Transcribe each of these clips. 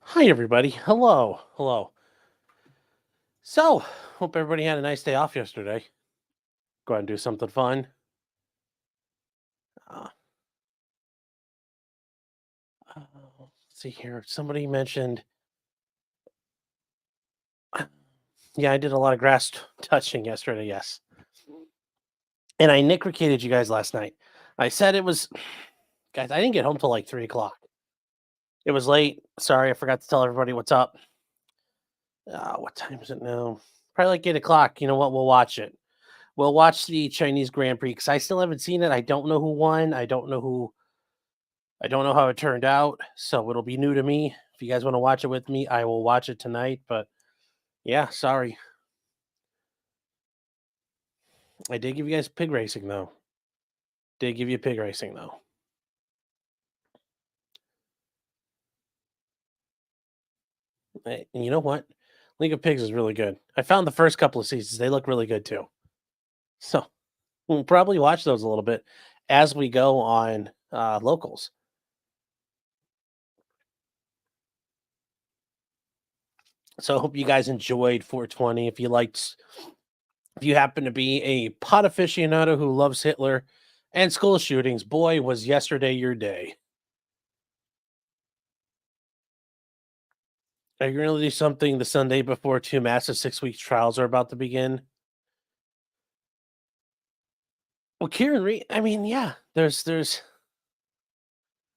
Hi, everybody. Hello. Hello. So, hope everybody had a nice day off yesterday. Go out and do something fun. Uh, let's see here. Somebody mentioned, yeah, I did a lot of grass touching yesterday. Yes. And I nick-ricated you guys last night. I said it was, guys, I didn't get home till like 3 o'clock. It was late. Sorry, I forgot to tell everybody what's up. What time is it now? Probably like 8 o'clock. You know what? We'll watch it. We'll watch the Chinese Grand Prix because I still haven't seen it. I don't know who won. I don't know how it turned out, so it'll be new to me. If you guys want to watch it with me, I will watch it tonight. But yeah, sorry. I did give you guys pig racing though. Did give you pig racing though. And you know what? League of Pigs is really good. I found the first couple of seasons, they look really good too. So we'll probably watch those a little bit as we go on locals. So I hope you guys enjoyed 420. If you happen to be a pot aficionado who loves Hitler and school shootings, boy, was yesterday your day. Are you gonna do something the Sunday before 2 massive 6-week trials are about to begin? Well, Kieran Reed, I mean, yeah,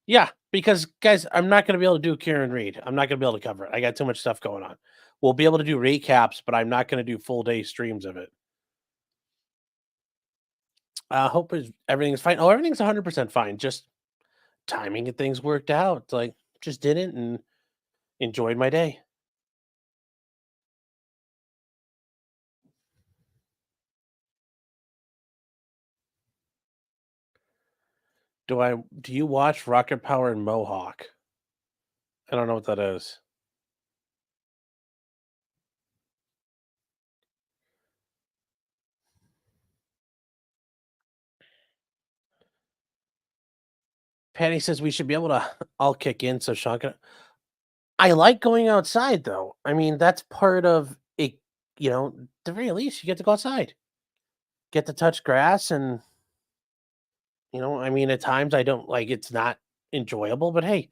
yeah, because guys, I'm not gonna be able to do Kieran Reed. I'm not gonna be able to cover it. I got too much stuff going on. We'll be able to do recaps, but I'm not gonna do full day streams of it. Hope everything's fine. Oh, everything's 100% fine. Just timing and things worked out. Like, just didn't and enjoyed my day. Do you watch Rocket Power and Mohawk? I don't know what that is. Patty says we should be able to all kick in so Sean can. I like going outside though. I mean, that's part of it, the very least you get to go outside. Get to touch grass and, I mean, at times I don't like it's not enjoyable, but hey,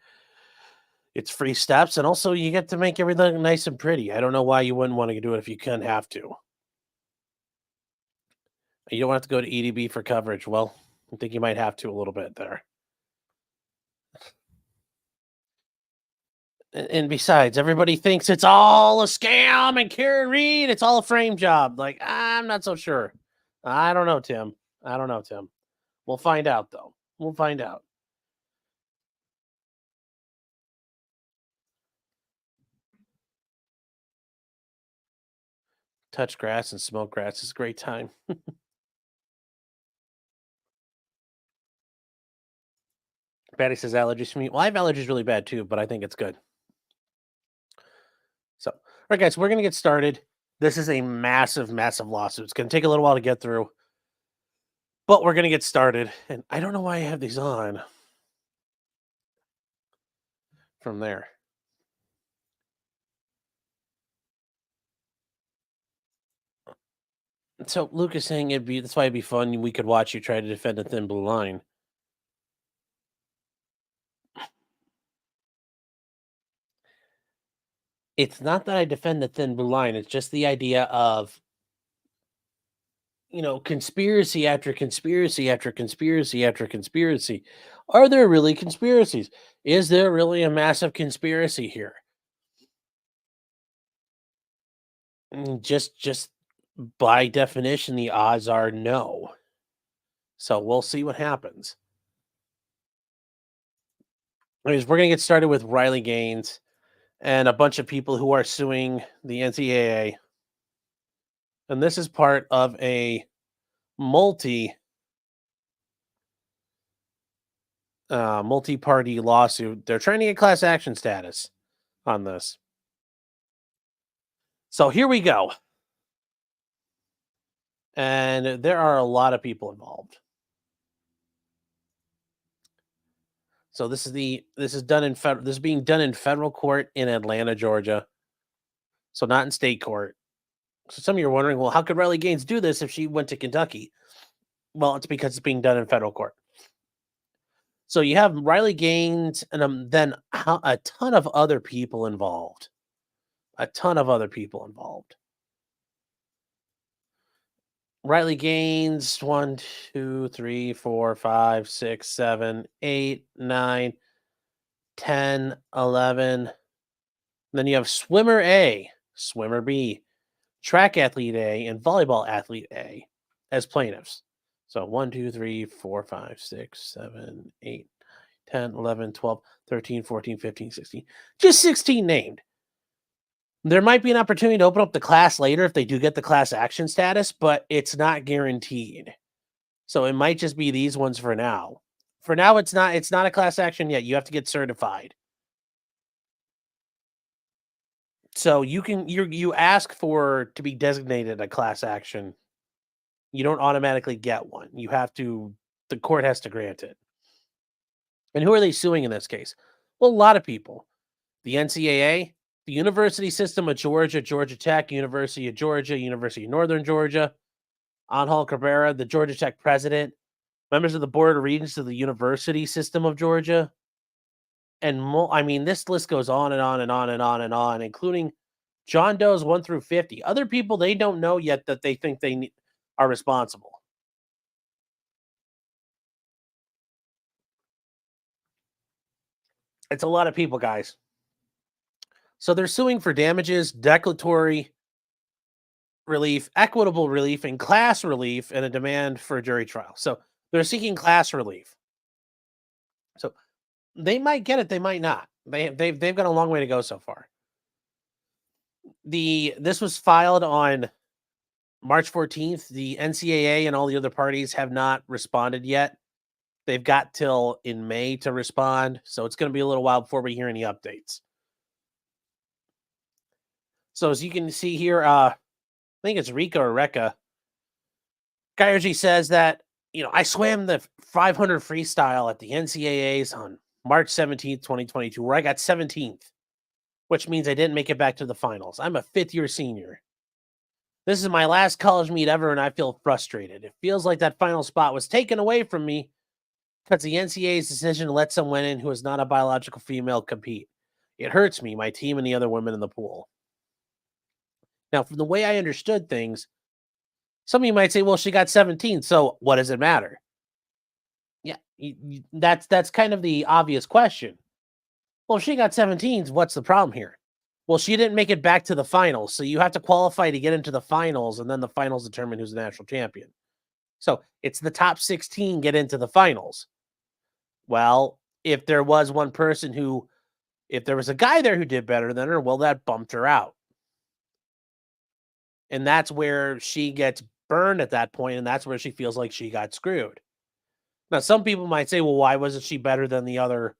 it's free steps and also you get to make everything nice and pretty. I don't know why you wouldn't want to do it if you couldn't have to. You don't have to go to EDB for coverage. Well, I think you might have to a little bit there. And besides, everybody thinks it's all a scam and Karen Reed, it's all a frame job. Like, I'm not so sure. I don't know, Tim. I don't know, Tim. We'll find out, though. We'll find out. Touch grass and smoke grass is a great time. Patty says allergies for me. Well, I have allergies really bad too, but I think it's good. So, all right, guys, we're going to get started. This is a massive, massive lawsuit. It's going to take a little while to get through, but we're going to get started. And I don't know why I have these on from there. So Luke is saying that's why it'd be fun. We could watch you try to defend a thin blue line. It's not that I defend the thin blue line. It's just the idea of, conspiracy after conspiracy after conspiracy after conspiracy. Are there really conspiracies? Is there really a massive conspiracy here? Just by definition, the odds are no. So we'll see what happens. Anyways, we're gonna get started with Riley Gaines and a bunch of people who are suing the NCAA. And this is part of a multi multi-party lawsuit. They're trying to get class action status on this. So here we go. And there are a lot of people involved. So this is being done in federal court in Atlanta, Georgia. So not in state court. So some of you are wondering, well, how could Riley Gaines do this if she went to Kentucky? Well, it's because it's being done in federal court. So you have Riley Gaines and then a ton of other people involved. A ton of other people involved. Riley Gaines, 1, 2, 3, 4, 5, 6, 7, 8, 9, 10, 11. Then you have swimmer A, swimmer B, track athlete A, and volleyball athlete A as plaintiffs. So 1, 2, 3, 4, 5, 6, 7, 8, 10, 11, 12, 13, 14, 15, 16. Just 16 named. There might be an opportunity to open up the class later if they do get the class action status, but it's not guaranteed. So it might just be these ones for now. For now, it's not a class action yet. You have to get certified. So you ask for to be designated a class action. You don't automatically get one. The court has to grant it. And who are they suing in this case? Well, a lot of people. The NCAA, the University System of Georgia, Georgia Tech, University of Georgia, University of Northern Georgia, Angel Cabrera, the Georgia Tech president, members of the Board of Regents of the University System of Georgia, and I mean, this list goes on and on and on and on and on, including John Doe's 1 through 50. Other people they don't know yet that they think are responsible. It's a lot of people, guys. So they're suing for damages, declaratory relief, equitable relief, and class relief, and a demand for a jury trial. So they're seeking class relief. So they might get it, they might not. They've got a long way to go so far. This was filed on March 14th. The NCAA and all the other parties have not responded yet. They've got till in May to respond, so it's going to be a little while before we hear any updates. So as you can see here, I think it's Rika or Rekka. Guyergy says that, I swam the 500 freestyle at the NCAAs on March 17th, 2022, where I got 17th, which means I didn't make it back to the finals. I'm a fifth-year senior. This is my last college meet ever, and I feel frustrated. It feels like that final spot was taken away from me because the NCAA's decision to let someone in who is not a biological female compete. It hurts me, my team, and the other women in the pool. Now, from the way I understood things, some of you might say, well, she got 17, so what does it matter? Yeah, that's kind of the obvious question. Well, if she got 17s, what's the problem here? Well, she didn't make it back to the finals, so you have to qualify to get into the finals, and then the finals determine who's the national champion. So it's the top 16 get into the finals. Well, if there was one person if there was a guy there who did better than her, well, that bumped her out. And that's where she gets burned at that point, and that's where she feels like she got screwed. Now, some people might say, well, why wasn't she better than the other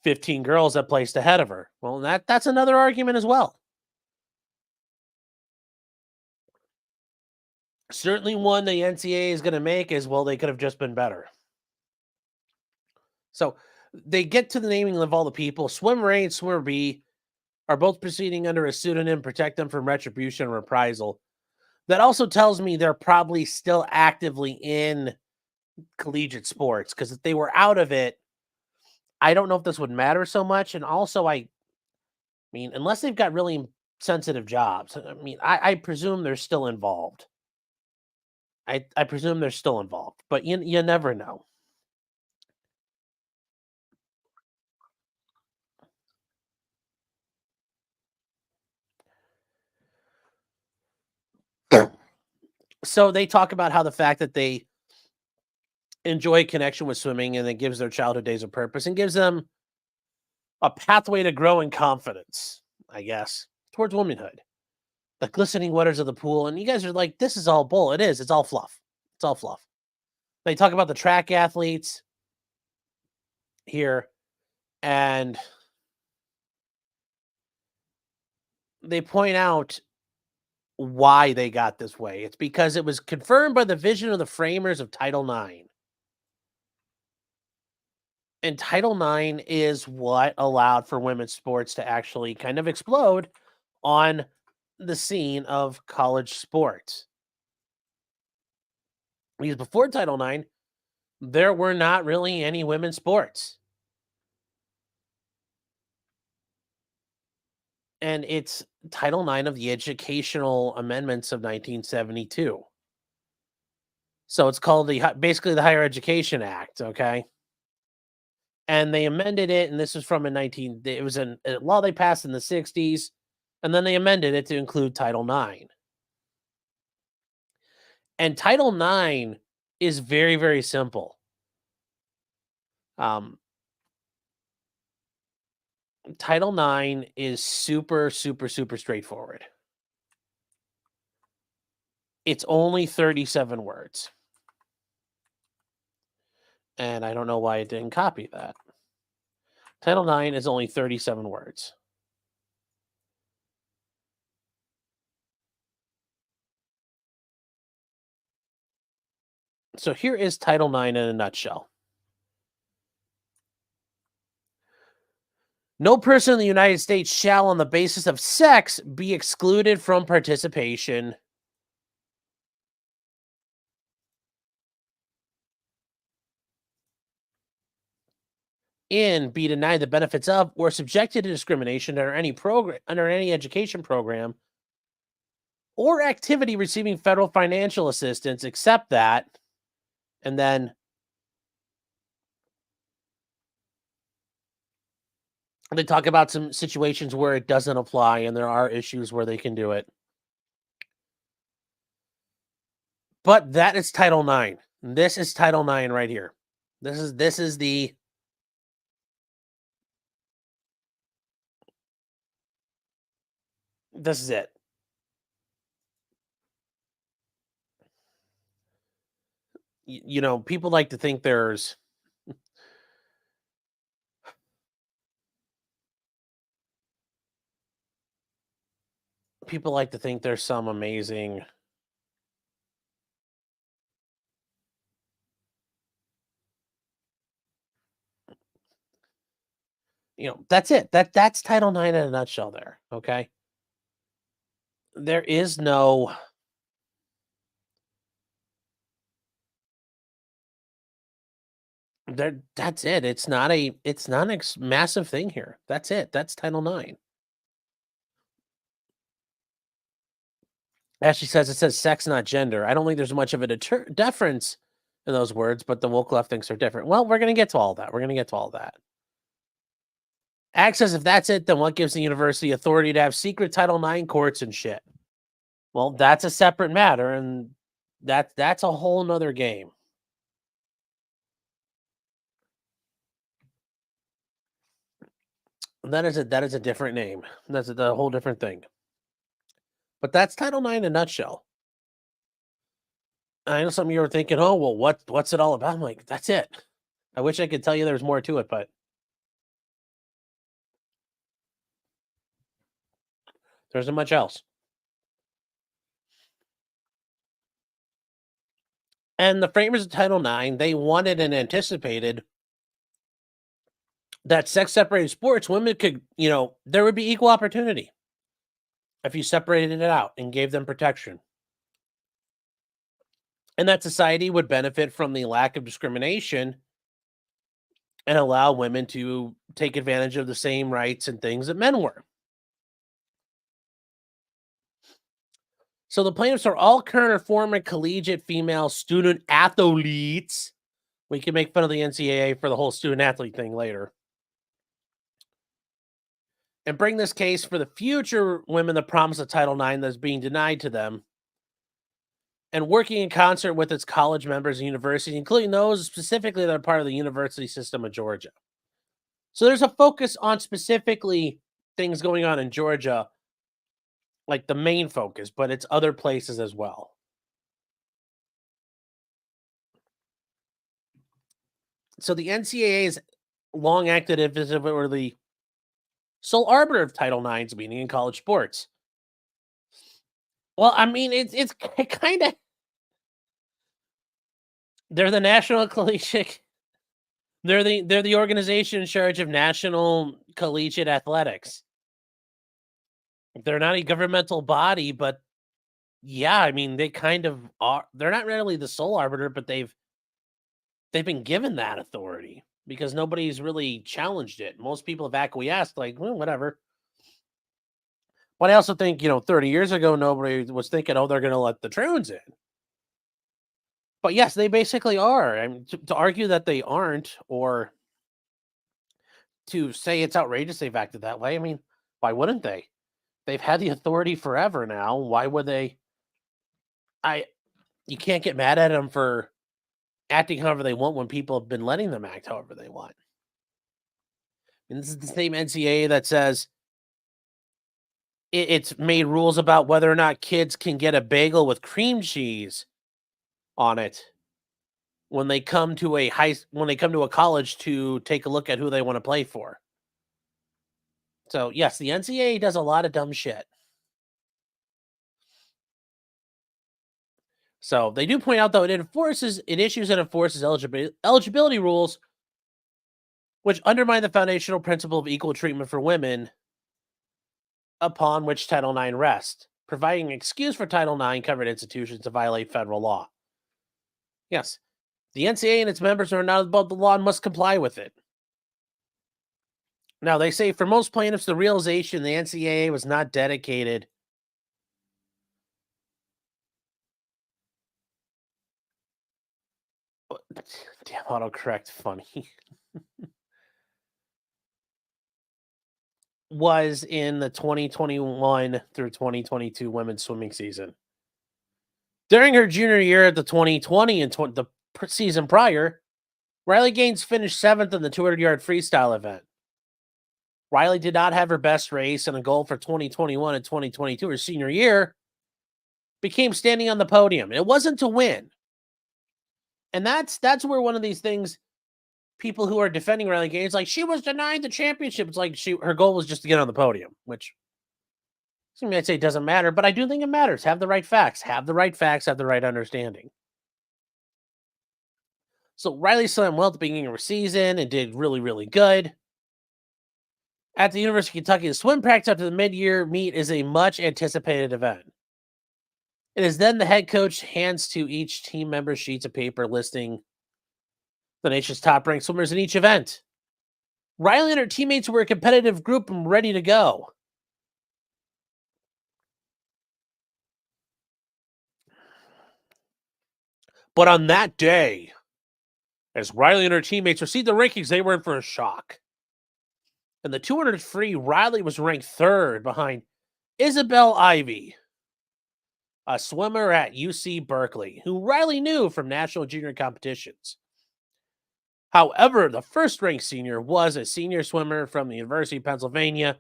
15 girls that placed ahead of her? Well, that's another argument as well. Certainly one the NCAA is going to make is, well, they could have just been better. So they get to the naming of all the people. Swimmer A and Swimmer B are both proceeding under a pseudonym, protect them from retribution and reprisal. That also tells me they're probably still actively in collegiate sports, because if they were out of it, I don't know if this would matter so much. And also, I mean, unless they've got really sensitive jobs, I mean, I presume they're still involved. I presume they're still involved, but you never know. So they talk about how the fact that they enjoy connection with swimming and it gives their childhood days a purpose and gives them a pathway to grow in confidence, I guess, towards womanhood. The glistening waters of the pool. And you guys are like, this is all bull. It is. It's all fluff. It's all fluff. They talk about the track athletes here, and they point out why they got this way. It's because it was confirmed by the vision of the framers of Title IX. And Title IX is what allowed for women's sports to actually kind of explode on the scene of college sports. Because before Title IX, there were not really any women's sports. And it's Title IX of the Educational Amendments of 1972. So it's called basically the Higher Education Act, okay? And they amended it, and this was from it was a law they passed in the 60s, and then they amended it to include Title IX. And Title IX is very, very simple. Um, Title IX is super, super, super straightforward. It's only 37 words. And I don't know why it didn't copy that. Title IX is only 37 words. So here is Title IX in a nutshell. No person in the United States shall, on the basis of sex, be excluded from participation in, be denied the benefits of, or subjected to discrimination under any education program or activity receiving federal financial assistance, except that, and then they talk about some situations where it doesn't apply, and there are issues where they can do it. But that is Title IX. This is Title IX right here. This is the this is it. You know, people like to think there's some amazing, that's it. That's Title IX in a nutshell there, okay? There is no that's it. It's not a massive thing here. That's it. That's Title IX. Ashley says it says sex, not gender. I don't think there's much of a difference in those words, but the woke left thinks they're different. Well, we're going to get to all that. We're going to get to all that. Access, if that's it, then what gives the university authority to have secret Title IX courts and shit? Well, that's a separate matter, and that's a whole nother game. That is a different name. That's a whole different thing. But that's Title IX in a nutshell. I know some of you are thinking, "Oh, well, what's it all about?" I'm like, "That's it." I wish I could tell you there's more to it, but there isn't much else. And the framers of Title IX, they wanted and anticipated that sex-separated sports, women could, there would be equal opportunity if you separated it out and gave them protection. And that society would benefit from the lack of discrimination and allow women to take advantage of the same rights and things that men were. So the plaintiffs are all current or former collegiate female student athletes. We can make fun of the NCAA for the whole student athlete thing later. And bring this case for the future women the promise of Title IX that's being denied to them. And working in concert with its college members and universities, including those specifically that are part of the university system of Georgia. So there's a focus on specifically things going on in Georgia, like the main focus, but it's other places as well. So the NCAA's long acted as if it were the sole arbiter of Title IX's meaning in college sports. Well, I mean, it's kind of they're the national collegiate. They're the organization in charge of national collegiate athletics. They're not a governmental body, but yeah, I mean, they kind of are. They're not really the sole arbiter, but they've been given that authority because nobody's really challenged it. Most people have acquiesced, like, well, whatever. But I also think, 30 years ago, nobody was thinking, oh, they're going to let the Troons in. But yes, they basically are. I mean, to argue that they aren't, or to say it's outrageous they've acted that way, I mean, why wouldn't they? They've had the authority forever now. Why would they? You can't get mad at them for acting however they want when people have been letting them act however they want. And this is the same NCAA that says it's made rules about whether or not kids can get a bagel with cream cheese on it when they come to a college to take a look at who they want to play for. So yes, the NCAA does a lot of dumb shit. So they do point out, though, it issues and enforces eligibility rules which undermine the foundational principle of equal treatment for women upon which Title IX rests, providing an excuse for Title IX covered institutions to violate federal law. Yes, the NCAA and its members are not above the law and must comply with it. Now, they say for most plaintiffs, the realization the NCAA was not dedicated damn autocorrect funny was in the 2021 through 2022 women's swimming season. During her junior year at the 2020 and the season prior, Riley Gaines finished 7th in the 200-yard freestyle event. Riley did not have her best race, and a goal for 2021 and 2022, her senior year, became standing on the podium. It wasn't to win. And that's where one of these things, people who are defending Riley Gaines, like, she was denied the championship. It's like her goal was just to get on the podium, which some might say doesn't matter, but I do think it matters. Have the right facts. Have the right facts. Have the right understanding. So Riley swam well at the beginning of her season and did really, really good. At the University of Kentucky, the swim practice after the mid-year meet is a much anticipated event. It is then the head coach hands to each team member sheets of paper listing the nation's top-ranked swimmers in each event. Riley and her teammates were a competitive group and ready to go. But on that day, as Riley and her teammates received the rankings, they were in for a shock. In the 200 free, Riley was ranked 3rd behind Isabel Ivy, a swimmer at U.C. Berkeley, who Riley knew from national junior competitions. However, the first-ranked senior was a senior swimmer from the University of Pennsylvania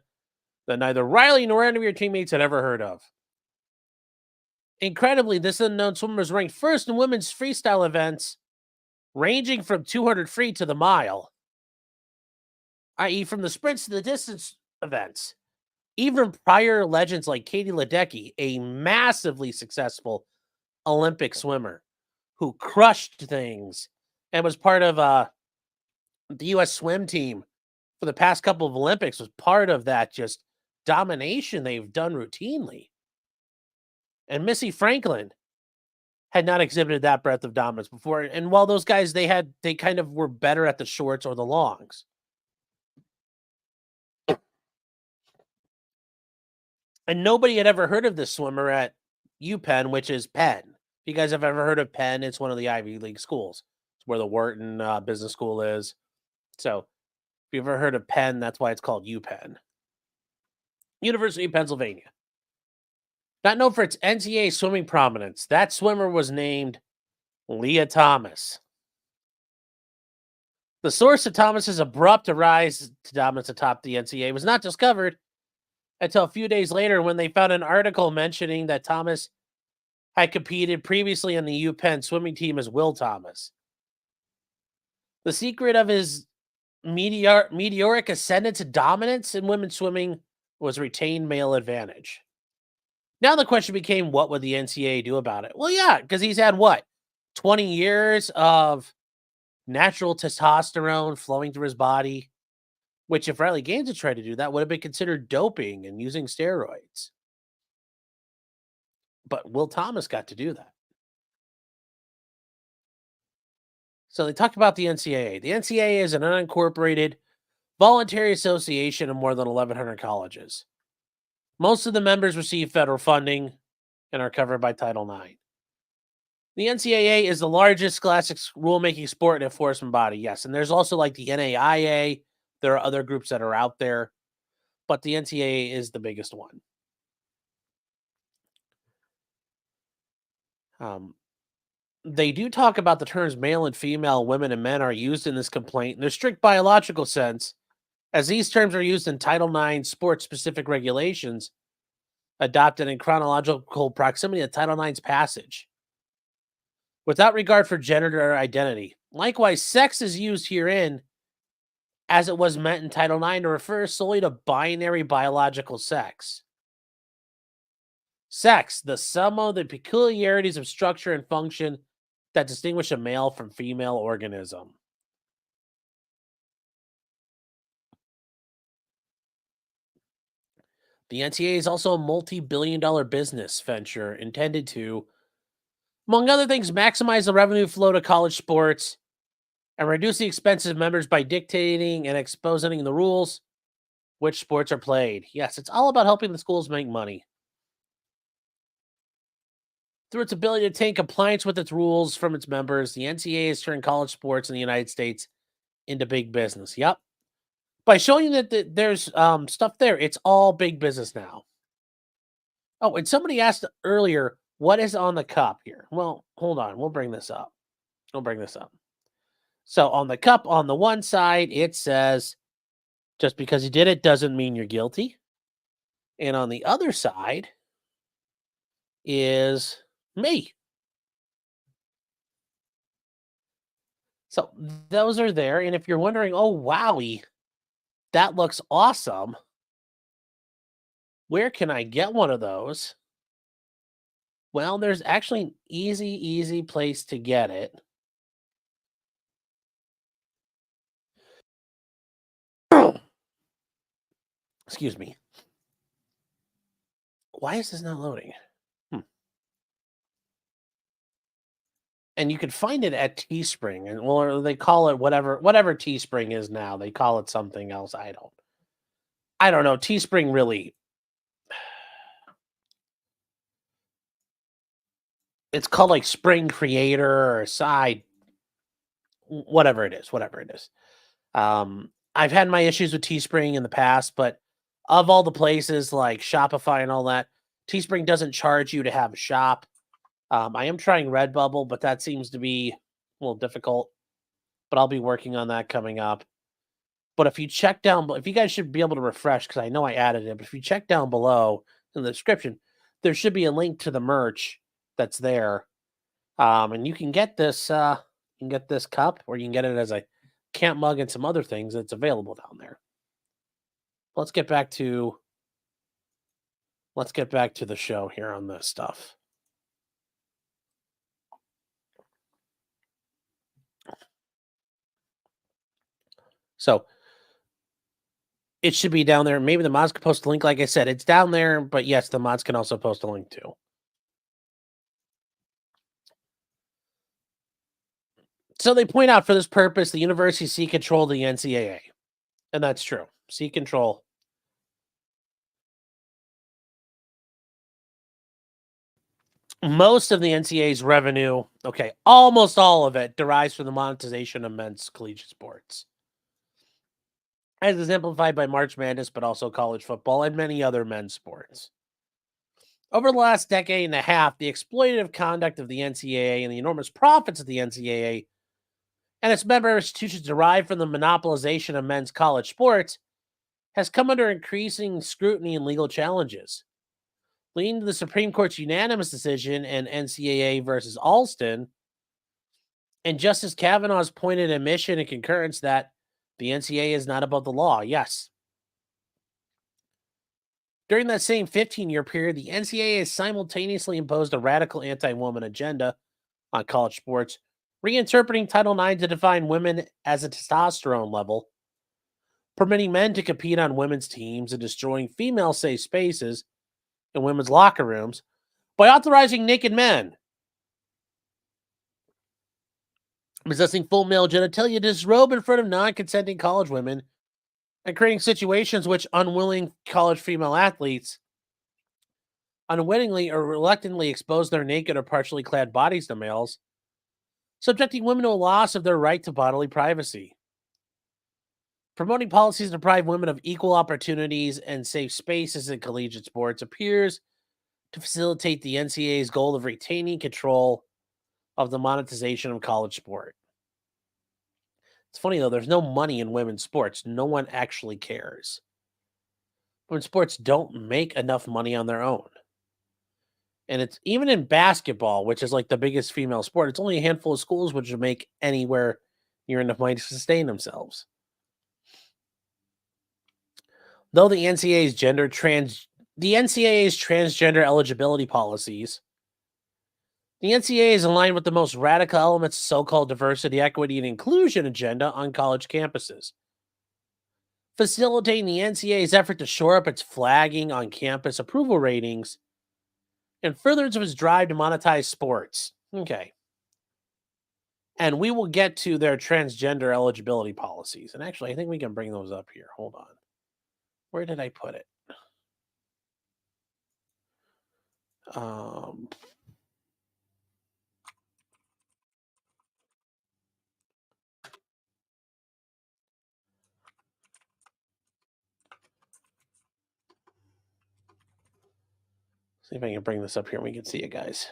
that neither Riley nor any of her teammates had ever heard of. Incredibly, this unknown swimmer was ranked 1st in women's freestyle events, ranging from 200 free to the mile, i.e. from the sprints to the distance events. Even prior legends like Katie Ledecky, a massively successful Olympic swimmer who crushed things and was part of the U.S. swim team for the past couple of Olympics, was part of that just domination they've done routinely. And Missy Franklin had not exhibited that breadth of dominance before. And while those guys, they kind of were better at the shorts or the longs. And nobody had ever heard of this swimmer at UPenn, which is Penn. If you guys have ever heard of Penn, it's one of the Ivy League schools. It's where the Wharton Business School is. So if you've ever heard of Penn, that's why it's called UPenn. University of Pennsylvania. Not known for its NCAA swimming prominence, that swimmer was named Lia Thomas. The source of Thomas's abrupt rise to dominance atop the NCAA was not discovered until a few days later when they found an article mentioning that Thomas had competed previously on the UPenn swimming team as Will Thomas. The secret of his meteoric ascendant to dominance in women's swimming was retained male advantage. Now the question became, what would the NCAA do about it? Well, yeah, because he's had 20 years of natural testosterone flowing through his body, which if Riley Gaines had tried to do that would have been considered doping and using steroids. But Will Thomas got to do that. So they talked about the NCAA. The NCAA is an unincorporated voluntary association of more than 1,100 colleges. Most of the members receive federal funding and are covered by Title IX. The NCAA is the largest scholastic rulemaking sport and enforcement body, yes. And there's also like the NAIA. There are other groups that are out there, but the NCAA is the biggest one. They do talk about the terms male and female, women and men are used in this complaint in their strict biological sense, as these terms are used in Title IX sport-specific regulations adopted in chronological proximity to Title IX's passage, without regard for gender or identity. Likewise, sex is used herein as it was meant in Title IX to refer solely to binary biological sex. Sex, the sum of the peculiarities of structure and function that distinguish a male from female organism. The NCAA is also a multi-billion-dollar business venture intended to, among other things, maximize the revenue flow to college sports and reduce the expenses of members by dictating and exposing the rules which sports are played. Yes, it's all about helping the schools make money. Through its ability to obtain compliance with its rules from its members, the NCAA has turned college sports in the United States into big business. Yep. By showing that there's stuff there, it's all big business now. Oh, and somebody asked earlier, what is on the cup here? Well, hold on. We'll bring this up. So on the cup, on the one side, it says, just because you did it doesn't mean you're guilty. And on the other side is me. So those are there. And if you're wondering, oh, wowie, that looks awesome. Where can I get one of those? Well, there's actually an easy place to get it. Excuse me. Why is this not loading? And you can find it at Teespring, and well, they call it whatever Teespring is now. They call it something else. I don't know. Teespring really, it's called like Spring Creator or Side, whatever it is. I've had my issues with Teespring in the past, but of all the places like Shopify and all that, Teespring doesn't charge you to have a shop. I am trying Redbubble, but that seems to be a little difficult. But I'll be working on that coming up. But if you check down, if you guys should be able to refresh, because I know I added it, but if you check down below in the description, there should be a link to the merch that's there. And you can get this, cup, or you can get it as a camp mug and some other things that's available down there. Let's get back to the show here on this stuff. So it should be down there. Maybe the mods can post a link. Like I said, it's down there, but yes, the mods can also post a link too. So they point out for this purpose, the university seek control of the NCAA. And that's true. Seek control. Most of the NCAA's revenue, almost all of it, derives from the monetization of men's collegiate sports, as exemplified by March Madness, but also college football and many other men's sports. Over the last decade and a half, the exploitative conduct of the NCAA and the enormous profits of the NCAA and its member institutions derived from the monopolization of men's college sports has come under increasing scrutiny and legal challenges, leading to the Supreme Court's unanimous decision in NCAA versus Alston, and Justice Kavanaugh's pointed admission and concurrence that the NCAA is not above the law. Yes. During that same 15-year period, the NCAA has simultaneously imposed a radical anti-woman agenda on college sports, reinterpreting Title IX to define women as a testosterone level, permitting men to compete on women's teams, and destroying female safe spaces in women's locker rooms by authorizing naked men possessing full male genitalia to disrobe in front of non-consenting college women and creating situations which unwilling college female athletes unwittingly or reluctantly expose their naked or partially clad bodies to males, subjecting women to a loss of their right to bodily privacy. Promoting policies to deprive women of equal opportunities and safe spaces in collegiate sports appears to facilitate the NCAA's goal of retaining control of the monetization of college sport. It's funny though, there's no money in women's sports. No one actually cares. Women's sports don't make enough money on their own. And it's even in basketball, which is like the biggest female sport, it's only a handful of schools which would make anywhere near enough money to sustain themselves. Though the NCAA's transgender eligibility policies, the NCAA is aligned with the most radical elements of so-called diversity, equity, and inclusion agenda on college campuses, facilitating the NCAA's effort to shore up its flagging on campus approval ratings and furtherance of its drive to monetize sports. Okay. And we will get to their transgender eligibility policies. And actually, I think we can bring those up here. Hold on. Where did I put it? See if I can bring this up here and we can see it, guys.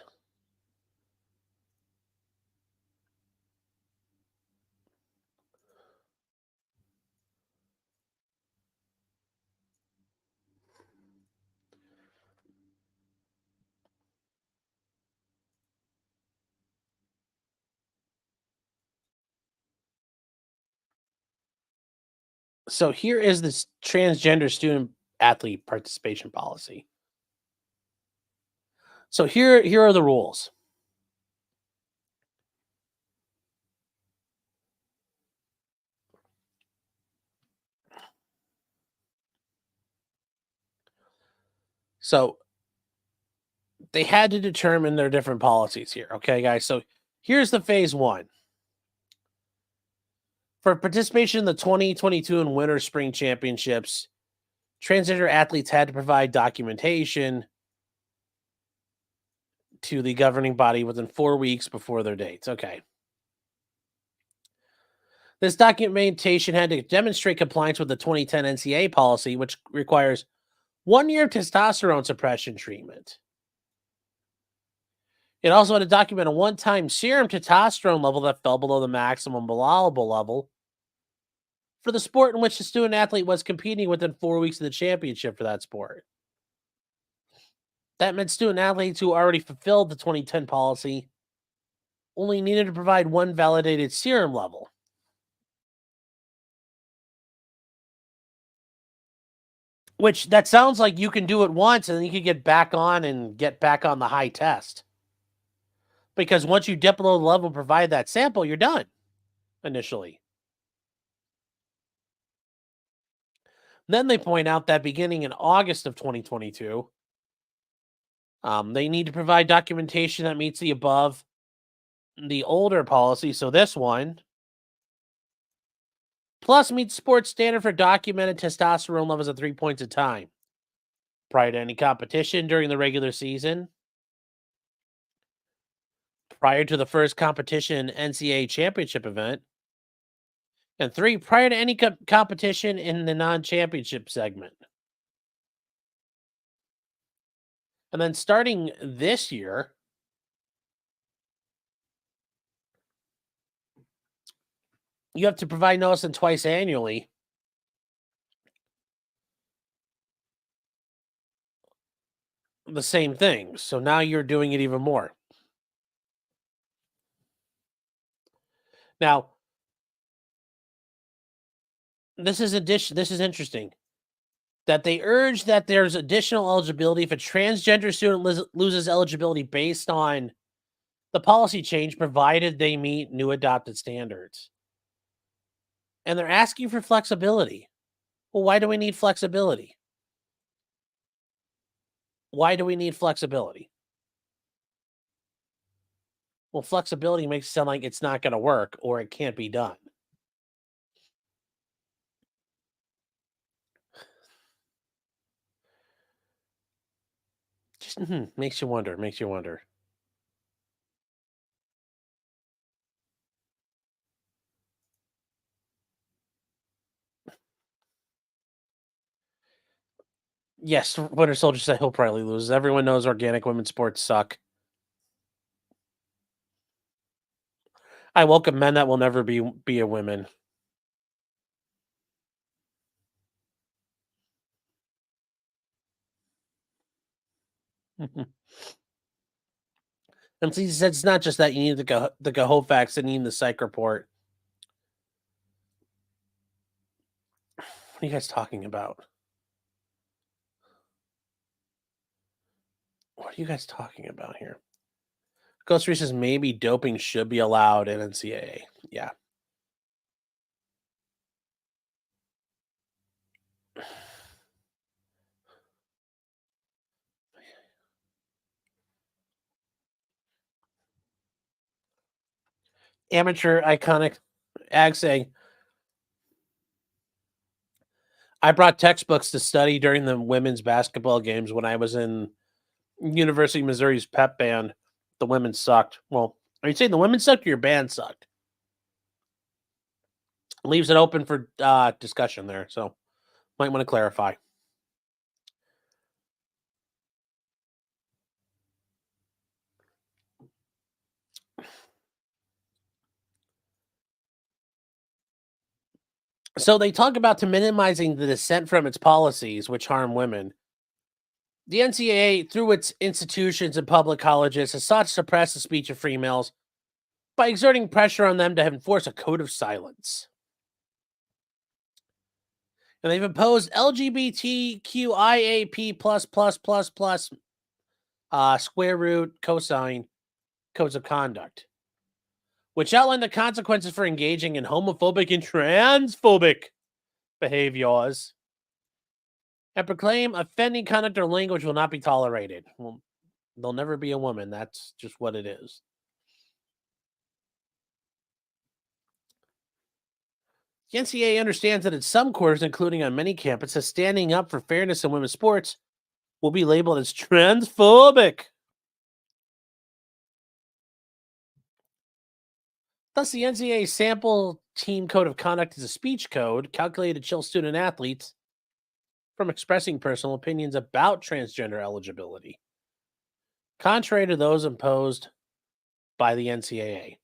So here is this transgender student athlete participation policy. So here are the rules. So they had to determine their different policies here. Okay, guys. So here's the phase one. For participation in the 2022 and Winter Spring Championships, transgender athletes had to provide documentation to the governing body within 4 weeks before their dates. Okay. This documentation had to demonstrate compliance with the 2010 NCAA policy, which requires 1 year of testosterone suppression treatment. It also had to document a one-time serum testosterone level that fell below the maximum allowable level for the sport in which the student athlete was competing within 4 weeks of the championship for that sport. That meant student athletes who already fulfilled the 2010 policy only needed to provide one validated serum level. Which that sounds like you can do it once and then you can get back on and get back on the high test. Because once you dip below the level and provide that sample, you're done initially. Then they point out that beginning in August of 2022, they need to provide documentation that meets the above, the older policy. So this one, plus meets sports standard for documented testosterone levels at 3 points a time prior to any competition during the regular season, prior to the first competition NCAA championship event, and 3, prior to any competition in the non-championship segment. And then starting this year, you have to provide notice and twice annually. The same thing. So now you're doing it even more. Now, this is interesting. That they urge that there's additional eligibility if a transgender student loses eligibility based on the policy change provided they meet new adopted standards. And they're asking for flexibility. Well, why do we need flexibility? Why do we need flexibility? Well, flexibility makes it sound like it's not going to work or it can't be done. Just makes you wonder. Makes you wonder. Yes, Winter Soldier said he'll probably lose. Everyone knows organic women's sports suck. I welcome men that will never be a women. And he said it's not just that you need the Cahofax and you need the psych report. What are you guys talking about? What are you guys talking about here? Ghost Reese says maybe doping should be allowed in NCAA. Yeah. Amateur iconic ag saying, I brought textbooks to study during the women's basketball games when I was in University of Missouri's pep band. The women sucked. Well, are you saying the women sucked or your band sucked? Leaves it open for discussion there, so might want to clarify. So they talk about to minimizing the dissent from its policies, which harm women. The NCAA, through its institutions and public colleges, has sought to suppress the speech of free males by exerting pressure on them to enforce a code of silence. And they've imposed LGBTQIAP square root cosine codes of conduct, which outline the consequences for engaging in homophobic and transphobic behaviors, and proclaim offending conduct or language will not be tolerated. Well, there'll never be a woman. That's just what it is. The NCAA understands that in some quarters, including on many campuses, standing up for fairness in women's sports will be labeled as transphobic. Thus, the NCAA sample team code of conduct is a speech code calculated to chill student athletes from expressing personal opinions about transgender eligibility, contrary to those imposed by the NCAA.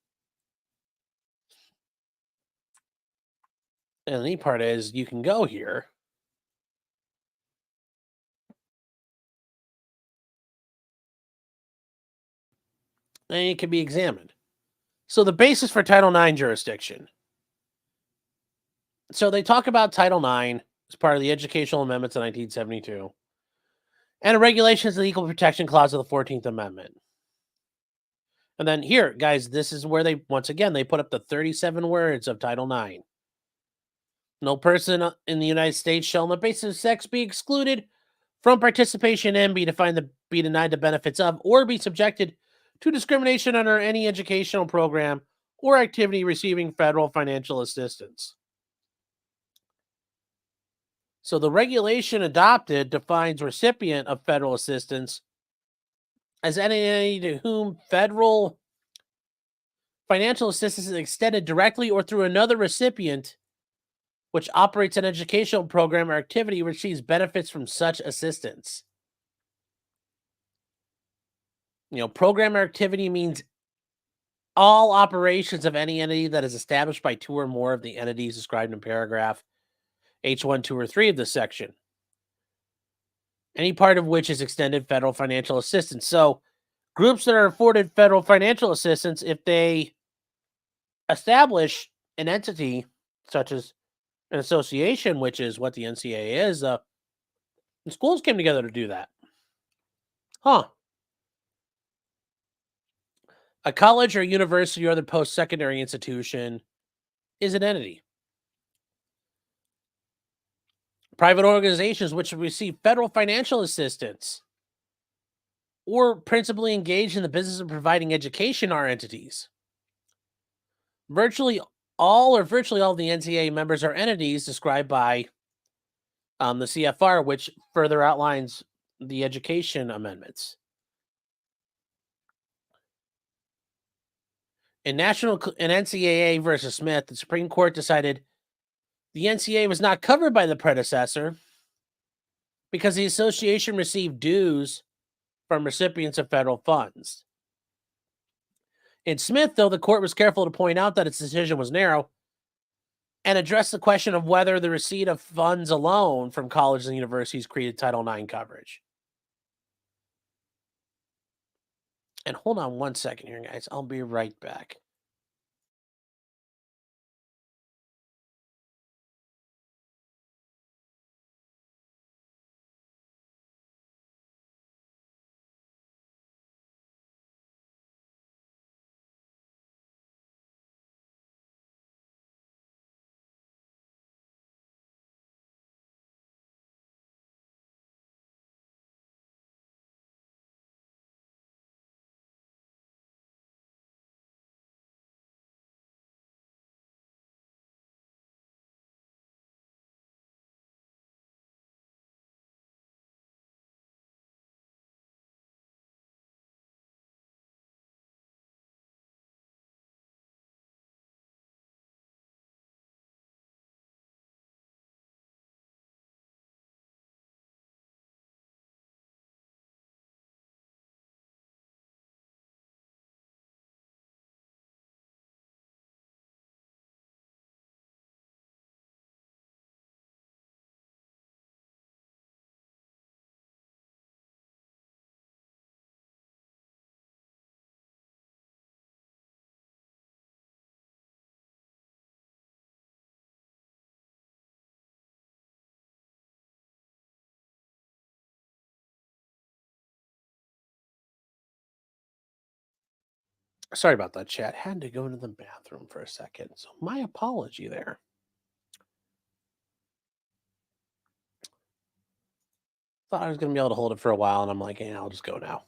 And the neat part is you can go here and it can be examined. So the basis for Title IX jurisdiction. So they talk about Title IX as part of the Educational Amendments of 1972 and regulations of the Equal Protection Clause of the 14th Amendment. And then here, guys, this is where they, once again, they put up the 37 words of Title IX. No person in the United States shall on the basis of sex be excluded from participation in, be denied the benefits of, or be subjected to discrimination under any educational program or activity receiving federal financial assistance. So the regulation adopted defines recipient of federal assistance as any to whom federal financial assistance is extended directly or through another recipient which operates an educational program or activity receives benefits from such assistance. Program or activity means all operations of any entity that is established by two or more of the entities described in paragraph H1, 2, or 3 of this section. Any part of which is extended federal financial assistance. So groups that are afforded federal financial assistance, if they establish an entity such as an association, which is what the NCAA is, the schools came together to do that. Huh. A college or university or other post-secondary institution is an entity. Private organizations which receive federal financial assistance or principally engage in the business of providing education are entities. Virtually all of the NCAA members are entities described by the CFR, which further outlines the education amendments. In NCAA versus Smith, the Supreme Court decided the NCAA was not covered by the predecessor because the association received dues from recipients of federal funds. In Smith, though, the court was careful to point out that its decision was narrow and addressed the question of whether the receipt of funds alone from colleges and universities created Title IX coverage. And hold on one second here, guys. I'll be right back. Sorry about that, chat. Had to go to the bathroom for a second. So my apology there. Thought I was going to be able to hold it for a while, and I'm like, yeah, I'll just go now.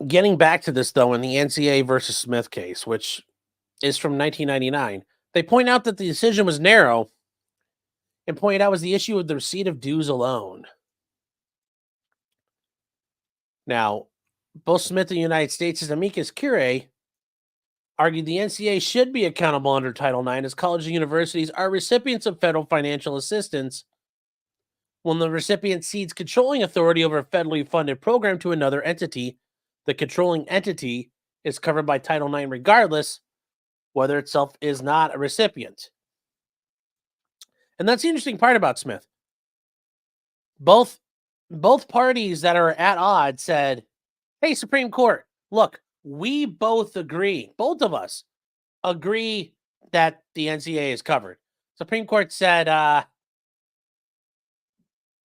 Getting back to this, though, in the NCAA versus Smith case, which is from 1999, they point out that the decision was narrow and pointed out was the issue of the receipt of dues alone. Now, both Smith and the United States' amicus curiae argued the NCAA should be accountable under Title IX as colleges and universities are recipients of federal financial assistance when the recipient cedes controlling authority over a federally funded program to another entity. The controlling entity is covered by Title IX regardless whether itself is not a recipient. And that's the interesting part about Smith. Both parties that are at odds said, hey, Supreme Court, look, we both agree, both of us agree that the NCAA is covered. Supreme Court said,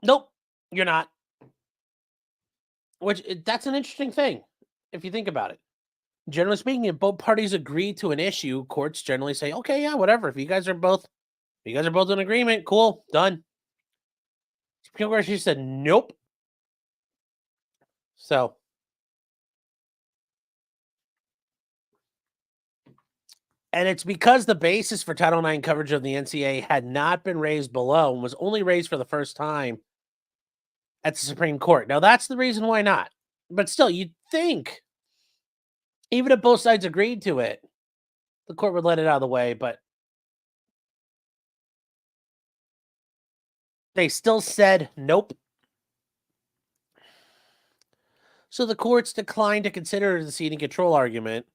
nope, you're not. Which, that's an interesting thing, if you think about it. Generally speaking, if both parties agree to an issue, courts generally say, okay, yeah, whatever. If you guys are both in agreement, cool, done. Supreme Court just said, nope. So, and it's because the basis for Title IX coverage of the NCAA had not been raised below and was only raised for the first time at the Supreme Court. Now, that's the reason why not. But still, you'd think, even if both sides agreed to it, the court would let it out of the way, but they still said nope. So the courts declined to consider the seating control argument.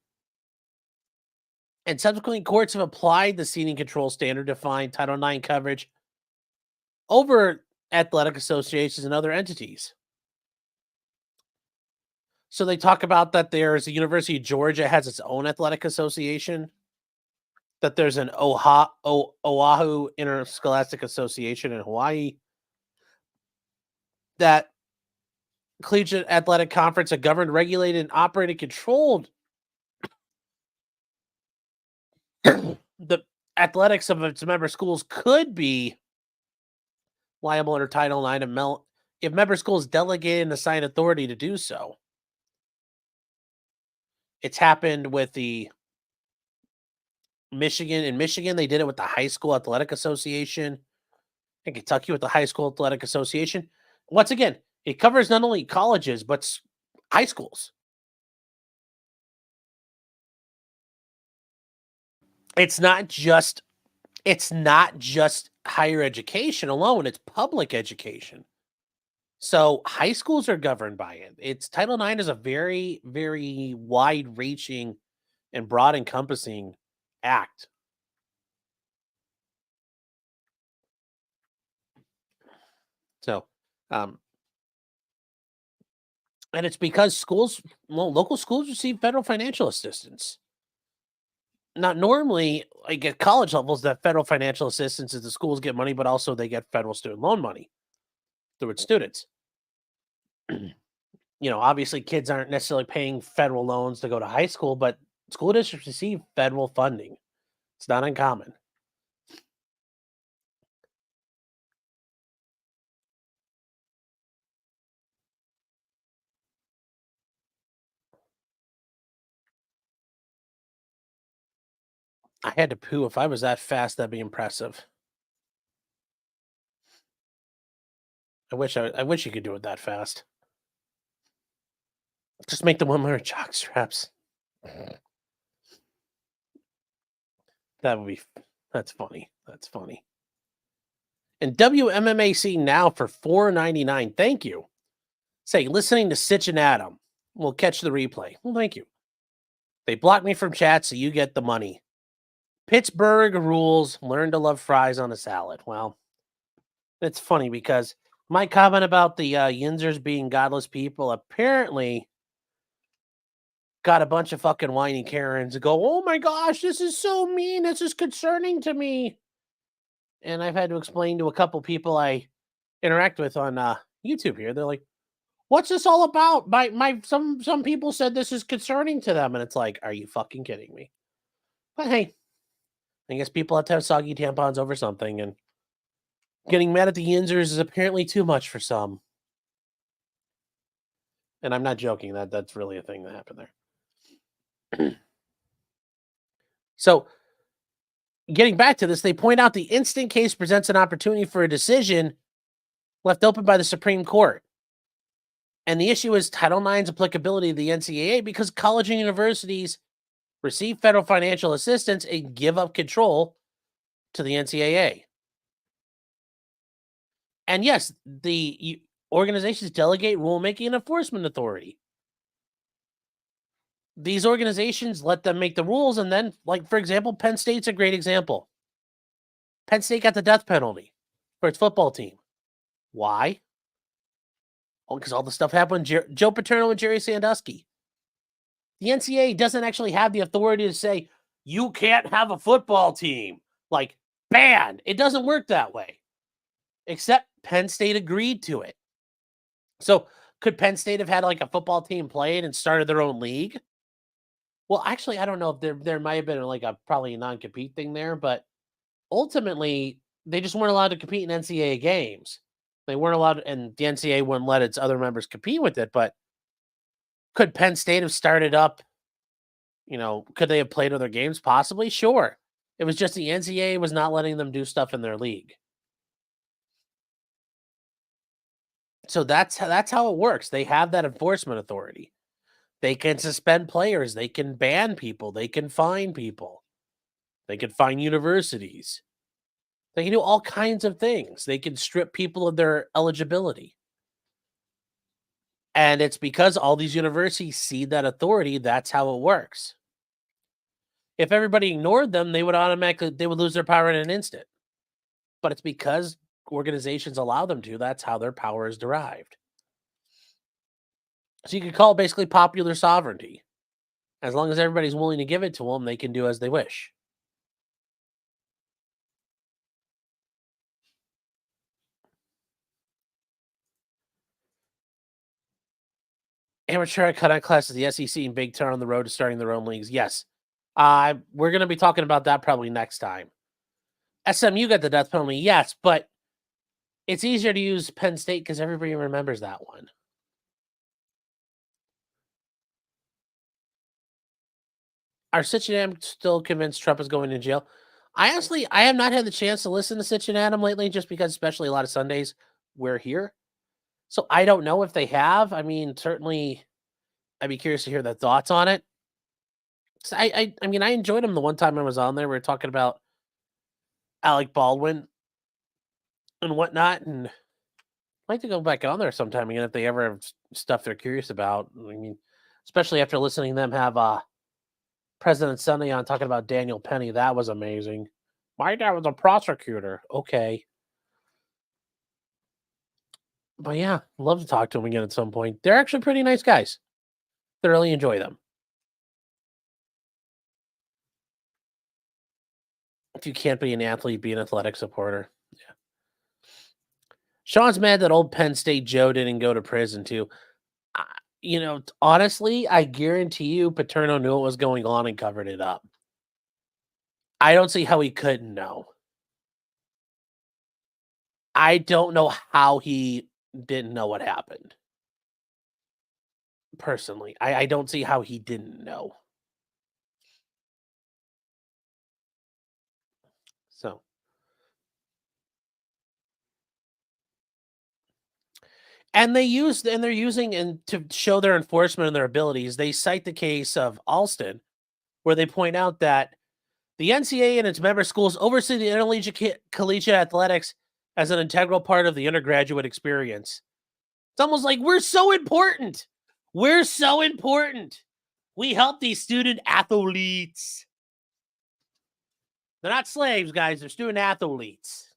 And subsequently, courts have applied the seating control standard to find Title IX coverage over athletic associations and other entities. So they talk about that there's the University of Georgia has its own athletic association, that there's an Oahu Interscholastic Association in Hawaii, that collegiate athletic conference, a governed, regulated, and operated, controlled the athletics of its member schools could be liable under Title IX if member schools delegate and assign authority to do so. It's happened with the Michigan. In Michigan, they did it with the High School Athletic Association. In Kentucky with the High School Athletic Association. Once again, it covers not only colleges, but high schools. It's not just higher education alone, it's public education. So high schools are governed by it. It's Title IX is a very, very wide reaching and broad encompassing act. So, um, and it's because local schools receive federal financial assistance. Not normally, like at college levels, that federal financial assistance is the schools get money, but also they get federal student loan money through its students. Obviously, kids aren't necessarily paying federal loans to go to high school, but school districts receive federal funding. It's not uncommon. I had to poo. If I was that fast, that'd be impressive. I wish you could do it that fast. Just make the women wear jock straps. That would be. That's funny. That's funny. And WMMAC now for $4.99. Thank you. Say, listening to Sitch and Adam. We'll catch the replay. Well, thank you. They blocked me from chat, so you get the money. Pittsburgh rules. Learn to love fries on a salad. Well, it's funny because my comment about the Yinzers being godless people apparently got a bunch of fucking whiny Karens to go, oh my gosh, this is so mean. This is concerning to me. And I've had to explain to a couple people I interact with on YouTube here. They're like, what's this all about? Some people said this is concerning to them. And it's like, are you fucking kidding me? But hey, I guess people have to have soggy tampons over something. And getting mad at the Yinzers is apparently too much for some. And I'm not joking. That's really a thing that happened there. So, getting back to this, they point out the instant case presents an opportunity for a decision left open by the Supreme Court. And the issue is Title IX's applicability to the NCAA because college and universities receive federal financial assistance and give up control to the NCAA. And yes, the organizations delegate rulemaking and enforcement authority. These organizations let them make the rules, and then, like, for example, Penn State's a great example. Penn State got the death penalty for its football team. Why? Oh, because all the stuff happened with Joe Paterno and Jerry Sandusky. The NCAA doesn't actually have the authority to say, you can't have a football team. Like, banned. It doesn't work that way. Except Penn State agreed to it. So, could Penn State have had like a football team played and started their own league? Well, actually, I don't know if there might have been like probably a non-compete thing there, but ultimately, they just weren't allowed to compete in NCAA games. They weren't allowed, and the NCAA wouldn't let its other members compete with it. But could Penn State have started up? Could they have played other games? Possibly, sure. It was just the NCAA was not letting them do stuff in their league. So that's how it works. They have that enforcement authority. They can suspend players. They can ban people. They can fine people. They can fine universities. They can do all kinds of things. They can strip people of their eligibility. And it's because all these universities see that authority, that's how it works. If everybody ignored them, they would lose their power in an instant. But it's because organizations allow them to, that's how their power is derived. So you could call it basically popular sovereignty. As long as everybody's willing to give it to them, they can do as they wish. Amateur cut classes, the SEC and Big Ten on the road to starting their own leagues. Yes. We're going to be talking about that probably next time. SMU got the death penalty. Yes, but it's easier to use Penn State because everybody remembers that one. Are Sitch and Adam still convinced Trump is going to jail? I have not had the chance to listen to Sitch and Adam lately just because, especially a lot of Sundays, we're here. So I don't know if they have. I mean, certainly I'd be curious to hear their thoughts on it. So I mean, I enjoyed them the one time I was on there. We were talking about Alec Baldwin and whatnot, and I'd like to go back on there sometime again if they ever have stuff they're curious about. I mean, especially after listening to them have President Sunday on talking about Daniel Penny. That was amazing. My dad was a prosecutor. Okay. But yeah, love to talk to them again at some point. They're actually pretty nice guys. Thoroughly enjoy them. If you can't be an athlete, be an athletic supporter. Yeah. Sean's mad that old Penn State Joe didn't go to prison too. I, honestly, I guarantee you Paterno knew what was going on and covered it up. I don't see how he couldn't know. I don't know how he didn't know what happened. Personally, I don't see how he didn't know. So, and they're using and to show their enforcement and their abilities. They cite the case of Alston, where they point out that the NCAA and its member schools oversee the intercollegiate collegiate athletics as an integral part of the undergraduate experience. It's almost like we're so important. We're so important. We help these student athletes. They're not slaves, guys. They're student athletes.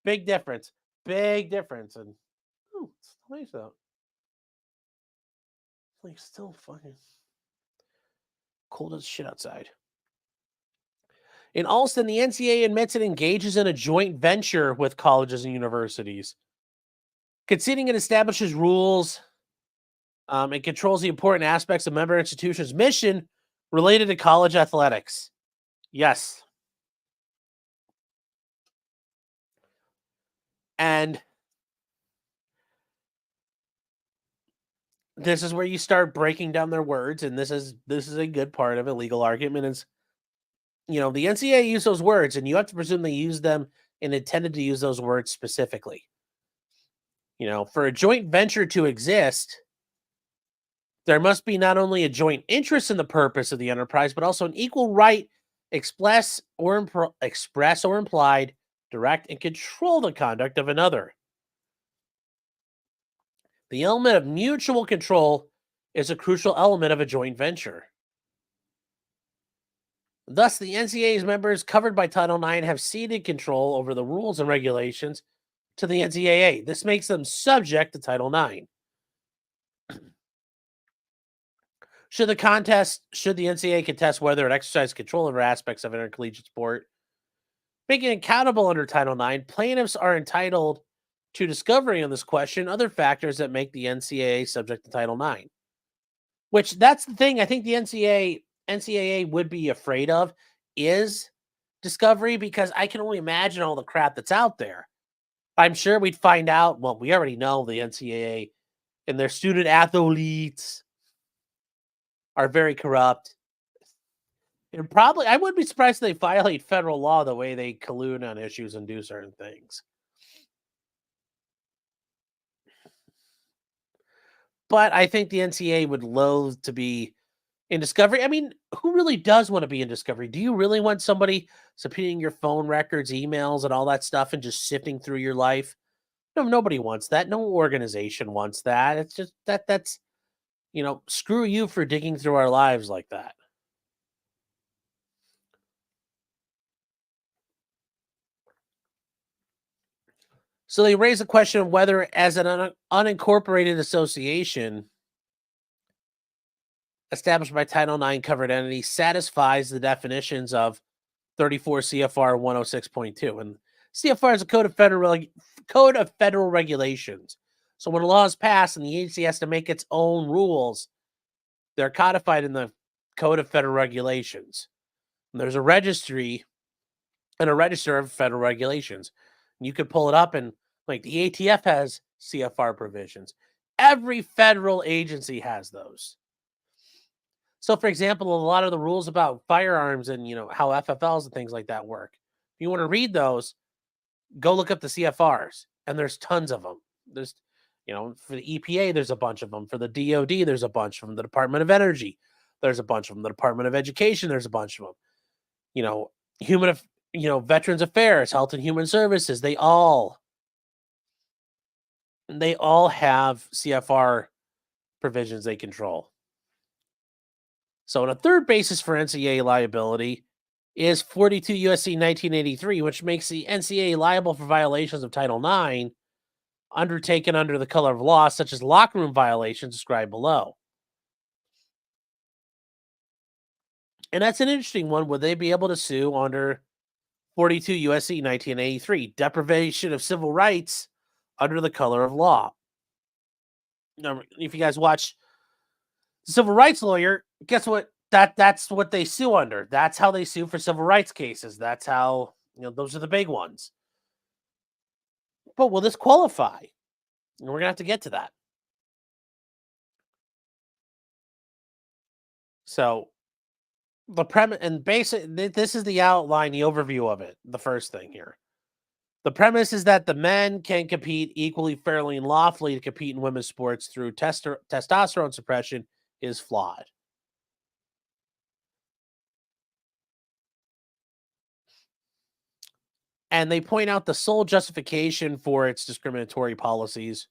Big difference. Big difference. And it's nice out. It's like still fucking cold as shit outside. In Alston, the NCAA admits it engages in a joint venture with colleges and universities. Conceding it establishes rules and controls the important aspects of member institutions' mission related to college athletics. Yes. And this is where you start breaking down their words, and this is a good part of a legal argument is, the NCAA used those words, and you have to presume they used them and intended to use those words specifically. For a joint venture to exist, there must be not only a joint interest in the purpose of the enterprise, but also an equal right, express or implied, direct and control the conduct of another. The element of mutual control is a crucial element of a joint venture. Thus, the NCAA's members covered by Title IX have ceded control over the rules and regulations to the NCAA. This makes them subject to Title IX. Should the NCAA contest whether it exercised control over aspects of intercollegiate sport, making it accountable under Title IX, plaintiffs are entitled to discovery on this question, other factors that make the NCAA subject to Title IX. Which, that's the thing I think the NCAA would be afraid of is discovery, because I can only imagine all the crap that's out there. I'm sure we'd find out, well, we already know the NCAA and their student athletes are very corrupt. And probably, I wouldn't be surprised if they violate federal law the way they collude on issues and do certain things. But I think the NCAA would loathe to be in discovery. I mean, who really does want to be in discovery? Do you really want somebody subpoenaing your phone records, emails, and all that stuff and just sifting through your life? No, nobody wants that. No organization wants that. It's just that's screw you for digging through our lives like that. So they raise the question of whether, as an unincorporated association established by Title IX covered entity, satisfies the definitions of 34 CFR 106.2. And CFR is a code of federal regulations. So when a law is passed and the agency has to make its own rules, they're codified in the Code of Federal Regulations. And there's a registry and a register of federal regulations. You could pull it up, and like the ATF has CFR provisions. Every federal agency has those. So, for example, a lot of the rules about firearms and how FFLs and things like that work. If you want to read those, go look up the CFRs, and there's tons of them. There's, for the EPA, there's a bunch of them. For the DoD, there's a bunch of them. The Department of Energy, there's a bunch of them. The Department of Education, there's a bunch of them. Human, Veterans Affairs, Health and Human Services, they all have CFR provisions they control. So, a third basis for NCAA liability is 42 U.S.C. 1983, which makes the NCAA liable for violations of Title IX undertaken under the color of law, such as locker room violations described below. And that's an interesting one. Would they be able to sue under 42 U.S.C. 1983, deprivation of civil rights under the color of law? Now, if you guys watch Civil Rights Lawyer, guess what? That's what they sue under. That's how they sue for civil rights cases. That's how, those are the big ones. But will this qualify? And we're going to have to get to that. So, the premise and this is the outline, the overview of it. The first thing here. The premise is that the men can compete equally, fairly, and lawfully to compete in women's sports through testosterone suppression is flawed. And they point out the sole justification for its discriminatory policies,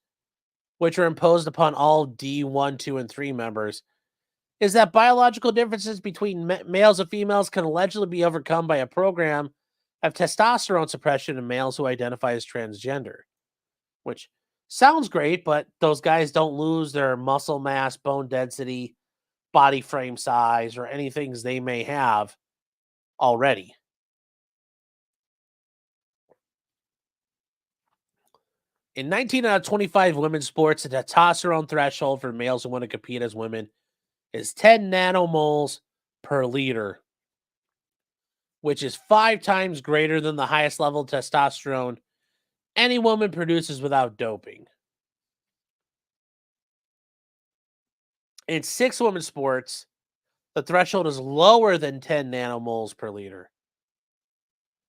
which are imposed upon all D1, 2, and 3 members, is that biological differences between males and females can allegedly be overcome by a program of testosterone suppression in males who identify as transgender, which sounds great, but those guys don't lose their muscle mass, bone density, body frame size, or anything they may have already. In 19 out of 25 women's sports, the testosterone threshold for males who want to compete as women is 10 nanomoles per liter, which is 5 times greater than the highest level of testosterone any woman produces without doping. In 6 women's sports, the threshold is lower than 10 nanomoles per liter.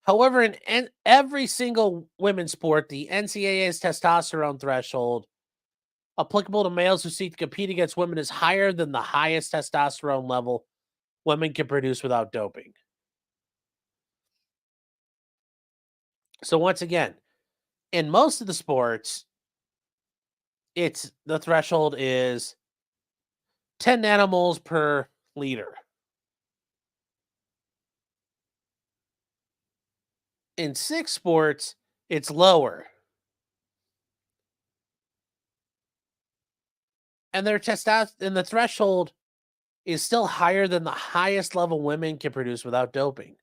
However, in every single women's sport, the NCAA's testosterone threshold applicable to males who seek to compete against women is higher than the highest testosterone level women can produce without doping. So once again, in most of the sports, the threshold is 10 nanomoles per liter. In 6 sports, it's lower. And the threshold is still higher than the highest level women can produce without doping.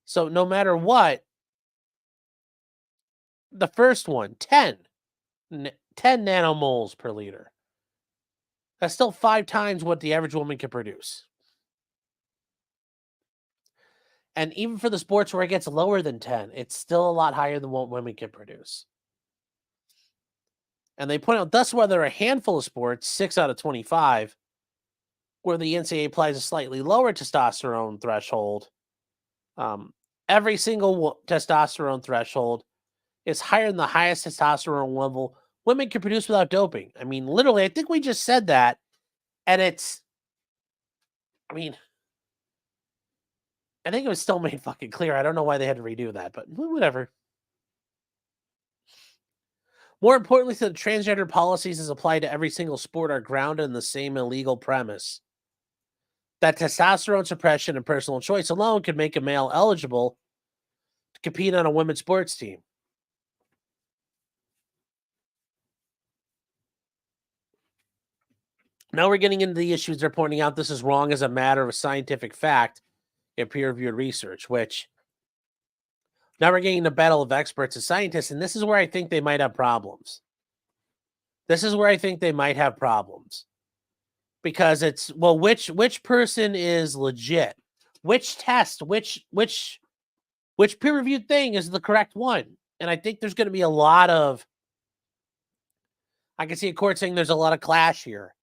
So no matter what, the first one, 10 nanomoles per liter. That's still 5 times what the average woman can produce. And even for the sports where it gets lower than 10, it's still a lot higher than what women can produce. And they point out thus why there are a handful of sports, 6 out of 25, where the NCAA applies a slightly lower testosterone threshold. Every single testosterone threshold is higher than the highest testosterone level women can produce without doping. I mean, literally, I think we just said that. And I think it was still made fucking clear. I don't know why they had to redo that, but whatever. More importantly, the transgender policies as applied to every single sport are grounded in the same illegal premise that testosterone suppression and personal choice alone could make a male eligible to compete on a women's sports team. Now we're getting into the issues they're pointing out this is wrong as a matter of scientific fact in peer-reviewed research, which now we're getting the battle of experts and scientists, and this is where I think they might have problems. This is where I think they might have problems because it's well, which person is legit? Which test, which peer reviewed thing is the correct one? And I think there's going to be a lot of I can see a court saying there's a lot of clash here.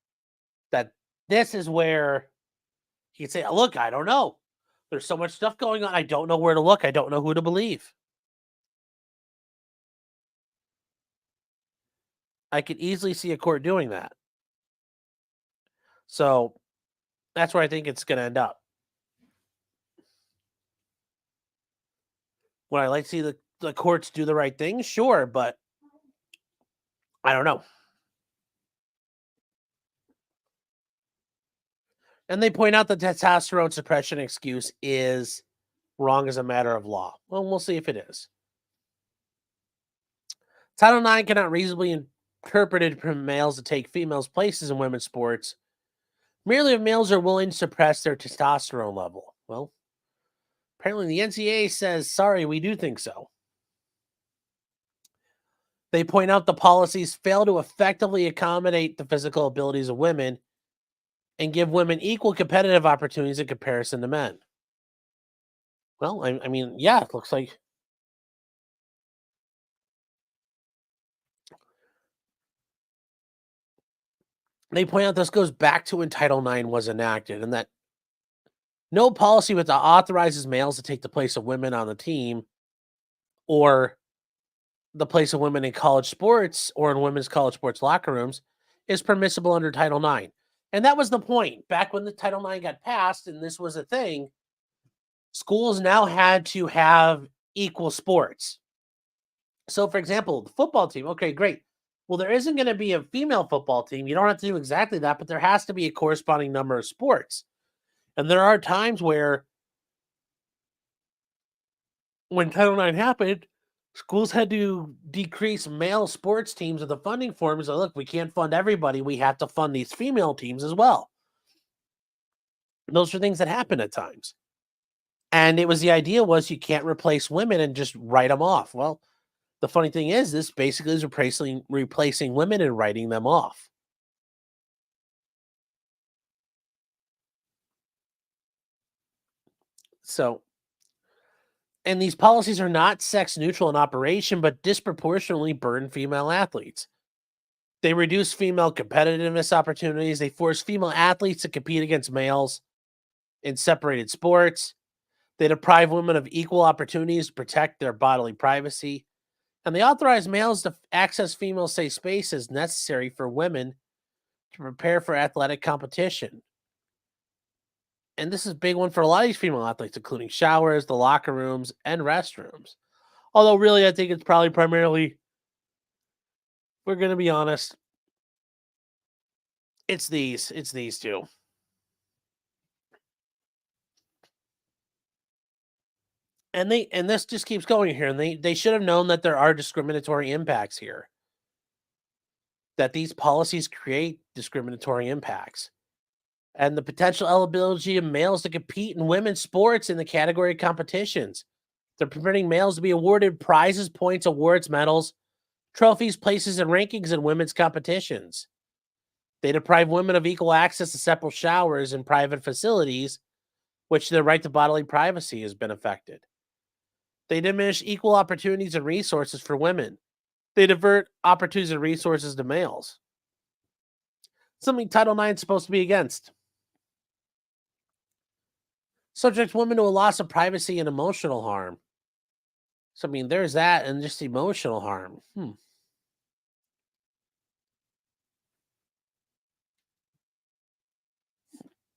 That this is where you can say, look, I don't know. There's so much stuff going on. I don't know where to look. I don't know who to believe. I could easily see a court doing that. So that's where I think it's going to end up. Would I like to see the courts do the right thing? Sure, but I don't know. And they point out the testosterone suppression excuse is wrong as a matter of law. Well, we'll see if it is. Title IX cannot reasonably interpreted from males to take females' places in women's sports merely if males are willing to suppress their testosterone level. Well, apparently the NCAA says, sorry, we do think so. They point out the policies fail to effectively accommodate the physical abilities of women and give women equal competitive opportunities in comparison to men. Well, I mean, yeah, it looks like they point out this goes back to when Title IX was enacted and that no policy that authorizes males to take the place of women on the team or the place of women in college sports or in women's college sports locker rooms is permissible under Title IX. And that was the point. Back when the Title IX got passed and this was a thing, schools now had to have equal sports. So, for example, the football team, okay, great. Well, there isn't going to be a female football team. You don't have to do exactly that, but there has to be a corresponding number of sports. And there are times where, when Title IX happened, schools had to decrease male sports teams of the funding forms. So, look, we can't fund everybody. We have to fund these female teams as well. Those are things that happen at times. And it was the idea was you can't replace women and just write them off. Well, the funny thing is this basically is replacing women and writing them off. So, and these policies are not sex neutral in operation, but disproportionately burden female athletes. They reduce female competitiveness opportunities. They force female athletes to compete against males in separated sports. They deprive women of equal opportunities to protect their bodily privacy. And they authorize males to access female safe spaces necessary for women to prepare for athletic competition. And this is a big one for a lot of these female athletes, including showers, the locker rooms, and restrooms. Although, really, I think it's probably primarily, we're going to be honest, it's these two. And this just keeps going here. And they should have known that there are discriminatory impacts here. That these policies create discriminatory impacts. And the potential eligibility of males to compete in women's sports in the category of competitions. They're permitting males to be awarded prizes, points, awards, medals, trophies, places, and rankings in women's competitions. They deprive women of equal access to separate showers in private facilities, which their right to bodily privacy has been affected. They diminish equal opportunities and resources for women. They divert opportunities and resources to males. Something Title IX is supposed to be against. Subject women to a loss of privacy and emotional harm. So, I mean, there's that and just emotional harm.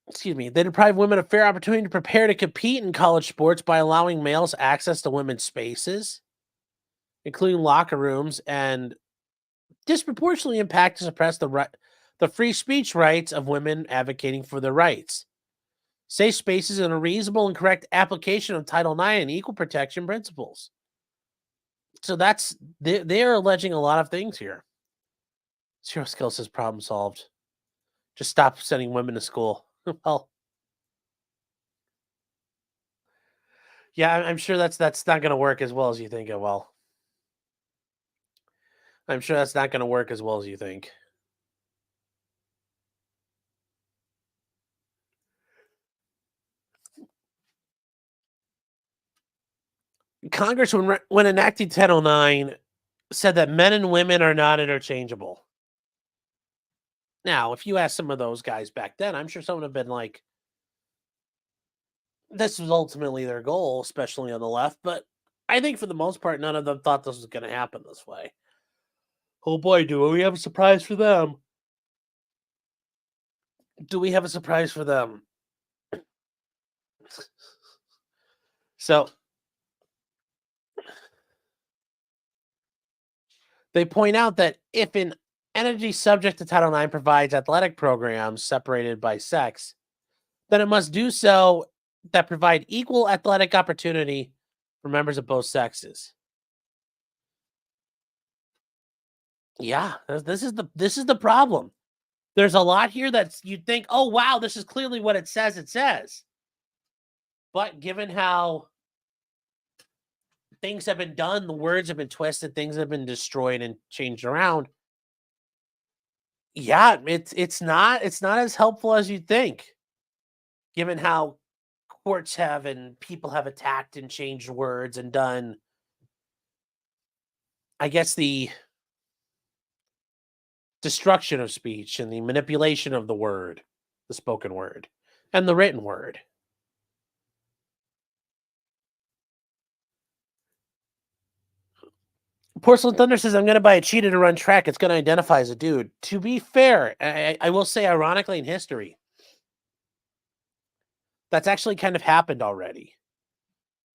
Excuse me. They deprive women of fair opportunity to prepare to compete in college sports by allowing males access to women's spaces, including locker rooms, and disproportionately impact to suppress the free speech rights of women advocating for their rights. Safe spaces and a reasonable and correct application of Title IX and equal protection principles. So they're alleging a lot of things here. Zero Skill says problem solved. Just stop sending women to school. Well, yeah, I'm sure that's not going to work as well as you think it will. I'm sure that's not going to work as well as you think. Congress, when enacting 1009, said that men and women are not interchangeable. Now, if you ask some of those guys back then, I'm sure someone would have been like, this was ultimately their goal, especially on the left. But I think for the most part, none of them thought this was going to happen this way. Oh boy, do we have a surprise for them? Do we have a surprise for them? So they point out that if an entity subject to Title IX provides athletic programs separated by sex, then it must do so that provide equal athletic opportunity for members of both sexes. Yeah, this is the problem. There's a lot here that you'd think, oh wow, this is clearly what it says. It says, but given how things have been done, the words have been twisted, things have been destroyed and changed around. Yeah, it's not as helpful as you'd think, given how courts have and people have attacked and changed words and done, I guess, the destruction of speech and the manipulation of the word, the spoken word, and the written word. Porcelain Thunder says, I'm going to buy a cheetah to run track. It's going to identify as a dude. To be fair, I will say, ironically, in history, that's actually kind of happened already.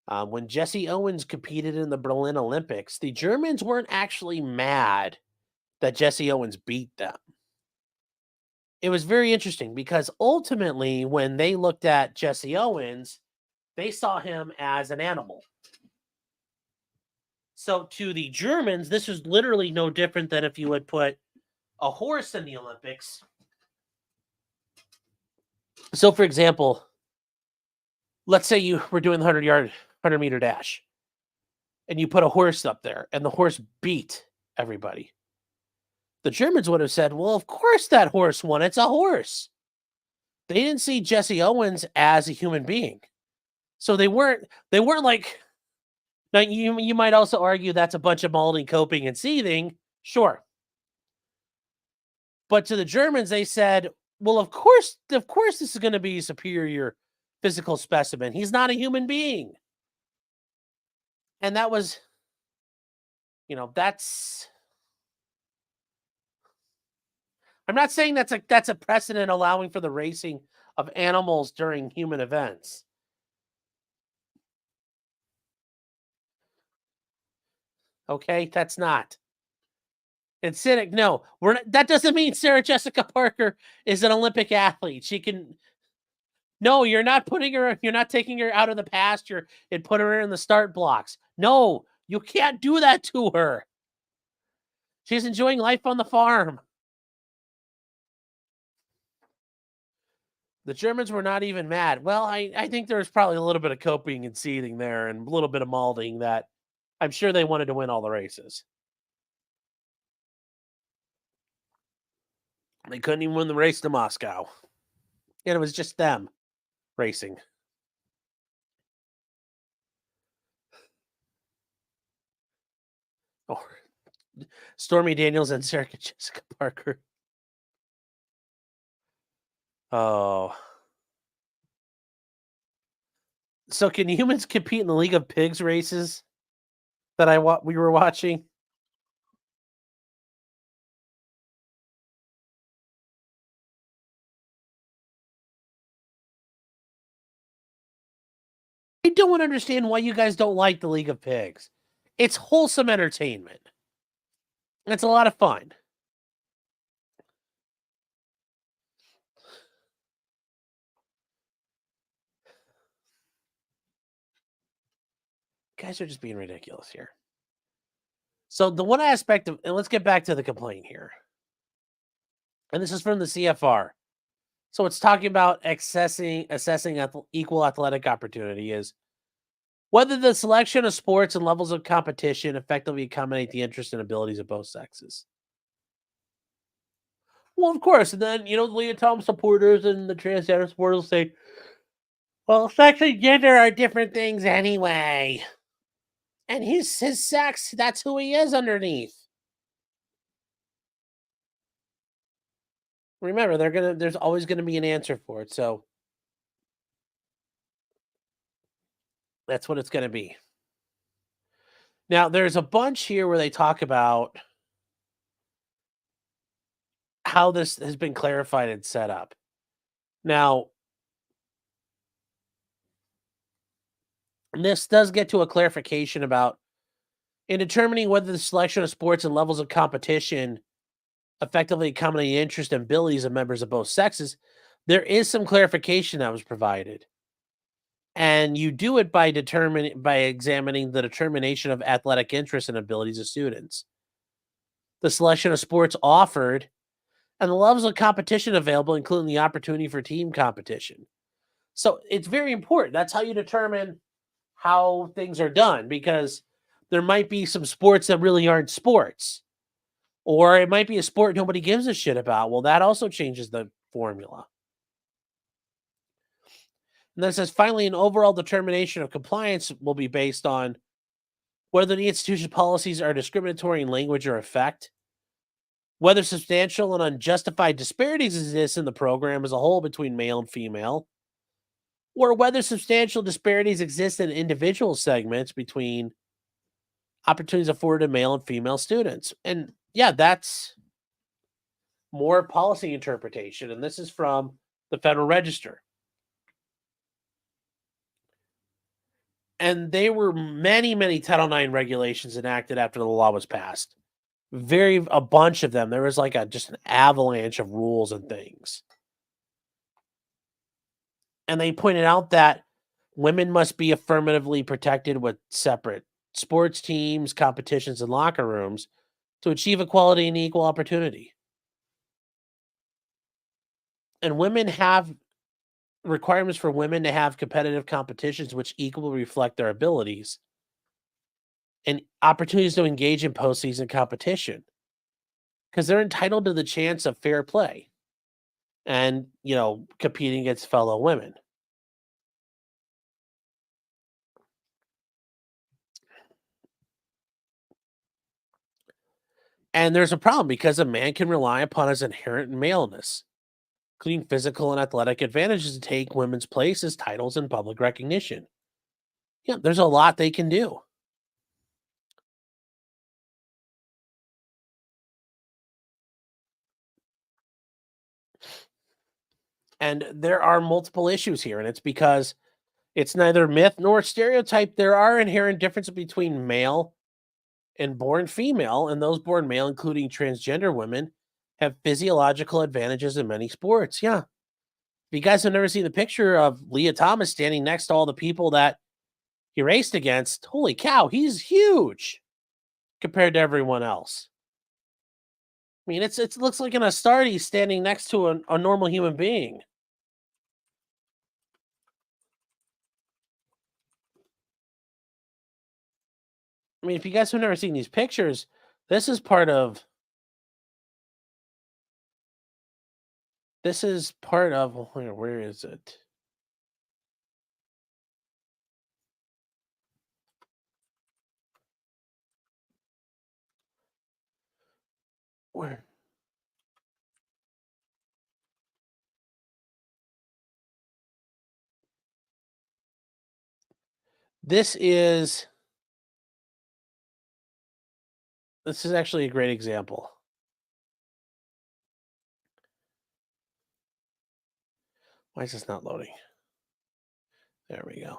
When Jesse Owens competed in the Berlin Olympics, the Germans weren't actually mad that Jesse Owens beat them. It was very interesting because ultimately, when they looked at Jesse Owens, they saw him as an animal. So to the Germans, this is literally no different than if you would put a horse in the Olympics. So, for example, let's say you were doing the 100-meter dash, and you put a horse up there, and the horse beat everybody. The Germans would have said, well, of course that horse won. It's a horse. They didn't see Jesse Owens as a human being. So they weren't like, now you might also argue that's a bunch of malding, coping, and seething. Sure. But to the Germans, they said, well, of course this is going to be a superior physical specimen. He's not a human being. And that was, that's, I'm not saying that's a precedent allowing for the racing of animals during human events. Okay, that's not. And cynic, no, that doesn't mean Sarah Jessica Parker is an Olympic athlete. She can. No, you're not You're not taking her out of the pasture and putting her in the start blocks. No, you can't do that to her. She's enjoying life on the farm. The Germans were not even mad. Well, I think there was probably a little bit of coping and seething there and a little bit of malding that I'm sure they wanted to win all the races. They couldn't even win the race to Moscow. And it was just them racing. Oh, Stormy Daniels and Sarah Jessica Parker. Oh. So can humans compete in the League of Pigs races that we were watching? I don't understand why you guys don't like the League of Pigs. It's wholesome entertainment. It's a lot of fun. Guys are just being ridiculous here. So the one aspect of, and let's get back to the complaint here. And this is from the CFR. So it's talking about assessing equal athletic opportunity is Whether the selection of sports and levels of competition effectively accommodate the interests and abilities of both sexes. Well, of course, and then Lia Thomas supporters and the transgender supporters will say, "Well, sex and gender are different things anyway, and his sex—that's who he is underneath." Remember, there's always gonna be an answer for it, so that's what it's gonna be. Now, there's a bunch here where they talk about how this has been clarified and set up. Now, this does get to a clarification about in determining whether the selection of sports and levels of competition effectively accommodate the interest and abilities of members of both sexes. There is some clarification that was provided. And you do it by examining the determination of athletic interests and abilities of students, the selection of sports offered, and the levels of competition available, including the opportunity for team competition. So it's very important. That's how you determine how things are done because there might be some sports that really aren't sports, or it might be a sport nobody gives a shit about. Well, that also changes the formula. And then it says finally, an overall determination of compliance will be based on whether the institution's policies are discriminatory in language or effect, whether substantial and unjustified disparities exist in the program as a whole between male and female, or whether substantial disparities exist in individual segments between opportunities afforded to male and female students. And yeah, that's more policy interpretation. And this is from the Federal Register. And there were many, many Title IX regulations enacted after the law was passed. A bunch of them. There was like just an avalanche of rules and things. And they pointed out that women must be affirmatively protected with separate sports teams, competitions, and locker rooms to achieve equality and equal opportunity. And women have requirements for women to have competitive competitions which equally reflect their abilities and opportunities to engage in postseason competition because they're entitled to the chance of fair play and, competing against fellow women. And there's a problem because a man can rely upon his inherent maleness, including physical and athletic advantages to take women's place as titles and public recognition. Yeah, there's a lot they can do. And there are multiple issues here, and it's because it's neither myth nor stereotype. There are inherent differences between male and born female, and those born male, including transgender women, have physiological advantages in many sports. Yeah. If you guys have never seen the picture of Lia Thomas standing next to all the people that he raced against, holy cow, he's huge compared to everyone else. I mean, it looks like an Astarte standing next to a normal human being. I mean, if you guys have never seen these pictures, this is part of where is it? Where this is this is actually a great example. Why is this not loading? There we go.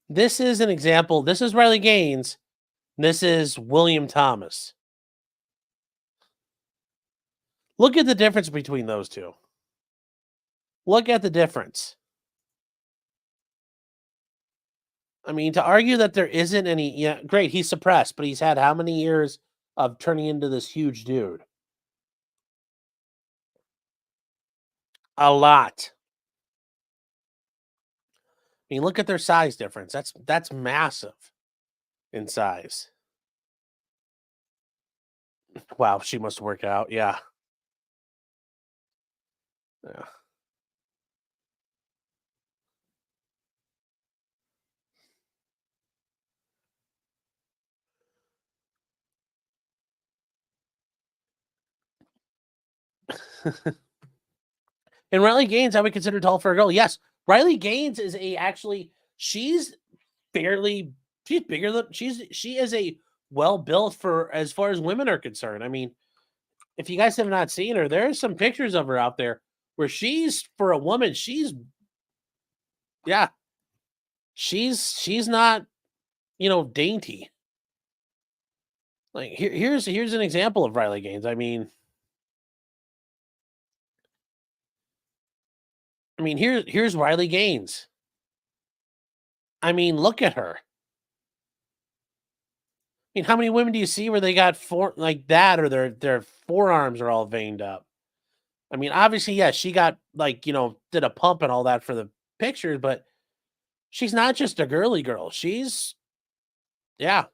This is an example. This is Riley Gaines. This is William Thomas. Look at the difference between those two. Look at the difference. I mean, to argue that there isn't any, yeah, great, he's suppressed, but he's had how many years of turning into this huge dude? A lot. I mean, look at their size difference. That's massive in size. Wow, she must work out. Yeah. Yeah. And Riley Gaines, I would consider tall for a girl. Yes, Riley Gaines is a actually she's fairly she's bigger than she is a well built for as far as women are concerned. I mean, if you guys have not seen her, there's some pictures of her out there where she's for a woman, yeah, she's not, dainty. Like here's an example of Riley Gaines. I mean here's Riley Gaines. I mean, look at her. I mean, how many women do you see where they got four like that or their forearms are all veined up? I mean, obviously, yes, she got like, did a pump and all that for the pictures, but she's not just a girly girl. She's yeah.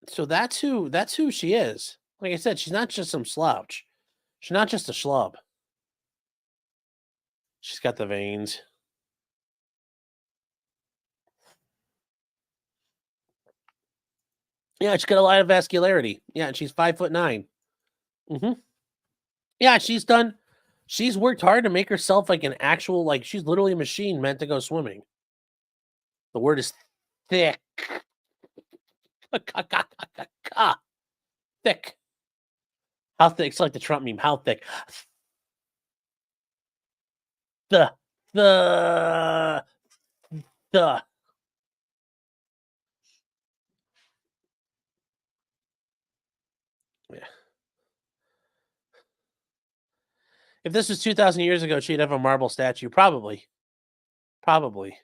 So that's who she is. Like I said, she's not just some slouch. She's not just a schlub. She's got the veins. Yeah, she's got a lot of vascularity. Yeah, and she's 5'9". Hmm. Yeah, she's worked hard to make herself like an actual like she's literally a machine meant to go swimming. The word is thick. Thick. How thick? It's like the Trump meme. How thick? The the the. Yeah. If this was 2,000 years ago, she'd have a marble statue. Probably. Probably.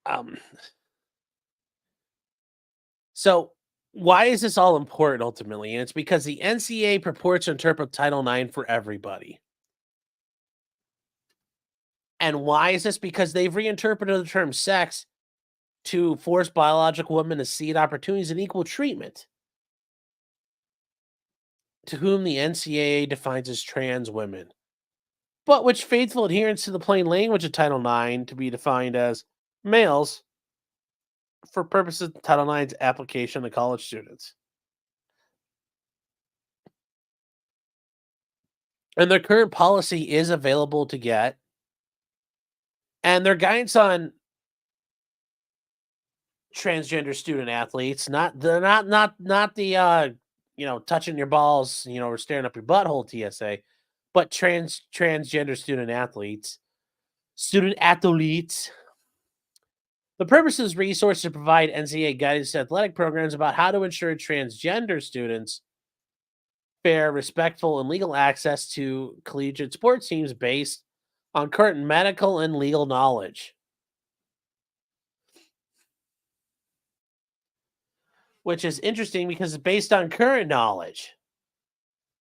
Um. So why is this all important ultimately? And it's because the NCAA purports to interpret Title IX for everybody. And why is this? Because they've reinterpreted the term sex to force biological women to cede opportunities and equal treatment to whom the NCAA defines as trans women, but which faithful adherence to the plain language of Title IX to be defined as males for purposes of Title IX's application to college students. And their current policy is available to get, and their guidance on transgender student athletes, not the touching your balls, or staring up your butthole TSA, but transgender student athletes. The purpose of this resource is to provide NCAA guidance to athletic programs about how to ensure transgender students fair, respectful, and legal access to collegiate sports teams based on current medical and legal knowledge, which is interesting because it's based on current knowledge.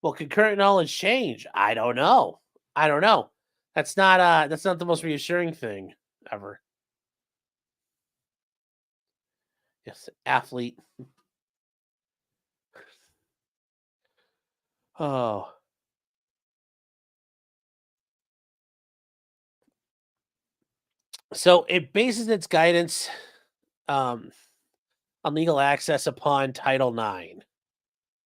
Well, could current knowledge change? I don't know. I don't know. That's not the most reassuring thing ever. Yes, athlete. Oh. So it bases its guidance um on legal access upon Title IX.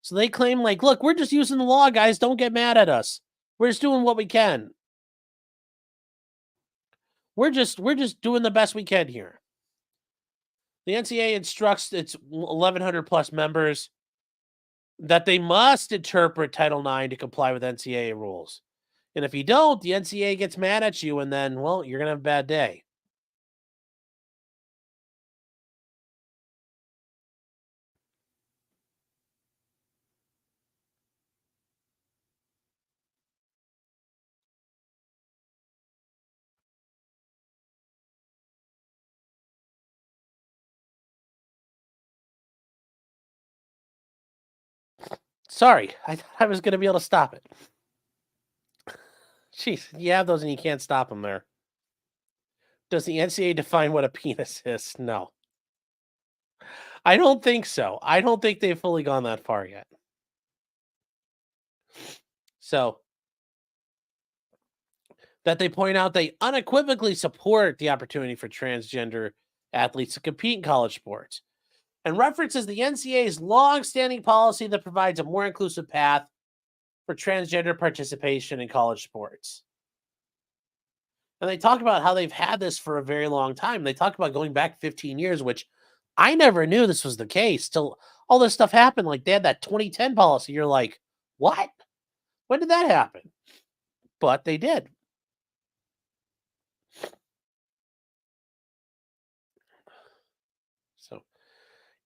So they claim like, look, we're just using the law, guys. Don't get mad at us. We're just doing what we can. We're just doing the best we can here. The NCAA instructs its 1,100 plus members that they must interpret Title IX to comply with NCAA rules. And if you don't, the NCAA gets mad at you, and then, well, you're gonna have a bad day. Sorry, I thought I was going to be able to stop it. Jeez, you have those and you can't stop them there. Does the NCAA define what a penis is? No. I don't think so. I don't think they've fully gone that far yet. So, that they point out they unequivocally support the opportunity for transgender athletes to compete in college sports and references the NCAA's long-standing policy that provides a more inclusive path for transgender participation in college sports. And they talk about how they've had this for a very long time. They talk about going back 15 years, which I never knew this was the case till all this stuff happened. Like they had that 2010 policy. You're like, what? When did that happen? But they did. So,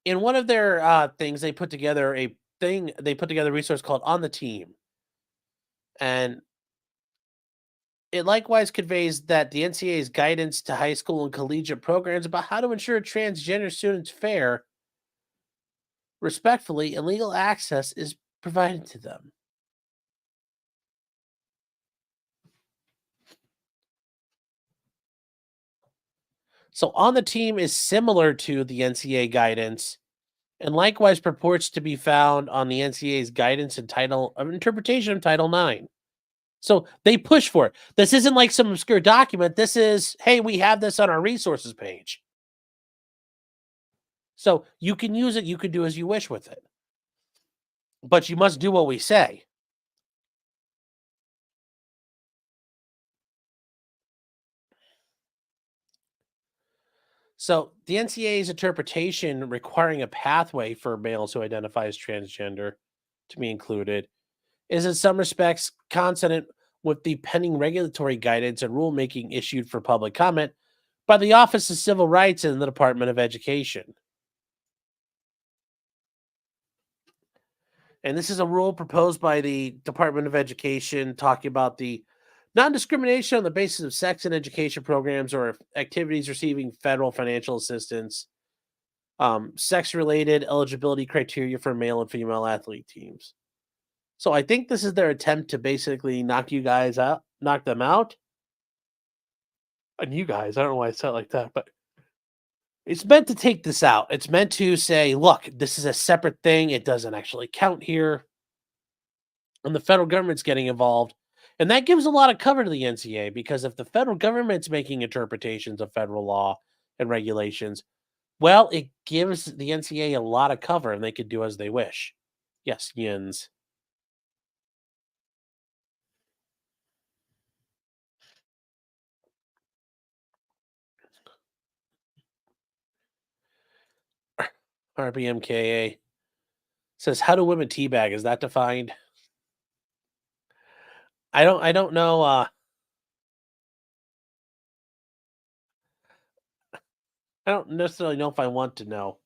in one of their things, they put together a resource called On the Team. And it likewise conveys that the NCAA's guidance to high school and collegiate programs about how to ensure transgender students fair, respectfully, and legal access is provided to them. So, On the Team is similar to the NCAA guidance and likewise purports to be found on the NCAA's guidance and title of interpretation of Title IX. So they push for it. This isn't like some obscure document. This is, hey, we have this on our resources page. So you can use it. You can do as you wish with it. But you must do what we say. So the NCAA's interpretation requiring a pathway for males who identify as transgender to be included is in some respects consonant with the pending regulatory guidance and rulemaking issued for public comment by the Office of Civil Rights in the Department of Education. And this is a rule proposed by the Department of Education talking about the non-discrimination on the basis of sex in education programs or activities receiving federal financial assistance, sex-related eligibility criteria for male and female athlete teams. So I think this is their attempt to basically knock them out. And you guys, I don't know why I said it like that, but it's meant to take this out. It's meant to say, look, this is a separate thing. It doesn't actually count here. And the federal government's getting involved. And that gives a lot of cover to the NCAA because if the federal government's making interpretations of federal law and regulations, well, it gives the NCAA a lot of cover and they can do as they wish. Yes, yins. RBMKA says, how do women teabag? Is that defined? I don't know. I don't necessarily know if I want to know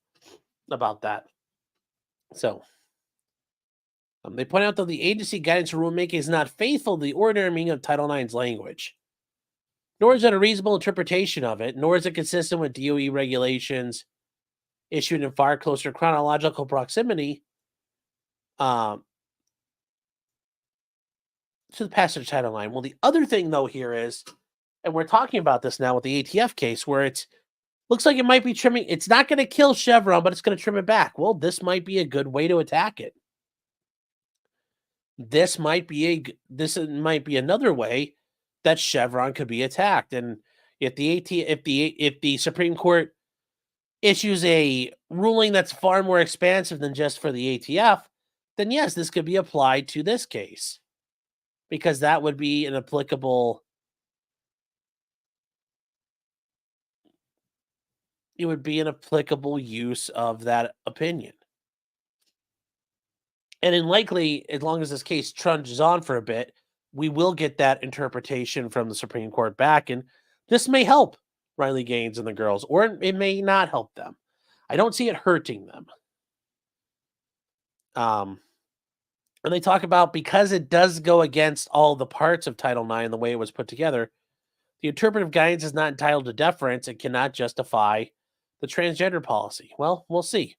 about that. So they point out that the agency guidance for rulemaking is not faithful to the ordinary meaning of Title IX's language, nor is it a reasonable interpretation of it, nor is it consistent with DOE regulations issued in far closer chronological proximity um, to the passage of Title IX. Well, the other thing, though, here is, and we're talking about this now with the ATF case, where it's looks like it might be trimming. It's not going to kill Chevron, but it's going to trim it back. Well, this might be a good way to attack it. This might be another way that Chevron could be attacked. And if the Supreme Court issues a ruling that's far more expansive than just for the ATF, then yes, this could be applied to this case because that would be an applicable. It would be an applicable use of that opinion. And in likely, as long as this case trudges on for a bit, we will get that interpretation from the Supreme Court back, and this may help Riley Gaines and the girls, or it may not help them. I don't see it hurting them. And they talk about because it does go against all the parts of Title IX the way it was put together, the interpretive guidance is not entitled to deference and cannot justify the transgender policy. Well, we'll see.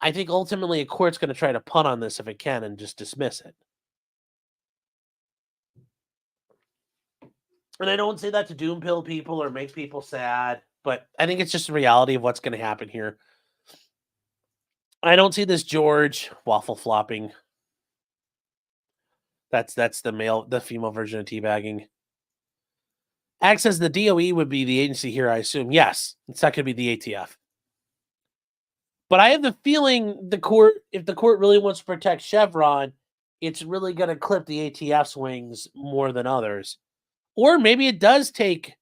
I think ultimately a court's going to try to punt on this if it can and just dismiss it. And I don't say that to doom pill people or make people sad, but I think it's just the reality of what's going to happen here. I don't see this George waffle flopping. That's the female version of teabagging. Acts as the DOE would be the agency here, I assume. Yes, it's not going to be the ATF. But I have the feeling if the court really wants to protect Chevron, it's really going to clip the ATF's wings more than others. Or maybe it does take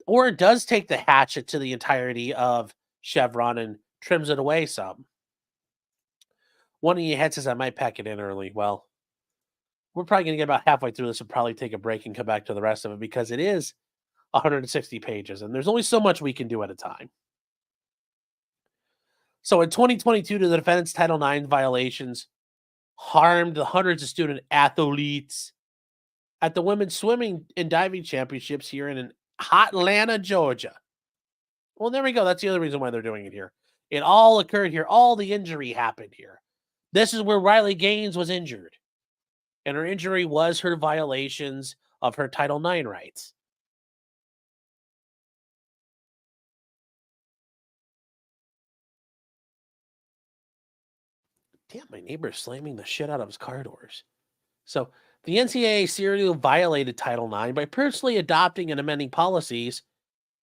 the hatchet to the entirety of Chevron and trims it away some. One of you head says I might pack it in early. Well, we're probably going to get about halfway through this and probably take a break and come back to the rest of it because it is 160 pages and there's only so much we can do at a time. So in 2022, the defendant's Title IX violations harmed the hundreds of student athletes at the women's swimming and diving championships here in Atlanta, Georgia. Well, there we go. That's the other reason why they're doing it here. It all occurred here. All the injury happened here. This is where Riley Gaines was injured. And her injury was her violations of her Title IX rights. Damn, my neighbor's slamming the shit out of his car doors. So the NCAA serially violated Title IX by personally adopting and amending policies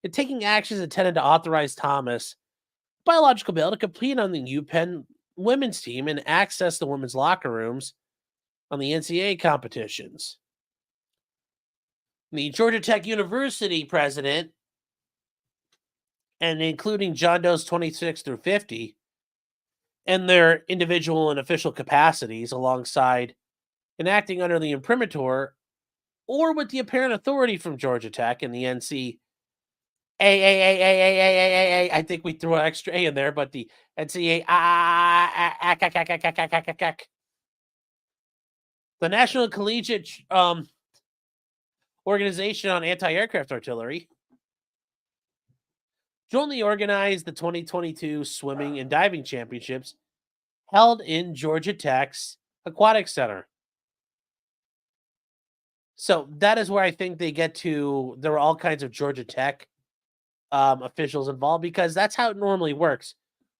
and taking actions intended to authorize Thomas biological bail to compete on the UPenn women's team and access the women's locker rooms on the NCAA competitions. The Georgia Tech University president, and including John Doe's 26 through 50, and their individual and official capacities alongside and acting under the imprimatur or with the apparent authority from Georgia Tech and the NCAA. I think we threw an extra A in there, but the NCAA, the National Collegiate Organization on Anti-Aircraft Artillery, jointly organized the 2022 Swimming and Diving Championships held in Georgia Tech's Aquatic Center. So that is where I think they get to. There were all kinds of Georgia Tech officials involved because that's how it normally works.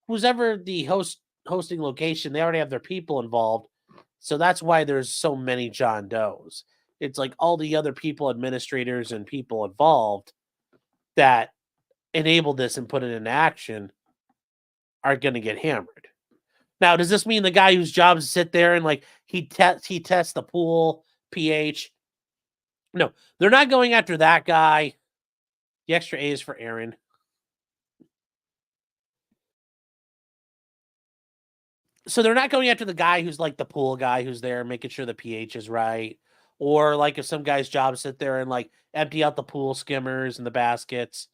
Who's ever the hosting location, they already have their people involved. So that's why there's so many John Does. It's like all the other people, administrators, and people involved that enabled this and put it into action are going to get hammered. Now, does this mean the guy whose job is to sit there and like he tests the pool pH? No, they're not going after that guy. The extra A is for Aaron. So they're not going after the guy who's like the pool guy who's there making sure the pH is right. Or like if some guy's job is sit there and like empty out the pool skimmers and the baskets.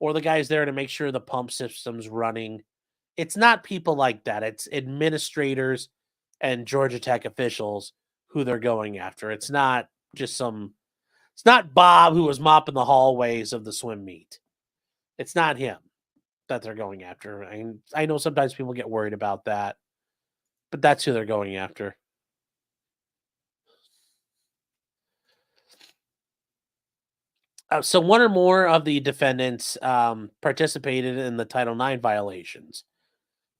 Or the guy's there to make sure the pump system's running. It's not people like that. It's administrators and Georgia Tech officials who they're going after. It's not just it's not Bob who was mopping the hallways of the swim meet. It's not him that they're going after. I know sometimes people get worried about that, but that's who they're going after. So one or more of the defendants participated in the Title IX violations.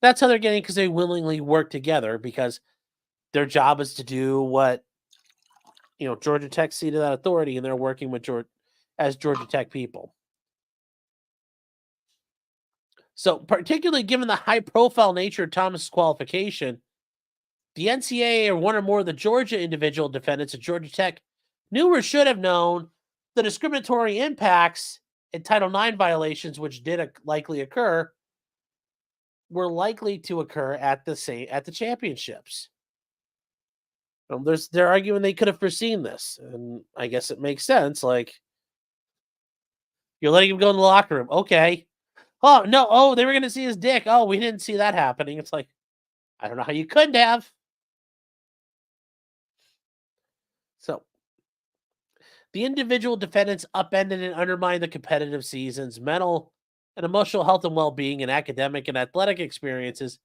That's how they're getting because they willingly work together because their job is to do what Georgia Tech ceded that authority, and they're working with as Georgia Tech people. So, particularly given the high-profile nature of Thomas's qualification, the NCAA or one or more of the Georgia individual defendants at Georgia Tech knew or should have known the discriminatory impacts and Title IX violations, which did likely occur, were likely to occur at the championships. They're arguing they could have foreseen this, and I guess it makes sense. Like, you're letting him go in the locker room, okay? Oh no! Oh, they were going to see his dick. Oh, we didn't see that happening. It's like, I don't know how you couldn't have. So, the individual defendants upended and undermined the competitive season's mental and emotional health and well-being and academic and athletic experiences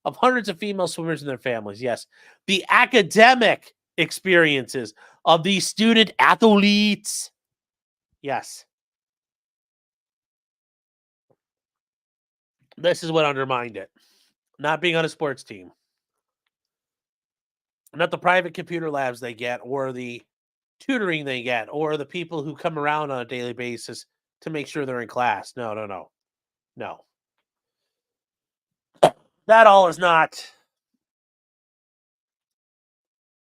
of hundreds of female swimmers and their families. Yes, the academic experiences of these student athletes. Yes, this is what undermined it. Not being on a sports team, not the private computer labs they get, or the tutoring they get, or the people who come around on a daily basis to make sure they're in class. No, no, no, no. That all is not.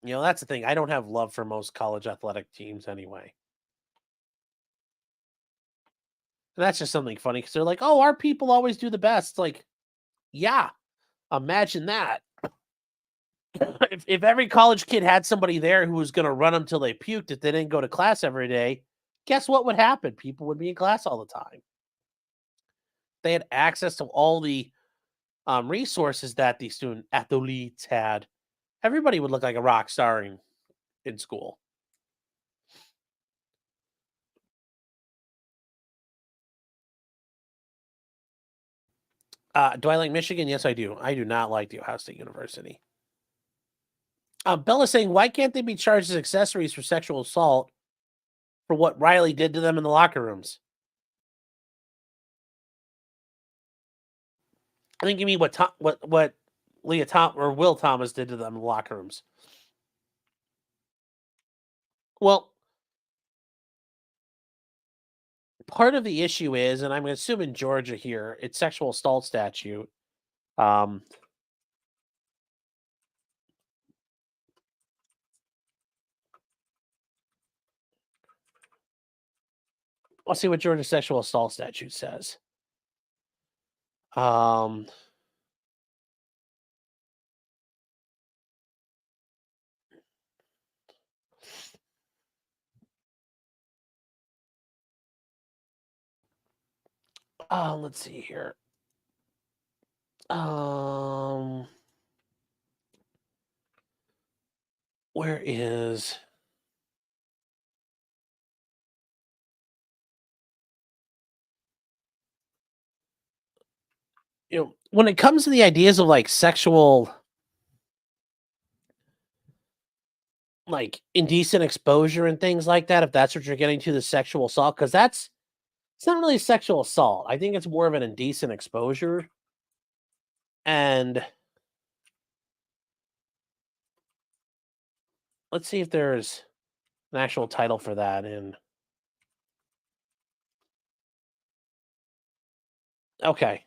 That's the thing. I don't have love for most college athletic teams anyway. And that's just something funny because they're like, oh, our people always do the best. It's like, yeah, imagine that. If every college kid had somebody there who was going to run them till they puked if they didn't go to class every day, guess what would happen? People would be in class all the time. They had access to all the resources that the student athletes had. Everybody would look like a rock star in school. Do I like Michigan? Yes, I do. I do not like the Ohio State University. Bella's saying, why can't they be charged as accessories for sexual assault for what Riley did to them in the locker rooms? I think you mean what Lia Thomas or Will Thomas did to them in the locker rooms. Well, part of the issue is, and I'm assuming Georgia here, it's sexual assault statute. Um, let's see what Georgia sexual assault statute says. Um, let's see here. Where is when it comes to the ideas of like sexual, like indecent exposure and things like that, if that's what you're getting to, the sexual assault, because it's not really sexual assault. I think it's more of an indecent exposure. And let's see if there's an actual title for that. And okay.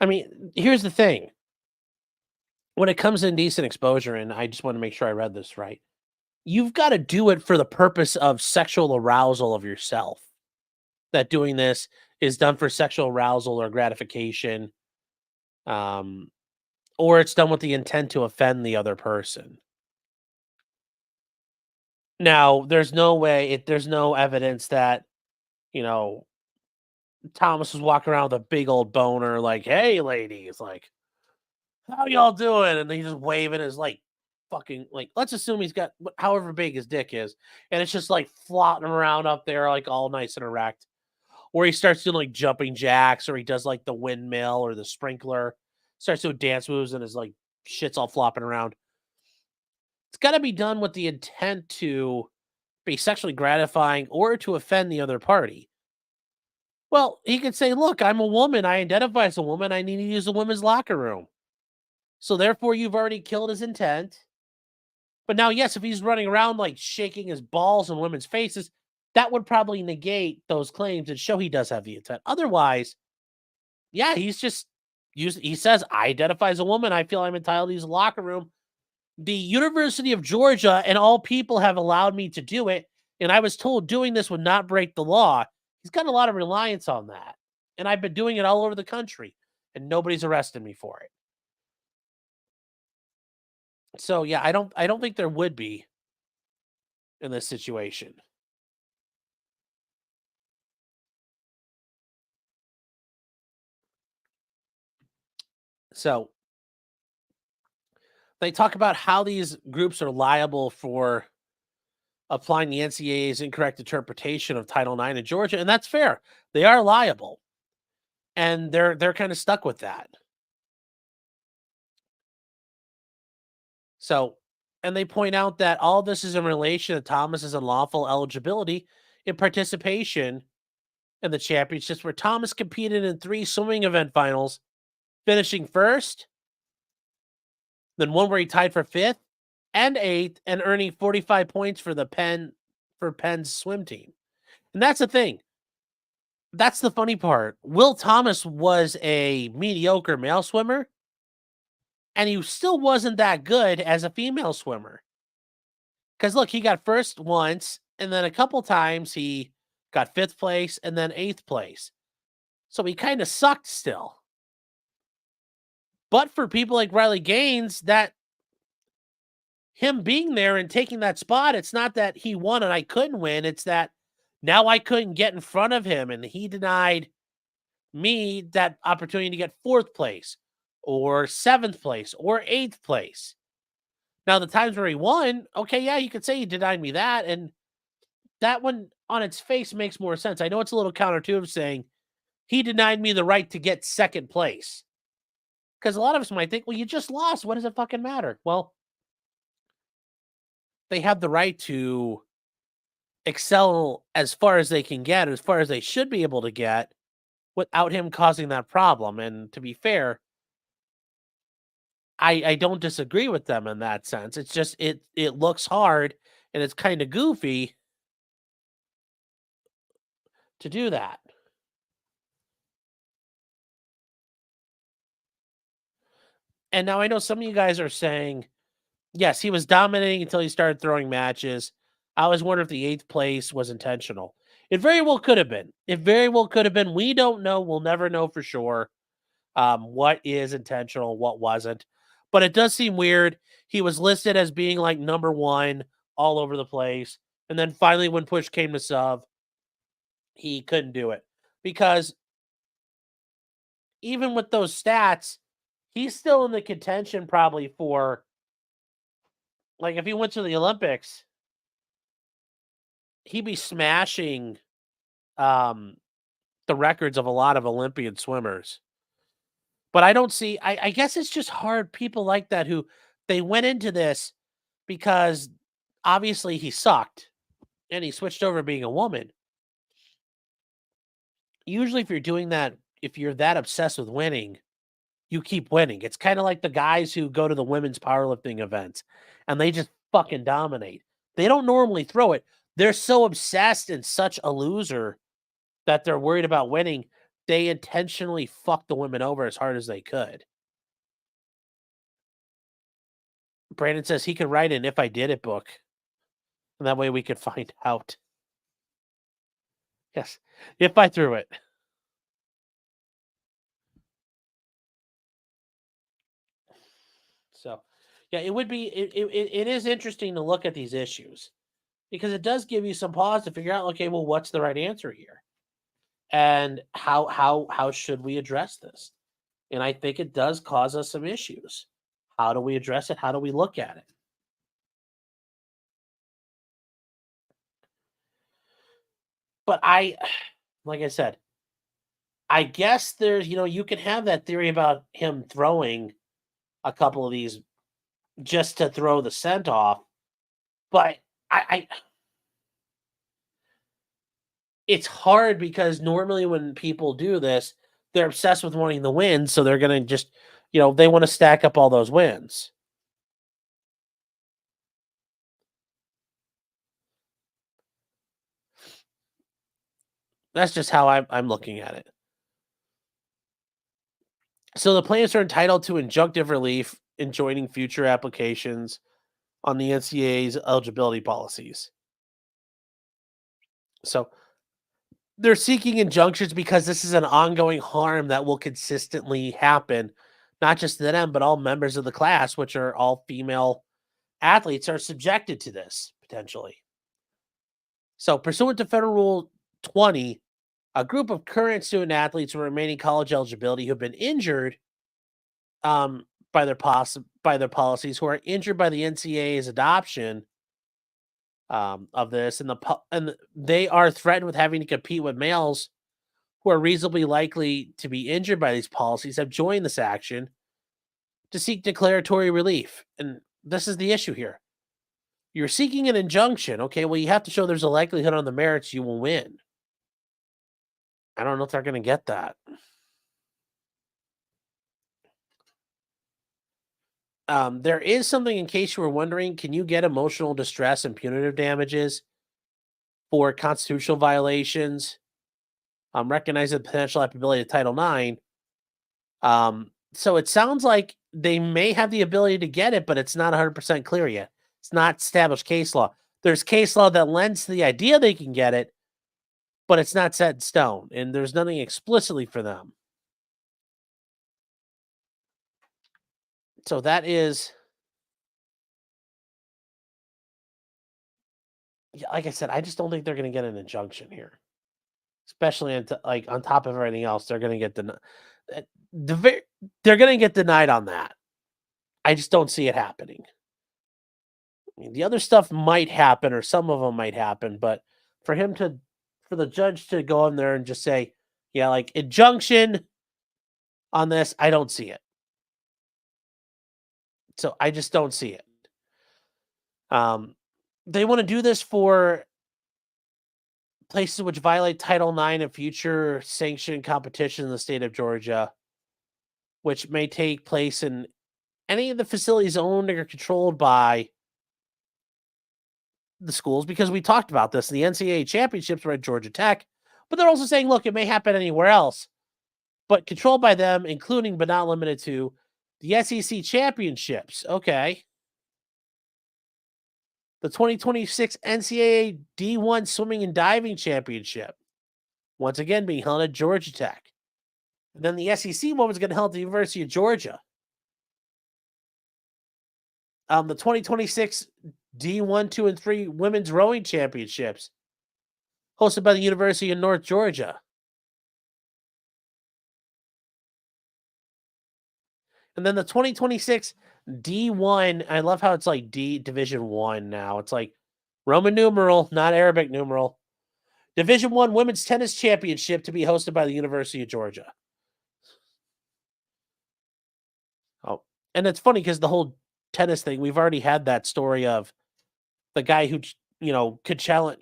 I mean, here's the thing. When it comes to indecent exposure, and I just want to make sure I read this right, you've got to do it for the purpose of sexual arousal of yourself. That doing this is done for sexual arousal or gratification, or it's done with the intent to offend the other person. Now, there's no evidence that, you know, Thomas was walking around with a big old boner, like, "Hey, ladies, like, how y'all doing?" And he's just waving his like fucking like. Let's assume he's got however big his dick is, and it's just like floating around up there, like all nice and erect. Or he starts doing like jumping jacks, or he does like the windmill or the sprinkler, starts doing dance moves, and his like shit's all flopping around. It's got to be done with the intent to be sexually gratifying or to offend the other party. Well, he could say, "Look, I'm a woman. I identify as a woman. I need to use a women's locker room." So therefore, you've already killed his intent. But now, yes, if he's running around like shaking his balls in women's faces, that would probably negate those claims and show he does have the intent. Otherwise, yeah, he's just he says, "I identify as a woman. I feel I'm entitled to use a locker room. The University of Georgia and all people have allowed me to do it, and I was told doing this would not break the law." He's got a lot of reliance on that. And I've been doing it all over the country, and nobody's arrested me for it. So yeah, I don't think there would be in this situation. So they talk about how these groups are liable for applying the NCAA's incorrect interpretation of Title IX in Georgia, and that's fair. They are liable. and they're kind of stuck with that. So, and they point out that all this is in relation to Thomas's unlawful eligibility in participation in the championships, where Thomas competed in 3 swimming event finals, finishing first, then one where he tied for 5th and 8th, and earning 45 points for Penn's swim team. And that's the thing. That's the funny part. Will Thomas was a mediocre male swimmer, and he still wasn't that good as a female swimmer. Because look, he got first once, and then a couple times he got 5th place and then 8th place. So he kind of sucked still. But for people like Riley Gaines, that him being there and taking that spot, it's not that he won and I couldn't win. It's that now I couldn't get in front of him, and he denied me that opportunity to get 4th place or 7th place or 8th place. Now, the times where he won, okay, yeah, you could say he denied me that. And that one on its face makes more sense. I know it's a little counterintuitive saying he denied me the right to get 2nd place. Because a lot of us might think, well, you just lost. What does it fucking matter? Well, they have the right to excel as far as they can get, as far as they should be able to get, without him causing that problem. And to be fair, I don't disagree with them in that sense. It's just it looks hard and it's kind of goofy to do that. And now I know some of you guys are saying, yes, he was dominating until he started throwing matches. I always wonder if the 8th place was intentional. It very well could have been. It very well could have been. We don't know. We'll never know for sure what is intentional, what wasn't. But it does seem weird. He was listed as being like number 1 all over the place. And then finally, when push came to shove, he couldn't do it. Because even with those stats, he's still in the contention probably for, like, if he went to the Olympics, he'd be smashing the records of a lot of Olympian swimmers. But I don't see, I guess it's just hard. People like that who they went into this because obviously he sucked and he switched over being a woman. Usually, if you're doing that, if you're that obsessed with winning, you keep winning. It's kind of like the guys who go to the women's powerlifting events and they just fucking dominate. They don't normally throw it. They're so obsessed and such a loser that they're worried about winning. They intentionally fuck the women over as hard as they could. Brandon says he could write an "If I Did It" book. And that way we could find out. Yes. If I threw it. So, yeah, it would be, it is interesting to look at these issues because it does give you some pause to figure out, okay, well, what's the right answer here? And how should we address this? And I think it does cause us some issues. How do we address it? How do we look at it? But like I said, I guess there's, you can have that theory about him throwing a couple of these just to throw the scent off. But I it's hard because normally when people do this, they're obsessed with wanting the win. So they're going to just, they want to stack up all those wins. That's just how I'm looking at it. So the plaintiffs are entitled to injunctive relief in joining future applications on the NCAA's eligibility policies. So they're seeking injunctions because this is an ongoing harm that will consistently happen, not just to them, but all members of the class, which are all female athletes, are subjected to this potentially. So pursuant to Federal Rule 20, a group of current student athletes with remaining college eligibility who have been injured by their policies, who are injured by the NCAA's adoption of this, and they are threatened with having to compete with males who are reasonably likely to be injured by these policies have joined this action to seek declaratory relief. And this is the issue here. You're seeking an injunction. Okay, well, you have to show there's a likelihood on the merits you will win. I don't know if they're going to get that. There is something, in case you were wondering, can you get emotional distress and punitive damages for constitutional violations? Recognize the potential applicability of Title IX. So it sounds like they may have the ability to get it, but it's not 100% clear yet. It's not established case law. There's case law that lends to the idea they can get it, but it's not set in stone, and there's nothing explicitly for them. So that is, yeah, like I said, I just don't think they're going to get an injunction here, especially on top of everything else. They're going to get they're going to get denied on that. I just don't see it happening. I mean, the other stuff might happen, or some of them might happen, but for the judge to go in there and just say, yeah, like injunction on this, I don't see it. So I just don't see it. They want to do this for places which violate Title IX and future sanctioned competition in the state of Georgia, which may take place in any of the facilities owned or controlled by the schools, because we talked about this. The NCAA championships were at Georgia Tech, but they're also saying, look, it may happen anywhere else, but controlled by them, including but not limited to the SEC championships. Okay. The 2026 NCAA D1 swimming and diving championship, once again being held at Georgia Tech. And then the SEC one was going to held at the University of Georgia. The 2026 D1, 2, and 3 women's rowing championships, hosted by the University of North Georgia. And then the 2026 D1, I love how it's like D Division 1 now. It's like Roman numeral, not Arabic numeral. Division 1 women's tennis championship to be hosted by the University of Georgia. Oh, and it's funny because the whole tennis thing, we've already had that story of the guy who, could challenge,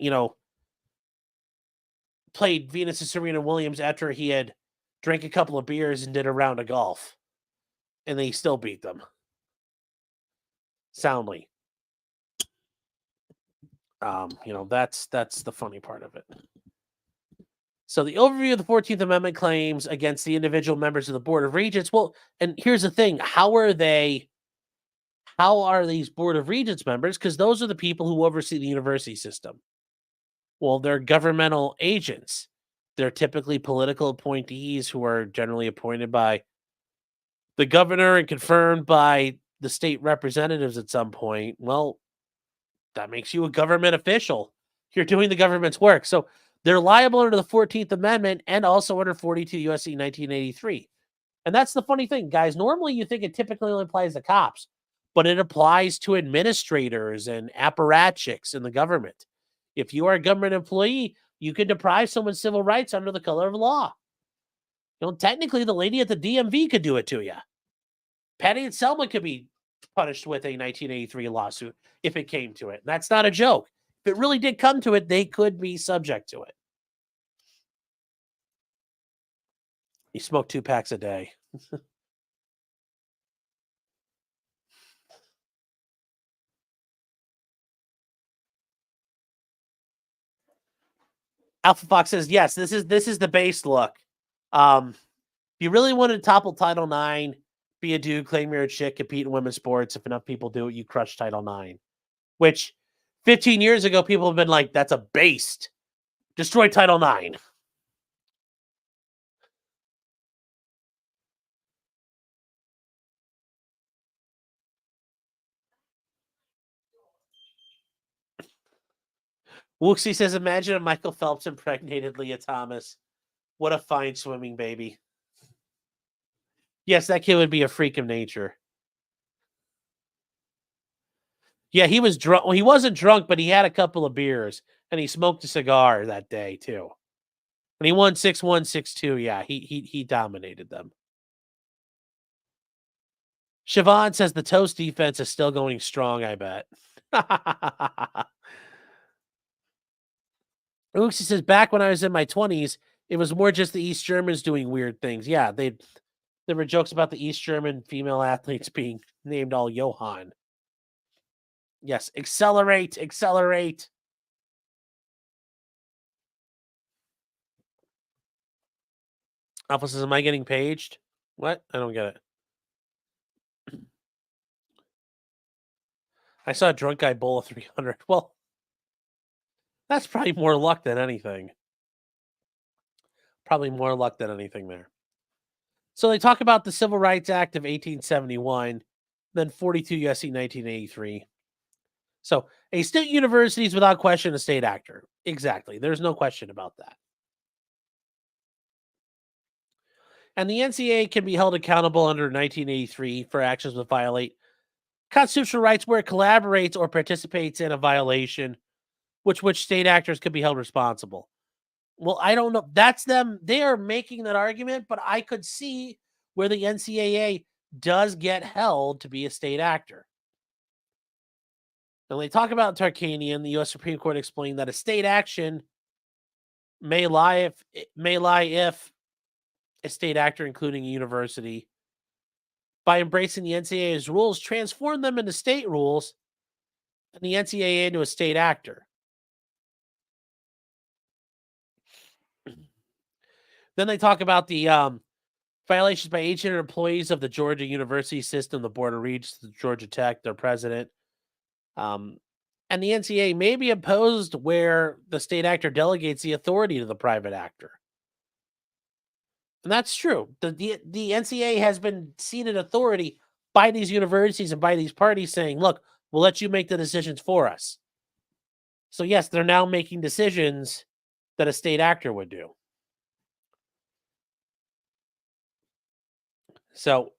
played Venus and Serena Williams after he had drank a couple of beers and did a round of golf. And they still beat them soundly. That's the funny part of it. So the overview of the 14th Amendment claims against the individual members of the Board of Regents. Well, and here's the thing. How are these Board of Regents members? Because those are the people who oversee the university system. Well, they're governmental agents. They're typically political appointees who are generally appointed by the governor and confirmed by the state representatives at some point. Well, that makes you a government official. You're doing the government's work. So they're liable under the 14th Amendment and also under 42 U.S.C. 1983. And that's the funny thing, guys. Normally you think it typically only applies to cops, but it applies to administrators and apparatchiks in the government. If you are a government employee, you can deprive someone's civil rights under the color of law. Technically, the lady at the DMV could do it to you. Patty and Selma could be punished with a 1983 lawsuit if it came to it. That's not a joke. If it really did come to it, they could be subject to it. You smoke 2 packs a day. Alpha Fox says, yes, this is the base look. If you really wanted to topple Title IX, be a dude, claim you're a chick, compete in women's sports. If enough people do it, you crush Title IX. Which 15 years ago, people have been like, that's a beast. Destroy Title IX. Wooksy says, imagine if Michael Phelps impregnated Lia Thomas. What a fine swimming baby. Yes, that kid would be a freak of nature. Yeah, he was drunk. Well, he wasn't drunk, but he had a couple of beers, and he smoked a cigar that day, too. And he won 6-1, 6-2. Yeah, he dominated them. Siobhan says the Toast defense is still going strong, I bet. Ooksy says, back when I was in my 20s, it was more just the East Germans doing weird things. Yeah, there were jokes about the East German female athletes being named all Johann. Yes, accelerate, accelerate. Alpha says, am I getting paged? What? I don't get it. I saw a drunk guy bowl a 300. Well, that's probably more luck than anything. Probably more luck than anything there. So they talk about the Civil Rights Act of 1871, then 42 U.S.C. 1983. So a state university is without question a state actor. Exactly. There's no question about that. And the NCAA can be held accountable under 1983 for actions that violate constitutional rights where it collaborates or participates in a violation, which state actors could be held responsible. Well, I don't know. That's them. They are making that argument, but I could see where the NCAA does get held to be a state actor. And they talk about Tarkanian, the U.S. Supreme Court explained that a state action may lie if a state actor, including a university, by embracing the NCAA's rules, transform them into state rules and the NCAA into a state actor. Then they talk about the violations by agent or employees of the Georgia University system, the Board of Regents, the Georgia Tech, their president. And the NCAA may be imposed where the state actor delegates the authority to the private actor. And that's true. The NCAA has been ceded authority by these universities and by these parties saying, look, we'll let you make the decisions for us. So, yes, they're now making decisions that a state actor would do. So,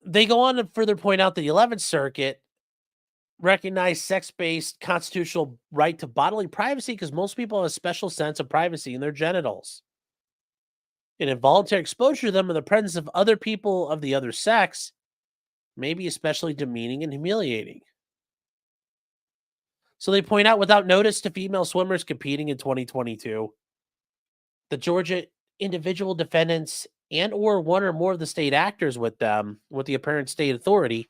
they go on to further point out that the 11th Circuit recognized sex-based constitutional right to bodily privacy because most people have a special sense of privacy in their genitals. And involuntary exposure to them in the presence of other people of the other sex may be especially demeaning and humiliating. So they point out without notice to female swimmers competing in 2022, the Georgia individual defendants and or one or more of the state actors with them, with the apparent state authority,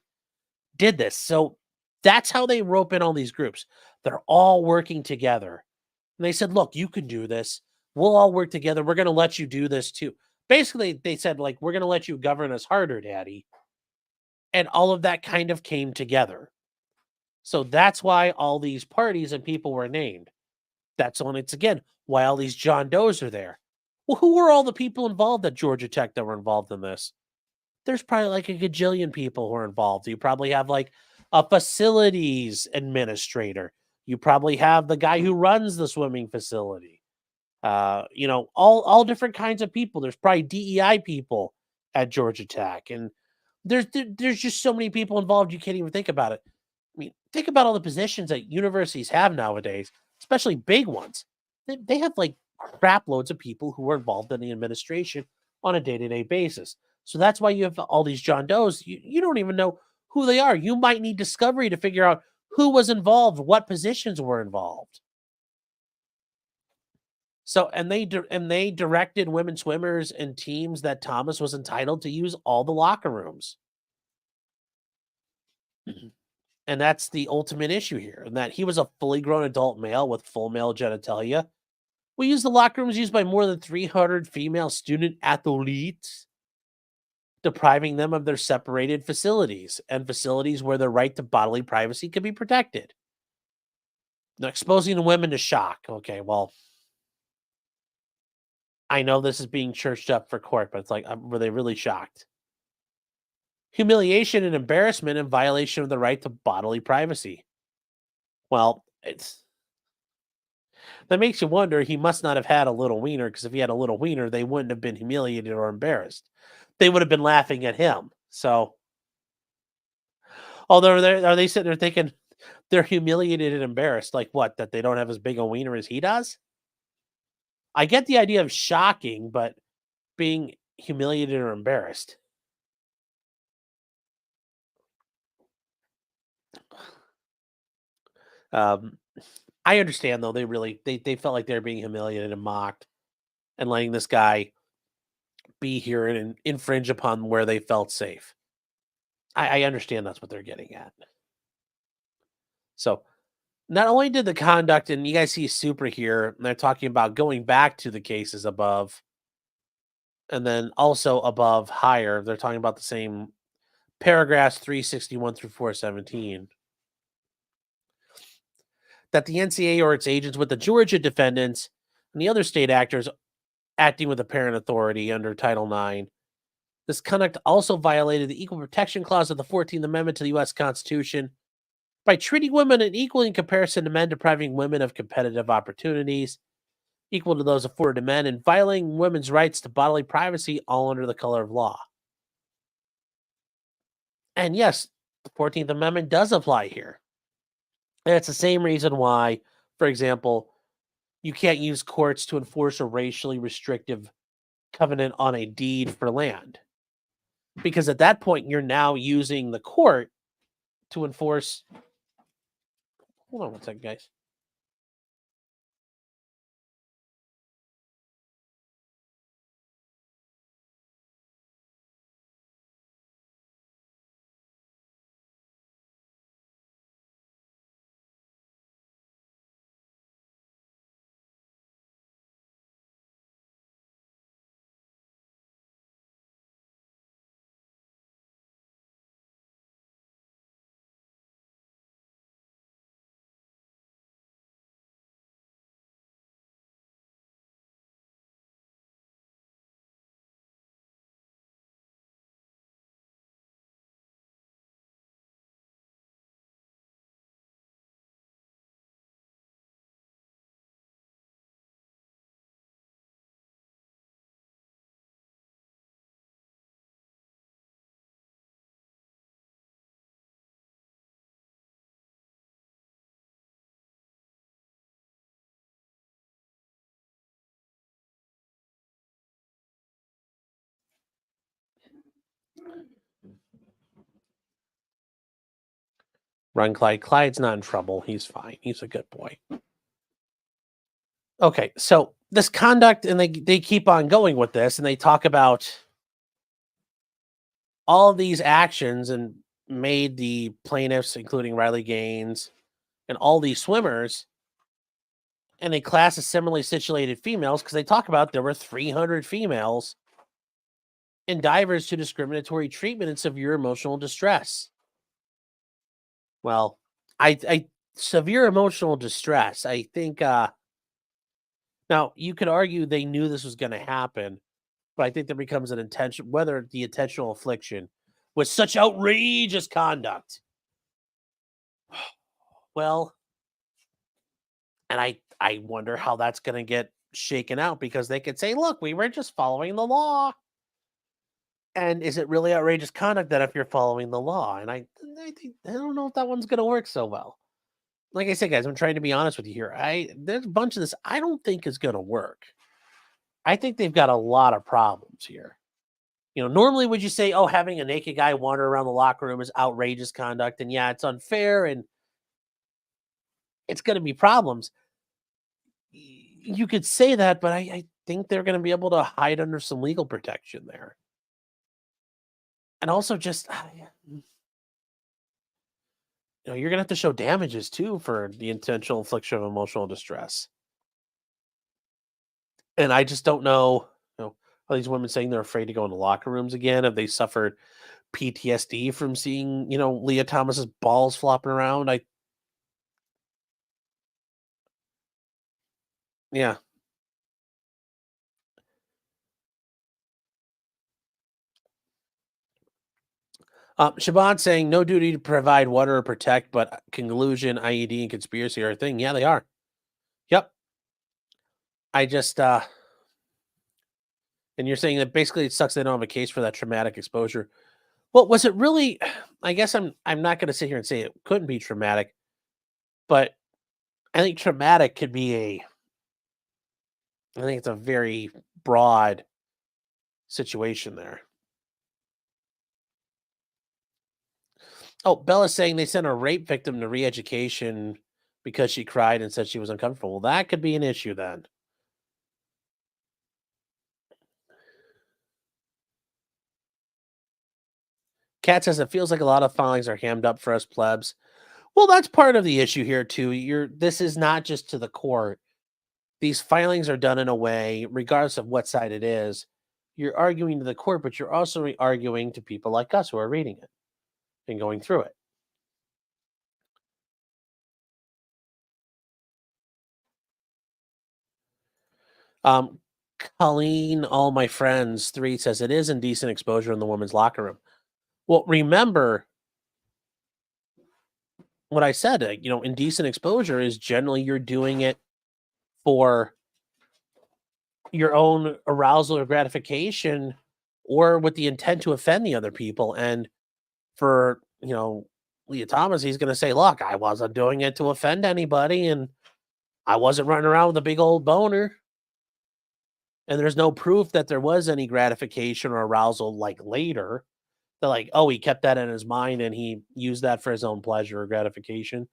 did this. So that's how they rope in all these groups. They're all working together. And they said, look, you can do this. We'll all work together. We're going to let you do this too. Basically, they said, like, we're going to let you govern us harder, Daddy. And all of that kind of came together. So that's why all these parties and people were named. That's on it's again why all these John Does are there. Well, who were all the people involved at Georgia Tech that were involved in this? There's probably like a gajillion people who are involved. You probably have like a facilities administrator. You probably have the guy who runs the swimming facility. All different kinds of people. There's probably DEI people at Georgia Tech, and there's just so many people involved you can't even think about it. I mean, think about all the positions that universities have nowadays, especially big ones. They have like crap loads of people who are involved in the administration on a day-to-day basis. So that's why you have all these John Does. You don't even know who they are. You might need discovery to figure out who was involved, what positions were involved. So, and they directed women swimmers and teams that Thomas was entitled to use all the locker rooms. And that's the ultimate issue here, and that he was a fully grown adult male with full male genitalia. We use the locker rooms used by more than 300 female student athletes, depriving them of their separated facilities and facilities where their right to bodily privacy can be protected. Now, exposing the women to shock. Okay, well, I know this is being churched up for court, but it's like, were they really shocked? Humiliation and embarrassment in violation of the right to bodily privacy. Well, that makes you wonder, he must not have had a little wiener, because if he had a little wiener, they wouldn't have been humiliated or embarrassed. They would have been laughing at him. So, although are they sitting there thinking, They're humiliated and embarrassed. Like what? That they don't have as big a wiener as he does? I get the idea of shocking, but being humiliated or embarrassed. Um, I understand though. They felt like they were being humiliated and mocked, and letting this guy be here and infringe upon where they felt safe. I understand that's what they're getting at. So not only did the conduct, and you guys see super here, and they're talking about going back to the cases above, and then also above higher. They're talking about the same paragraphs 361 through 417. That the NCAA or its agents with the Georgia defendants and the other state actors acting with apparent authority under Title IX. This conduct also violated the Equal Protection Clause of the 14th Amendment to the U.S. Constitution by treating women unequally in comparison to men, depriving women of competitive opportunities equal to those afforded to men, and violating women's rights to bodily privacy, all under the color of law. And yes, the 14th Amendment does apply here. And it's the same reason why, for example, you can't use courts to enforce a racially restrictive covenant on a deed for land. Because at that point, you're now using the court to enforce. Hold on one second, guys. Run, Clyde. Clyde's not in trouble. He's fine. He's a good boy. Okay, so this conduct, and they keep on going with this, and they talk about all of these actions and made the plaintiffs, including Riley Gaines and all these swimmers, and they class as similarly situated females because they talk about there were 300 females and divers to discriminatory treatment and severe emotional distress. Well, I severe emotional distress. I think now you could argue they knew this was going to happen, but I think there becomes an intention whether the intentional affliction was such outrageous conduct. Well, and I wonder how that's going to get shaken out because they could say, "Look, we were just following the law." And is it really outrageous conduct that if you're following the law? And I don't know if that one's going to work so well. Like I said, guys, I'm trying to be honest with you here. There's a bunch of this I don't think is going to work. I think they've got a lot of problems here. Normally would you say, oh, having a naked guy wander around the locker room is outrageous conduct, and yeah, it's unfair and it's going to be problems. You could say that, but I think they're going to be able to hide under some legal protection there. And also just you're gonna have to show damages too for the intentional infliction of emotional distress. And I just don't know, are these women saying they're afraid to go into locker rooms again? Have they suffered PTSD from seeing, Lia Thomas's balls flopping around? Yeah. Shaban saying no duty to provide water or protect, but collusion, IED, and conspiracy are a thing. Yeah, they are. Yep. I just and you're saying that basically it sucks they don't have a case for that traumatic exposure. Well, was it really? I guess I'm not going to sit here and say it couldn't be traumatic. But I think traumatic could be I think it's a very broad situation there. Oh, Bella's saying they sent a rape victim to re-education because she cried and said she was uncomfortable. Well, that could be an issue then. Kat says it feels like a lot of filings are hammed up for us plebs. Well, that's part of the issue here too. This is not just to the court. These filings are done in a way, regardless of what side it is. You're arguing to the court, but you're also arguing to people like us who are reading it and going through it. Um, Colleen, all my friends, 3 says it is indecent exposure in the women's locker room. Well, remember what I said. Indecent exposure is generally you're doing it for your own arousal or gratification, or with the intent to offend the other people. And for Lia Thomas, he's going to say, "Look, I wasn't doing it to offend anybody, and I wasn't running around with a big old boner." And there's no proof that there was any gratification or arousal like later. They're like, oh, he kept that in his mind and he used that for his own pleasure or gratification.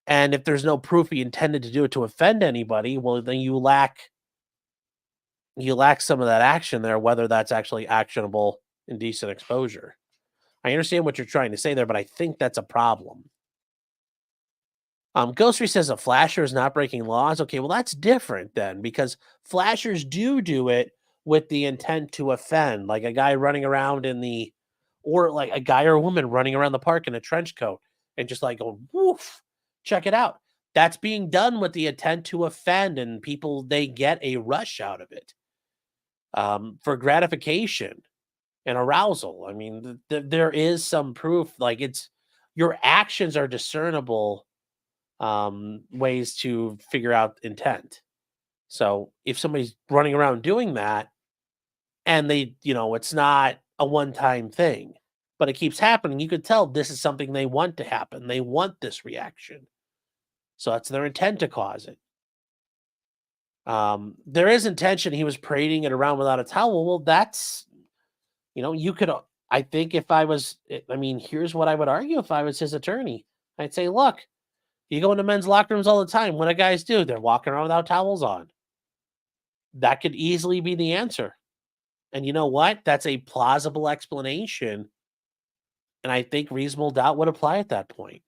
And if there's no proof he intended to do it to offend anybody, well, then you lack some of that action there, whether that's actually actionable indecent exposure. I understand what you're trying to say there, but I think that's a problem. Ghostry says a flasher is not breaking laws. Okay, well, that's different then, because flashers do it with the intent to offend, like a guy running around or like a guy or a woman running around the park in a trench coat and just like going, woof, check it out. That's being done with the intent to offend, and people, they get a rush out of it for gratification and arousal. I mean, there is some proof, like your actions are discernible ways to figure out intent. So if somebody's running around doing that and it's not a one-time thing, but it keeps happening, you could tell this is something they want to happen. They want this reaction. So that's their intent to cause it. There is intention. He was parading it around without a towel. Well, that's, you could, I think if I was, I mean, here's what I would argue if I was his attorney. I'd say, look, you go into men's locker rooms all the time. What do guys do? They're walking around without towels on. That could easily be the answer. And you know what? That's a plausible explanation. And I think reasonable doubt would apply at that point.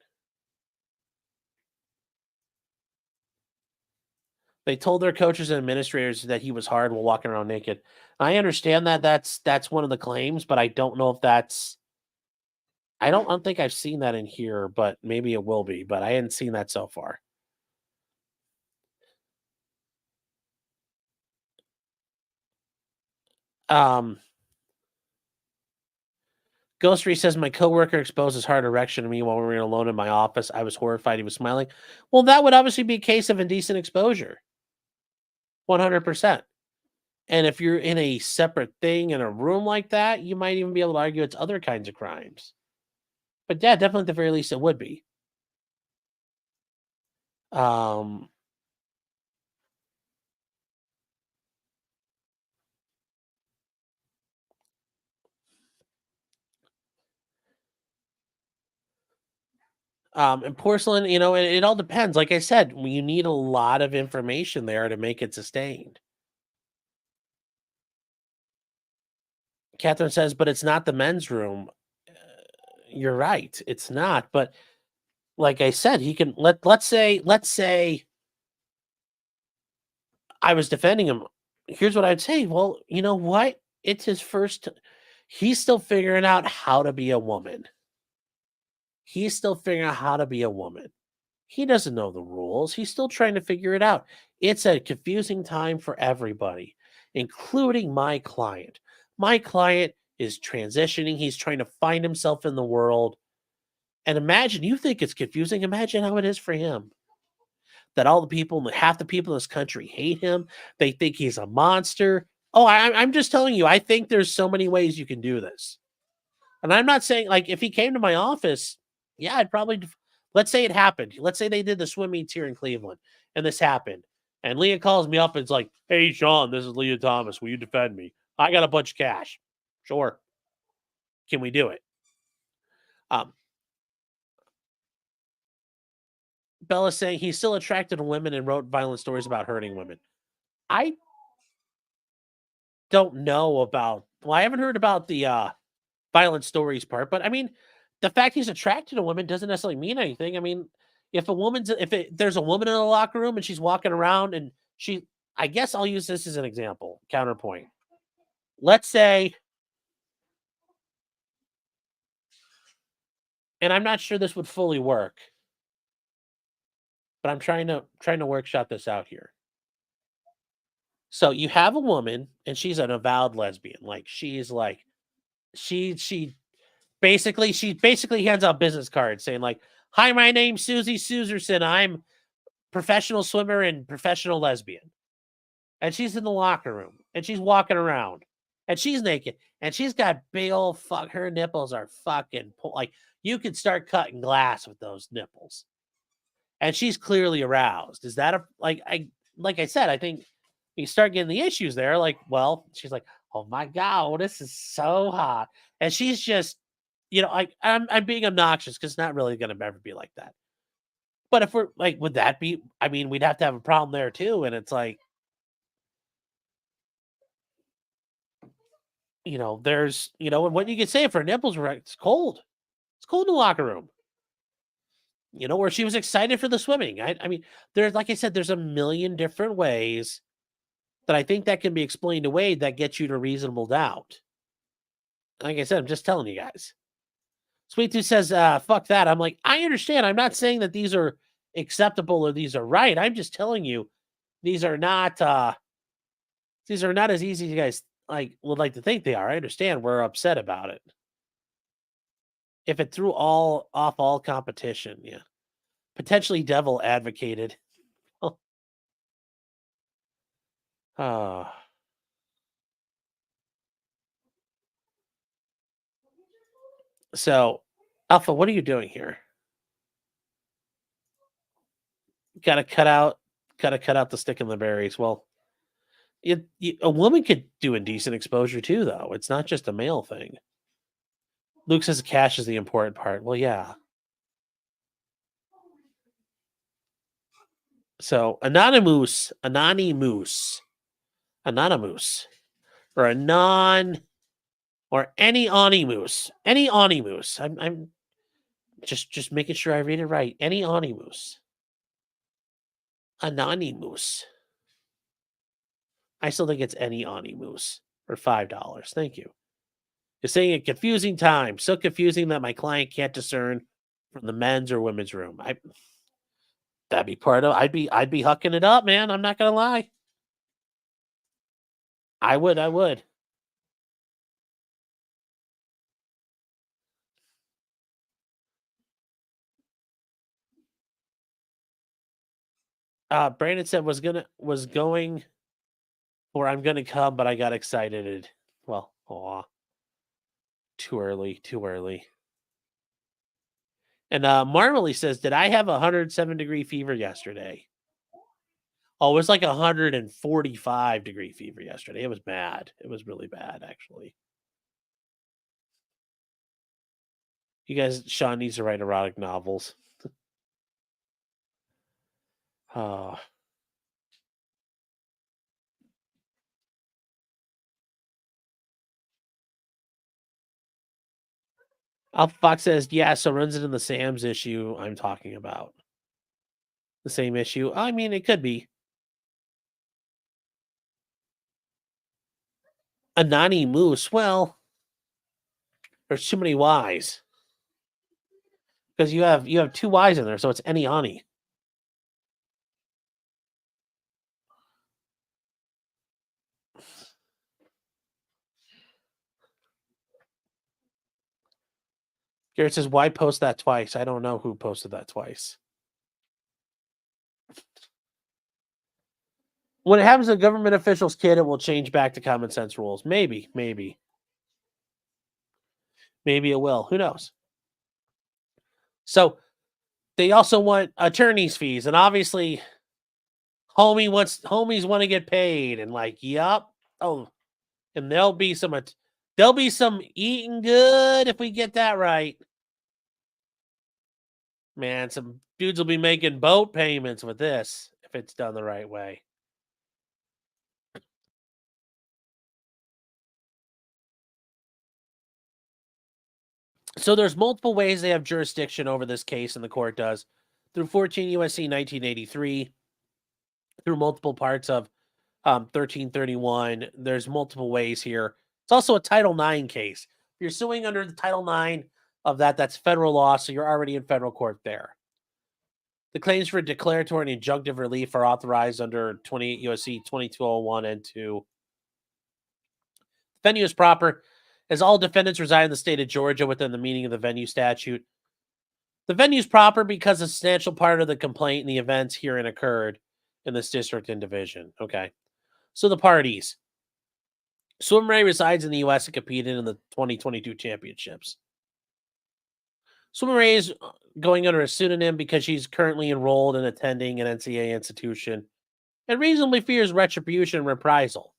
They told their coaches and administrators that he was hard while walking around naked. I understand that that's one of the claims, but I don't know if that's I don't think I've seen that in here, but maybe it will be, but I hadn't seen that so far. Um Ghost Reese says my coworker exposed his hard erection to me while we were alone in my office. I was horrified. He was smiling. Well, that would obviously be a case of indecent exposure. 100%. And if you're in a separate thing in a room like that, you might even be able to argue it's other kinds of crimes. But yeah, definitely at the very least it would be. Um and porcelain, it all depends. Like I said, you need a lot of information there to make it sustained. Catherine says, but it's not the men's room. You're right. It's not. But like I said, he can let's say I was defending him. Here's what I'd say. Well, you know what? It's his first. He's still figuring out how to be a woman. He's still figuring out how to be a woman. He doesn't know the rules. He's still trying to figure it out. It's a confusing time for everybody, including my client. My client is transitioning. He's trying to find himself in the world. And imagine, you think it's confusing. Imagine how it is for him. That all the people, half the people in this country hate him. They think he's a monster. Oh, I'm just telling you, I think there's so many ways you can do this. And I'm not saying, like, if he came to my office, yeah, I'd probably Let's say it happened. Let's say they did the swim meets here in Cleveland and this happened. And Leah calls me up and it's like, "Hey, Sean, this is Lia Thomas. Will you defend me? I got a bunch of cash." Sure. Can we do it? Um, Bella's saying he's still attracted to women and wrote violent stories about hurting women. I don't know about, well, I haven't heard about the violent stories part, but I mean, the fact he's attracted to women doesn't necessarily mean anything. I mean, there's a woman in the locker room and she's walking around and I guess I'll use this as an example, counterpoint. Let's say, and I'm not sure this would fully work, but I'm trying to workshop this out here. So you have a woman and she's an avowed lesbian. Like she's like she basically hands out business cards saying like, "Hi, my name's Susie Suserson. I'm professional swimmer and professional lesbian." And she's in the locker room and she's walking around and she's naked and she's got big old her nipples are fucking like you could start cutting glass with those nipples. And she's clearly aroused. Is that like I said, I think you start getting the issues there. Like, well, she's like, "Oh my God, this is so hot." And she's just, I'm being obnoxious because it's not really gonna ever be like that. But if we're like, would that be, I mean, we'd have to have a problem there too. And it's like, there's, and what you could say if her nipples were it's cold. It's cold in the locker room. Where she was excited for the swimming. I mean, there's like I said, there's a million different ways that I think that can be explained away that gets you to reasonable doubt. Like I said, I'm just telling you guys. Sweet Tooth says, fuck that. I'm like, I understand. I'm not saying that these are acceptable or these are right. I'm just telling you these are not as easy as you guys would like to think they are. I understand we're upset about it. If it threw all competition, yeah. Potentially devil advocated. Oh. So, Alpha, what are you doing here? Gotta cut out the stick in the berries. Well, a woman could do indecent exposure too, though. It's not just a male thing. Luke says cash is the important part. Well, yeah. So anonymous, or or any onimus, I'm just making sure I read it right. Any onimus, anonymous. I still think it's any onimus for $5. Thank you. You're saying a confusing time, so confusing that my client can't discern from the men's or women's room. That'd be part of. I'd be hucking it up, man. I'm not gonna lie. I would. Brandon said was going, or I'm gonna come, but I got excited. Well, aw, too early. And Marmaley says, "Did I have 107-degree fever yesterday?" Oh, it was like 145-degree fever yesterday. It was bad. It was really bad, actually. You guys, Sean needs to write erotic novels. Oh. Alpha Fox says, "Yeah, so runs into the Sam's issue I'm talking about. The same issue. I mean, it could be. Anani Moose. Well, there's too many Y's. Because you have two Y's in there, so it's any Ani. Garrett says, "Why post that twice?" I don't know who posted that twice. When it happens to a government official's kid, it will change back to common sense rules. Maybe. Maybe it will. Who knows? So They also want attorney's fees, and obviously, homies want to get paid, and like, yup. Oh, and there'll be some eating good if we get that right. Man, some dudes will be making boat payments with this if it's done the right way. So there's multiple ways they have jurisdiction over this case, and the court does through 14 U.S.C. 1983, through multiple parts of 1331. There's multiple ways here. It's also a Title IX case. If you're suing under the Title IX of that's federal law, so you're already in federal court there. The claims for declaratory and injunctive relief are authorized under 28 U.S.C. 2201 and 2. Venue is proper, as all defendants reside in the state of Georgia within the meaning of the venue statute. The venue is proper because a substantial part of the complaint and the events herein occurred in this district and division. Okay. So the parties. Swim Ray resides in the U.S. and competed in the 2022 championships. Swim Ray is going under a pseudonym because she's currently enrolled and attending an NCAA institution and reasonably fears retribution and reprisal.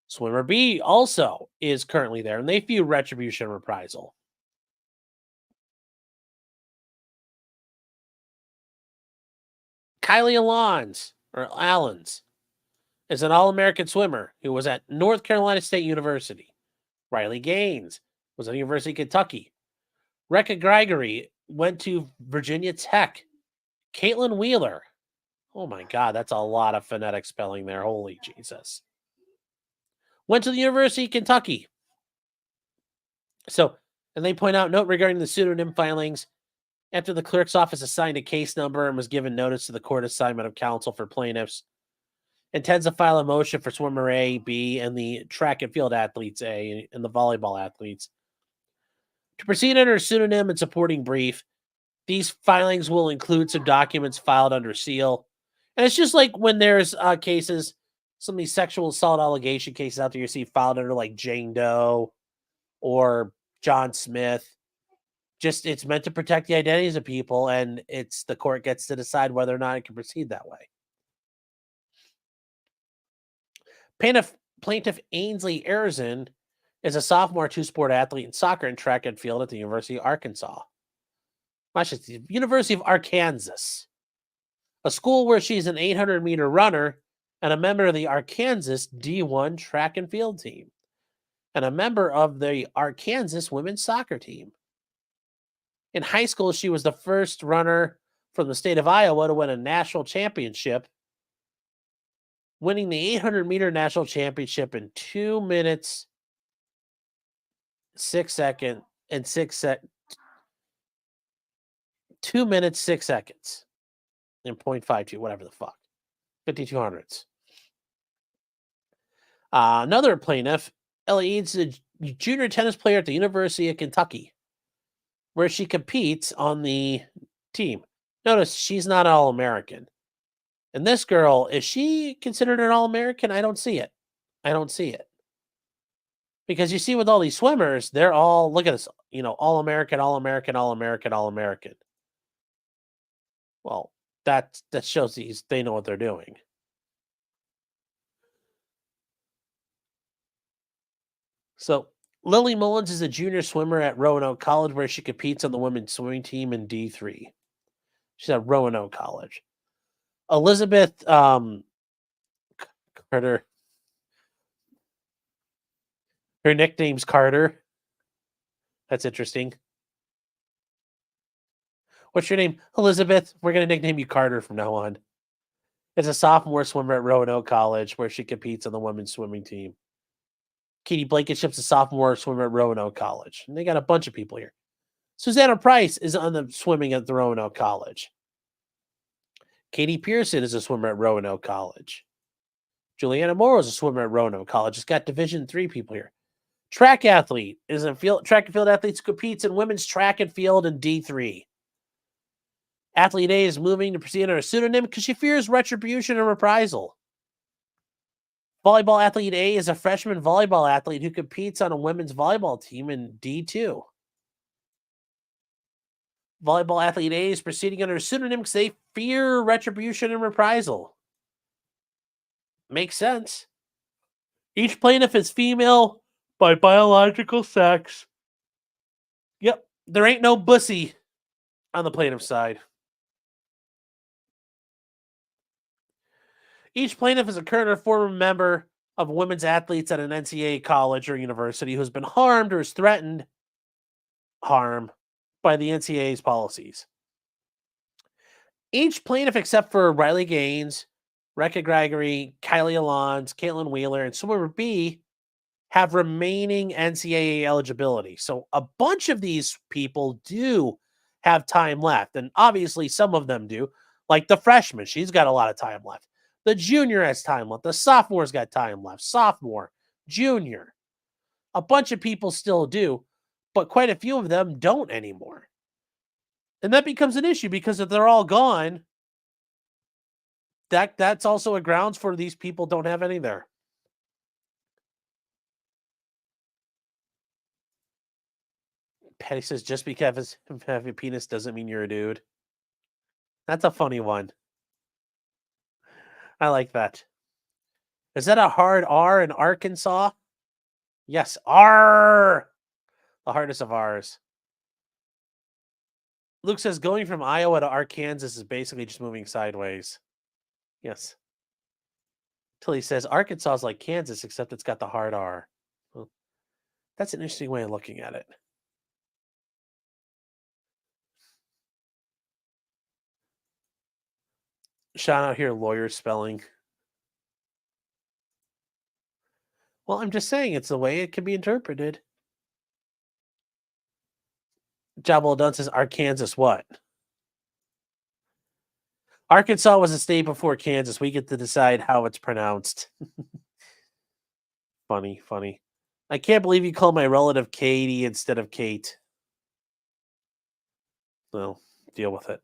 Swimmer B also is currently there, and they fear retribution and reprisal. Kylie Allens is an All-American swimmer who was at North Carolina State University. Riley Gaines was at the University of Kentucky. Rekha Gregory went to Virginia Tech. Caitlin Wheeler. Oh my God, that's a lot of phonetic spelling there. Holy Jesus. Went to the University of Kentucky. So, and they point out, note regarding the pseudonym filings, after the clerk's office assigned a case number and was given notice to the court assignment of counsel for plaintiffs, intends to file a motion for swimmer A, B, and the track and field athletes A and the volleyball athletes to proceed under a pseudonym and supporting brief. These filings will include some documents filed under seal. And it's just like when there's cases, some of these sexual assault allegation cases out there you see filed under like Jane Doe or John Smith. Just it's meant to protect the identities of people, and it's the court gets to decide whether or not it can proceed that way. Plaintiff Ainsley Arizin is a sophomore two-sport athlete in soccer and track and field at the University of Arkansas. The University of Arkansas, a school where she's an 800-meter runner and a member of the Arkansas D1 track and field team, and a member of the Arkansas women's soccer team. In high school, she was the first runner from the state of Iowa to win a national championship, winning the 800-meter national championship in 2 minutes, 6 seconds, and 2 minutes, 6 seconds, and 0.52, whatever the fuck, 5,200s. Another plaintiff, Ellie is a junior tennis player at the University of Kentucky, where she competes on the team. Notice she's not an All-American. And this girl, is she considered an All-American? I don't see it. Because you see with all these swimmers, they're all, look at this, All-American, All-American, All-American, All-American. Well, that shows they know what they're doing. So, Lily Mullins is a junior swimmer at Roanoke College, where she competes on the women's swimming team in D3. She's at Roanoke College. Elizabeth Carter. Her nickname's Carter. That's interesting. What's your name? Elizabeth. We're going to nickname you Carter from now on. Is a sophomore swimmer at Roanoke College, where she competes on the women's swimming team. Katie Blankenship's a sophomore swimmer at Roanoke College. And they got a bunch of people here. Susanna Price is on the swimming at the Roanoke College. Katie Pearson is a swimmer at Roanoke College. Juliana Morrow is a swimmer at Roanoke College. It's got Division III people here. Track athlete is a track and field athlete who competes in women's track and field in D3. Athlete A is moving to proceed under a pseudonym because she fears retribution and reprisal. Volleyball athlete A is a freshman volleyball athlete who competes on a women's volleyball team in D2. Volleyball athlete A is proceeding under a pseudonym because they fear retribution and reprisal. Makes sense. Each plaintiff is female by biological sex. Yep, there ain't no bussy on the plaintiff's side. Each plaintiff is a current or former member of women's athletes at an NCAA college or university who has been harmed or is threatened harm by the NCAA's policies. Each plaintiff, except for Riley Gaines, Rekha Gregory, Kylie Alons, Caitlin Wheeler, and swimmer B, have remaining NCAA eligibility. So a bunch of these people do have time left. And obviously, some of them do. Like the freshman, she's got a lot of time left. The junior has time left. The sophomore's got time left. Sophomore, junior. A bunch of people still do, but quite a few of them don't anymore. And that becomes an issue because if they're all gone, that's also a grounds for these people don't have any there. Patty says just because you have a penis doesn't mean you're a dude. That's a funny one. I like that. Is that a hard R in Arkansas? Yes, R. The hardest of R's. Luke says going from Iowa to Arkansas is basically just moving sideways. Yes. Tilly says Arkansas is like Kansas, except it's got the hard R. Well, that's an interesting way of looking at it. Shout out here, lawyer spelling. Well, I'm just saying it's the way it can be interpreted. Job well done says Arkansas what? Arkansas was a state before Kansas. We get to decide how it's pronounced. Funny, funny. I can't believe you call my relative Katie instead of Kate. Well, deal with it.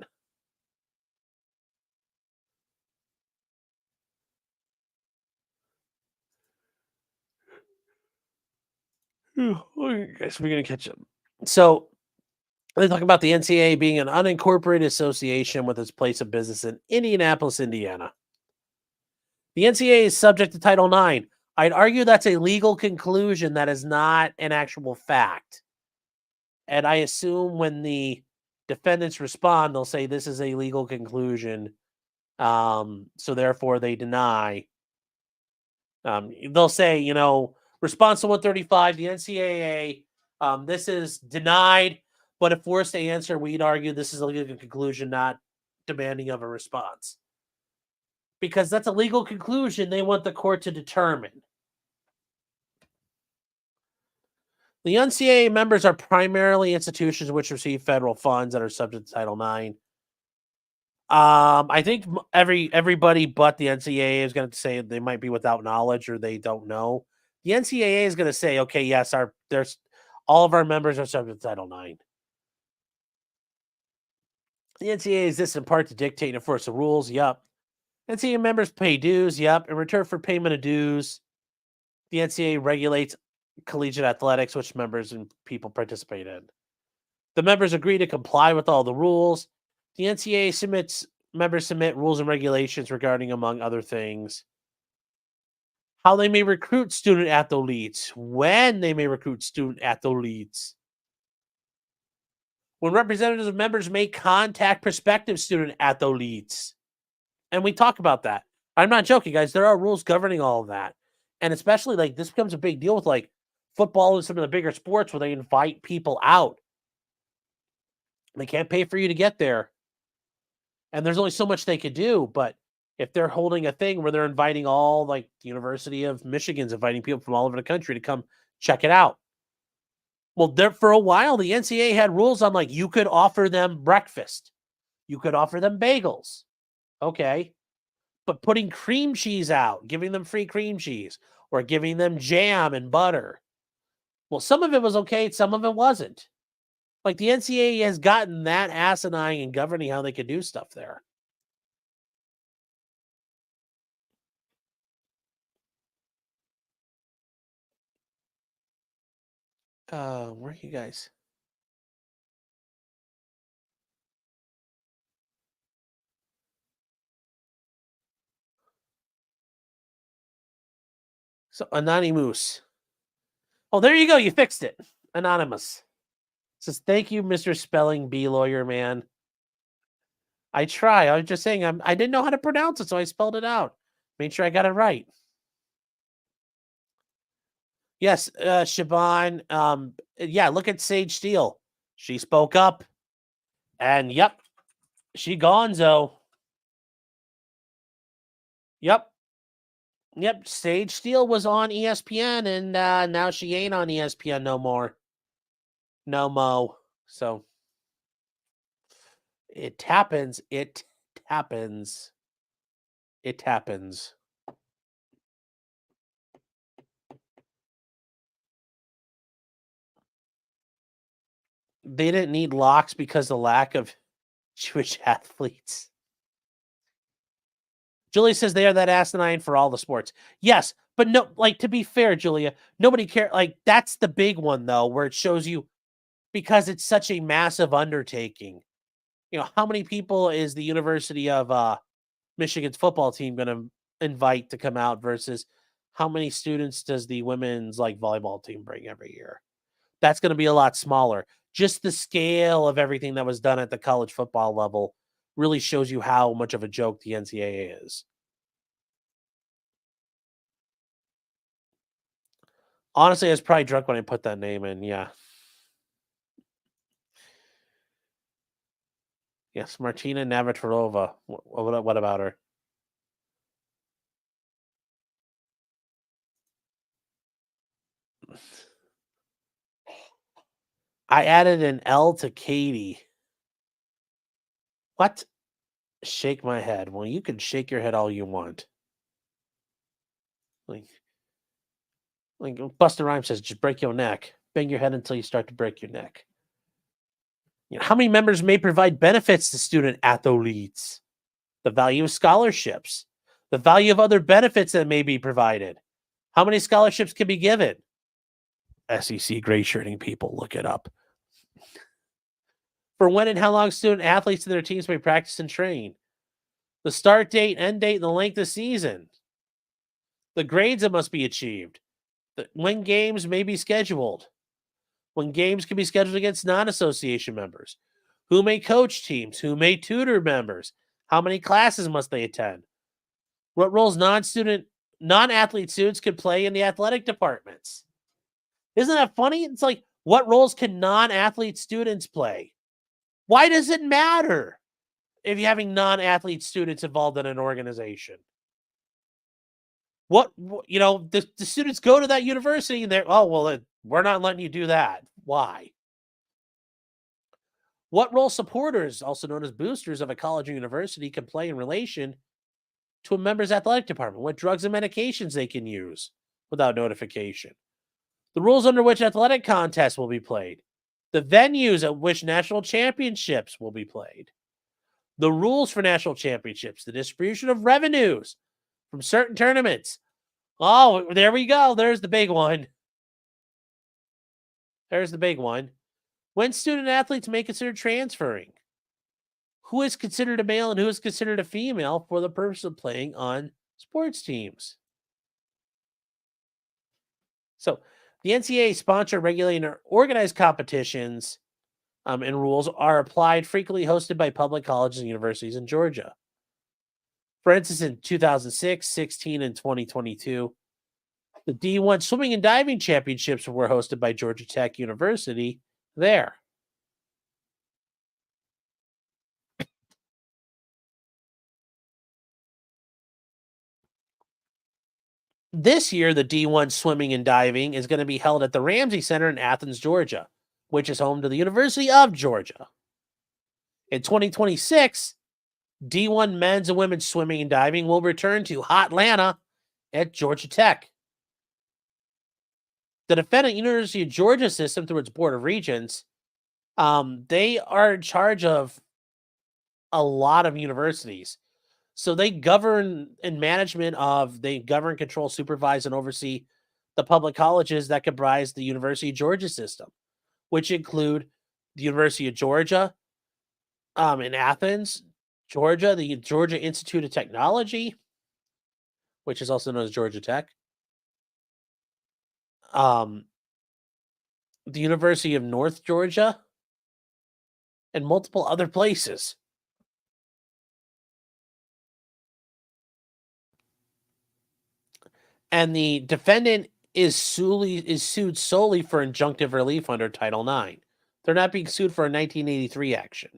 I guess we're going to catch up. So, they talk about the NCAA being an unincorporated association with its place of business in Indianapolis, Indiana. The NCAA is subject to Title IX. I'd argue that's a legal conclusion that is not an actual fact. And I assume when the defendants respond, they'll say this is a legal conclusion. So therefore they deny. They'll say, response to 135, the NCAA, this is denied, but if forced to answer, we'd argue this is a legal conclusion, not demanding of a response. Because that's a legal conclusion they want the court to determine. The NCAA members are primarily institutions which receive federal funds that are subject to Title IX. I think everybody but the NCAA is going to say they might be without knowledge or they don't know. The NCAA is going to say, okay, yes, there's all of our members are subject to Title IX. The NCAA exists in part to dictate and enforce the rules. Yep. NCAA members pay dues. Yep. In return for payment of dues, the NCAA regulates collegiate athletics, which members and people participate in. The members agree to comply with all the rules. The NCAA members submit rules and regulations regarding, among other things, how they may recruit student athletes, when they may recruit student athletes, when representatives of members may contact prospective student athletes. And we talk about that. I'm not joking, guys. There are rules governing all of that. And especially like this becomes a big deal with like football and some of the bigger sports where they invite people out. They can't pay for you to get there. And there's only so much they could do. But if they're holding a thing where they're inviting all, like the University of Michigan's inviting people from all over the country to come check it out. Well, there for a while, the NCAA had rules on like you could offer them breakfast. You could offer them bagels. Okay. But putting cream cheese out, giving them free cream cheese, or giving them jam and butter. Well, some of it was okay, some of it wasn't. Like the NCAA has gotten that asinine in governing how they could do stuff there. Where are you guys? So Anonymous. Oh, there you go. You fixed it. Anonymous. Says, thank you, Mr. Spelling Bee lawyer man. I try. I was just saying I didn't know how to pronounce it, so I spelled it out. Made sure I got it right. Yes, Siobhan. Yeah, look at Sage Steele. She spoke up. And yep, she gonzo. Yep. Yep. Sage Steele was on ESPN and now she ain't on ESPN no more. No mo. So it happens. It happens. It happens. They didn't need locks because of the lack of Jewish athletes. Julia says they are that asinine for all the sports. Yes, but no, like to be fair, Julia, nobody cares. Like that's the big one though, where it shows you because it's such a massive undertaking. You know, how many people is the University of Michigan's football team going to invite to come out versus how many students does the women's like volleyball team bring every year? That's going to be a lot smaller. Just the scale of everything that was done at the college football level really shows you how much of a joke the NCAA is. Honestly, I was probably drunk when I put that name in. Yeah. Yes, Martina Navratilova. What about her? I added an L to Katie. What? Shake my head. Well, you can shake your head all you want. Like, like Busta Rhymes says, just break your neck. Bang your head until you start to break your neck. You know, how many members may provide benefits to student athletes? The value of scholarships, the value of other benefits that may be provided. How many scholarships can be given? SEC gray shirting people, look it up. For when and how long student athletes and their teams may practice and train. The start date, end date, and the length of season. The grades that must be achieved. When games may be scheduled. When games can be scheduled against non-association members. Who may coach teams? Who may tutor members? How many classes must they attend? What roles non-athlete students could play in the athletic departments? Isn't that funny? It's like, what roles can non-athlete students play? Why does it matter if you're having non-athlete students involved in an organization? The students go to that university and they're, oh, well, we're not letting you do that. Why? What role supporters, also known as boosters of a college or university, can play in relation to a member's athletic department? What drugs and medications they can use without notification? The rules under which athletic contests will be played. The venues at which national championships will be played. The rules for national championships. The distribution of revenues from certain tournaments. Oh, there we go. There's the big one. There's the big one. When student athletes may consider transferring. Who is considered a male and who is considered a female for the purpose of playing on sports teams. So the NCAA sponsor, regulate, and organized competitions and rules are applied frequently hosted by public colleges and universities in Georgia. For instance, in 2006, 16, and 2022, the D1 swimming and diving championships were hosted by Georgia Tech University there. This year, the D1 swimming and diving is going to be held at the Ramsey Center in Athens, Georgia, which is home to the University of Georgia. In 2026, D1 men's and women's swimming and diving will return to Hotlanta at Georgia Tech. The defendant University of Georgia system, through its Board of Regents, they are in charge of a lot of universities. So they govern they govern, control, supervise, and oversee the public colleges that comprise the University of Georgia system, which include the University of Georgia in Athens, Georgia, the Georgia Institute of Technology, which is also known as Georgia Tech, um, the University of North Georgia, and multiple other places. And the defendant is sued solely for injunctive relief under Title IX. They're not being sued for a 1983 action.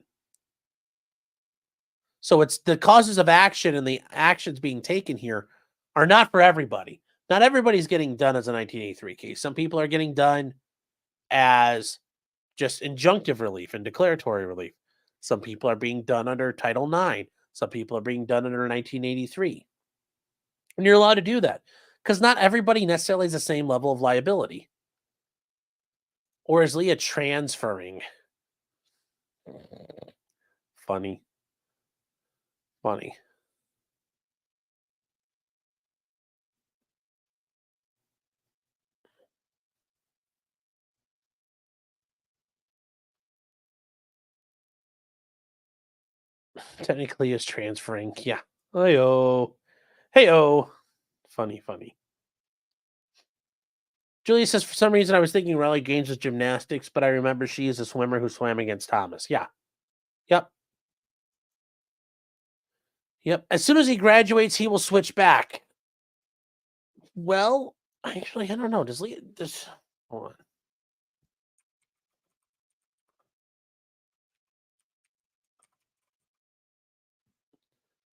So it's the causes of action and the actions being taken here are not for everybody. Not everybody's getting done as a 1983 case. Some people are getting done as just injunctive relief and declaratory relief. Some people are being done under Title IX. Some people are being done under 1983. And you're allowed to do that because not everybody necessarily has the same level of liability. Or is Lia transferring? Funny. Funny. Technically is transferring. Yeah. Hey-oh. Hey-oh. Funny, funny. Julia says, for some reason, I was thinking Riley Gaines was gymnastics, but I remember she is a swimmer who swam against Thomas. Yeah. Yep. Yep. As soon as he graduates, he will switch back. Well, actually, I don't know. Does Lia... Hold on.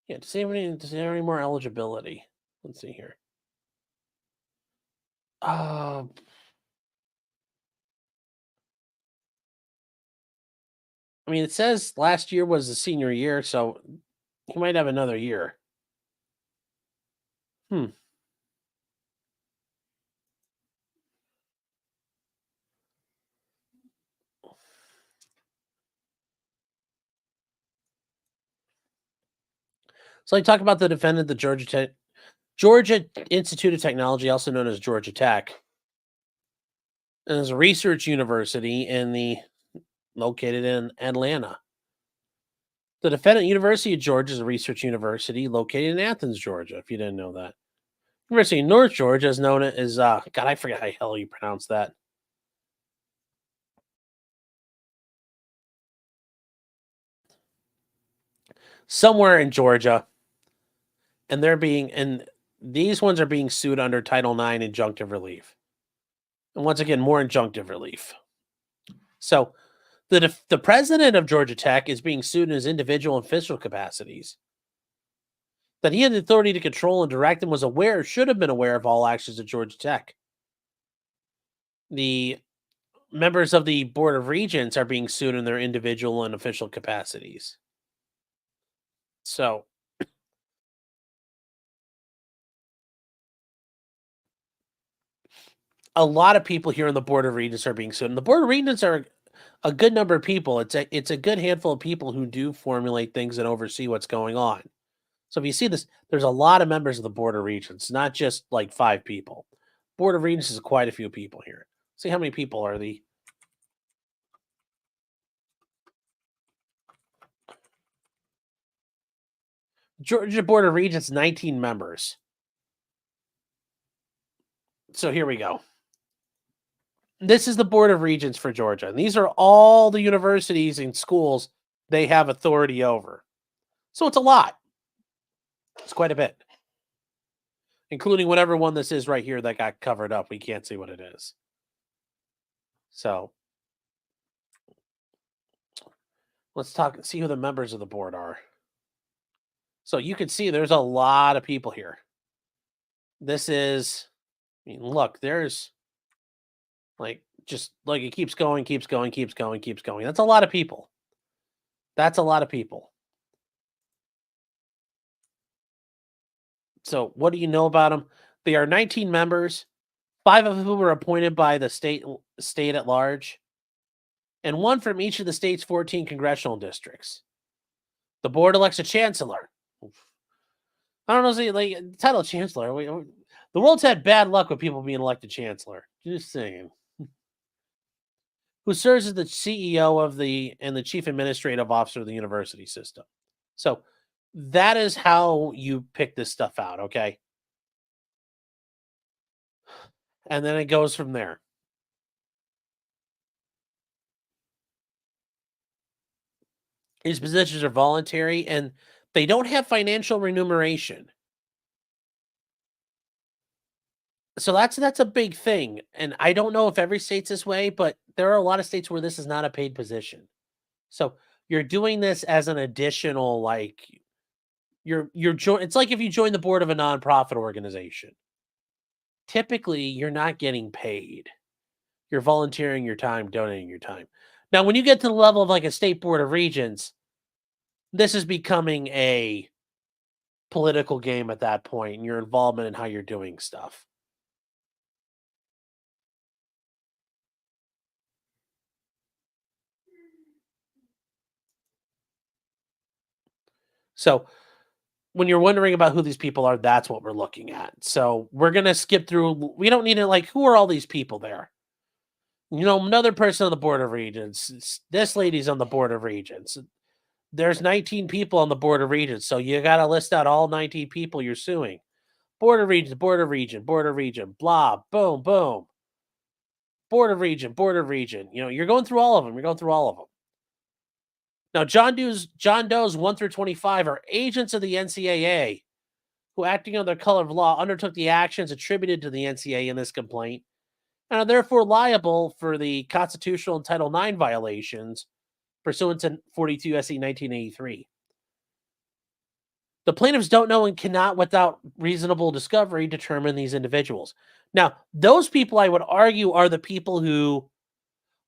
Yeah, does he have any more eligibility? Let's see here. Uh, I mean, it says last year was the senior year, so he might have another year. Hmm. So I talk about the defendant, the Georgia Institute of Technology, also known as Georgia Tech, and is a research university located in Atlanta. The defendant, University of Georgia, is a research university located in Athens, Georgia. If you didn't know that, University of North Georgia is known as God. I forget how the hell you pronounce that. Somewhere in Georgia, and these ones are being sued under Title IX injunctive relief. And once again, more injunctive relief. So the president of Georgia Tech is being sued in his individual and official capacities. That he had the authority to control and direct and should have been aware of all actions at Georgia Tech. The members of the Board of Regents are being sued in their individual and official capacities. So a lot of people here on the Board of Regents are being sued. And the Board of Regents are a good number of people. It's a good handful of people who do formulate things and oversee what's going on. So if you see this, there's a lot of members of the Board of Regents, not just like 5 people. Board of Regents is quite a few people here. See how many people are the Georgia Board of Regents, 19 members. So here we go. This is the Board of Regents for Georgia. And these are all the universities and schools they have authority over. So it's a lot. It's quite a bit. Including whatever one this is right here that got covered up. We can't see what it is. So let's see who the members of the board are. So you can see there's a lot of people here. This is, I mean, look, there's just like it keeps going, keeps going, keeps going, keeps going. That's a lot of people. That's a lot of people. So what do you know about them? They are 19 members, 5 of whom were appointed by the state at large, and 1 from each of the state's 14 congressional districts. The board elects a chancellor. I don't know, see, like title chancellor. The world's had bad luck with people being elected chancellor. Just saying. Who serves as the CEO and the chief administrative officer of the university system. So that is how you pick this stuff out, okay? and then it goes from there. These positions are voluntary and they don't have financial remuneration. So that's a big thing. And I don't know if every state's this way, but there are a lot of states where this is not a paid position. So you're doing this as an additional like it's like if you join the board of a nonprofit organization. Typically, you're not getting paid. You're volunteering your time, donating your time. Now, when you get to the level of like a state board of regents, this is becoming a political game at that point and your involvement in how you're doing stuff. So, when you're wondering about who these people are, that's what we're looking at. So, we're going to skip through. We don't need to like, who are all these people there? Another person on the board of regents. This lady's on the board of regents. There's 19 people on the board of regents. So, you got to list out all 19 people you're suing. Board of regents, board of region, board of region, blah, boom, boom. Board of region, board of region. You're going through all of them. You're going through all of them. Now, John Doe's 1 through 25 are agents of the NCAA who, acting under the color of law, undertook the actions attributed to the NCAA in this complaint and are therefore liable for the constitutional and Title IX violations pursuant to 42 U.S.C. 1983. The plaintiffs don't know and cannot, without reasonable discovery, determine these individuals. Now, those people, I would argue, are the people who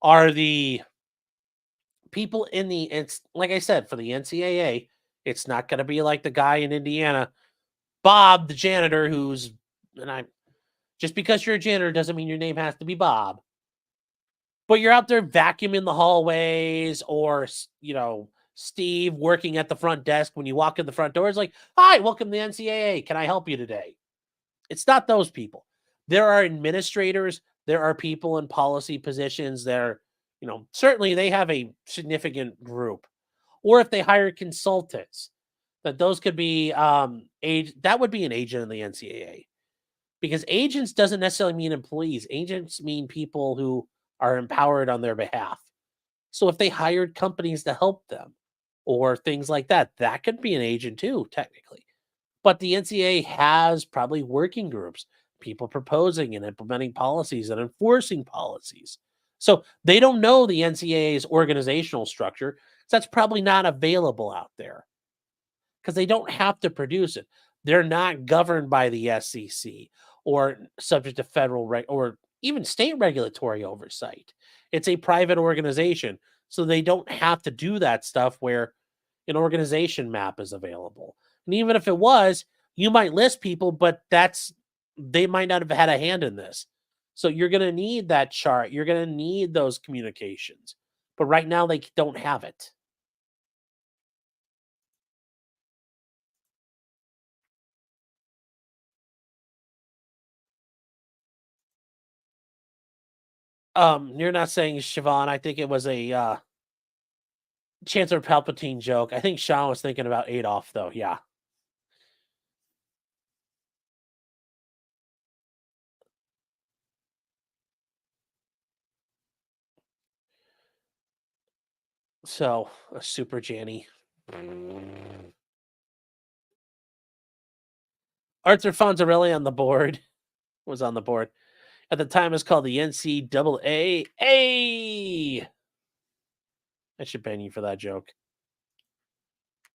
are the people in the, it's like I said, for the NCAA, it's not going to be like the guy in Indiana, Bob, the janitor, just because you're a janitor doesn't mean your name has to be Bob. But you're out there vacuuming the hallways or, Steve working at the front desk when you walk in the front door. It's like, hi, welcome to the NCAA. Can I help you today? It's not those people. There are administrators. There are people in policy positions. Certainly they have a significant group. Or if they hire consultants, that those could be that would be an agent of the NCAA. Because agents doesn't necessarily mean employees. Agents mean people who are empowered on their behalf. So if they hired companies to help them or things like that, that could be an agent too, technically. But the NCAA has probably working groups, people proposing and implementing policies and enforcing policies. So they don't know the NCAA's organizational structure. So that's probably not available out there because they don't have to produce it. They're not governed by the SEC or subject to federal or even state regulatory oversight. It's a private organization, so they don't have to do that stuff where an organization map is available. And even if it was, you might list people, but they might not have had a hand in this. So you're going to need that chart. You're going to need those communications. But right now they don't have it. You're not saying Siobhan. I think it was a Chancellor Palpatine joke. I think Sean was thinking about Adolf, though. Yeah. So, a super Janny. Arthur Fonzarelli on the board was on the board. At the time, it was called the NCAA. I should ban you for that joke.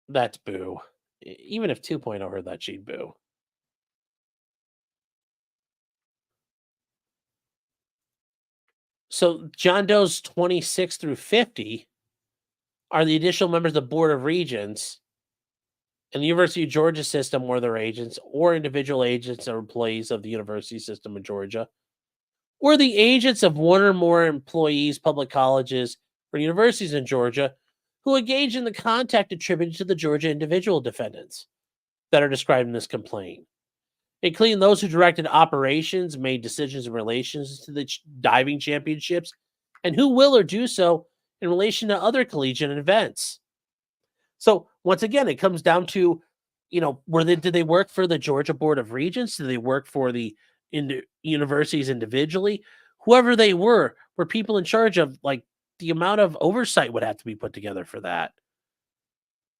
That's boo. Even if 2.0 heard that, she'd boo. So John Doe's 26 through 50 are the additional members of the Board of Regents and the University of Georgia system or their agents or individual agents or employees of the university system in Georgia or the agents of one or more employees, public colleges, or universities in Georgia who engage in the conduct attributed to the Georgia individual defendants that are described in this complaint, including those who directed operations, made decisions in relation to the diving championships, and who will or do so in relation to other collegiate events. So once again, it comes down to, did they work for the Georgia Board of Regents? Did they work for the into universities individually, whoever they were people in charge of, like, the amount of oversight would have to be put together for that.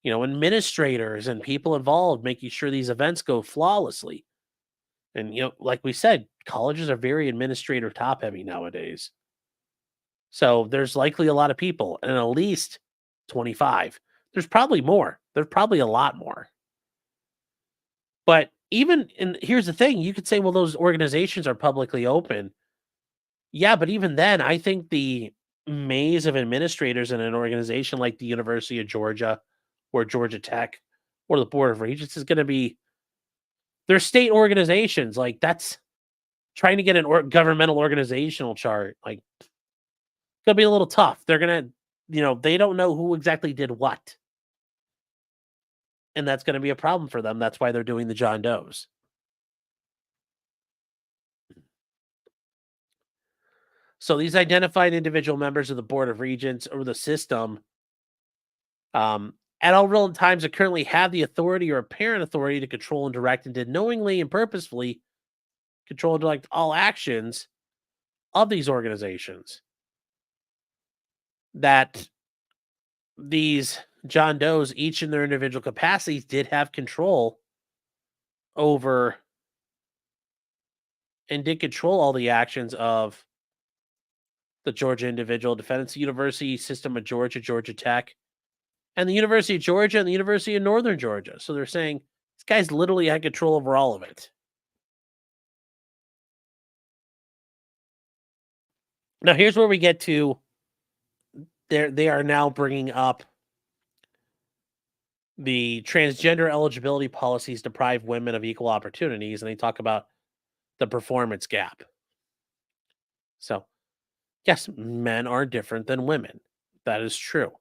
Administrators and people involved making sure these events go flawlessly. And, like we said, colleges are very administrator top heavy nowadays. So there's likely a lot of people, and at least 25. There's probably more. There's probably a lot more. But and here's the thing, you could say, well, those organizations are publicly open. Yeah, but even then, I think the maze of administrators in an organization like the University of Georgia or Georgia Tech or the Board of Regents is going to be, they're state organizations. Like, that's trying to get an governmental organizational chart. Like, gonna be a little tough. They're gonna, they don't know who exactly did what, and that's gonna be a problem for them. That's why they're doing the John Does. So these identified individual members of the Board of Regents or the system, at all relevant times, that currently have the authority or apparent authority to control and direct and did knowingly and purposefully control and direct all actions of these organizations. That these John Does, each in their individual capacities, did have control over and did control all the actions of the Georgia individual defendants, the University System of Georgia, Georgia Tech, and the University of Georgia and the University of Northern Georgia. So they're saying this guy's literally had control over all of it. Now, here's where we get to, they are now bringing up the transgender eligibility policies deprive women of equal opportunities, and they talk about the performance gap. So, yes, men are different than women. That is true.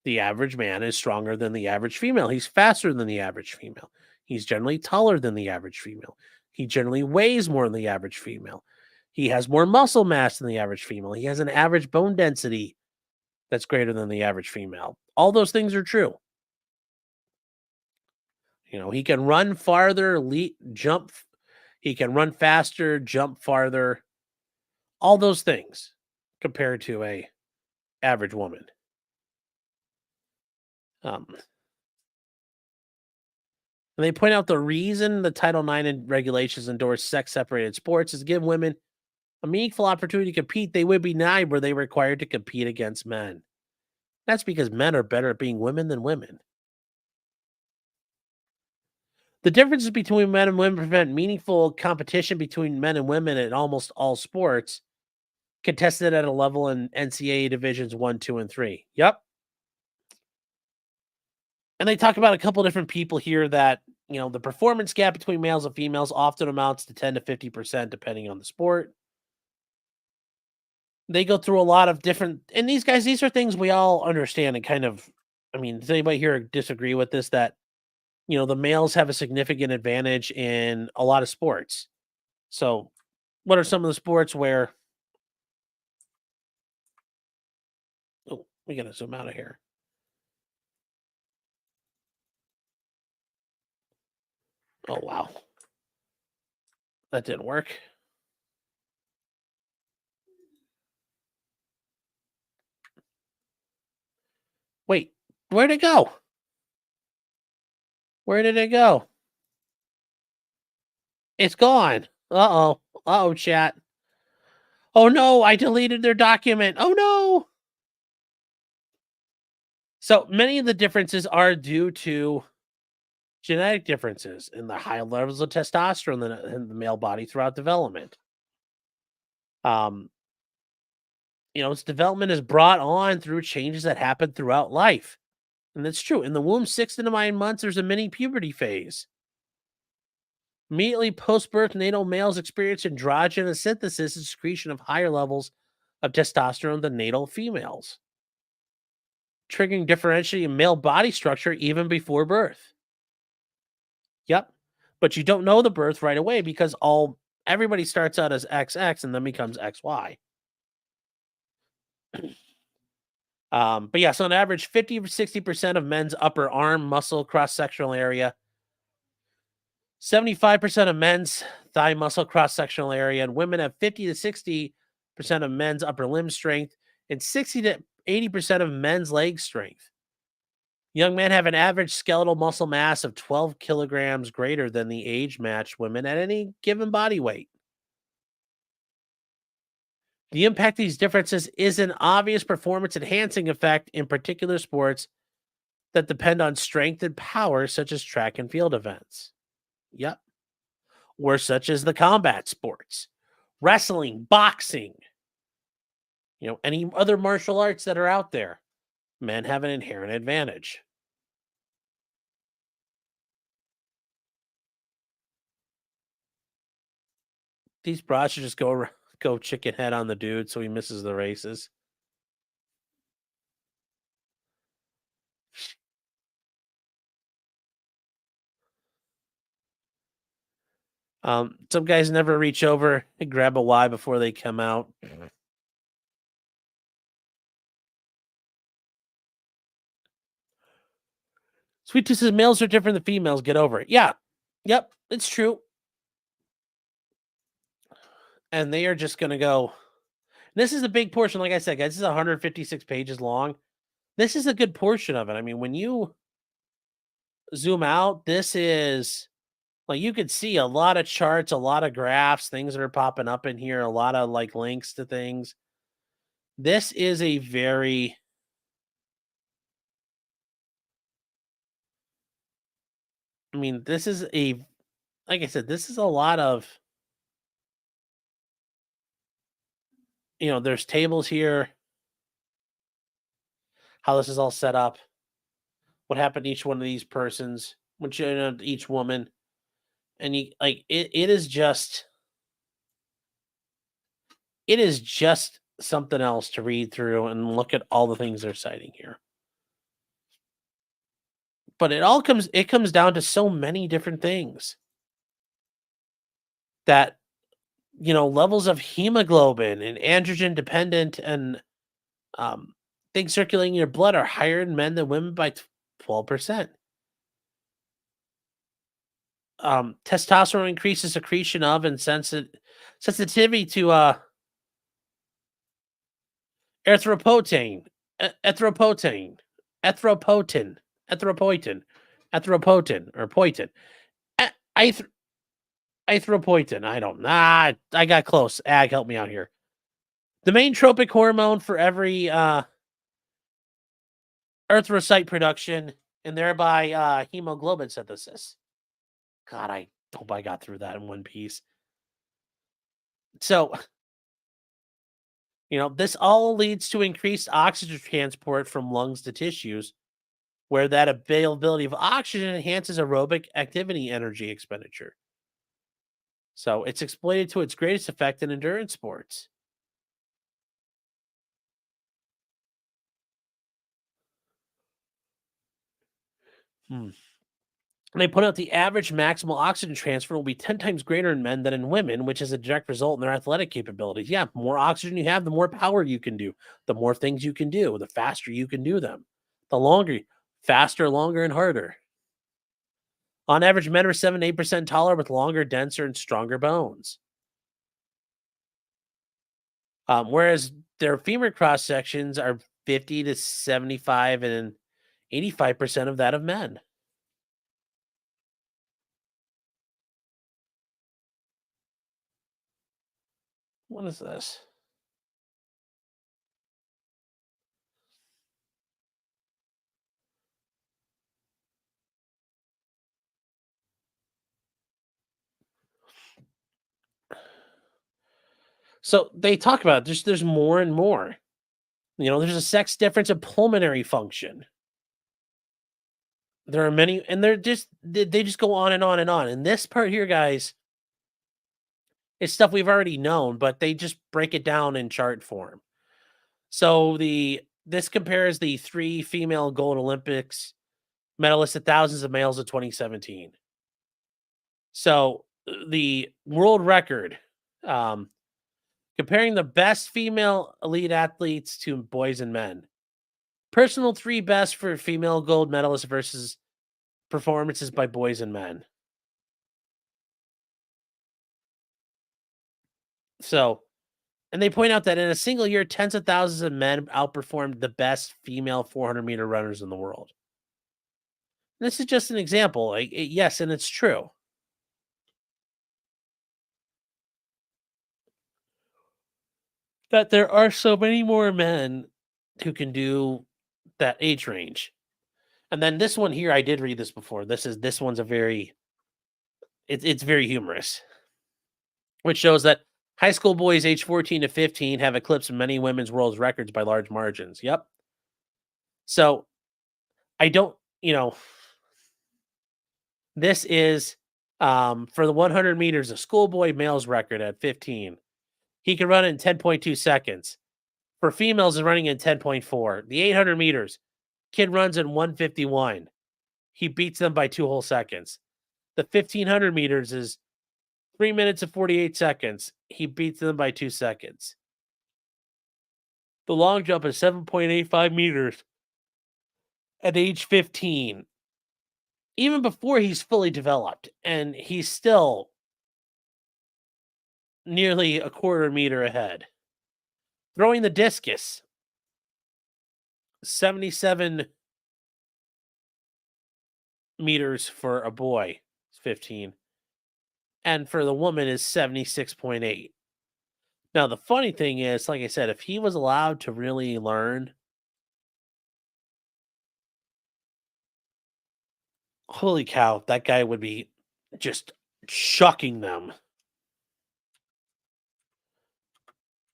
The average man is stronger than the average female. He's faster than the average female. He's generally taller than the average female. He generally weighs more than the average female. He has more muscle mass than the average female. He has an average bone density that's greater than the average female. All those things are true. He can run farther, jump. He can run faster, jump farther. All those things compared to a average woman. And they point out the reason the Title IX and regulations endorse sex-separated sports is to give women a meaningful opportunity to compete. They would be denied were they required to compete against men. That's because men are better at being women than women. The differences between men and women prevent meaningful competition between men and women in almost all sports, contested at a level in NCAA Divisions 1, 2, and 3. Yep. And they talk about a couple different people here that, the performance gap between males and females often amounts to 10 to 50%, depending on the sport. They go through a lot of different, and these are things we all understand and kind of, does anybody here disagree with this? That, the males have a significant advantage in a lot of sports. So what are some of the sports where, oh, we got to zoom out of here. Oh, wow. That didn't work. Wait, where'd it go? Where did it go? It's gone. Uh-oh. Uh-oh, chat. Oh, no, I deleted their document. Oh, no. So many of the differences are due to genetic differences in the high levels of testosterone in the male body throughout development. Its development is brought on through changes that happen throughout life. And that's true. In the womb, 6 to 9 months, there's a mini puberty phase. Immediately post-birth, natal males experience androgynous synthesis and secretion of higher levels of testosterone than natal females, triggering differentiating in male body structure even before birth. Yep. But you don't know the birth right away because everybody starts out as XX and then becomes XY. But yeah, so on average, 50 to 60% of men's upper arm muscle cross-sectional area 75% of men's thigh muscle cross sectional area, and women have 50 to 60% of men's upper limb strength, and 60 to 80% of men's leg strength. Young men have an average skeletal muscle mass of 12 kilograms greater than the age matched women at any given body weight. The impact of these differences is an obvious performance enhancing effect in particular sports that depend on strength and power, such as track and field events. Yep. Or such as the combat sports, wrestling, boxing, any other martial arts that are out there. Men have an inherent advantage. These broads should just go chicken head on the dude so he misses the races. Some guys never reach over and grab a Y before they come out. Sweet Tooth says males are different than females. Get over it. Yeah. Yep. It's true. And they are just going to go. This is a big portion. Like I said, guys, this is 156 pages long. This is a good portion of it. I mean, when you zoom out, this is like you could see a lot of charts, a lot of graphs, things that are popping up in here, a lot of like links to things. This is a very this is a like I said, this is a lot of there's tables here, how this is all set up, what happened to each one of these persons, each woman, and it is just something else to read through and look at all the things they're citing here. But it comes down to so many different things that levels of hemoglobin and androgen dependent and things circulating in your blood are higher in men than women by 12%. Testosterone increases secretion of and sensitivity to erythropoietin, erythropoietin, erythropoietin, erythropoietin, erythropoietin, or poietin. Erythropoietin. I don't know. I got close. Ag, help me out here. The main tropic hormone for every erythrocyte production and thereby hemoglobin synthesis. God, I hope I got through that in one piece. So, this all leads to increased oxygen transport from lungs to tissues, where that availability of oxygen enhances aerobic activity energy expenditure. So it's exploited to its greatest effect in endurance sports. And they put out the average maximal oxygen transfer will be 10 times greater in men than in women, which is a direct result in their athletic capabilities. Yeah, the more oxygen you have, the more power you can do, the more things you can do, the faster you can do them, the longer, faster, longer, and harder. On average, men are 7 to 8% taller with longer, denser, and stronger bones. Whereas their femur cross sections are 50 to 75 and 85% of that of men. What is this? So they talk about there's more and more. There's a sex difference in pulmonary function. There are many, and they just go on and on and on. And this part here, guys, is stuff we've already known, but they just break it down in chart form. So this compares the 3 female gold Olympics medalists to thousands of males in 2017. So the world record, comparing the best female elite athletes to boys and men. Personal 3 best for female gold medalists versus performances by boys and men. So, and they point out that in a single year, tens of thousands of men outperformed the best female 400-meter runners in the world. This is just an example. Yes, and it's true that there are so many more men who can do that age range. And then this one here, I did read this before. This one's a very it's very humorous, which shows that high school boys aged 14 to 15 have eclipsed many women's world records by large margins. Yep. So I don't, you know, this is for the 100 meters, a schoolboy male's record at 15. He can run it in 10.2 seconds. For females, is running in 10.4. The 800 meters, kid runs in 151. He beats them by 2 whole seconds. The 1500 meters is 3 minutes and 48 seconds. He beats them by 2 seconds. The long jump is 7.85 meters at age 15, even before he's fully developed, and he's still nearly a quarter meter ahead. Throwing the discus, 77 meters for a boy, 15, and for the woman is 76.8. Now, the funny thing is, like I said, if he was allowed to really learn, holy cow, that guy would be just chucking them.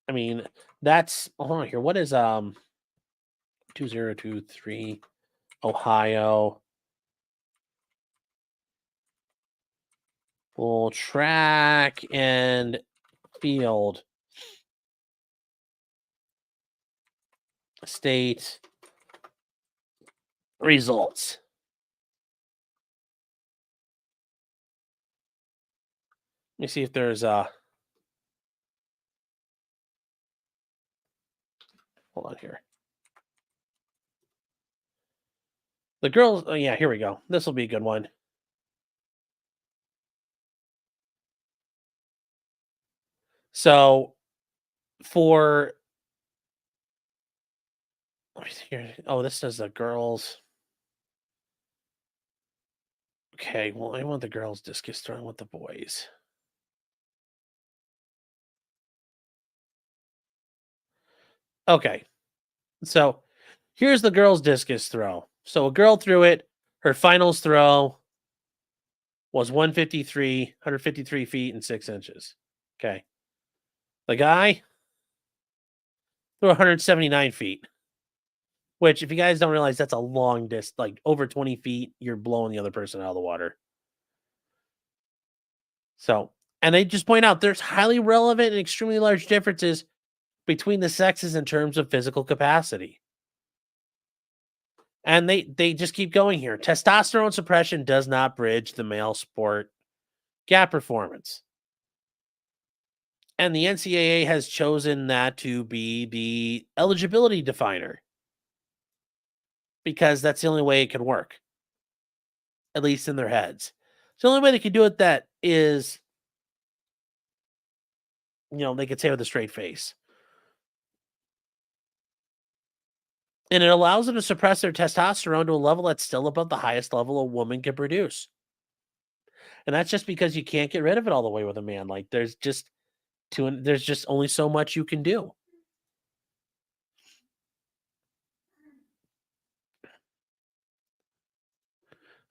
I mean, that's hold on here. What is 2023 Ohio full track and field state results? Let me see if there's hold on here. The girls, oh yeah, here we go. This will be a good one. So for let me see here. Oh, this does the girls. Okay, well, I want the girls discus throwing with the boys. Okay, so here's the girls' discus throw. So a girl threw it. Her finals throw was 153 feet and 6 inches. Okay. The guy threw 179 feet, which, if you guys don't realize, that's a long distance, like over 20 feet, you're blowing the other person out of the water. So, and they just point out there's highly relevant and extremely large differences between the sexes in terms of physical capacity. And they just keep going here. Testosterone suppression does not bridge the male sport gap performance. And the NCAA has chosen that to be the eligibility definer because that's the only way it can work, at least in their heads. It's the only way they can do it that is, they could say with a straight face. And it allows them to suppress their testosterone to a level that's still above the highest level a woman can produce. And that's just because you can't get rid of it all the way with a man. Like there's just only so much you can do.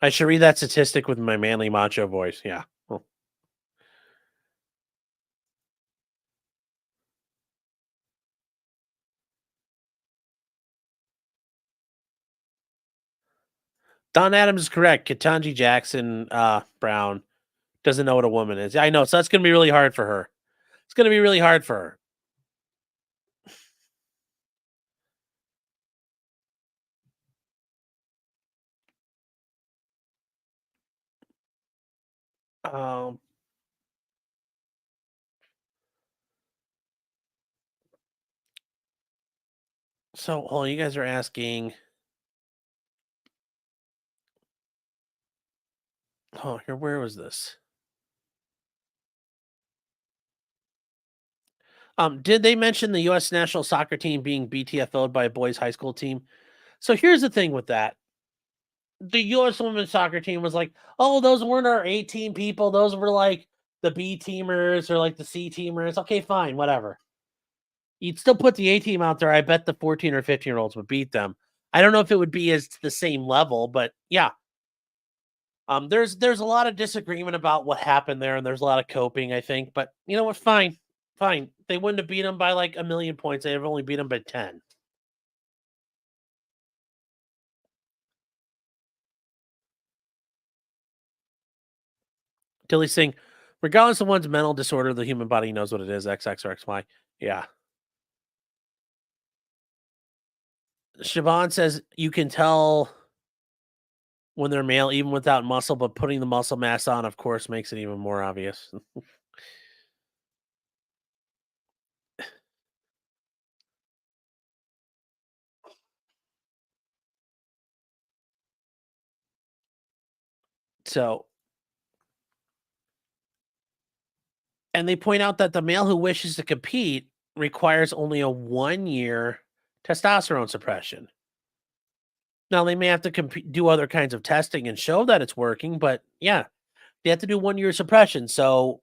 I should read that statistic with my manly macho voice. Yeah. Well, Don Adams is correct. Ketanji Jackson Brown doesn't know what a woman is. I know, so that's gonna be really hard for her. It's gonna be really hard for her. So hold on, you guys are asking. Oh, here, where was this? Did they mention the U.S. national soccer team being BTFO'd by a boys' high school team? So here's the thing with that. The U.S. women's soccer team was like, oh, those weren't our 18 people. Those were like the B teamers or like the C teamers. Okay, fine, whatever. You'd still put the A team out there. I bet the 14 or 15-year-olds would beat them. I don't know if it would be as the same level, but yeah. There's a lot of disagreement about what happened there, and there's a lot of coping, I think. But you know what? Fine, fine. They wouldn't have beat them by like a million points. They'd have only beat them by 10. Tilly Singh, regardless of one's mental disorder, the human body knows what it is, XX or XY. Yeah. Siobhan says you can tell when they're male even without muscle, but putting the muscle mass on, of course, makes it even more obvious. So, and they point out that the male who wishes to compete requires only a 1 year testosterone suppression. Now they may have to do other kinds of testing and show that it's working, but yeah, they have to do 1 year suppression. So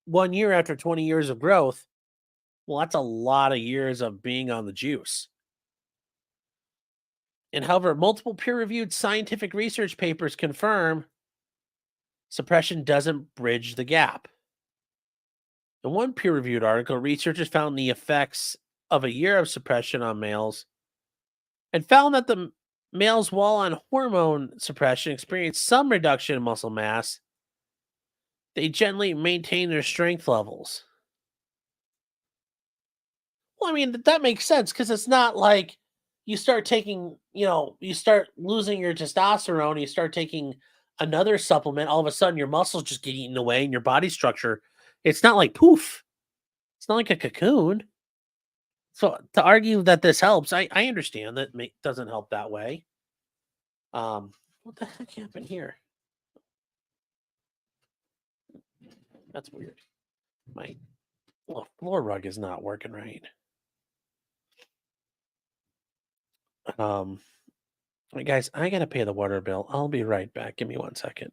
1 year after 20 years of growth, well, that's a lot of years of being on the juice. And however, multiple peer-reviewed scientific research papers confirm suppression doesn't bridge the gap. In one peer-reviewed article, researchers found the effects of a year of suppression on males and found that the males, while on hormone suppression, experienced some reduction in muscle mass. They generally maintain their strength levels. Well, I mean, that makes sense because it's not like you start taking, you start losing your testosterone, you start taking another supplement, all of a sudden your muscles just get eaten away and your body structure, it's not like poof. It's not like a cocoon. So to argue that this helps, I understand that doesn't help that way. What the heck happened here? That's weird. My floor rug is not working right. Um, Hey guys, I gotta pay the water bill. I'll be right back. Give me 1 second.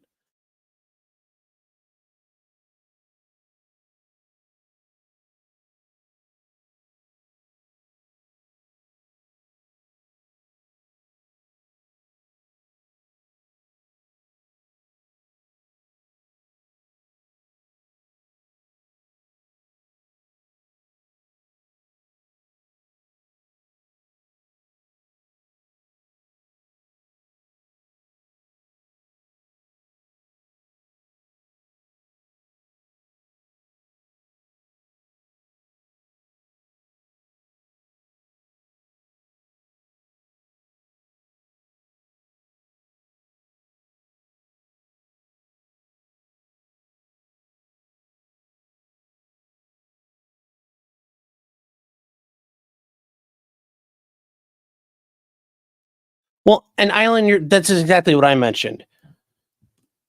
Well, and Island, that's exactly what I mentioned.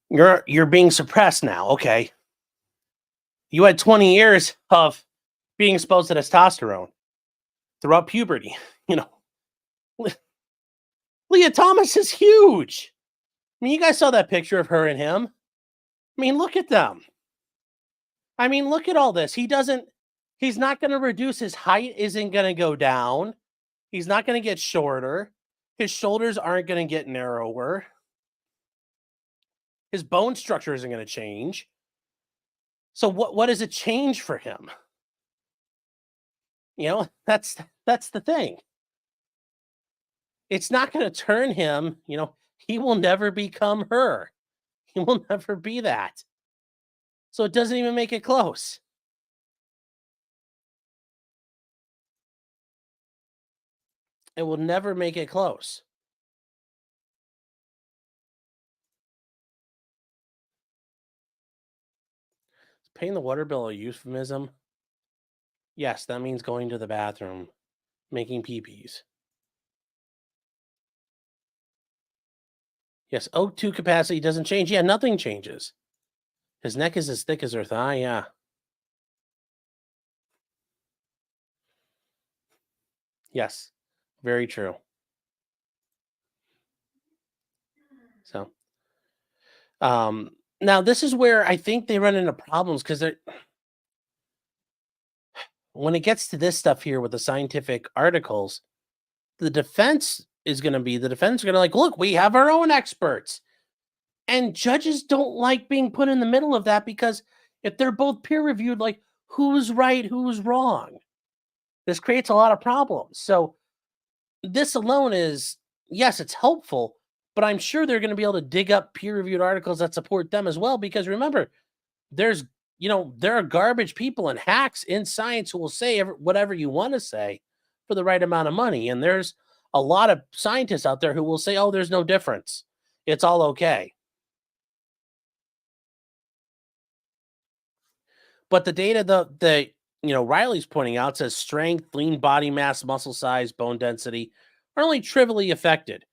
You're being suppressed now. Okay, you had 20 years of being exposed to testosterone throughout puberty. You know, Lia Thomas is huge. I mean, you guys saw that picture of her and him. I mean, look at them. I mean, look at all this. He's not going to reduce his height, isn't going to go down. He's not going to get shorter. His shoulders aren't going to get narrower. His bone structure isn't going to change. So what does it change for him? That's the thing. It's not going to turn him, he will never become her. He will never be that. So it doesn't even make it close. It will never make it close. Is paying the water bill a euphemism? Yes, that means going to the bathroom, making pee-pees. Yes, O2 capacity doesn't change. Yeah, nothing changes. His neck is as thick as her thigh. Yeah. Yes. Very true. So, now this is where I think they run into problems because when it gets to this stuff here with the scientific articles, the defense are going to like, look, we have our own experts. And judges don't like being put in the middle of that because if they're both peer reviewed, like who's right, who's wrong? This creates a lot of problems. So this alone is, yes, it's helpful, but I'm sure they're going to be able to dig up peer reviewed articles that support them as well. Because remember, there's, there are garbage people and hacks in science who will say whatever you want to say for the right amount of money. And there's a lot of scientists out there who will say, oh, there's no difference. It's all okay. But the data Riley's pointing out says strength, lean body mass, muscle size, bone density are only trivially affected.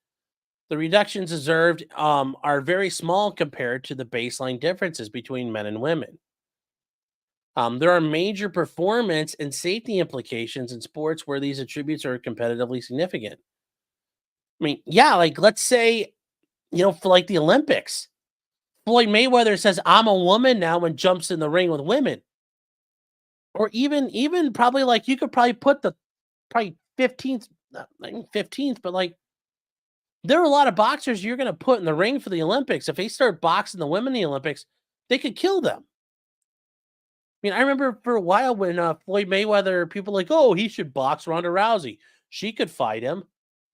The reductions observed are very small compared to the baseline differences between men and women. There are major performance and safety implications in sports where these attributes are competitively significant. I mean, yeah, like let's say, for like the Olympics, Floyd Mayweather says, I'm a woman now and jumps in the ring with women. Or even probably like you could probably put the probably 15th, not 15th, but like there are a lot of boxers you're going to put in the ring for the Olympics. If they start boxing the women in the Olympics, they could kill them. I mean, I remember for a while when Floyd Mayweather, people like, oh, he should box Ronda Rousey. She could fight him.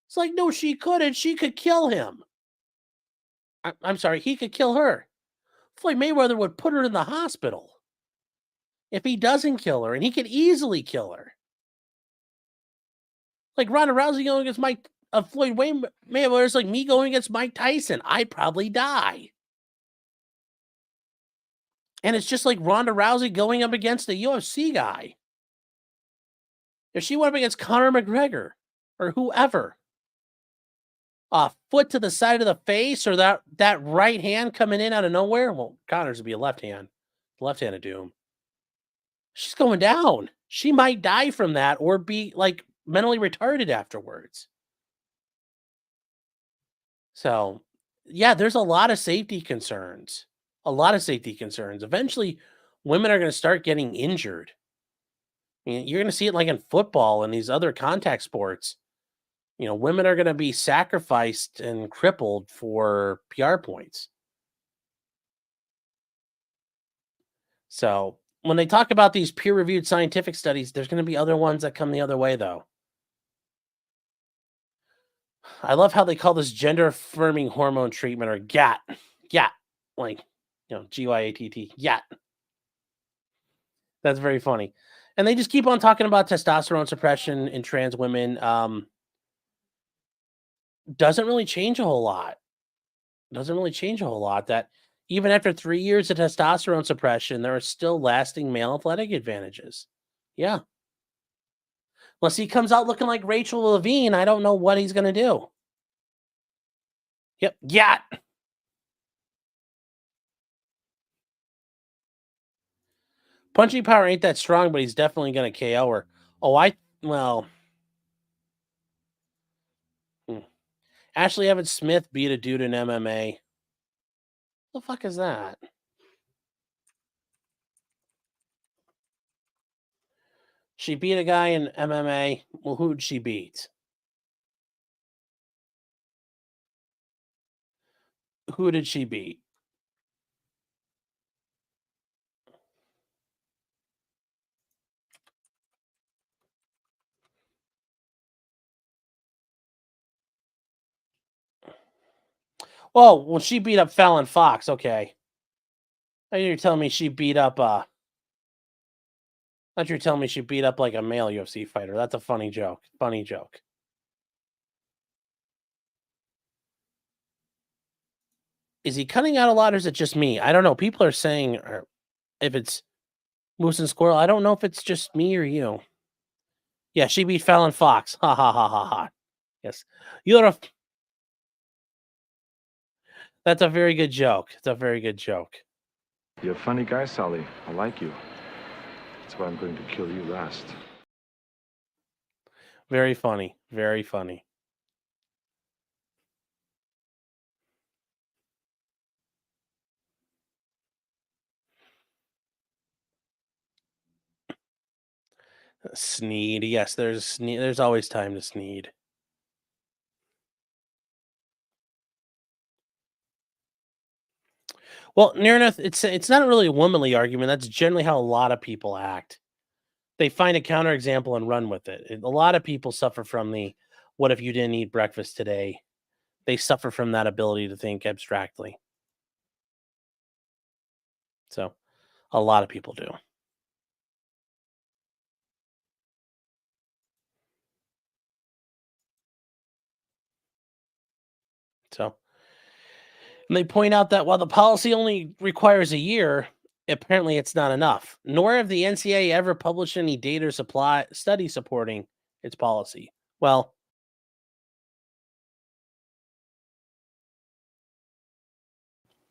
It's like, no, she couldn't. She could kill him. I'm sorry, he could kill her. Floyd Mayweather would put her in the hospital if he doesn't kill her, and he could easily kill her. Like Ronda Rousey going against Floyd Mayweather is like me going against Mike Tyson. I'd probably die. And it's just like Ronda Rousey going up against a U.S.C guy. If she went up against Conor McGregor or whoever, a foot to the side of the face or that right hand coming in out of nowhere, well, Conor's would be a left hand of doom. She's going down. She might die from that or be like mentally retarded afterwards. So, yeah, there's a lot of safety concerns. Eventually, women are going to start getting injured. I mean, you're going to see it like in football and these other contact sports. Women are going to be sacrificed and crippled for PR points. So, when they talk about these peer-reviewed scientific studies, there's going to be other ones that come the other way, though. I love how they call this gender-affirming hormone treatment or GAT. GAT. Like, GYATT. GAT. That's very funny. And they just keep on talking about testosterone suppression in trans women. Doesn't really change a whole lot. That even after 3 years of testosterone suppression, there are still lasting male athletic advantages. Yeah. Unless he comes out looking like Rachel Levine, I don't know what he's going to do. Yep. Yeah. Punching power ain't that strong, but he's definitely going to KO her. Well. Ashley Evans Smith beat a dude in MMA. What the fuck is that? She beat a guy in MMA. Well, who'd she beat? Who did she beat? Oh, well, she beat up Fallon Fox. Okay. You're telling me she beat up you're telling me she beat up like a male UFC fighter. That's a funny joke. Funny joke. Is he cutting out a lot or is it just me? I don't know. People are saying if it's Moose and Squirrel. I don't know if it's just me or you. Yeah, she beat Fallon Fox. Ha ha ha ha ha. Yes. That's a very good joke. It's a very good joke. You're a funny guy, Sully. I like you. That's why I'm going to kill you last. Very funny. Very funny. Sneed. Yes, there's always time to sneed. Well, near enough, it's not really a womanly argument. That's generally how a lot of people act. They find a counterexample and run with it. A lot of people suffer from the "What if you didn't eat breakfast today?" They suffer from that ability to think abstractly. So a lot of people do. So and they point out that while the policy only requires a year, apparently it's not enough. Nor have the NCAA ever published any data or supply study supporting its policy. Well,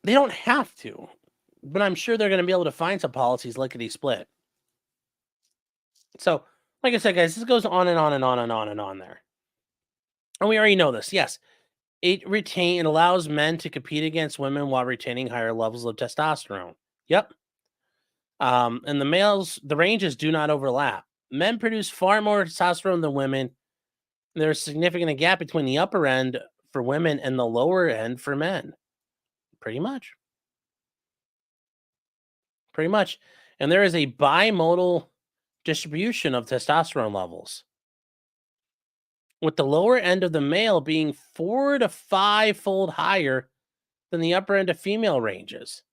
they don't have to, but I'm sure they're going to be able to find some policies lickety split. So, like I said, guys, this goes on and on and on and on and on there. And we already know this. Yes, it allows men to compete against women while retaining higher levels of testosterone. Yep. And the ranges do not overlap. Men produce far more testosterone than women. There's significant a gap between the upper end for women and the lower end for men. Pretty much. Pretty much. And there is a bimodal distribution of testosterone levels, with the lower end of the male being 4 to 5 fold higher than the upper end of female ranges.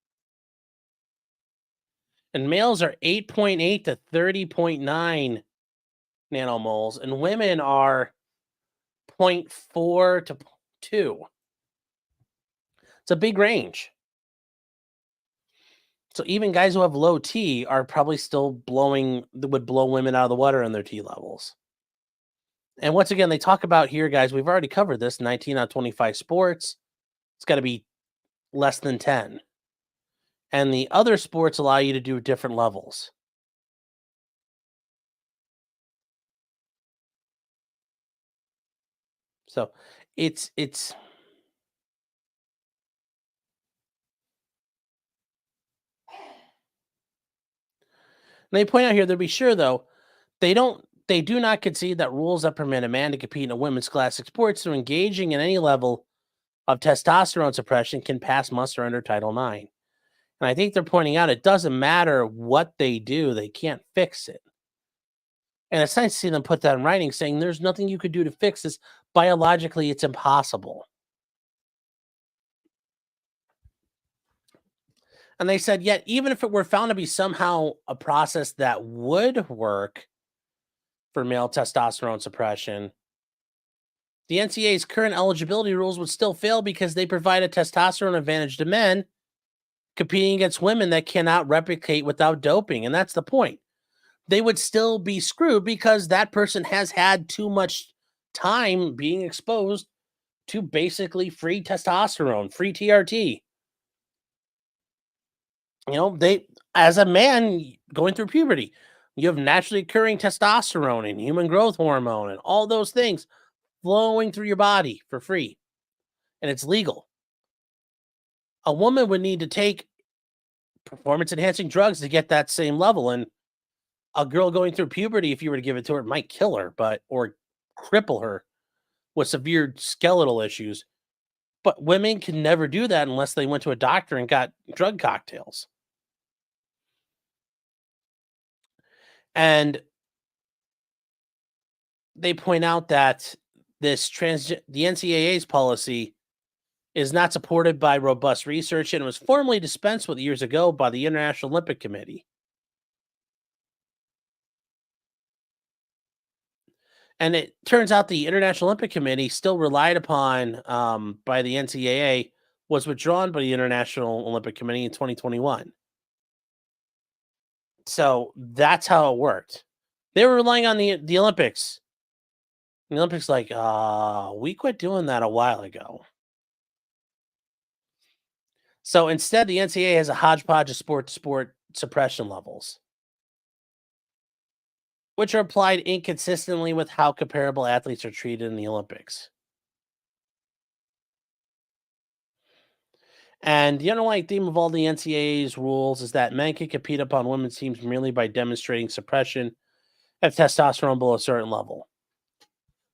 And males are 8.8 to 30.9 nanomoles, and women are zero point 0.4 to 2. It's a big range. So even guys who have low T are probably still would blow women out of the water in their T levels. And once again, they talk about here, guys, we've already covered this 19 out of 25 sports. It's got to be less than 10. And the other sports allow you to do different levels. So it's they point out here, to be sure though, they do not concede that rules that permit a man to compete in a women's classic sports through engaging in any level of testosterone suppression can pass muster under Title IX. And I think they're pointing out it doesn't matter what they do, they can't fix it. And it's nice to see them put that in writing, saying there's nothing you could do to fix this. Biologically, it's impossible. And they said, yet, even if it were found to be somehow a process that would work for male testosterone suppression, the NCAA's current eligibility rules would still fail because they provide a testosterone advantage to men competing against women that cannot replicate without doping. And that's the point. They would still be screwed because that person has had too much time being exposed to basically free testosterone, free TRT. They, as a man going through puberty, you have naturally occurring testosterone and human growth hormone and all those things flowing through your body for free, and it's legal. A woman would need to take performance enhancing drugs to get that same level, and a girl going through puberty, if you were to give it to her, it might kill her, or cripple her with severe skeletal issues. But women can never do that unless they went to a doctor and got drug cocktails. And they point out that the NCAA's policy is not supported by robust research and was formally dispensed with years ago by the International Olympic Committee. And it turns out the International Olympic Committee, still relied upon by the NCAA, was withdrawn by the International Olympic Committee in 2021. So that's how it worked. They were relying on the Olympics. The Olympics, like, we quit doing that a while ago. So instead, the NCAA has a hodgepodge of sport suppression levels. which are applied inconsistently with how comparable athletes are treated in the Olympics. And the underlying theme of all the NCAA's rules is that men can compete upon women's teams merely by demonstrating suppression of testosterone below a certain level.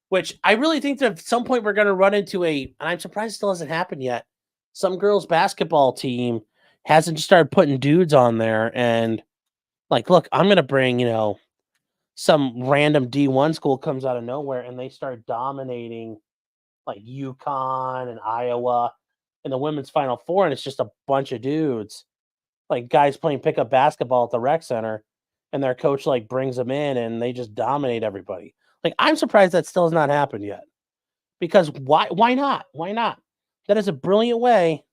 Which I really think that at some point we're going to run into and I'm surprised it still hasn't happened yet. Some girls' basketball team hasn't just started putting dudes on there and like, look, I'm going to bring, some random D1 school comes out of nowhere and they start dominating like UConn and Iowa in the women's Final Four, and it's just a bunch of dudes, like guys playing pickup basketball at the rec center, and their coach like brings them in and they just dominate everybody. Like I'm surprised that still has not happened yet. Because why? Why not? Why not? That is a brilliant way.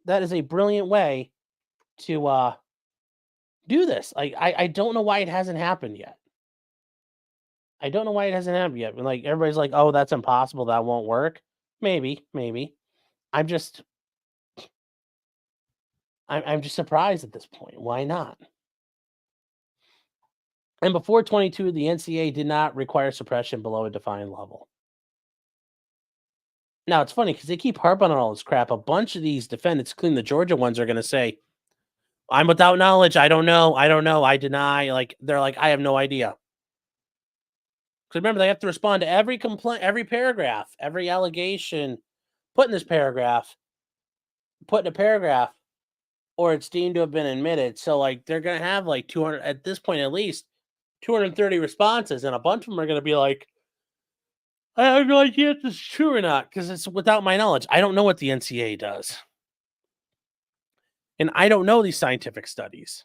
That is a brilliant way to do this. Like I don't know why it hasn't happened yet. I don't know why it hasn't happened yet. Like everybody's like, "Oh, that's impossible. That won't work." Maybe, maybe. I'm just I'm just surprised at this point. Why not? And before 22, the NCAA did not require suppression below a defined level. Now it's funny because they keep harping on all this crap. A bunch of these defendants, including the Georgia ones, are going to say, "I'm without knowledge. I don't know. I don't know. I deny." Like they're like, "I have no idea." Because remember, they have to respond to every complaint, every paragraph, every allegation put in this paragraph, put in a paragraph, or it's deemed to have been admitted. So like they're going to have like 200 at this point, at least 230 responses, and a bunch of them are going to be like, "I have no idea if this is true or not because it's without my knowledge. I don't know what the NCAA does, and I don't know these scientific studies."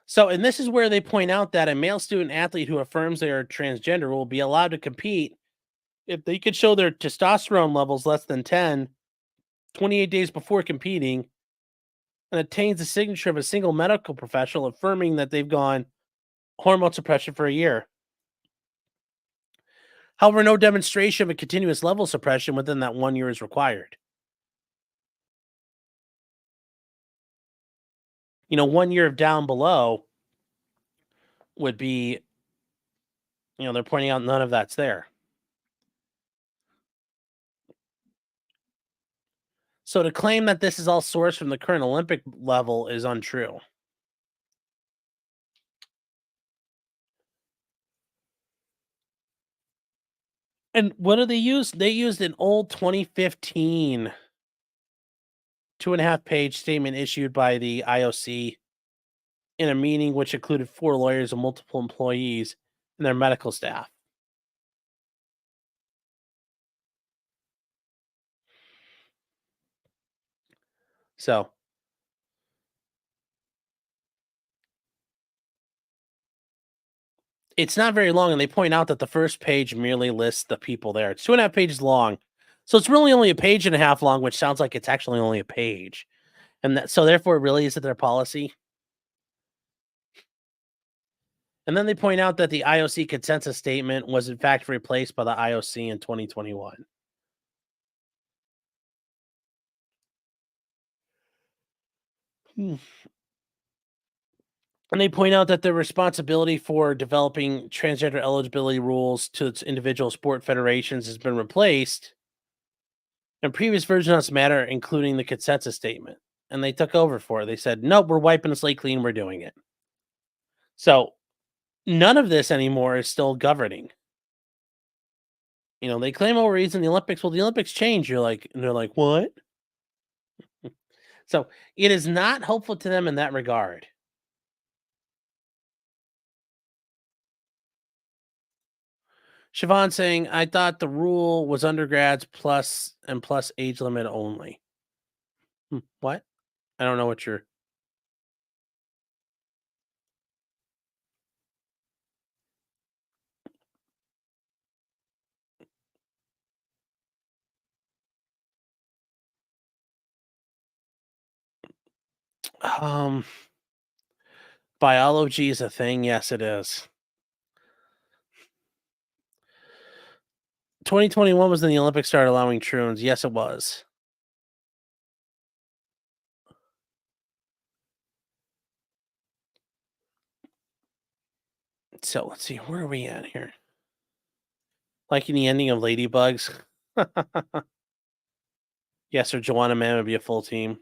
So, and this is where they point out that a male student athlete who affirms they are transgender will be allowed to compete if they could show their testosterone levels less than 10, 28 days before competing, and obtains the signature of a single medical professional affirming that they've gone hormone suppression for a year. However, no demonstration of a continuous level of suppression within that 1 year is required. 1 year of down below would be, they're pointing out none of that's there. So to claim that this is all sourced from the current Olympic level is untrue. And what do they use? They used an old 2015 2.5-page statement issued by the IOC in a meeting which included 4 lawyers and multiple employees and their medical staff. So it's not very long, and they point out that the first page merely lists the people there. It's 2.5 pages long. So it's really only a page and a half long, which sounds like it's actually only a page. And so therefore it really isn't their policy. And then they point out that the IOC consensus statement was in fact replaced by the IOC in 2021. And they point out that the responsibility for developing transgender eligibility rules to its individual sport federations has been replaced. And previous versions of this matter, including the consensus statement. And they took over for it. They said, nope, we're wiping the slate clean. We're doing it. So none of this anymore is still governing. They claim overreach in the Olympics. Well, the Olympics change. And they're like, what? So it is not helpful to them in that regard. Siobhan saying, I thought the rule was undergrads plus age limit only. What? I don't know what you're. Biology is a thing. Yes, it is. 2021 was when the Olympics started allowing troons. Yes, it was. So let's see, where are we at here? Like in the ending of Ladybugs. Yes, or Joanna Man would be a full team.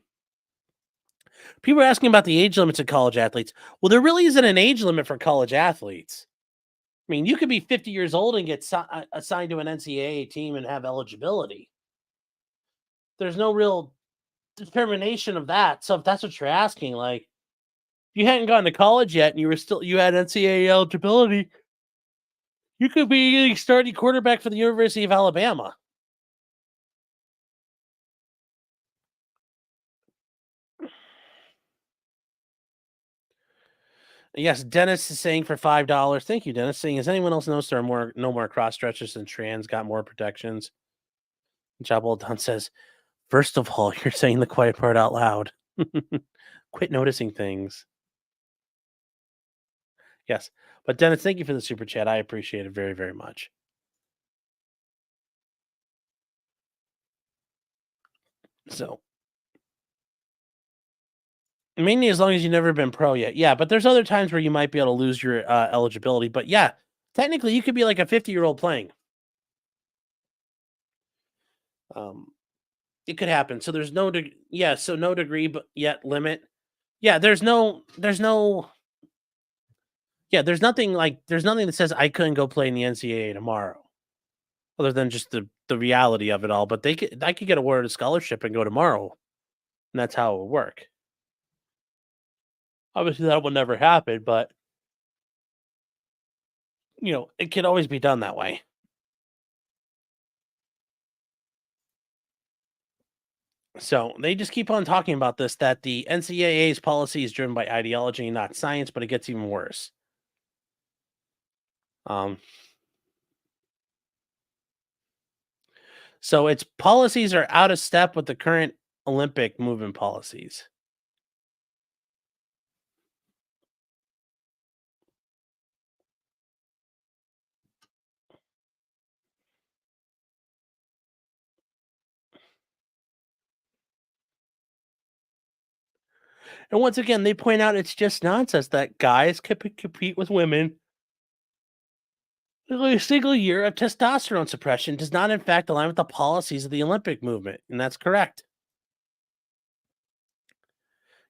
People are asking about the age limits of college athletes. Well, there really isn't an age limit for college athletes. I mean, you could be 50 years old and get assigned to an NCAA team and have eligibility. There's no real determination of that. So if that's what you're asking, like, if you hadn't gone to college yet and you had NCAA eligibility, you could be starting quarterback for the University of Alabama. Yes, Dennis is saying for $5. Thank you, Dennis. Saying, has anyone else noticed there are no more cross stretches and trans got more protections? Job well done says, first of all, you're saying the quiet part out loud. Quit noticing things. Yes. But Dennis, thank you for the super chat. I appreciate it very, very much. So mainly as long as you've never been pro yet. Yeah, but there's other times where you might be able to lose your eligibility. But yeah, technically you could be like a 50-year-old playing. It could happen. So there's no so no degree but yet limit. Yeah, there's nothing that says I couldn't go play in the NCAA tomorrow. Other than just the reality of it all. But I could get awarded a scholarship and go tomorrow. And that's how it would work. Obviously that will never happen, but it can always be done that way. So they just keep on talking about this, that the NCAA's policy is driven by ideology, not science, but it gets even worse. So its policies are out of step with the current Olympic movement policies. And once again, they point out it's just nonsense that guys can compete with women. A single year of testosterone suppression does not, in fact, align with the policies of the Olympic movement, and that's correct.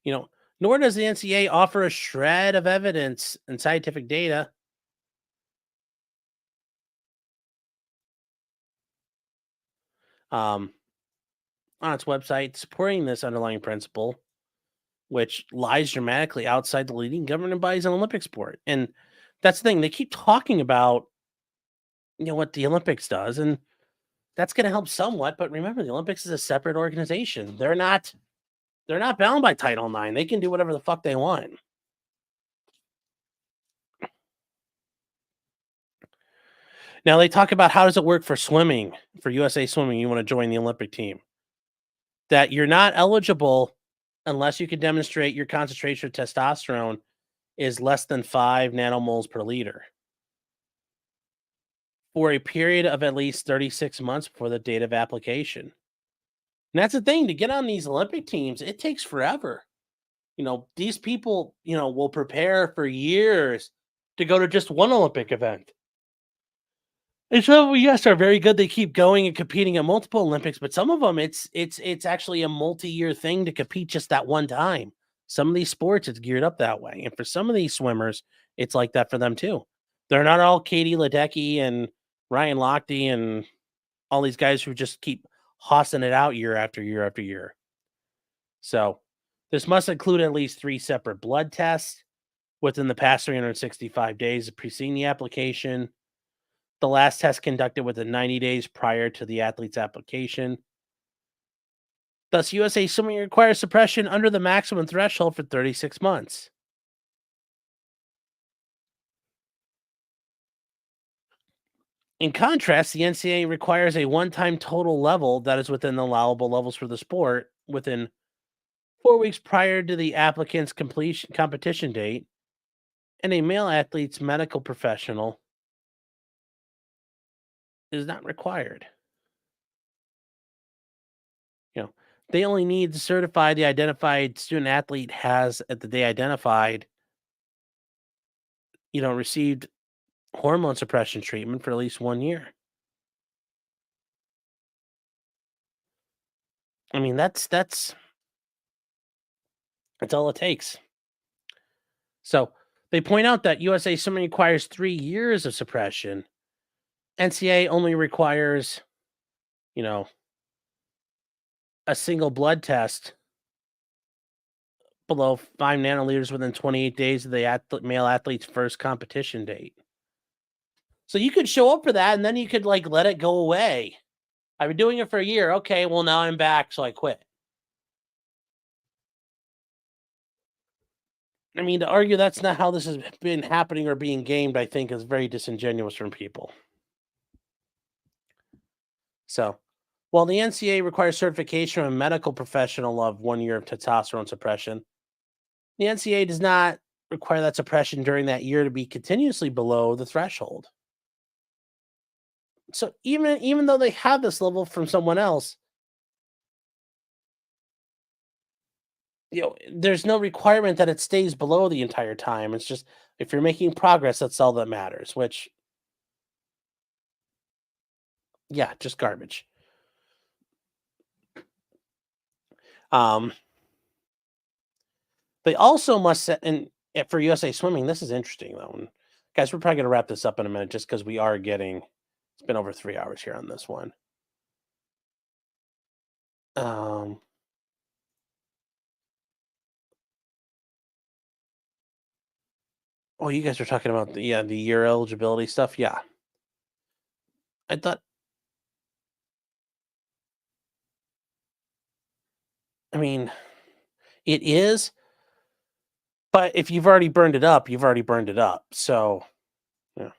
Nor does the NCAA offer a shred of evidence and scientific data on its website supporting this underlying principle, which lies dramatically outside the leading governing bodies in Olympic sport. And that's the thing; they keep talking about what the Olympics does, and that's going to help somewhat. But remember, the Olympics is a separate organization. They're not bound by Title IX. They can do whatever the fuck they want. Now they talk about how does it work for swimming, for USA Swimming. You want to join the Olympic team. That you're not eligible unless you can demonstrate your concentration of testosterone is less than 5 nanomoles per liter for a period of at least 36 months before the date of application. And that's the thing, to get on these Olympic teams, it takes forever. These people, will prepare for years to go to just one Olympic event. And some, yes, are very good. They keep going and competing at multiple Olympics, but some of them, it's actually a multi-year thing to compete just that one time. Some of these sports, it's geared up that way, and for some of these swimmers, it's like that for them too. They're not all Katie Ledecky and Ryan Lochte and all these guys who just keep hossing it out year after year after year. So this must include at least 3 separate blood tests within the past 365 days preceding the application. The last test conducted within 90 days prior to the athlete's application. Thus, USA Swimming requires suppression under the maximum threshold for 36 months. In contrast, the NCAA requires a one-time total level that is within the allowable levels for the sport within 4 weeks prior to the applicant's competition date, and a male athlete's medical professional is not required. They only need to certify the identified student athlete has, at the day identified, received hormone suppression treatment for at least 1 year. I mean, that's all it takes. So, they point out that USA swimming requires 3 years of suppression. NCAA only requires, you know, a single blood test below 5 nanoliters within 28 days of the male athlete's first competition date. So you could show up for that and then you could like let it go away. I've been doing it for a year. Okay, well now I'm back, so I quit. I mean, to argue that's not how this has been happening or being gamed, I think is very disingenuous from people. So, while the NCAA requires certification from a medical professional of 1 year of testosterone suppression, the NCAA does not require that suppression during that year to be continuously below the threshold. So even though they have this level from someone else, there's no requirement that it stays below the entire time. It's just if you're making progress, that's all that matters. Which, yeah, just garbage. Um, they also must set and for USA Swimming. This is interesting though, and guys. We're probably gonna wrap this up in a minute, just because we are getting. It's been over 3 hours here on this one. Um, oh, you guys were talking about the year eligibility stuff. Yeah, I thought. I mean, it is, but if you've already burned it up, you've already burned it up. So, yeah.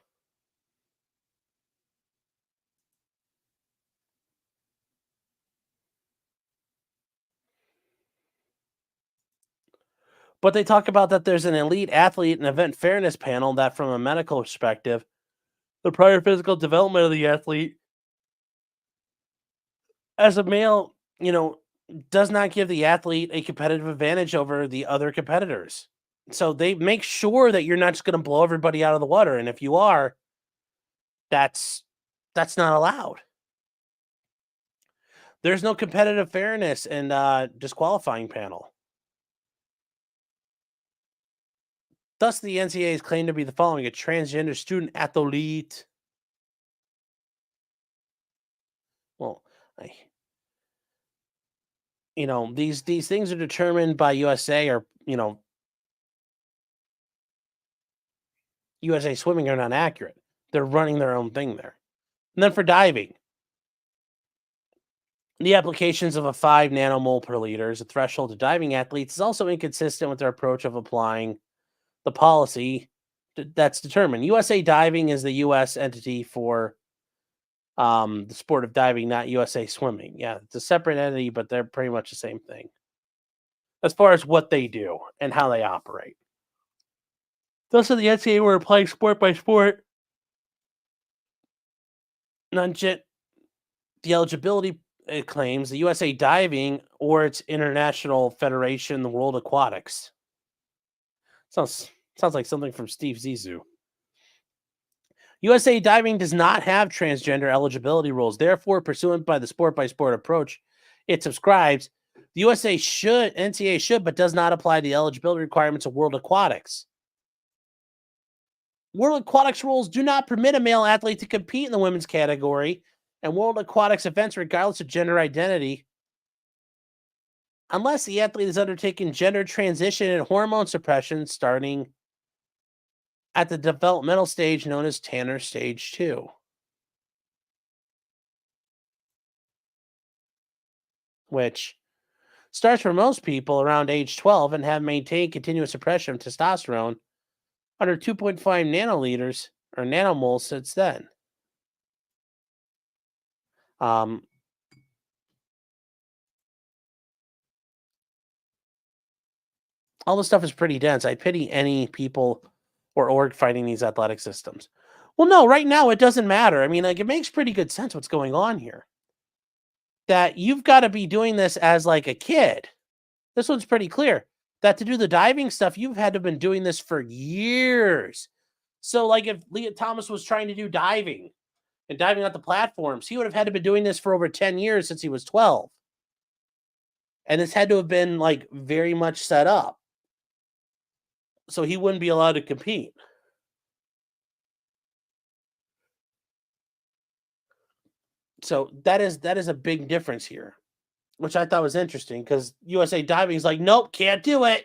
But they talk about that there's an elite athlete and event fairness panel that, from a medical perspective, the prior physical development of the athlete as a male, does not give the athlete a competitive advantage over the other competitors. So they make sure that you're not just going to blow everybody out of the water. And if you are, that's not allowed. There's no competitive fairness and disqualifying panel. Thus, the NCAA's claim to be the following: a transgender student athlete. Well, these things are determined by USA or USA Swimming are not accurate. They're running their own thing there. And then for diving, the applications of a 5 nanomole per liter as a threshold to diving athletes is also inconsistent with their approach of applying the policy that's determined. USA Diving is the U.S. entity for the sport of diving, not USA Swimming. Yeah, it's a separate entity, but they're pretty much the same thing as far as what they do and how they operate. Thus, in the NCAA, we're applying sport by sport. The eligibility claims the USA Diving or its international federation, the World Aquatics. Sounds like something from Steve Zissou. USA Diving does not have transgender eligibility rules. Therefore, pursuant by the sport-by-sport approach it subscribes, the NCAA should, but does not apply the eligibility requirements of World Aquatics. World Aquatics rules do not permit a male athlete to compete in the women's category and World Aquatics events regardless of gender identity unless the athlete is undertaking gender transition and hormone suppression starting at the developmental stage known as Tanner Stage 2. Which starts for most people around age 12 and have maintained continuous suppression of testosterone under 2.5 nanoliters or nanomoles since then. All this stuff is pretty dense. I pity any people or org fighting these athletic systems. Well, no, right now it doesn't matter. I mean, like, it makes pretty good sense what's going on here. That you've got to be doing this as like a kid. This one's pretty clear. That to do the diving stuff, you've had to have been doing this for years. So, like, if Lia Thomas was trying to do diving and diving on the platforms, he would have had to been doing this for over 10 years since he was 12. And this had to have been, like, very much set up. So he wouldn't be allowed to compete. So that is a big difference here, which I thought was interesting because USA Diving is like, nope, can't do it.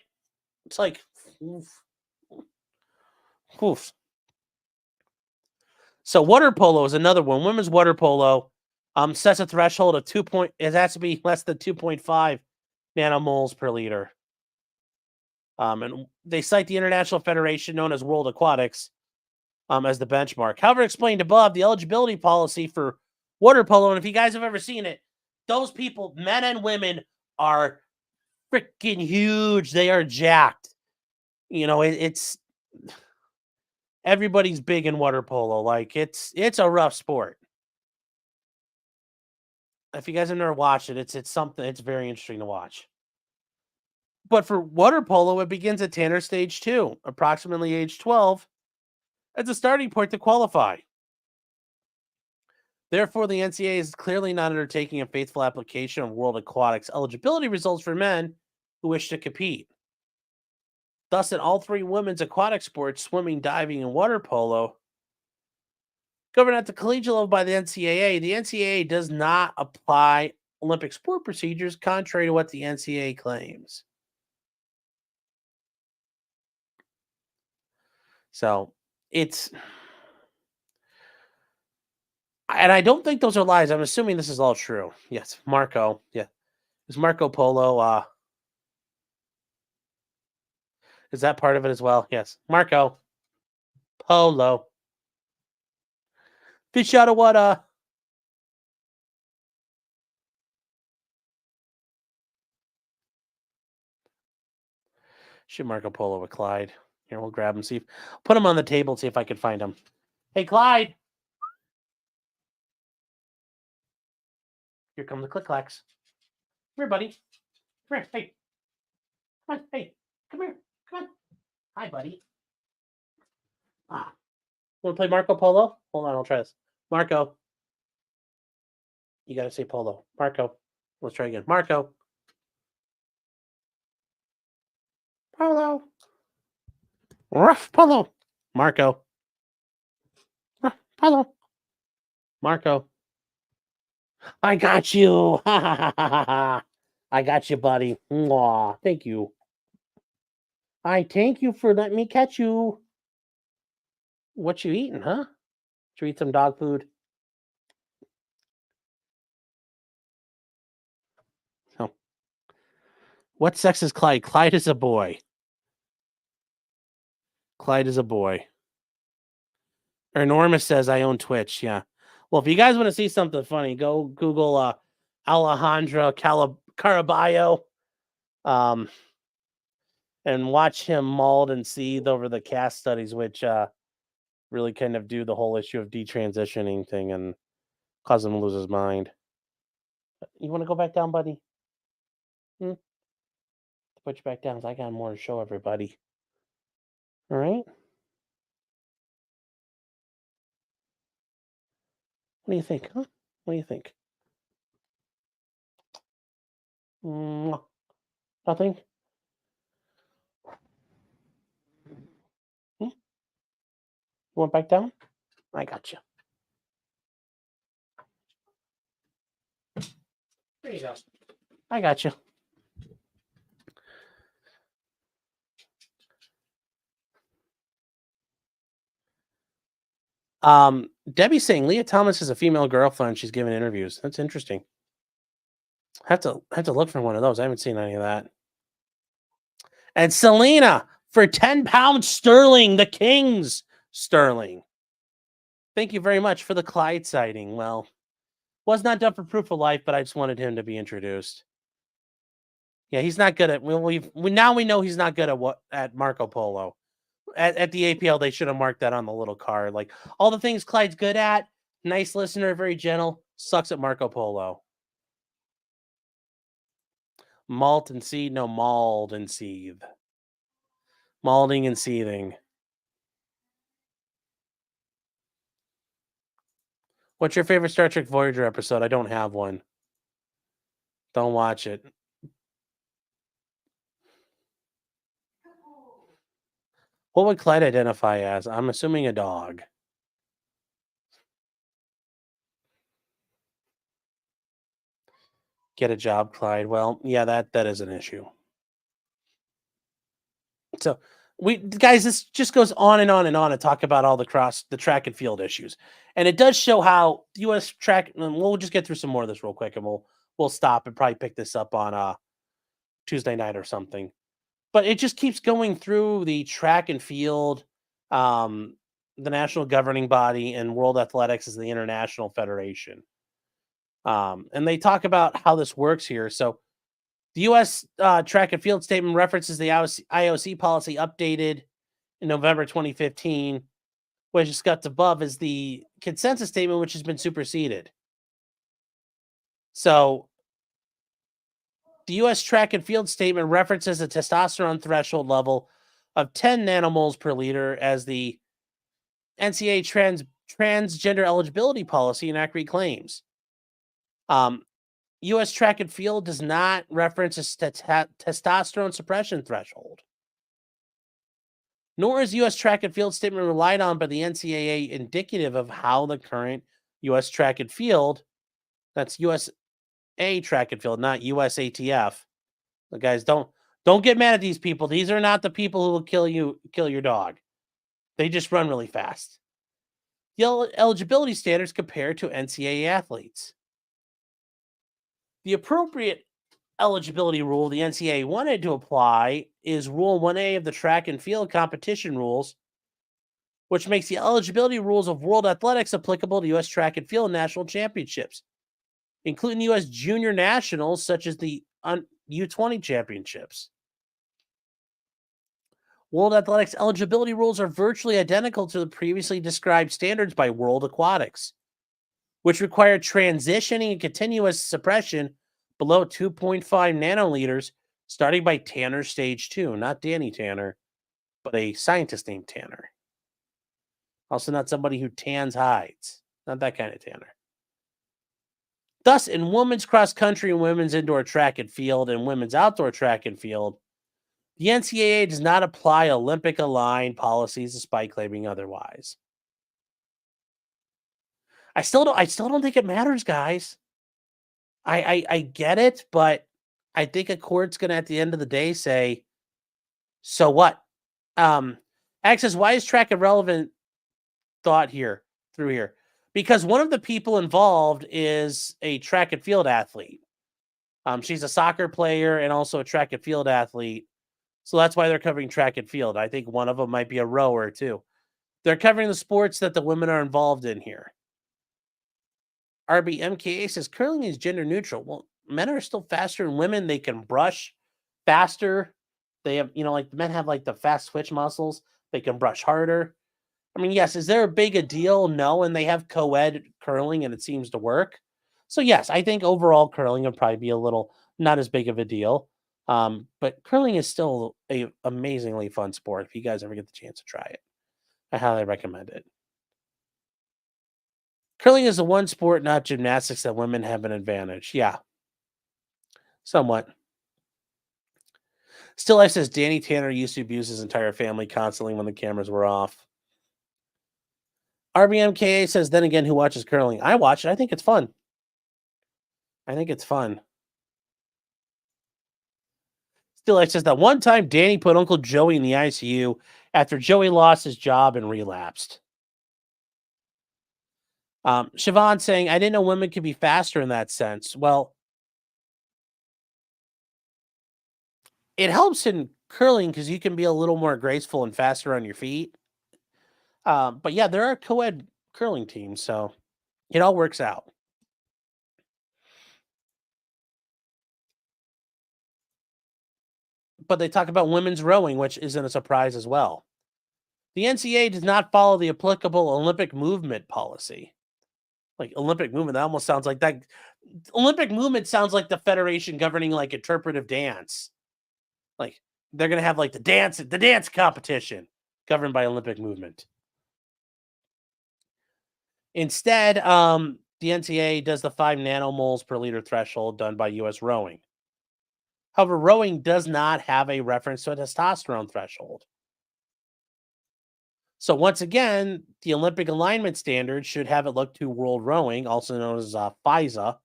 It's like, oof, oof. So water polo is another one. Women's water polo sets a threshold of it has to be less than 2.5 nanomoles per liter. And they cite the international federation known as World Aquatics as the benchmark. However, explained above, the eligibility policy for water polo, and if you guys have ever seen it, those people, men and women, are freaking huge. They are jacked. You know, it's everybody's big in water polo. Like it's a rough sport. If you guys have never watched it, it's something. It's very interesting to watch. But for water polo, it begins at Tanner stage 2, approximately age 12, as a starting point to qualify. Therefore, the NCAA is clearly not undertaking a faithful application of World Aquatics eligibility results for men who wish to compete. Thus, in all three women's aquatic sports, swimming, diving, and water polo, governed at the collegiate level by the NCAA does not apply Olympic sport procedures, contrary to what the NCAA claims. So, it's and I don't think those are lies. I'm assuming this is all true. Yes, Marco. Yeah. Is Marco Polo is that part of it as well? Yes. Marco Polo. Fish out of what should Marco Polo with Clyde. Here, we'll grab him, put him on the table, see if I can find him. Hey Clyde. Here come the click clacks. Come here, buddy. Come here. Hey. Come on. Hey. Come here. Come on. Hi, buddy. Ah. Want to play Marco Polo? Hold on, I'll try this. Marco. You gotta say Polo. Marco. Let's try again. Marco. Polo. Rough Polo. Marco. Rough Polo. Marco. I got you. Ha ha ha ha ha. I got you, buddy. Mwah. Thank you. I thank you for letting me catch you. What you eating, huh? Did you eat some dog food? Oh. What sex is Clyde? Clyde is a boy. Clyde is a boy. Enormous says I own Twitch. Yeah. Well, if you guys want to see something funny, go Google Alejandro Caraballo, and watch him mauled and seethe over the cast studies, which really kind of do the whole issue of detransitioning thing and cause him to lose his mind. You want to go back down, buddy? Put you back down. I got more to show everybody. All right. What do you think, huh? What do you think? Nothing? You want back down? I got you. There you go. I got you. Debbie's saying Lia Thomas has a female girlfriend. She's giving interviews. That's interesting. Have to look for one of those. I haven't seen any of that. And Selena for 10 pounds sterling, the Kings sterling. Thank you very much for the Clyde sighting. Well, was not done for proof of life, but I just wanted him to be introduced. Yeah, he's not good at. Now we know he's not good at Marco Polo. At the APL, they should have marked that on the little card. Like all the things Clyde's good at, nice listener, very gentle, sucks at Marco Polo. Malt and seed, no, mauled and seethe. Malding and seething. What's your favorite Star Trek Voyager episode? I don't have one. Don't watch it. What would Clyde identify as? I'm assuming a dog. Get a job, Clyde. Well, yeah, that is an issue. So guys, this just goes on and on and on to talk about all the track and field issues. And it does show how the US track, and we'll just get through some more of this real quick and we'll stop and probably pick this up on Tuesday night or something. But it just keeps going through the track and field, the national governing body, and World Athletics is the international federation. And they talk about how this works here. So the U.S. Track and field statement references the IOC policy updated in November 2015, which discussed above as the consensus statement, which has been superseded. So the U.S. Track and field statement references a testosterone threshold level of 10 nanomoles per liter as the NCAA transgender eligibility policy in accurate claims. U.S. Track and field does not reference a testosterone suppression threshold. Nor is U.S. Track and field statement relied on by the NCAA indicative of how the current U.S. Track and field, that's USA Track and field, not USATF. The guys, don't get mad at these people. These are not the people who will kill your dog. They just run really fast. The eligibility standards compared to NCAA athletes. The appropriate eligibility rule the NCAA wanted to apply is Rule 1A of the track and field competition rules, which makes the eligibility rules of World Athletics applicable to U.S. Track and Field National Championships, including U.S. Junior Nationals such as the U20 Championships. World Athletics eligibility rules are virtually identical to the previously described standards by World Aquatics, which require transitioning and continuous suppression below 2.5 nanoliters, starting by Tanner stage 2, not Danny Tanner, but a scientist named Tanner. Also not somebody who tans hides, not that kind of Tanner. Thus, in women's cross country and women's indoor track and field and women's outdoor track and field, the NCAA does not apply Olympic aligned policies despite claiming otherwise. I still don't think it matters, guys. I get it, but I think a court's gonna at the end of the day say, so what? Access, why is track a relevant thought here through here? Because one of the people involved is a track and field athlete. She's a soccer player and also a track and field athlete. So that's why they're covering track and field. I think one of them might be a rower too. They're covering the sports that the women are involved in here. RBMKA says curling is gender neutral. Well, men are still faster than women. They can brush faster. They have, like the men have like the fast twitch muscles. They can brush harder. I mean, yes, is there a big a deal? No, and they have co-ed curling and it seems to work. So yes, I think overall curling would probably be a little not as big of a deal. But curling is still a amazingly fun sport. If you guys ever get the chance to try it, I highly recommend it. Curling is the one sport, not gymnastics, that women have an advantage. Yeah, somewhat. Still Life says Danny Tanner used to abuse his entire family constantly when the cameras were off. RBMKA says, then again, who watches curling? I watch it. I think it's fun. Still Life says that one time Danny put Uncle Joey in the ICU after Joey lost his job and relapsed. Siobhan saying, I didn't know women could be faster in that sense. Well, it helps in curling because you can be a little more graceful and faster on your feet. But yeah, there are co-ed curling teams, so it all works out. But they talk about women's rowing, which isn't a surprise as well. The NCAA does not follow the applicable Olympic movement policy. Like Olympic movement, that almost sounds like that. Olympic movement sounds like the federation governing like interpretive dance. Like they're gonna have like the dance competition governed by Olympic movement. Instead, the NCAA does the 5 nanomoles per liter threshold done by U.S. rowing. However, rowing does not have a reference to a testosterone threshold. So once again, the Olympic alignment standard should have it look to World Rowing, also known as FISA,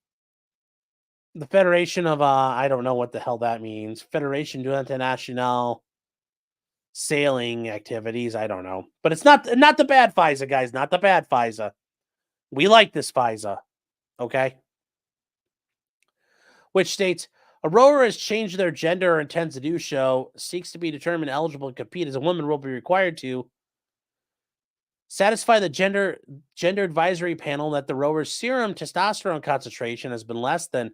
the Federation of I don't know what the hell that means. Federation du International Sailing Activities. I don't know, but it's not the bad FISA, guys. Not the bad FISA. We like this FISA, okay? Which states a rower has changed their gender or intends to do so, seeks to be determined eligible to compete as a woman will be required to satisfy the gender advisory panel that the rower's serum testosterone concentration has been less than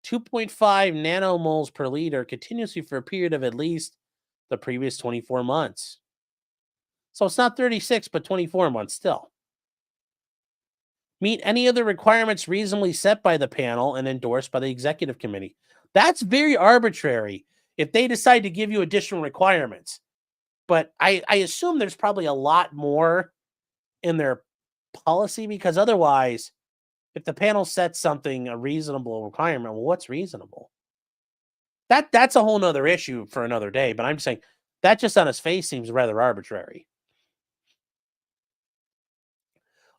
2.5 nanomoles per liter continuously for a period of at least the previous 24 months. So it's not 36, but 24 months still. Meet any of the requirements reasonably set by the panel and endorsed by the executive committee. That's very arbitrary if they decide to give you additional requirements. But I assume there's probably a lot more in their policy, because otherwise, if the panel sets something, a reasonable requirement, well, what's reasonable? That's a whole nother issue for another day, but I'm just saying that just on its face seems rather arbitrary.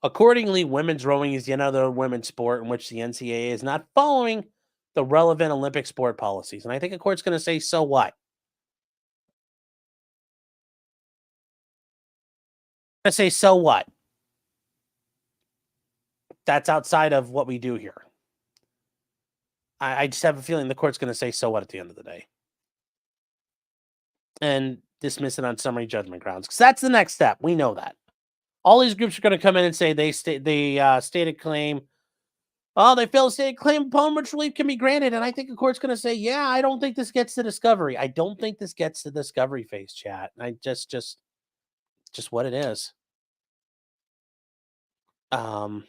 Accordingly, women's rowing is yet another women's sport in which the NCAA is not following the relevant Olympic sport policies. And I think a court's going to say, so what? I say, so what? That's outside of what we do here. I just have a feeling the court's going to say, so what at the end of the day? And dismiss it on summary judgment grounds. Because that's the next step. We know that. All these groups are going to come in and say they stated claim. Oh, they failed to state a claim upon which relief can be granted. And I think the court's going to say, yeah, I don't think this gets to discovery. I don't think this gets to discovery phase, chat. I just what it is. Row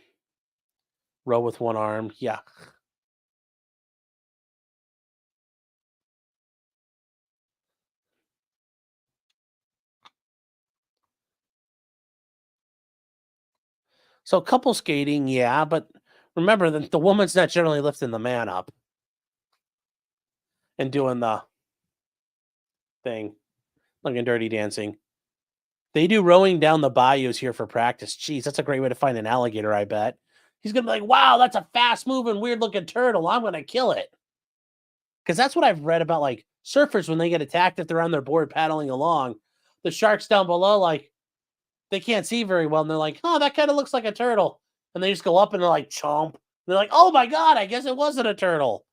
with one arm. Yeah. So couple skating, yeah, but remember that the woman's not generally lifting the man up and doing the thing, like in Dirty Dancing. They do rowing down the bayous here for practice. Jeez, that's a great way to find an alligator, I bet. He's going to be like, wow, that's a fast-moving, weird-looking turtle. I'm going to kill it. Because that's what I've read about, like, surfers when they get attacked if they're on their board paddling along. The sharks down below, like, they can't see very well, and they're like, oh, that kind of looks like a turtle. And they just go up and they're like, chomp. And they're like, oh, my God, I guess it wasn't a turtle.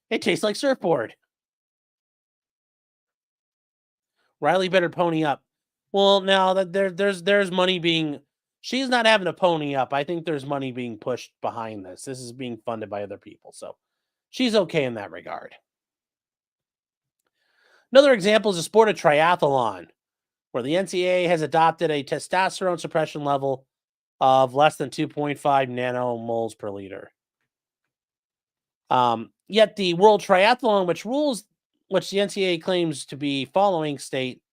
It tastes like surfboard. Riley better pony up. Well, now that there's money being, she's not having to pony up. I think there's money being pushed behind this. This is being funded by other people, so she's okay in that regard. Another example is the sport of triathlon, where the NCAA has adopted a testosterone suppression level of less than 2.5 nanomoles per liter. Yet the World Triathlon, which the NCAA claims to be following, state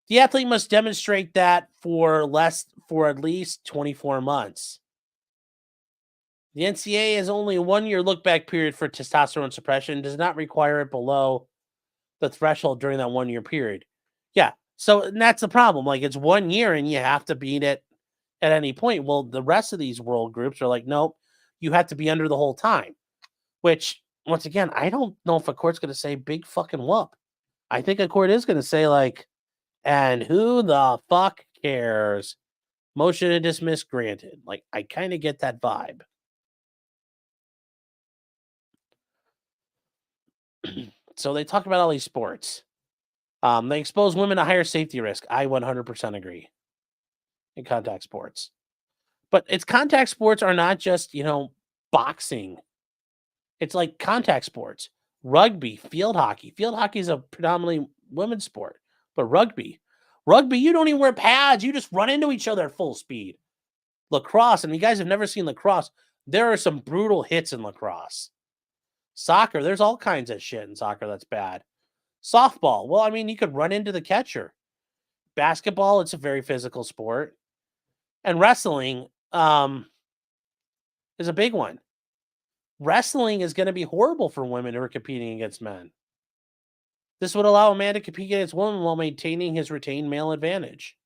the athlete must demonstrate that for at least 24 months. The NCAA has only a 1-year look-back period for testosterone suppression, does not require it below the threshold during that 1-year period. Yeah, so that's the problem. Like, it's 1 year and you have to beat it at any point. Well, the rest of these world groups are like, nope, you have to be under the whole time. Which, once again, I don't know if a court's going to say big fucking whoop. I think a court is going to say, like, and who the fuck cares? Motion to dismiss granted. Like, I kind of get that vibe. So they talk about all these sports. They expose women to higher safety risk. I 100% agree. In contact sports. But it's contact sports are not just, boxing. It's like contact sports. Rugby, field hockey. Field hockey is a predominantly women's sport. But rugby, you don't even wear pads. You just run into each other at full speed. Lacrosse, and you guys have never seen lacrosse. There are some brutal hits in lacrosse. Soccer, there's all kinds of shit in soccer that's bad. Softball, well, I mean, you could run into the catcher. Basketball, it's a very physical sport. And wrestling is a big one. Wrestling is going to be horrible for women who are competing against men. This would allow a man to compete against women while maintaining his retained male advantage.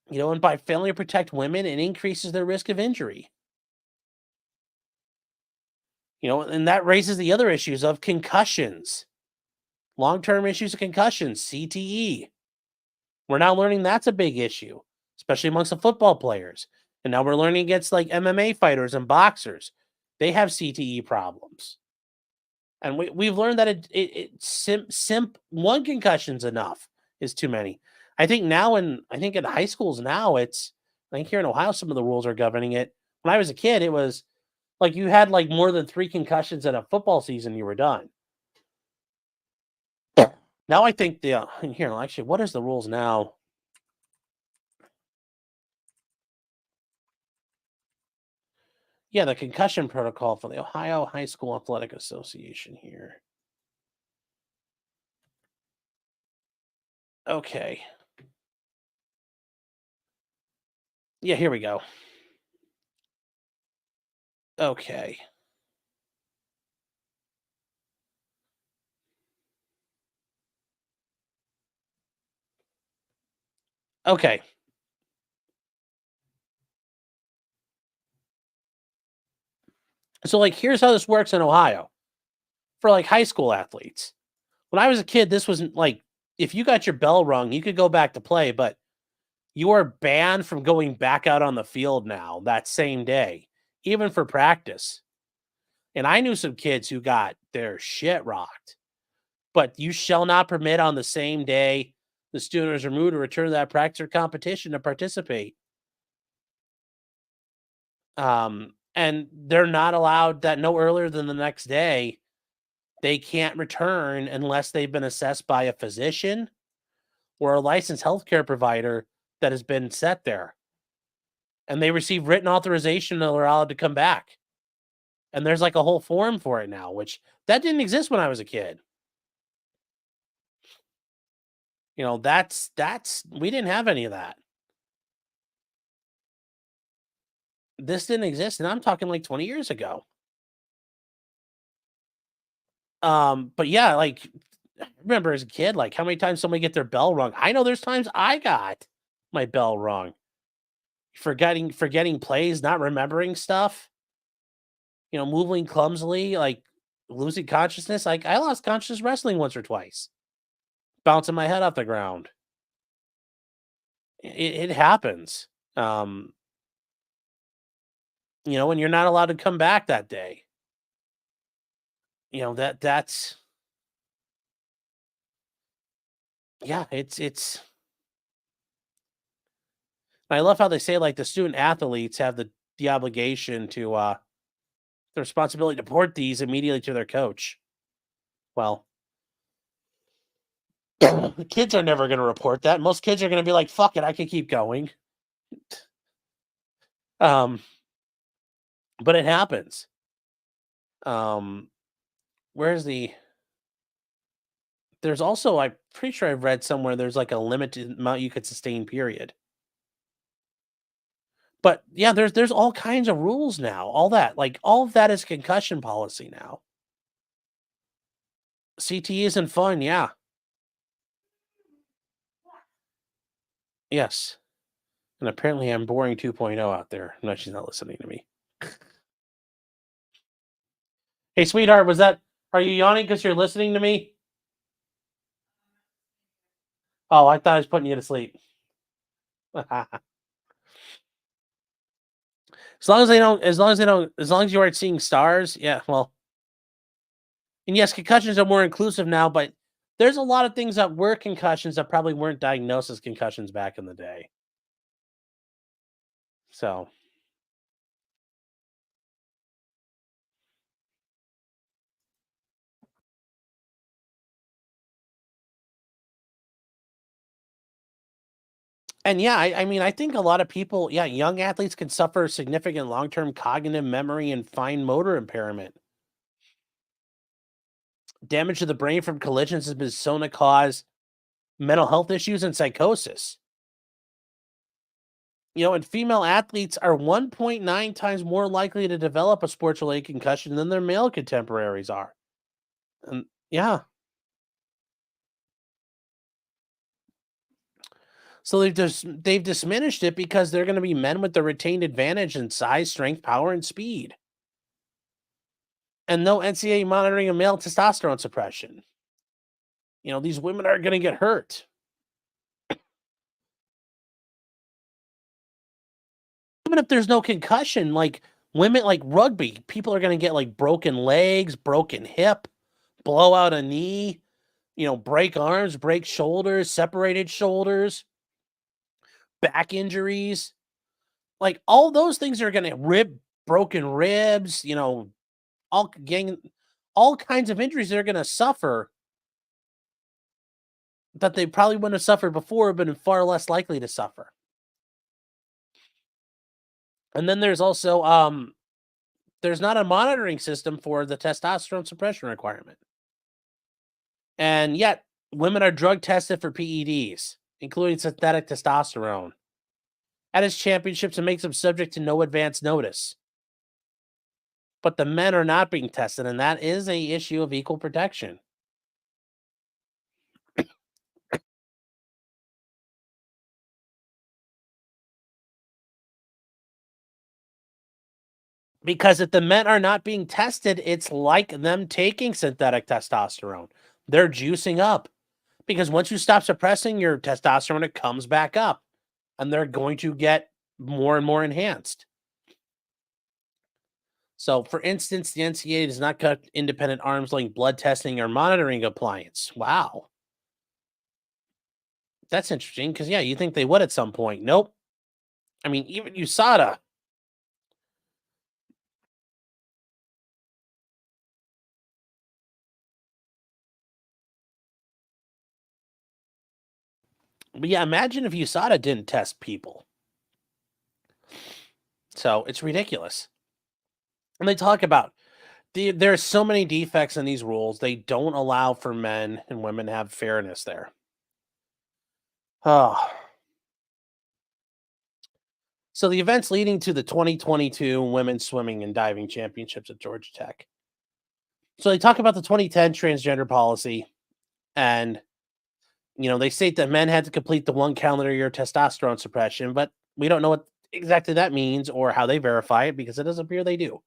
And by failing to protect women, it increases their risk of injury. And that raises the other issues of concussions, long-term issues of concussions, CTE. We're now learning that's a big issue, especially amongst the football players. And now we're learning against like MMA fighters and boxers. They have CTE problems. And we've learned that one concussion's enough is too many. I think in high schools now I think here in Ohio some of the rules are governing it. When I was a kid, it was like you had like more than 3 concussions in a football season, you were done. Now I think actually, what is the rules now? Yeah, the concussion protocol for the Ohio High School Athletic Association here. Okay. Yeah, here we go. Okay. Okay. So, like, here's how this works in Ohio for like high school athletes. When I was a kid, this wasn't like if you got your bell rung, you could go back to play, but you are banned from going back out on the field now that same day, even for practice. And I knew some kids who got their shit rocked. But you shall not permit on the same day the student is removed to return to that practice or competition to participate. And they're not allowed that no earlier than the next day. They can't return unless they've been assessed by a physician or a licensed healthcare provider that has been set there. And they receive written authorization and they're allowed to come back. And there's like a whole form for it now, which that didn't exist when I was a kid. That's we didn't have any of that. This didn't exist, and I'm talking like 20 years ago. But yeah, like I remember as a kid, like how many times somebody get their bell rung. I know there's times I got my bell rung. Forgetting plays, not remembering stuff, moving clumsily, like losing consciousness. Like I lost consciousness wrestling once or twice, bouncing my head off the ground. It happens. And you're not allowed to come back that day. That's yeah, it's I love how they say like the student athletes have the obligation to the responsibility to report these immediately to their coach. Well, the kids are never going to report that. Most kids are going to be like, "Fuck it, I can keep going." Um, but it happens. Um, where's the? There's also, I'm pretty sure I've read somewhere there's like a limited amount you could sustain. Period. But yeah, there's all kinds of rules now. All of that is concussion policy now. CT isn't fun, yeah. Yes. And apparently I'm boring 2.0 out there. No, she's not listening to me. Hey, sweetheart, are you yawning because you're listening to me? Oh, I thought I was putting you to sleep. As long as you aren't seeing stars, yeah, well. And yes, concussions are more inclusive now, but there's a lot of things that were concussions that probably weren't diagnosed as concussions back in the day. So, and yeah, I mean, I think a lot of people, yeah, young athletes can suffer significant long-term cognitive memory and fine motor impairment. Damage to the brain from collisions has been shown to cause mental health issues, and psychosis. And female athletes are 1.9 times more likely to develop a sports-related concussion than their male contemporaries are. And yeah, so they've diminished it because they're going to be men with the retained advantage in size, strength, power, and speed, and no NCAA monitoring of male testosterone suppression. These women are going to get hurt. Even if there's no concussion, like women, like rugby, people are going to get like broken legs, broken hip, blow out a knee, break arms, break shoulders, separated shoulders, back injuries. Like all those things are going to broken ribs, all kinds of injuries they're going to suffer that they probably wouldn't have suffered before, but are far less likely to suffer. And then there's also there's not a monitoring system for the testosterone suppression requirement. And yet women are drug tested for PEDs, including synthetic testosterone, at its championships and makes them subject to no advance notice. But the men are not being tested, and that is a issue of equal protection. Because if the men are not being tested, it's like them taking synthetic testosterone. They're juicing up. Because once you stop suppressing your testosterone, it comes back up. And they're going to get more and more enhanced. So, for instance, the NCAA does not cut independent arms length blood testing or monitoring appliance. Wow. That's interesting because, yeah, you think they would at some point. Nope. I mean, even USADA. But yeah, imagine if USADA didn't test people. So it's ridiculous. And they talk about there are so many defects in these rules. They don't allow for men and women to have fairness there. Oh. So the events leading to the 2022 Women's Swimming and Diving Championships at Georgia Tech. So they talk about the 2010 transgender policy, and they state that men had to complete the 1 calendar year testosterone suppression, but we don't know what exactly that means or how they verify it because it doesn't appear they do.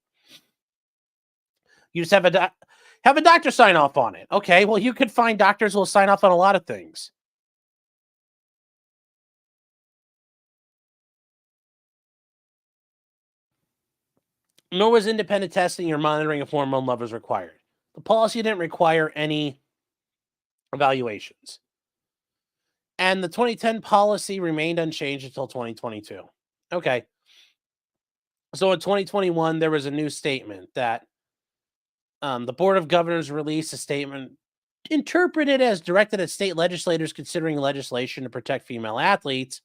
You just have a doctor sign off on it. Okay, well, you could find doctors who will sign off on a lot of things. Nor was independent testing or monitoring of hormone levels required. The policy didn't require any evaluations. And the 2010 policy remained unchanged until 2022. Okay. So in 2021, there was a new statement that the Board of Governors released a statement interpreted as directed at state legislators considering legislation to protect female athletes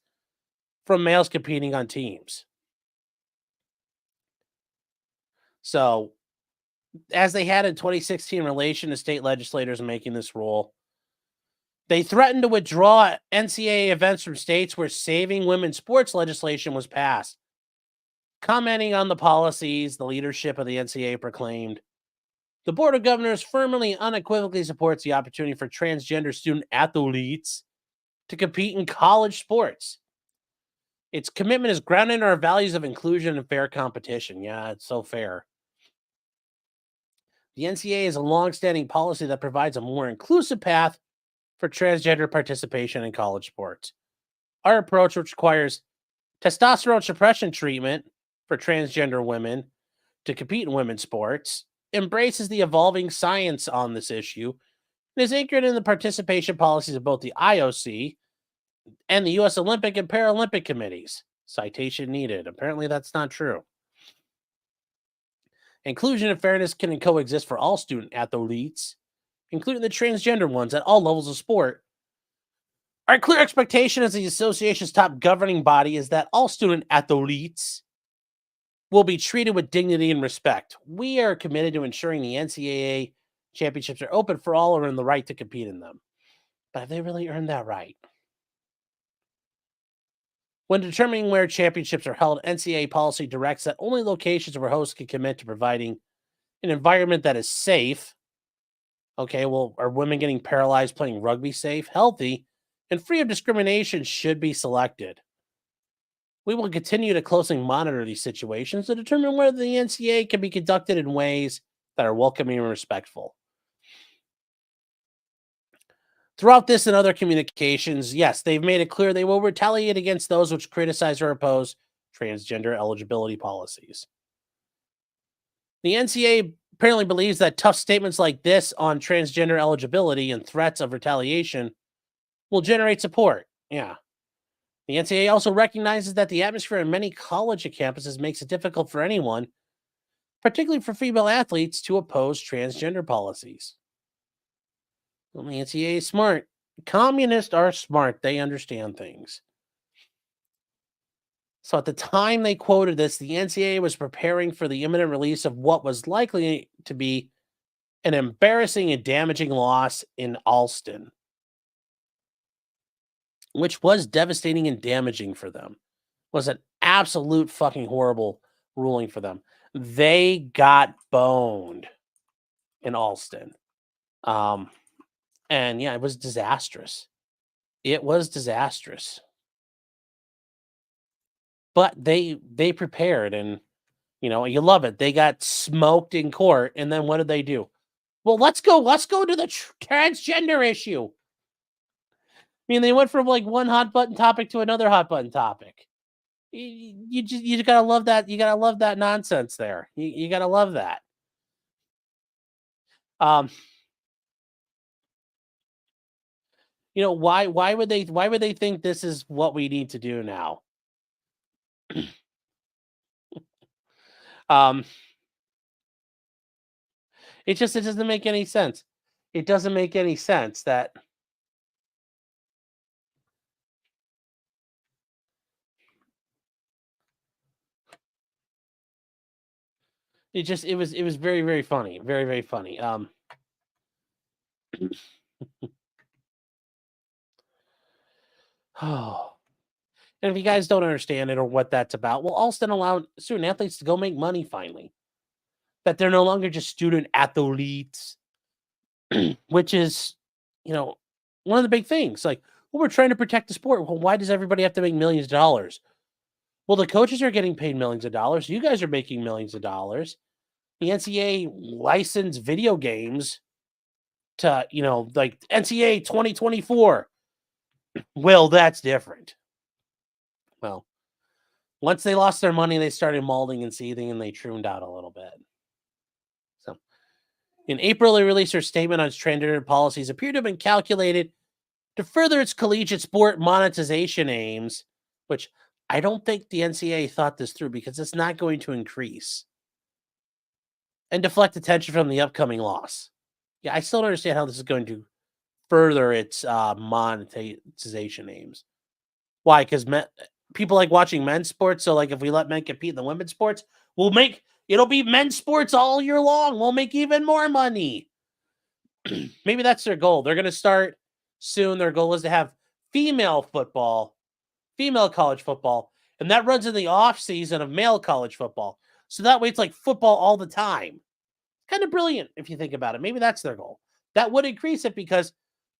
from males competing on teams. So, as they had in 2016 in relation to state legislators making this rule, they threatened to withdraw NCAA events from states where saving women's sports legislation was passed. Commenting on the policies, the leadership of the NCAA proclaimed, the Board of Governors firmly and unequivocally supports the opportunity for transgender student athletes to compete in college sports. Its commitment is grounded in our values of inclusion and fair competition. Yeah, it's so fair. The NCAA is a long-standing policy that provides a more inclusive path for transgender participation in college sports. Our approach, which requires testosterone suppression treatment for transgender women to compete in women's sports, embraces the evolving science on this issue and is anchored in the participation policies of both the IOC and the U.S. Olympic and Paralympic committees. Citation needed. Apparently, that's not true. Inclusion and fairness can coexist for all student athletes, including the transgender ones at all levels of sport. Our clear expectation as the association's top governing body is that all student athletes will be treated with dignity and respect. We are committed to ensuring the NCAA championships are open for all and earn the right to compete in them. But have they really earned that right? When determining where championships are held, NCAA policy directs that only locations where hosts can commit to providing an environment that is safe. Okay, well, are women getting paralyzed playing rugby safe, healthy, and free of discrimination should be selected. We will continue to closely monitor these situations to determine whether the NCAA can be conducted in ways that are welcoming and respectful. Throughout this and other communications, yes, they've made it clear they will retaliate against those which criticize or oppose transgender eligibility policies. The NCAA apparently believes that tough statements like this on transgender eligibility and threats of retaliation will generate support. Yeah. The NCAA also recognizes that the atmosphere in many college campuses makes it difficult for anyone, particularly for female athletes, to oppose transgender policies. Well, the NCAA is smart. Communists are smart. They understand things. So at the time they quoted this, the NCAA was preparing for the imminent release of what was likely to be an embarrassing and damaging loss in Alston, which was devastating and damaging for them. Was an absolute fucking horrible ruling for them. They got boned in Alston. And yeah, it was disastrous. It was disastrous. But they prepared, and you love it. They got smoked in court, and then what did they do? Well, let's go to the transgender issue. I mean, they went from like one hot button topic to another hot button topic. You gotta love that. You gotta love that nonsense there. You gotta love that. Um, why would they think this is what we need to do now? Um, it doesn't make any sense. It doesn't make any sense that it was very, very funny. Very, very funny. Oh. And if you guys don't understand it or what that's about, well, Alston allowed student athletes to go make money finally. That they're no longer just student athletes, which is, one of the big things. Like, well, we're trying to protect the sport. Well, why does everybody have to make millions of dollars? Well, the coaches are getting paid millions of dollars. You guys are making millions of dollars. The NCAA licensed video games to, like NCAA 2024. Well, that's different. Well, once they lost their money, they started molding and seething and they tuned out a little bit. So in April, they released their statement on its transgender policies appear to have been calculated to further its collegiate sport monetization aims, which I don't think the NCAA thought this through because it's not going to increase and deflect attention from the upcoming loss. Yeah, I still don't understand how this is going to further its monetization aims. Why? Because people like watching men's sports. So, like, if we let men compete in the women's sports, it'll be men's sports all year long. We'll make even more money. Maybe that's their goal. They're going to start soon. Their goal is to have female football, female college football, and that runs in the off season of male college football. So that way it's like football all the time. Kind of brilliant if you think about it. Maybe that's their goal. That would increase it because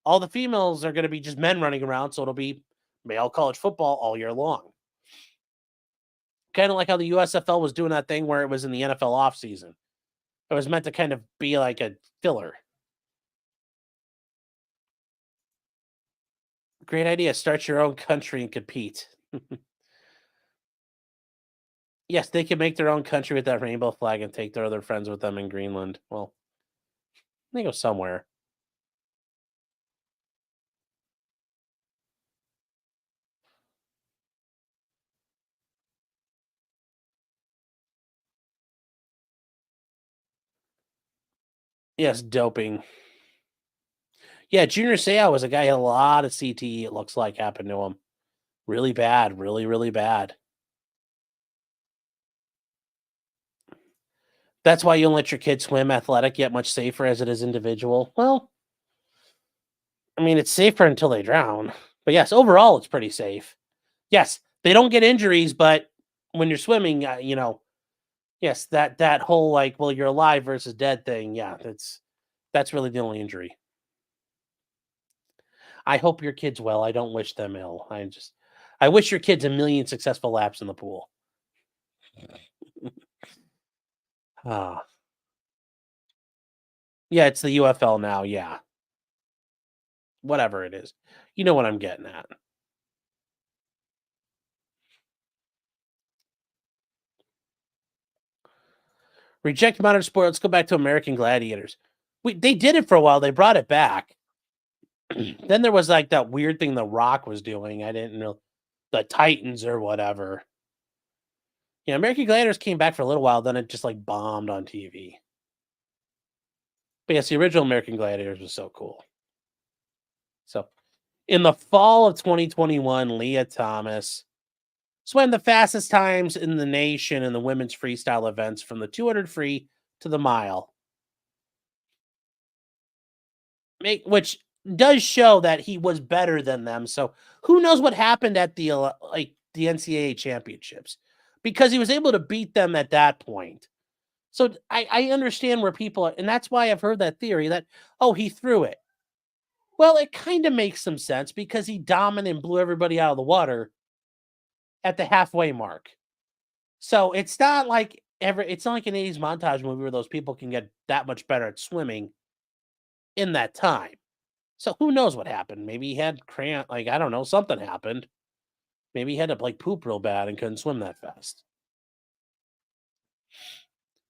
all the females are going to be just men running around. So it'll be male college football all year long. Kind of like how the USFL was doing that thing where it was in the NFL offseason. It was meant to kind of be like a filler. Great idea. Start your own country and compete. Yes, they can make their own country with that rainbow flag and take their other friends with them in Greenland. Well, they go somewhere. Yes, doping. Yeah, Junior Seau was a guy who had a lot of CTE, it looks like, happened to him. Really bad, really, really bad. That's why you don't let your kid swim athletic, yet much safer as it is individual. Well, I mean, it's safer until they drown. But yes, overall, it's pretty safe. Yes, they don't get injuries, but when you're swimming, yes, that whole like, well, you're alive versus dead thing. Yeah, that's really the only injury. I hope your kids well. I don't wish them ill. I wish your kids a million successful laps in the pool. Ah, yeah, it's the UFL now. Yeah, whatever it is, you know what I'm getting at. Reject modern sport. Let's go back to American Gladiators. They did it for a while. They brought it back. Then there was like that weird thing The Rock was doing. I didn't know the Titans or whatever. Yeah, American Gladiators came back for a little while. Then it just like bombed on TV. But yes, the original American Gladiators was so cool. So in the fall of 2021, Lia Thomas swam the fastest times in the nation in the women's freestyle events from the 200 free to the mile. Which does show that he was better than them. So who knows what happened at the NCAA championships, because he was able to beat them at that point. So I understand where people are, and that's why I've heard that theory that, oh, he threw it. Well, it kind of makes some sense because he dominated and blew everybody out of the water at the halfway mark. So it's not like an 80s montage movie where those people can get that much better at swimming in that time. So who knows what happened? Maybe he had cramp, like I don't know, something happened. Maybe he had to like poop real bad and couldn't swim that fast.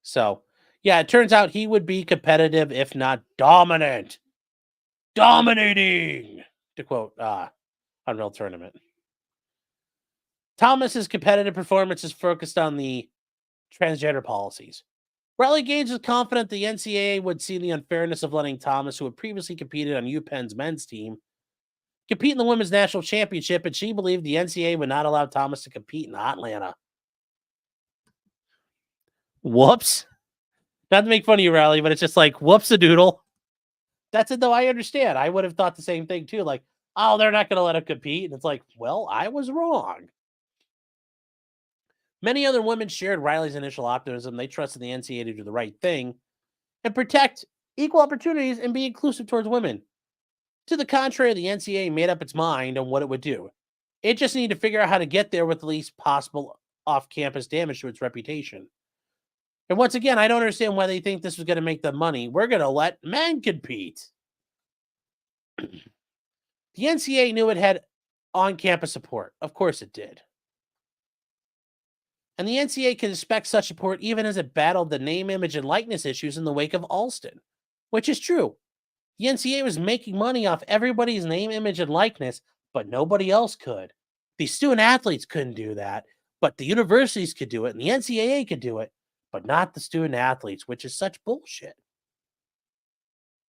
So yeah, it turns out he would be competitive, if not dominant. Dominating, to quote Unreal Tournament. Thomas's competitive performance is focused on the transgender policies. Riley Gaines was confident the NCAA would see the unfairness of letting Thomas, who had previously competed on UPenn's men's team, compete in the women's national championship, and she believed the NCAA would not allow Thomas to compete in Atlanta. Whoops. Not to make fun of you, Riley, but it's just like, whoops a doodle. That's it, though. I understand. I would have thought the same thing, too. Like, oh, they're not going to let him compete. And it's like, well, I was wrong. Many other women shared Riley's initial optimism. They trusted the NCAA to do the right thing and protect equal opportunities and be inclusive towards women. To the contrary, the NCAA made up its mind on what it would do. It just needed to figure out how to get there with the least possible off-campus damage to its reputation. And once again, I don't understand why they think this was going to make them money. We're going to let men compete. The NCAA knew it had on-campus support. Of course it did. And the NCAA can expect such support even as it battled the name, image, and likeness issues in the wake of Alston, which is true. The NCAA was making money off everybody's name, image, and likeness, but nobody else could. The student athletes couldn't do that, but the universities could do it, and the NCAA could do it, but not the student athletes, which is such bullshit.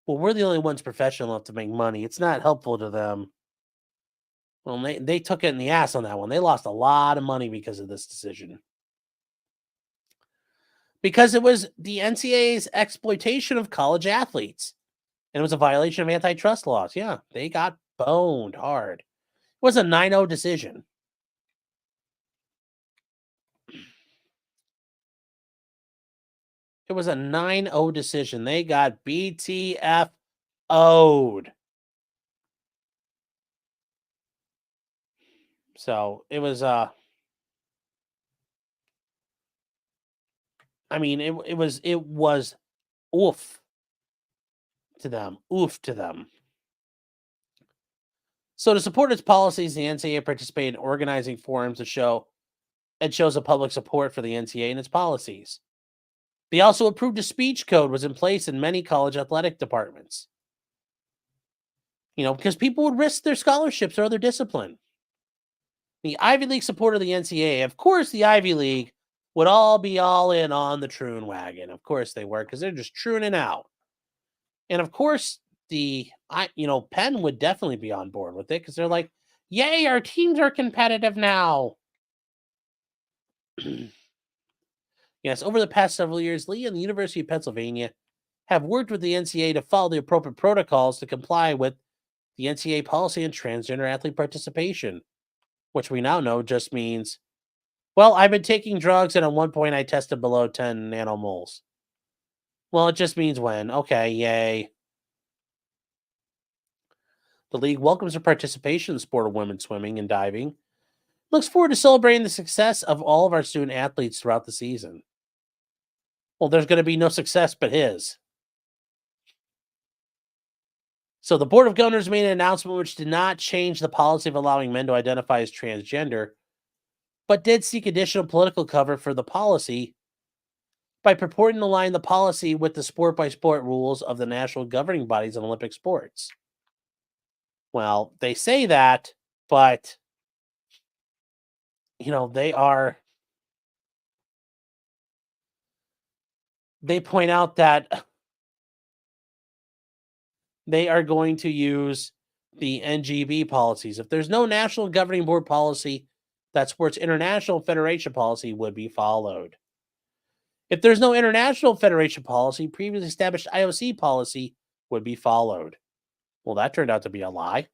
Well, we're the only ones professional enough to make money. It's not helpful to them. Well, they took it in the ass on that one. They lost a lot of money because of this decision. Because it was the NCAA's exploitation of college athletes. And it was a violation of antitrust laws. Yeah, they got boned hard. It was a 9-0 decision. It was a 9-0 decision. They got BTFO'd. So it was I mean it was oof to them. Oof to them. So to support its policies, the NCAA participated in organizing forums to show it shows a public support for the NCAA and its policies. They also approved a speech code was in place in many college athletic departments. Because people would risk their scholarships or other discipline. The Ivy League supported the NCAA. Of course, the Ivy League would all be all in on the troon wagon. Of course they were, because they're just trooning out. And of course, Penn would definitely be on board with it because they're like, yay, our teams are competitive now. Yes, over the past several years, Lee and the University of Pennsylvania have worked with the NCAA to follow the appropriate protocols to comply with the NCAA policy on transgender athlete participation, which we now know just means, well, I've been taking drugs and at one point I tested below 10 nanomoles. Well, it just means when. Okay, yay. The league welcomes their participation in the sport of women's swimming and diving. Looks forward to celebrating the success of all of our student athletes throughout the season. Well, there's going to be no success but his. So the Board of Governors made an announcement which did not change the policy of allowing men to identify as transgender, but did seek additional political cover for the policy by purporting to align the policy with the sport-by-sport rules of the national governing bodies of Olympic sports. Well, they say that, but, they point out that they are going to use the NGB policies. If there's no national governing board policy, that sports international federation policy would be followed. If there's no international federation policy, previously established IOC policy would be followed. Well, that turned out to be a lie.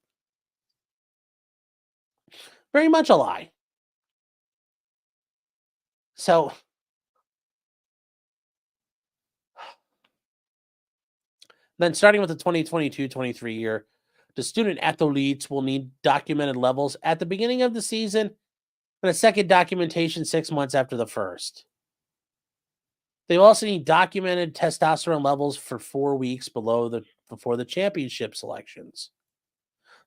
Very much a lie. So, then starting with the 2022-23 year, the student athletes will need documented levels at the beginning of the season and a second documentation 6 months after the first. They will also need documented testosterone levels for 4 weeks before the championship selections.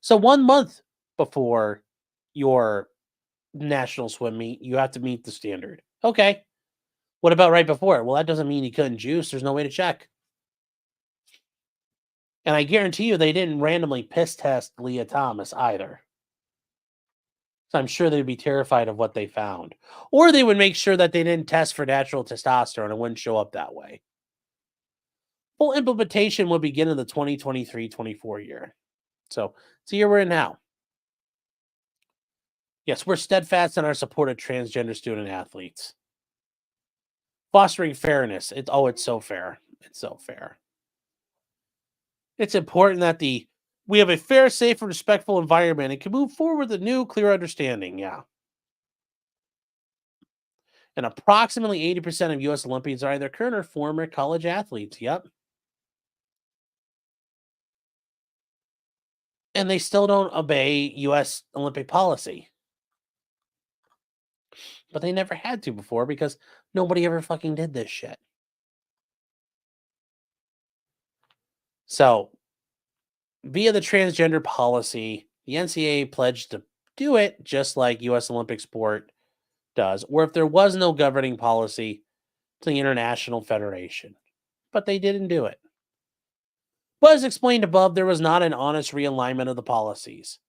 So 1 month before your national swim meet, you have to meet the standard. Okay. What about right before? Well, that doesn't mean you couldn't juice. There's no way to check. And I guarantee you they didn't randomly piss test Lia Thomas either. So I'm sure they'd be terrified of what they found. Or they would make sure that they didn't test for natural testosterone and wouldn't show up that way. Full implementation will begin in the 2023-24 year. So it's the year we're in now. Yes, we're steadfast in our support of transgender student athletes. Fostering fairness. It's so fair. It's so fair. It's important that we have a fair, safe, and respectful environment and can move forward with a new, clear understanding. Yeah. And approximately 80% of U.S. Olympians are either current or former college athletes. Yep. And they still don't obey U.S. Olympic policy. But they never had to before because nobody ever fucking did this shit. So, via the transgender policy, the NCAA pledged to do it just like U.S. Olympic sport does, or if there was no governing policy, to the International Federation. But they didn't do it. But as explained above, there was not an honest realignment of the policies.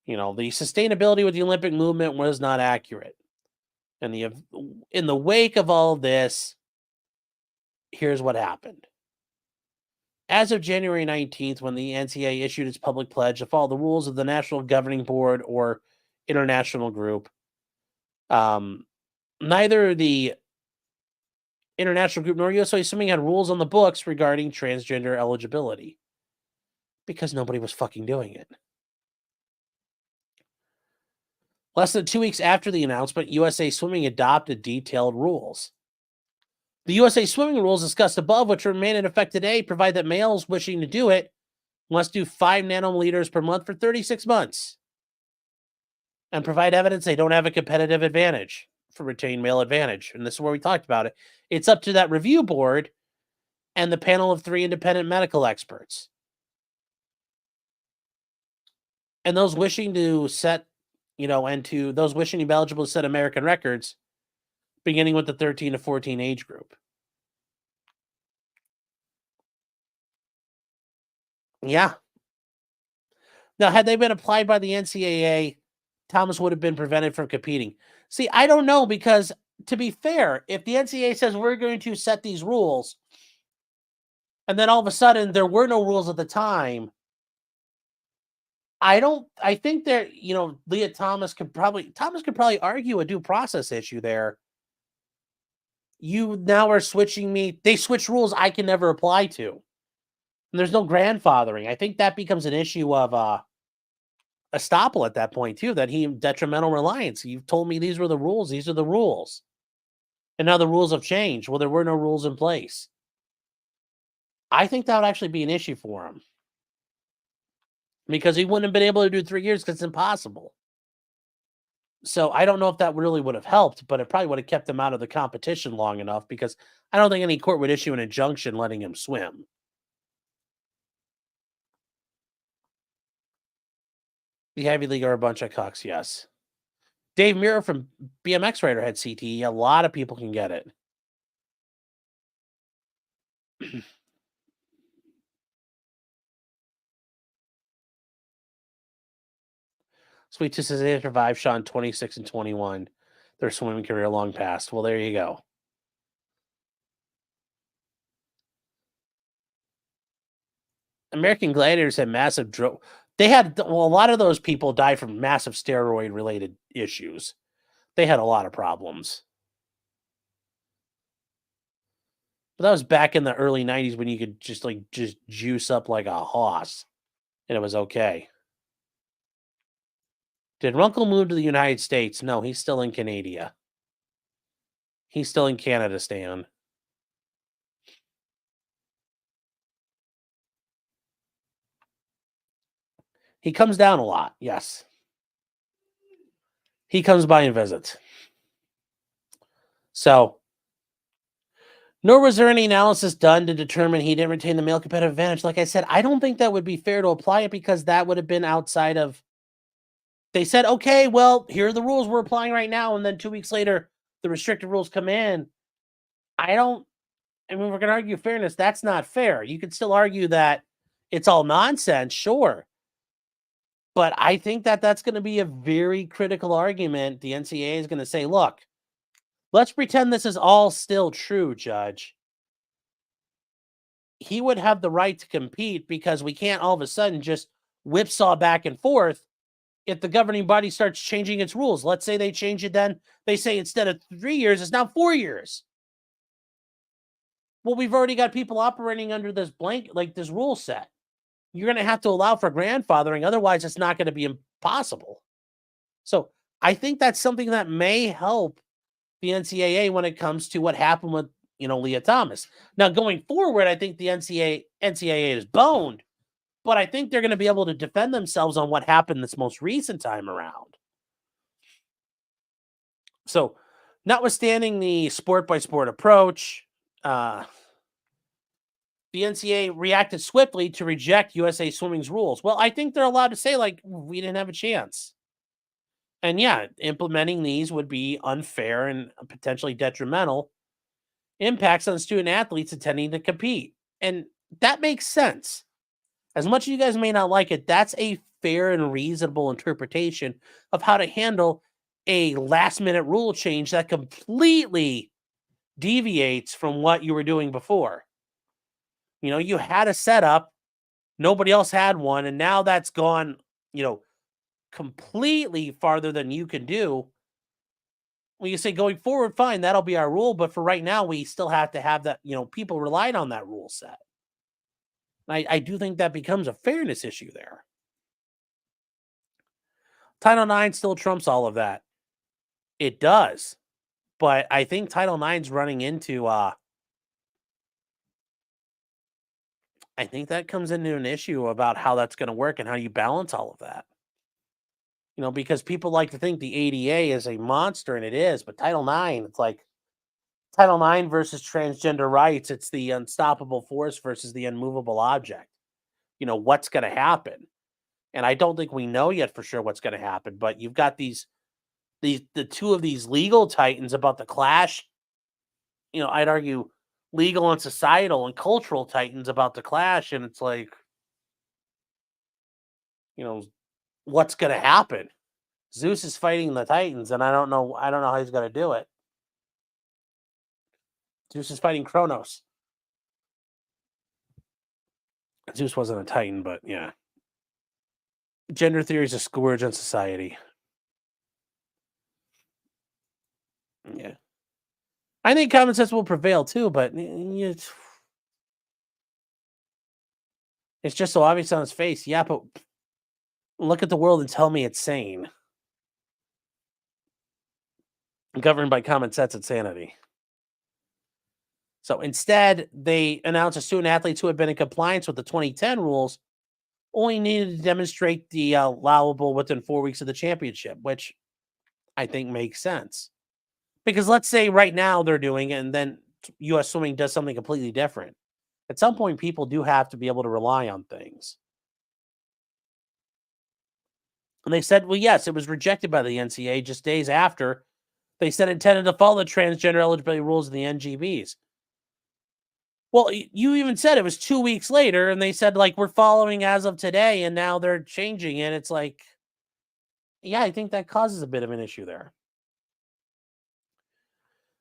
The sustainability with the Olympic movement was not accurate. And in the wake of all of this, here's what happened. As of January 19th, when the NCAA issued its public pledge to follow the rules of the National Governing Board or International Group, neither the International Group nor U.S.A. Swimming had rules on the books regarding transgender eligibility because nobody was fucking doing it. Less than 2 weeks after the announcement, USA Swimming adopted detailed rules. The USA Swimming rules discussed above, which remain in effect today, provide that males wishing to do it must do 5 nanometers per month for 36 months and provide evidence they don't have a competitive advantage for retained male advantage. And this is where we talked about it. It's up to that review board and the panel of 3 independent medical experts. And those wishing to set, and to those wishing to be eligible to set American records, beginning with the 13 to 14 age group. Yeah. Now, had they been applied by the NCAA, Thomas would have been prevented from competing. See, I don't know, because to be fair, if the NCAA says we're going to set these rules, and then all of a sudden there were no rules at the time, I think that, Lia Thomas could probably argue a due process issue there. You now are switching me. They switch rules I can never apply to. And there's no grandfathering. I think that becomes an issue of estoppel at that point too. That he detrimental reliance. You've told me these were the rules. These are the rules, and now the rules have changed. Well, there were no rules in place. I think that would actually be an issue for him because he wouldn't have been able to do 3 years because it's impossible. So I don't know if that really would have helped, but it probably would have kept him out of the competition long enough because I don't think any court would issue an injunction letting him swim. The Ivy League are a bunch of cucks, yes. Dave Mirra from BMX Rider had CTE. A lot of people can get it. Sweet Tooth says they survived Sean 26 and 21. Their swimming career long past. Well, there you go. American Gladiators had massive they had, well, a lot of those people died from massive steroid related issues. They had a lot of problems. But that was back in the early 90s when you could just juice up like a hoss and it was okay. Did Runkle move to the United States? No, he's still in Canada. He's still in Canada, Stan. He comes down a lot, yes. He comes by and visits. So, nor was there any analysis done to determine he didn't retain the male competitive advantage. Like I said, I don't think that would be fair to apply it because that would have been outside of. They said, okay, well, here are the rules we're applying right now. And then 2 weeks later, the restricted rules come in. I mean, we're going to argue fairness. That's not fair. You could still argue that it's all nonsense, sure. But I think that that's going to be a very critical argument. The NCAA is going to say, look, let's pretend this is all still true, Judge. He would have the right to compete because we can't all of a sudden just whipsaw back and forth if the governing body starts changing its rules. Let's say they change it, then they say instead of 3 years, it's now 4 years. Well, we've already got people operating under this this rule set. You're going to have to allow for grandfathering. Otherwise, it's not going to be impossible. So I think that's something that may help the NCAA when it comes to what happened with, Lia Thomas. Now, going forward, I think the NCAA is boned, but I think they're going to be able to defend themselves on what happened this most recent time around. So, notwithstanding the sport-by-sport approach, the NCAA reacted swiftly to reject USA Swimming's rules. Well, I think they're allowed to say, we didn't have a chance. And yeah, implementing these would be unfair and potentially detrimental impacts on student athletes attending to compete. And that makes sense. As much as you guys may not like it, that's a fair and reasonable interpretation of how to handle a last minute rule change that completely deviates from what you were doing before. You had a setup, nobody else had one, and now that's gone, completely farther than you can do. Well, you say going forward, fine, that'll be our rule. But for right now, we still have to have that, people relied on that rule set. I do think that becomes a fairness issue there. Title IX still trumps all of that. It does. But I think Title IX's running into, I think that comes into an issue about how that's going to work and how you balance all of that. Because people like to think the ADA is a monster, and it is, but Title IX, it's like Title IX versus transgender rights. It's the unstoppable force versus the unmovable object. What's going to happen? And I don't think we know yet for sure what's going to happen, but you've got the two of these legal titans about the clash. I'd argue legal and societal and cultural titans about the clash, and it's like, what's going to happen? Zeus is fighting the titans, and I don't know how he's going to do it. Zeus is fighting Kronos. Zeus wasn't a titan, but yeah. Gender theory is a scourge on society. Yeah. I think common sense will prevail too, but It's just so obvious on his face. Yeah, but look at the world and tell me it's sane. Governed by common sense and sanity. So instead, they announced that student athletes who had been in compliance with the 2010 rules only needed to demonstrate the allowable within 4 weeks of the championship, which I think makes sense. Because let's say right now they're doing it and then U.S. Swimming does something completely different. At some point, people do have to be able to rely on things. And they said, well, yes, it was rejected by the NCAA just days after they said intended to follow the transgender eligibility rules of the NGBs. Well, you even said it was 2 weeks later, and they said, like, we're following as of today, and now they're changing it. It's like, yeah, I think that causes a bit of an issue there.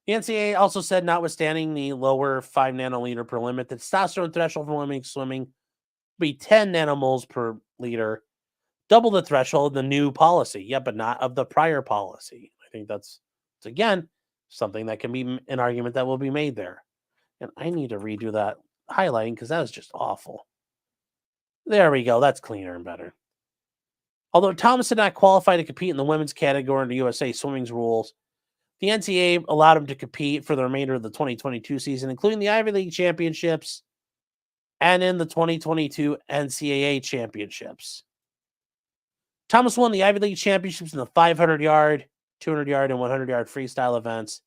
The NCAA also said, notwithstanding the lower 5 nanoliter per limit, the testosterone threshold for women swimming be 10 nanomoles per liter, double the threshold of the new policy. Yeah, but not of the prior policy. I think that's again something that can be an argument that will be made there. And I need to redo that highlighting because that was just awful. There we go. That's cleaner and better. Although Thomas did not qualify to compete in the women's category under USA Swimming's rules, the NCAA allowed him to compete for the remainder of the 2022 season, including the Ivy League Championships and in the 2022 NCAA Championships. Thomas won the Ivy League Championships in the 500-yard, 200-yard, and 100-yard freestyle events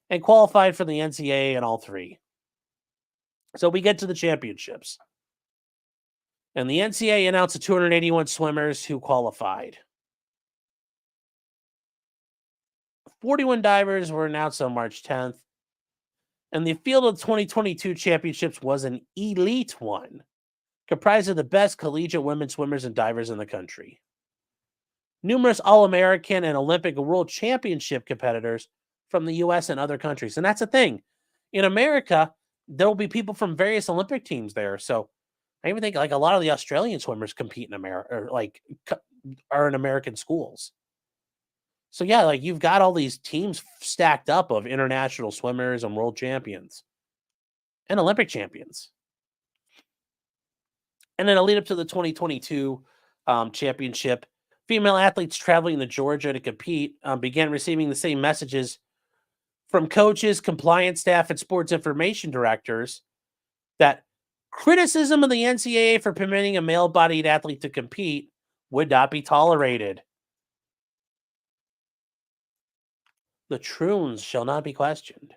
and qualified for the NCAA in all three. So we get to the championships. And the NCAA announced the 281 swimmers who qualified. 41 divers were announced on March 10th. And the field of the 2022 championships was an elite one, comprised of the best collegiate women swimmers and divers in the country. Numerous All-American and Olympic and World Championship competitors from the U.S. and other countries. And that's the thing. In America, there will be people from various Olympic teams there. So I even think like a lot of the Australian swimmers compete in America or like are in American schools. So yeah, like you've got all these teams stacked up of international swimmers and world champions and Olympic champions. And then a lead up to the 2022 championship, female athletes traveling to Georgia to compete began receiving the same messages from coaches, compliance staff, and sports information directors that criticism of the NCAA for permitting a male-bodied athlete to compete would not be tolerated. The troons shall not be questioned.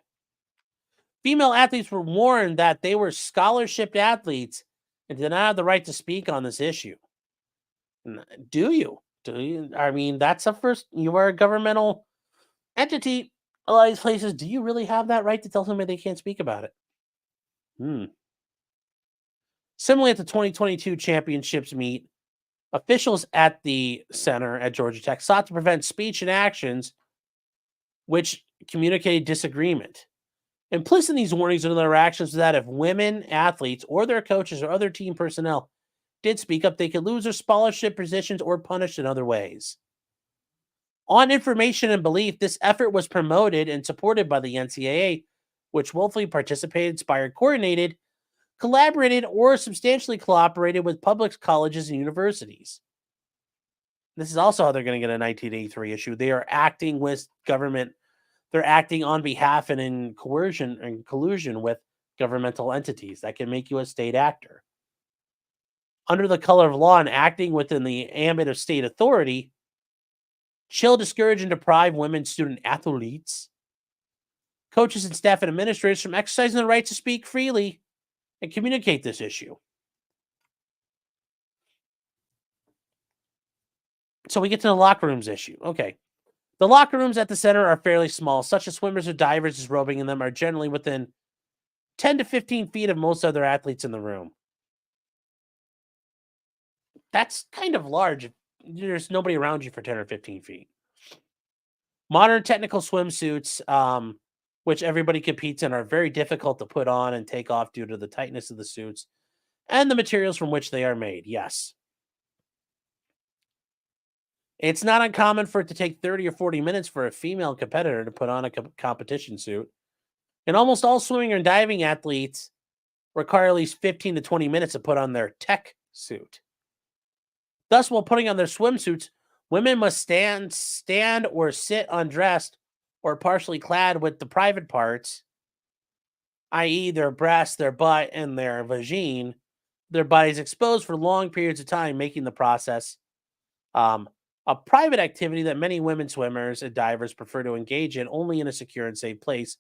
Female athletes were warned that they were scholarship athletes and did not have the right to speak on this issue. Do you? I mean, that's a first. You are a governmental entity. A lot of these places, do you really have that right to tell somebody they can't speak about it? Similarly, at the 2022 championships meet, officials at the center at Georgia Tech sought to prevent speech and actions which communicated disagreement. Implicit in these warnings and their actions was that if women athletes or their coaches or other team personnel did speak up, they could lose their scholarship positions or punished in other ways. On information and belief, this effort was promoted and supported by the NCAA, which willfully participated, inspired, coordinated, collaborated, or substantially cooperated with public colleges and universities. This is also how they're going to get a 1983 issue. They are acting with government. They're acting on behalf and in coercion and collusion with governmental entities that can make you a state actor. Under the color of law and acting within the ambit of state authority, chill, discourage, and deprive women student athletes, coaches, and staff and administrators from exercising the right to speak freely and communicate this issue. So we get to the locker rooms issue. Okay. The locker rooms at the center are fairly small. Such as swimmers or divers is roping in them are generally within 10 to 15 feet of most other athletes in the room. That's kind of large. There's nobody around you for 10 or 15 feet. Modern technical swimsuits, which everybody competes in, are very difficult to put on and take off due to the tightness of the suits and the materials from which they are made. Yes. It's not uncommon for it to take 30 or 40 minutes for a female competitor to put on a competition suit. And almost all swimming and diving athletes require at least 15 to 20 minutes to put on their tech suit. Thus, while putting on their swimsuits, women must stand or sit undressed or partially clad with the private parts, i.e., their breasts, their butt, and their vagine, their bodies exposed for long periods of time, making the process um, a private activity that many women swimmers and divers prefer to engage in only in a secure and safe place,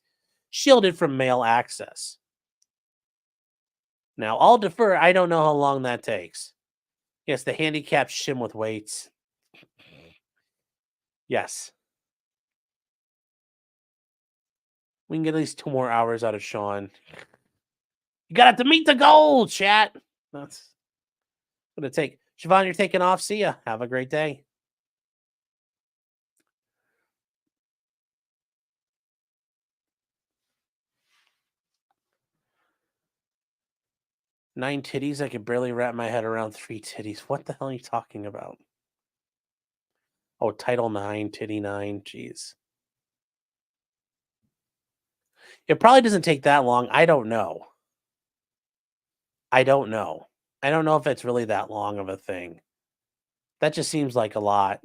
shielded from male access. Now, I'll defer. I don't know how long that takes. Yes, the handicapped shim with weights. Yes. We can get at least 2 more hours out of Sean. You got to meet the goal, chat. That's what it take. Siobhan, you're taking off. See ya. Have a great day. Nine titties. I could barely wrap my head around 3 titties. What the hell are you talking about? Oh, Title 9, Titty 9. Jeez. It probably doesn't take that long. I don't know. I don't know. I don't know if it's really that long of a thing. That just seems like a lot.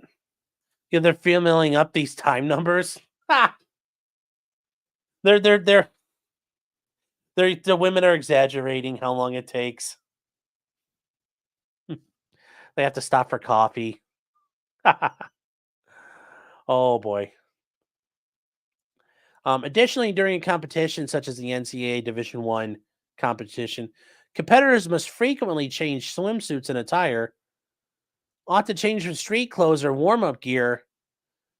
Yeah, they're filling up these time numbers. Ha! The women are exaggerating how long it takes. They have to stop for coffee. Oh boy. Additionally, during a competition such as the NCAA Division One competition, competitors must frequently change swimsuits and attire, ought to change from street clothes or warm-up gear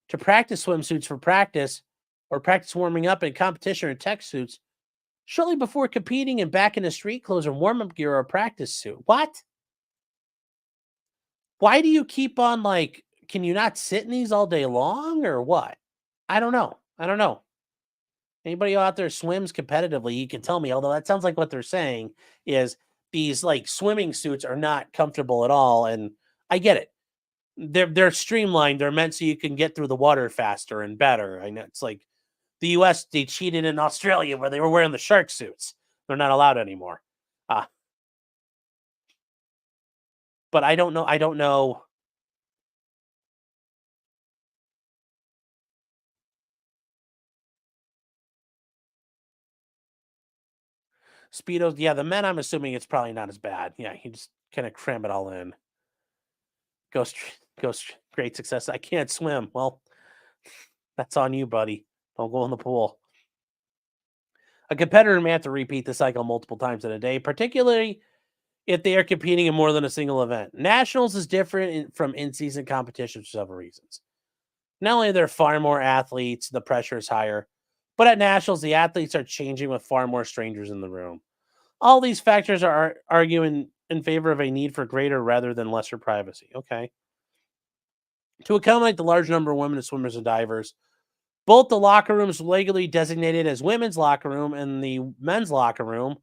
to practice swimsuits for practice, or practice warming up in competition or tech suits shortly before competing and back into street clothes or warm-up gear or practice suit. What? Why do you keep on can you not sit in these all day long or what? I don't know. I don't know. Anybody out there swims competitively, you can tell me, although that sounds like what they're saying is these swimming suits are not comfortable at all. And I get it. They're streamlined. They're meant so you can get through the water faster and better. I know it's like the U.S. They cheated in Australia where they were wearing the shark suits. They're not allowed anymore. Uh, but I don't know. I don't know. Speedos. Yeah, the men. I'm assuming it's probably not as bad. Yeah, you just kind of cram it all in. Ghost. Great success. I can't swim. Well, that's on you, buddy. Don't go in the pool. A competitor may have to repeat the cycle multiple times in a day, particularly if they are competing in more than a single event. Nationals is different from in-season competitions for several reasons. Not only are there far more athletes, the pressure is higher, but at nationals, the athletes are changing with far more strangers in the room. All these factors are arguing in favor of a need for greater rather than lesser privacy. Okay. To accommodate the large number of women swimmers and divers, both the locker rooms legally designated as women's locker room and the men's locker room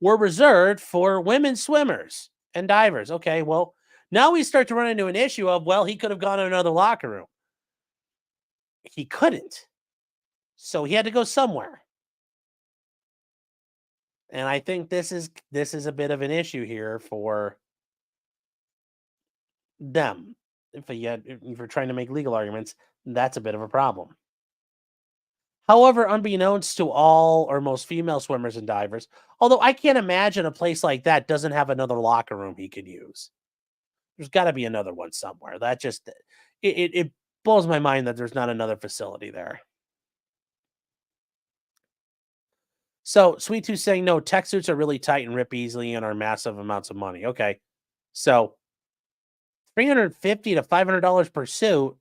were reserved for women swimmers and divers. Okay, well, now we start to run into an issue of, well, he could have gone to another locker room. He couldn't. So he had to go somewhere. And I think this is a bit of an issue here for them. If you're trying to make legal arguments, that's a bit of a problem. However, unbeknownst to all or most female swimmers and divers, although I can't imagine a place like that doesn't have another locker room he could use. There's got to be another one somewhere. That just it blows my mind that there's not another facility there. So Sweet Tooth saying no, tech suits are really tight and rip easily and are massive amounts of money. Okay, so $350 to $500 per suit.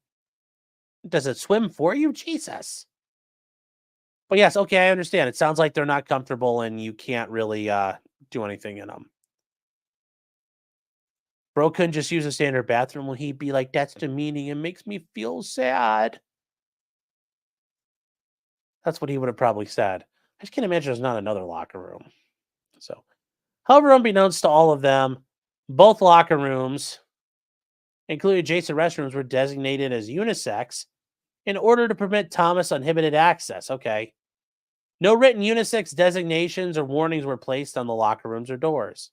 Does it swim for you? Jesus. But yes, okay, I understand. It sounds like they're not comfortable and you can't really do anything in them. Bro couldn't just use a standard bathroom. Will he be like, that's demeaning and makes me feel sad? That's what he would have probably said. I just can't imagine there's not another locker room. So, however, unbeknownst to all of them, both locker rooms, including adjacent restrooms, were designated as unisex in order to permit Thomas unlimited access. Okay. No written unisex designations or warnings were placed on the locker rooms or doors.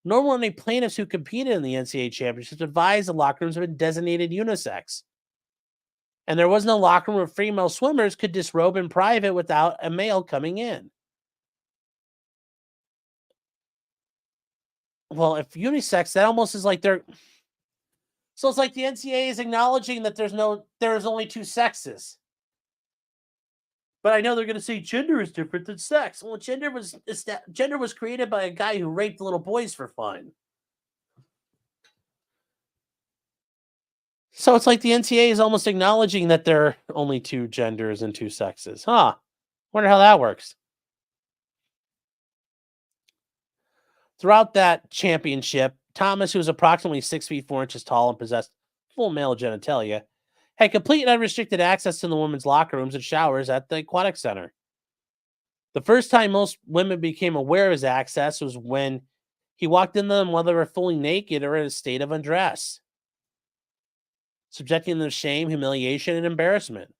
Normally, plaintiffs who competed in the NCAA championships advised the locker rooms have been designated unisex. And there was no locker room where female swimmers could disrobe in private without a male coming in. Well, if unisex, that almost is like they're... So it's like the NCAA is acknowledging that there's only two sexes. But I know they're going to say gender is different than sex. Well, gender was created by a guy who raped little boys for fun. So it's like the NCAA is almost acknowledging that there are only two genders and two sexes. Huh. Wonder how that works. Throughout that championship, Thomas, who was approximately 6 feet 4 inches tall and possessed full male genitalia, had complete and unrestricted access to the women's locker rooms and showers at the aquatic center. The first time most women became aware of his access was when he walked in them while they were fully naked or in a state of undress, subjecting them to shame, humiliation, and embarrassment.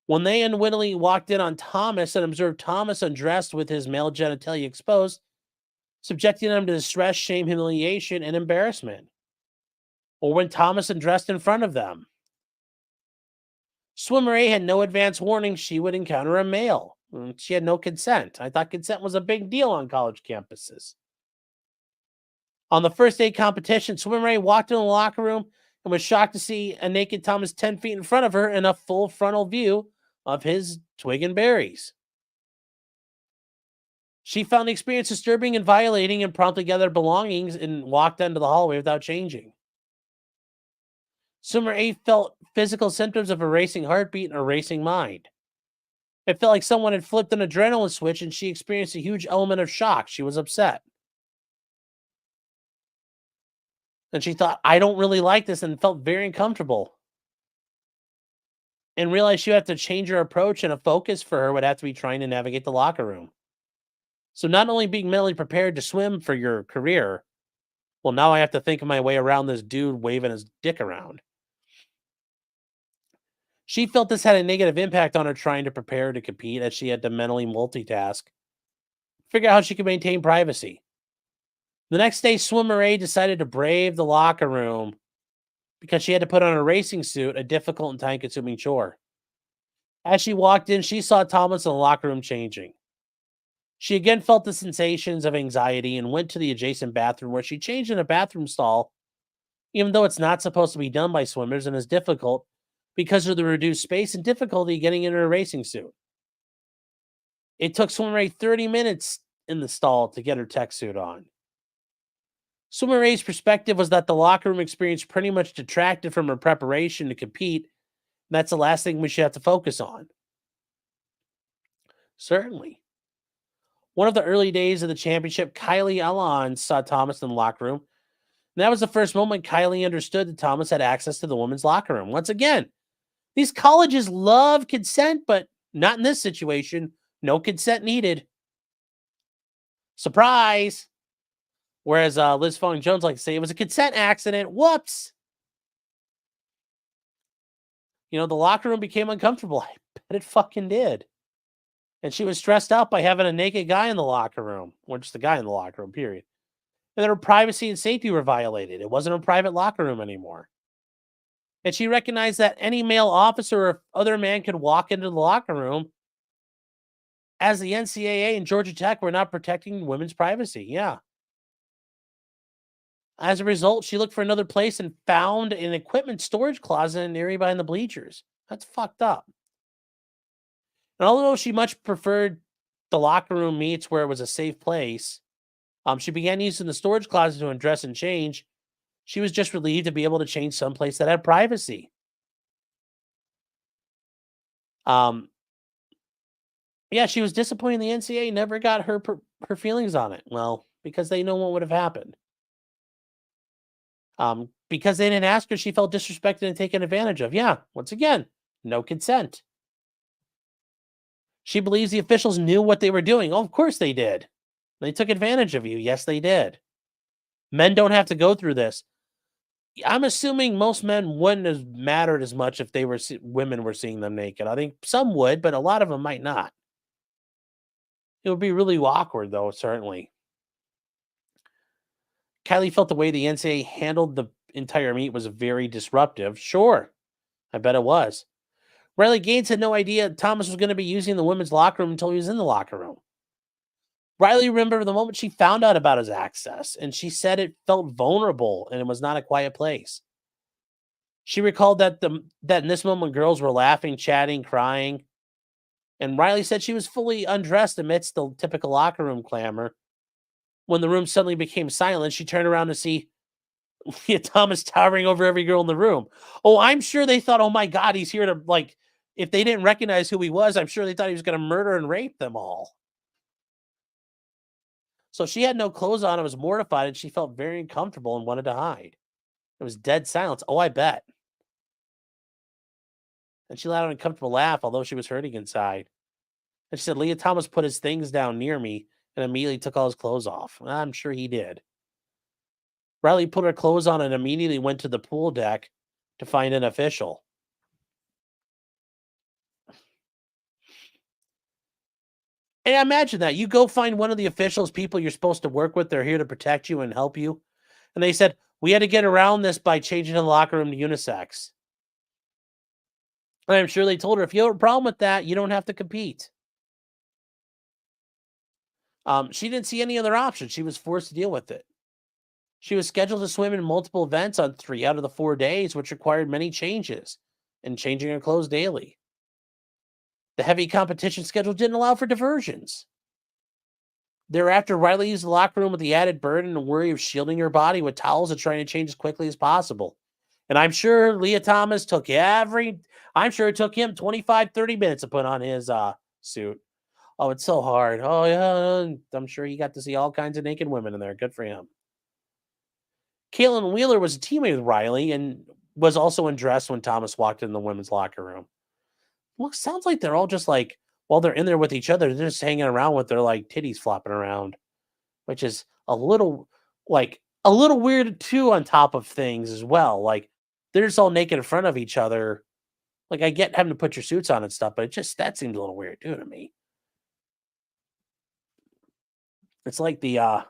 When they unwittingly walked in on Thomas and observed Thomas undressed with his male genitalia exposed, subjecting them to distress, shame, humiliation, and embarrassment. Or when Thomas undressed in front of them. Swimmer A had no advance warning she would encounter a male. She had no consent. I thought consent was a big deal on college campuses. On the first day competition, Swimmer A walked in the locker room and was shocked to see a naked Thomas 10 feet in front of her in a full frontal view of his twig and berries. She found the experience disturbing and violating and promptly gathered belongings and walked into the hallway without changing. Swimmer A felt physical symptoms of a racing heartbeat and a racing mind. It felt like someone had flipped an adrenaline switch and she experienced a huge element of shock. She was upset. And she thought, I don't really like this, and felt very uncomfortable. And realized she would have to change her approach, and a focus for her would have to be trying to navigate the locker room. So not only being mentally prepared to swim for your career, well, now I have to think of my way around this dude waving his dick around. She felt this had a negative impact on her trying to prepare to compete, as she had to mentally multitask, figure out how she could maintain privacy. The next day, Swimmer A decided to brave the locker room because she had to put on a racing suit, a difficult and time-consuming chore. As she walked in, she saw Thomas in the locker room changing. She again felt the sensations of anxiety and went to the adjacent bathroom, where she changed in a bathroom stall, even though it's not supposed to be done by swimmers and is difficult because of the reduced space and difficulty getting into a racing suit. It took Swimmer A 30 minutes in the stall to get her tech suit on. Swimmer A's perspective was that the locker room experience pretty much detracted from her preparation to compete. That's the last thing we should have to focus on. Certainly. One of the early days of the championship, Kylie Alon saw Thomas in the locker room. And that was the first moment Kylie understood that Thomas had access to the women's locker room. Once again, these colleges love consent, but not in this situation. No consent needed. Surprise! Whereas Liz Fong Jones likes to say it was a consent accident. Whoops! You know, the locker room became uncomfortable. I bet it fucking did. And she was stressed out by having a naked guy in the locker room, or just the guy in the locker room, period. And then her privacy and safety were violated. It wasn't a private locker room anymore. And she recognized that any male officer or other man could walk into the locker room, as the NCAA and Georgia Tech were not protecting women's privacy. Yeah. As a result, she looked for another place and found an equipment storage closet in an area behind the bleachers. That's fucked up. And although she much preferred the locker room meets where it was a safe place, she began using the storage closet to undress and change. She was just relieved to be able to change someplace that had privacy. Yeah, she was disappointed the NCAA never got her feelings on it. Well, because they know what would have happened. Because they didn't ask her, she felt disrespected and taken advantage of. Yeah, once again, no consent. She believes the officials knew what they were doing. Oh, of course they did. They took advantage of you. Yes, they did. Men don't have to go through this. I'm assuming most men wouldn't have mattered as much if they were women were seeing them naked. I think some would, but a lot of them might not. It would be really awkward, though, certainly. Kylie felt the way the NCAA handled the entire meet was very disruptive. Sure, I bet it was. Riley Gaines had no idea Thomas was going to be using the women's locker room until he was in the locker room. Riley remembered the moment she found out about his access, and she said it felt vulnerable and it was not a quiet place. She recalled that in this moment girls were laughing, chatting, crying, and Riley said she was fully undressed amidst the typical locker room clamor. When the room suddenly became silent, she turned around to see Lia Thomas towering over every girl in the room. Oh, I'm sure they thought, oh my God, he's here to, like, if they didn't recognize who he was, I'm sure they thought he was going to murder and rape them all. So she had no clothes on and was mortified, and she felt very uncomfortable and wanted to hide. It was dead silence. Oh, I bet. And she let out an uncomfortable laugh, although she was hurting inside. And she said, Lia Thomas put his things down near me and immediately took all his clothes off. I'm sure he did. Riley put her clothes on and immediately went to the pool deck to find an official. And imagine that. You go find one of the officials, people you're supposed to work with. They're here to protect you and help you. And they said, we had to get around this by changing the locker room to unisex. And I'm sure they told her, if you have a problem with that, you don't have to compete. She didn't see any other option. She was forced to deal with it. She was scheduled to swim in multiple events on 3 out of the 4 days, which required many changes and changing her clothes daily. The heavy competition schedule didn't allow for diversions. Thereafter, Riley used the locker room with the added burden and worry of shielding her body with towels and trying to change as quickly as possible. And I'm sure Lia Thomas I'm sure it took him 25, 30 minutes to put on his suit. Oh, it's so hard. Oh, yeah. I'm sure he got to see all kinds of naked women in there. Good for him. Caitlin Wheeler was a teammate with Riley and was also undressed when Thomas walked in the women's locker room. Look, sounds like they're all just like, while they're in there with each other, they're just hanging around with their like titties flopping around, which is a little weird too on top of things as well. Like they're just all naked in front of each other. Like I get having to put your suits on and stuff, but that seems a little weird too to me. It's like the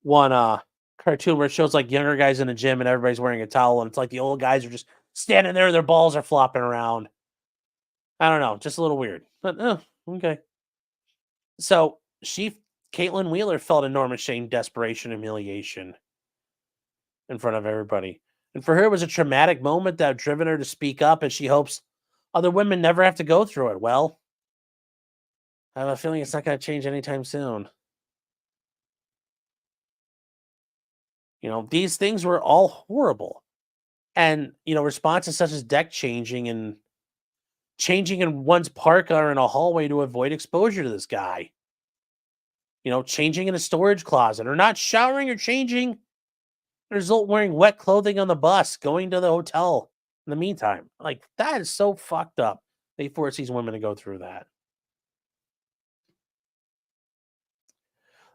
one cartoon where it shows like younger guys in a gym and everybody's wearing a towel, and it's like the old guys are just standing there, their balls are flopping around. I don't know, just a little weird. But okay. So Caitlin Wheeler felt enormous shame, desperation, humiliation in front of everybody. And for her, it was a traumatic moment that driven her to speak up, and she hopes other women never have to go through it. Well, I have a feeling it's not going to change anytime soon. You know, these things were all horrible. And, you know, responses such as deck changing and changing in one's parka or in a hallway to avoid exposure to this guy. You know, changing in a storage closet or not showering or changing. Result wearing wet clothing on the bus, going to the hotel in the meantime. Like, that is so fucked up. They force these women to go through that.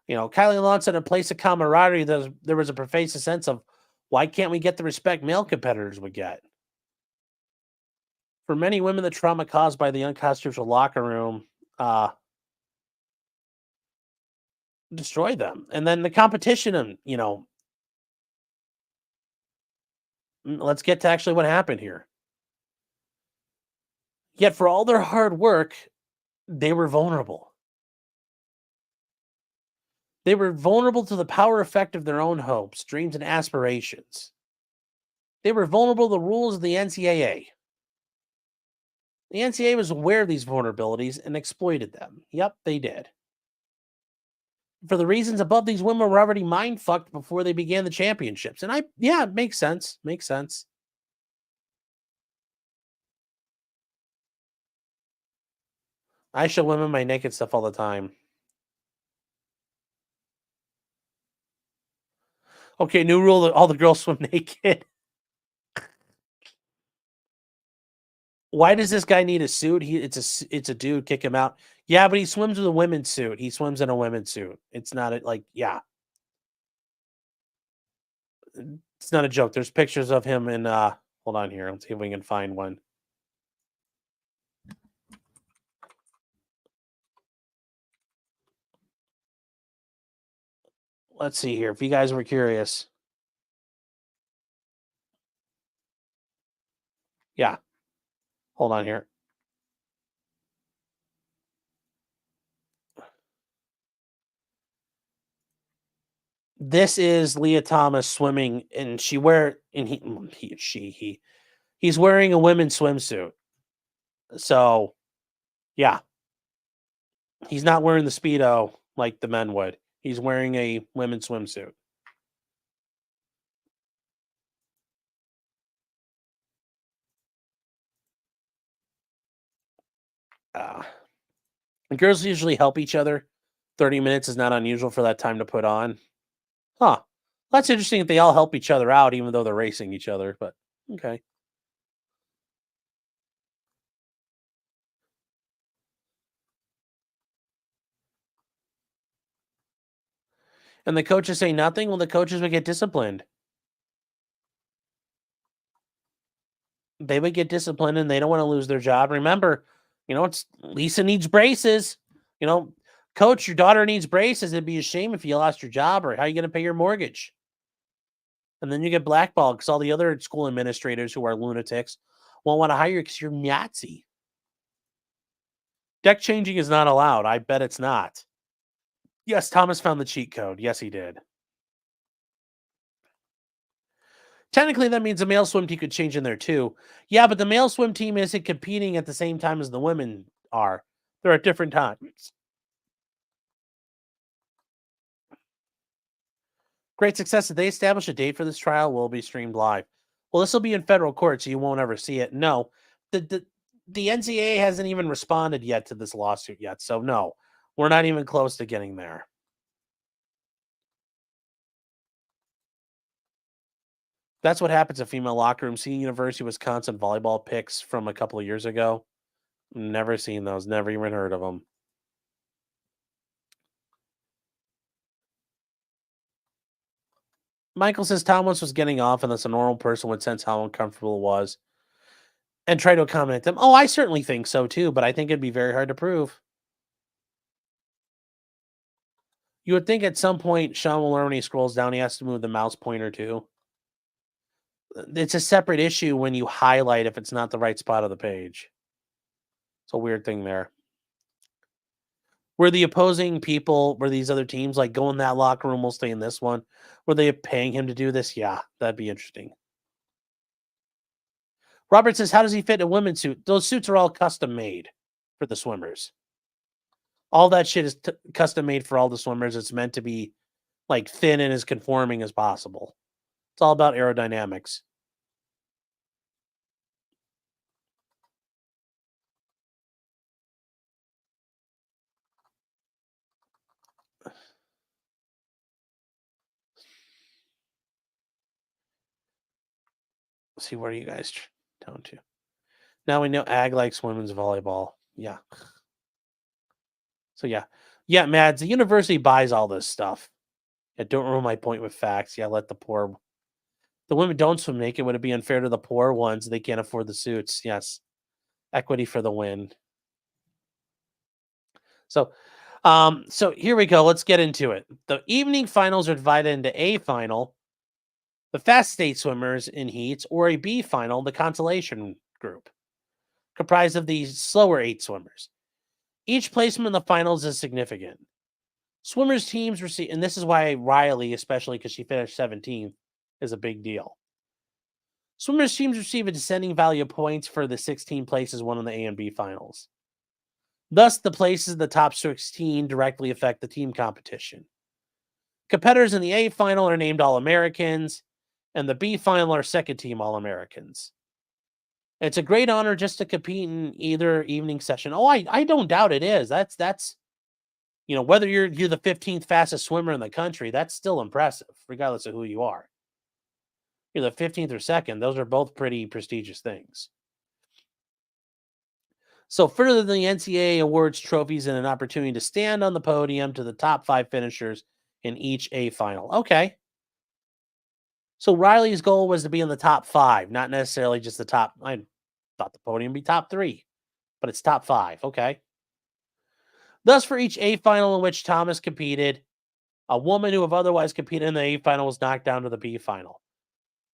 You know, Kylie Long said in place of camaraderie, there was a pervasive sense of why can't we get the respect male competitors would get? For many women, the trauma caused by the unconstitutional locker room destroyed them. And then the competition, and, you know, let's get to actually what happened here. Yet for all their hard work, they were vulnerable. They were vulnerable to the power effect of their own hopes, dreams, and aspirations. They were vulnerable to the rules of the NCAA. The NCAA was aware of these vulnerabilities and exploited them. Yep, they did. For the reasons above, these women were already mind fucked before they began the championships. And it makes sense. Makes sense. I show women my naked stuff all the time. Okay, new rule: all the girls swim naked. Why does this guy need a suit? It's a dude. Kick him out. Yeah, but he swims with a women's suit. He swims in a women's suit. It's not like, yeah. It's not a joke. There's pictures of him in hold on here. Let's see if we can find one. Let's see here. If you guys were curious. Yeah. Hold on here. This is Lia Thomas swimming, and he's wearing a women's swimsuit. So, yeah, he's not wearing the Speedo like the men would. He's wearing a women's swimsuit. And girls usually help each other. 30 minutes is not unusual for that time to put on. Huh. That's interesting if they all help each other out, even though they're racing each other, but okay. And the coaches say nothing? Well, the coaches would get disciplined. They would get disciplined and they don't want to lose their job. Remember, it's Lisa needs braces. You know, coach, your daughter needs braces. It'd be a shame if you lost your job, or how are you going to pay your mortgage? And then you get blackballed because all the other school administrators who are lunatics won't want to hire you because you're Nazi. Deck changing is not allowed. I bet it's not. Yes, Thomas found the cheat code. Yes, he did. Technically, that means the male swim team could change in there too. Yeah, but the male swim team isn't competing at the same time as the women are. They're at different times. Great success. Did they establish a date for this trial? Will it be streamed live? Well, this will be in federal court, so you won't ever see it. No, the NCAA hasn't even responded yet to this lawsuit yet. So no, we're not even close to getting there. That's what happens at female locker room. Seeing University of Wisconsin volleyball pics from a couple of years ago. Never seen those. Never even heard of them. Michael says Thomas was getting off, and thus a normal person would sense how uncomfortable it was and try to accommodate them. Oh, I certainly think so too, but I think it'd be very hard to prove. You would think at some point Sean will learn when he scrolls down, he has to move the mouse pointer too. It's a separate issue when you highlight if it's not the right spot of the page. It's a weird thing there. Were the opposing people, were these other teams like go in that locker room, we'll stay in this one? Were they paying him to do this? Yeah, that'd be interesting. Robert says, how does he fit a women's suit? Those suits are all custom made for the swimmers. All that shit is custom made for all the swimmers. It's meant to be like thin and as conforming as possible. It's all about aerodynamics. Let's see, where are you guys down to? Now we know Ag likes women's volleyball. Yeah. So yeah, Mads. The university buys all this stuff. Yeah, don't ruin my point with facts. Yeah, let the women don't swim naked. Would it be unfair to the poor ones? They can't afford the suits. Yes, equity for the win. So here we go. Let's get into it. The evening finals are divided into A final, the fast 8 swimmers in heats, or a B final, the consolation group, comprised of the slower 8 swimmers. Each placement in the finals is significant. Swimmers teams receive, and this is why Riley, especially because she finished 17th, is a big deal. Swimmers teams receive a descending value of points for the 16 places won in the A and B finals. Thus, the places in the top 16 directly affect the team competition. Competitors in the A final are named All-Americans, and the B final are second team All-Americans. It's a great honor just to compete in either evening session. Oh, I don't doubt it is. That's whether you're the 15th fastest swimmer in the country, that's still impressive, regardless of who you are. You're the 15th or second. Those are both pretty prestigious things. So further than the NCAA awards trophies and an opportunity to stand on the podium to the top 5 finishers in each A final. Okay. So Riley's goal was to be in the top 5, not necessarily just the top. I thought the podium would be top 3, but it's top 5. Okay. Thus, for each A final in which Thomas competed, a woman who have otherwise competed in the A final was knocked down to the B final.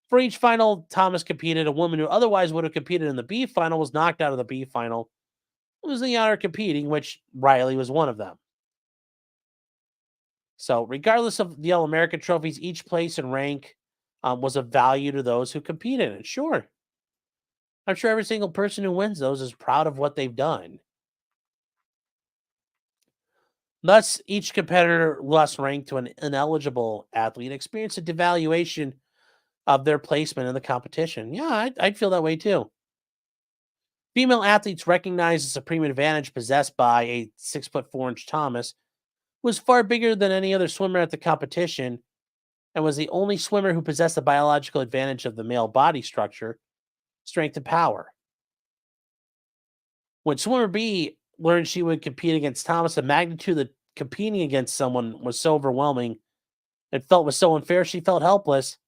For each final Thomas competed, a woman who otherwise would have competed in the B final was knocked out of the B final, losing the honor of competing, which Riley was one of them. So, regardless of the All American trophies, each place and rank was of value to those who competed. And sure, I'm sure every single person who wins those is proud of what they've done. Thus, each competitor less ranked to an ineligible athlete experienced a devaluation of their placement in the competition. Yeah, I'd feel that way too. Female athletes recognized the supreme advantage possessed by a 6'4" Thomas was far bigger than any other swimmer at the competition and was the only swimmer who possessed the biological advantage of the male body structure, strength, and power. When swimmer B learned she would compete against Thomas, the magnitude of competing against someone was so overwhelming and felt was so unfair, she felt helpless